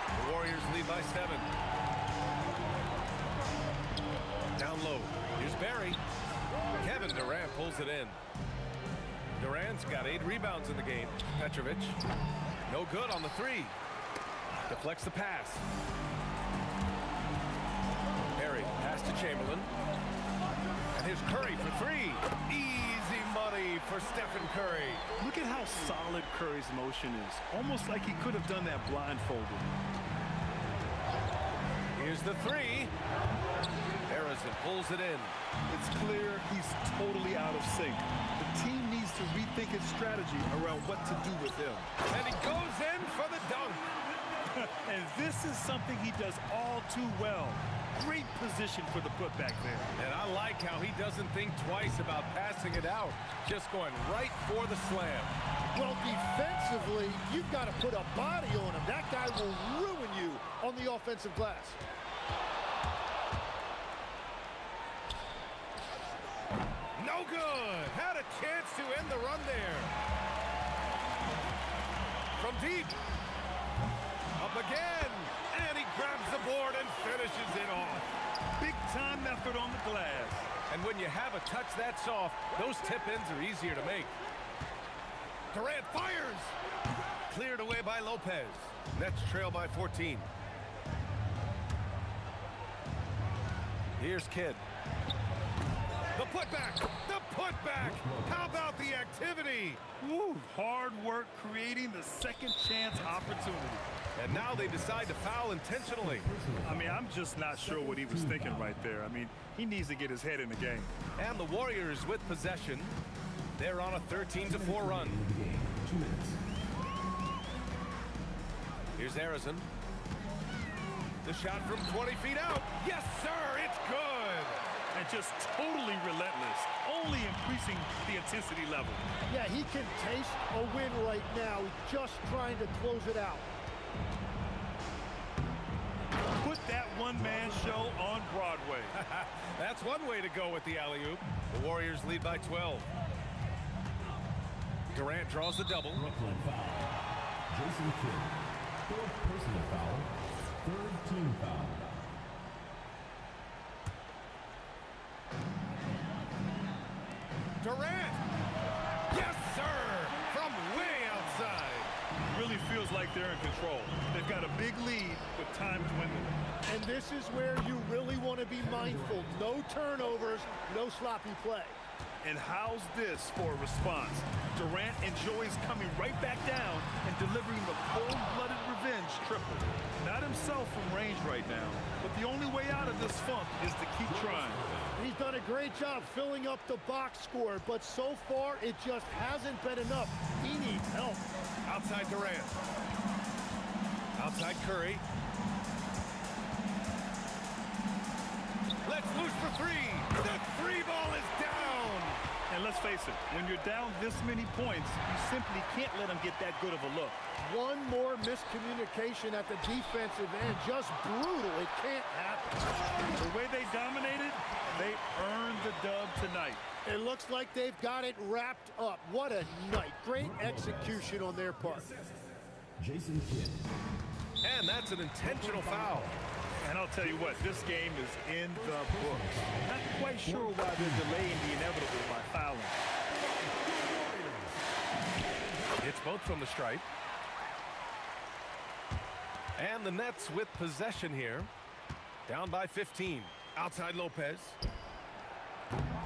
The Warriors lead by 7. Down low. Here's Barry. Kevin Durant pulls it in. Durant's got 8 rebounds in the game. Petrovic. No good on the 3. Deflects the pass. Barry, pass to Chamberlain. And here's Curry for 3. Easy money for Stephen Curry. Look at how solid Curry's motion is. Almost like he could have done that blindfolded. Here's the 3. Harrison pulls it in. It's clear he's totally out of sync. The team needs to rethink its strategy around what to do with him. And he goes in for the dunk. And this is something he does all too well. Great position for the putback there. And I like how he doesn't think twice about passing it out. Just going right for the slam. Well, defensively, you've got to put a body on him. That guy will ruin you on the offensive glass. No good. Had a chance to end the run there. From deep. Up again. And he grabs the board and finishes it off. Big-time effort on the glass. And when you have a touch that soft, those tip-ins are easier to make. Durant fires. Cleared away by Lopez. Nets trail by 14. The putback. The putback. How about the activity? Woo, hard work creating the second chance opportunity. And now they decide to foul intentionally. I mean, I'm just not sure what he was thinking right there. I mean, he needs to get his head in the game. And the Warriors with possession. They're on a 13-4 run. Here's Harrison. The shot from 20 feet out. Yes, sir, it's good. And just totally relentless, only increasing the intensity level. Yeah, he can taste a win right now, just trying to close it out. Put that one-man show on Broadway. That's one way to go with the alley-oop. The Warriors lead by 12. Durant draws the double. Brooklyn foul. Jason Kidd. Fourth personal foul. Third team foul. Durant! Yes, sir! From way outside. Really feels like they're in control. They've got a big lead with time dwindling. And this is where you really want to be mindful. No turnovers, no sloppy play. And how's this for a response? Durant enjoys coming right back down and delivering the cold-blooded revenge triple. Not himself from range right now, but the only way out of this funk is to keep trying. He's done a great job filling up the box score, but so far it just hasn't been enough. He needs help. Outside Durant. Outside Curry. Let's loose for three. The three ball is down. And let's face it, when you're down this many points, you simply can't let them get that good of a look. One more miscommunication at the defensive end. Just brutal. It can't happen. The way they dominated, they earned the dub tonight. It looks like they've got it wrapped up. What a night. Great execution on their part. Jason Kidd. And that's an intentional foul. And I'll tell you what, this game is in the books. Not quite sure why they're delaying the inevitable by fouling. It's both from the stripe. And the Nets with possession here. Down by 15. Outside Lopez.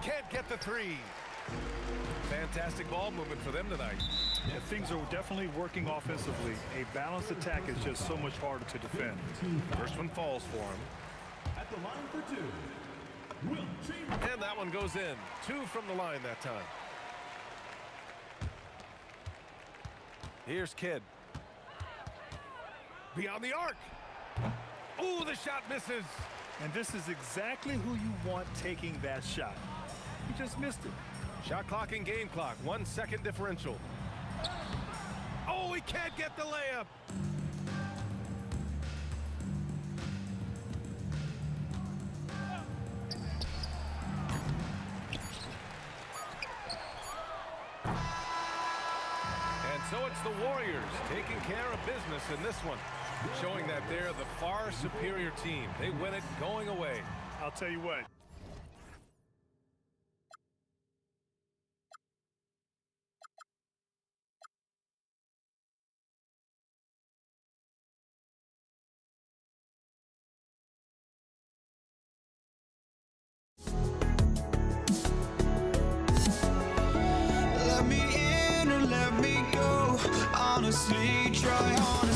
Can't get the three. Fantastic ball movement for them tonight. Yeah, things are definitely working offensively. A balanced attack is just so much harder to defend. First one falls for him. At the line for two. Will Chamberlain. And that one goes in. Two from the line that time. Here's Kidd. Beyond the arc. Ooh, the shot misses. And this is exactly who you want taking that shot. He just missed it. Shot clock and game clock. 1 second differential. Oh, he can't get the layup. And so it's the Warriors taking care of business in this one, showing that they're the far superior team. They win it going away. I'll tell you what. Let me in or let me go. Honestly, try on.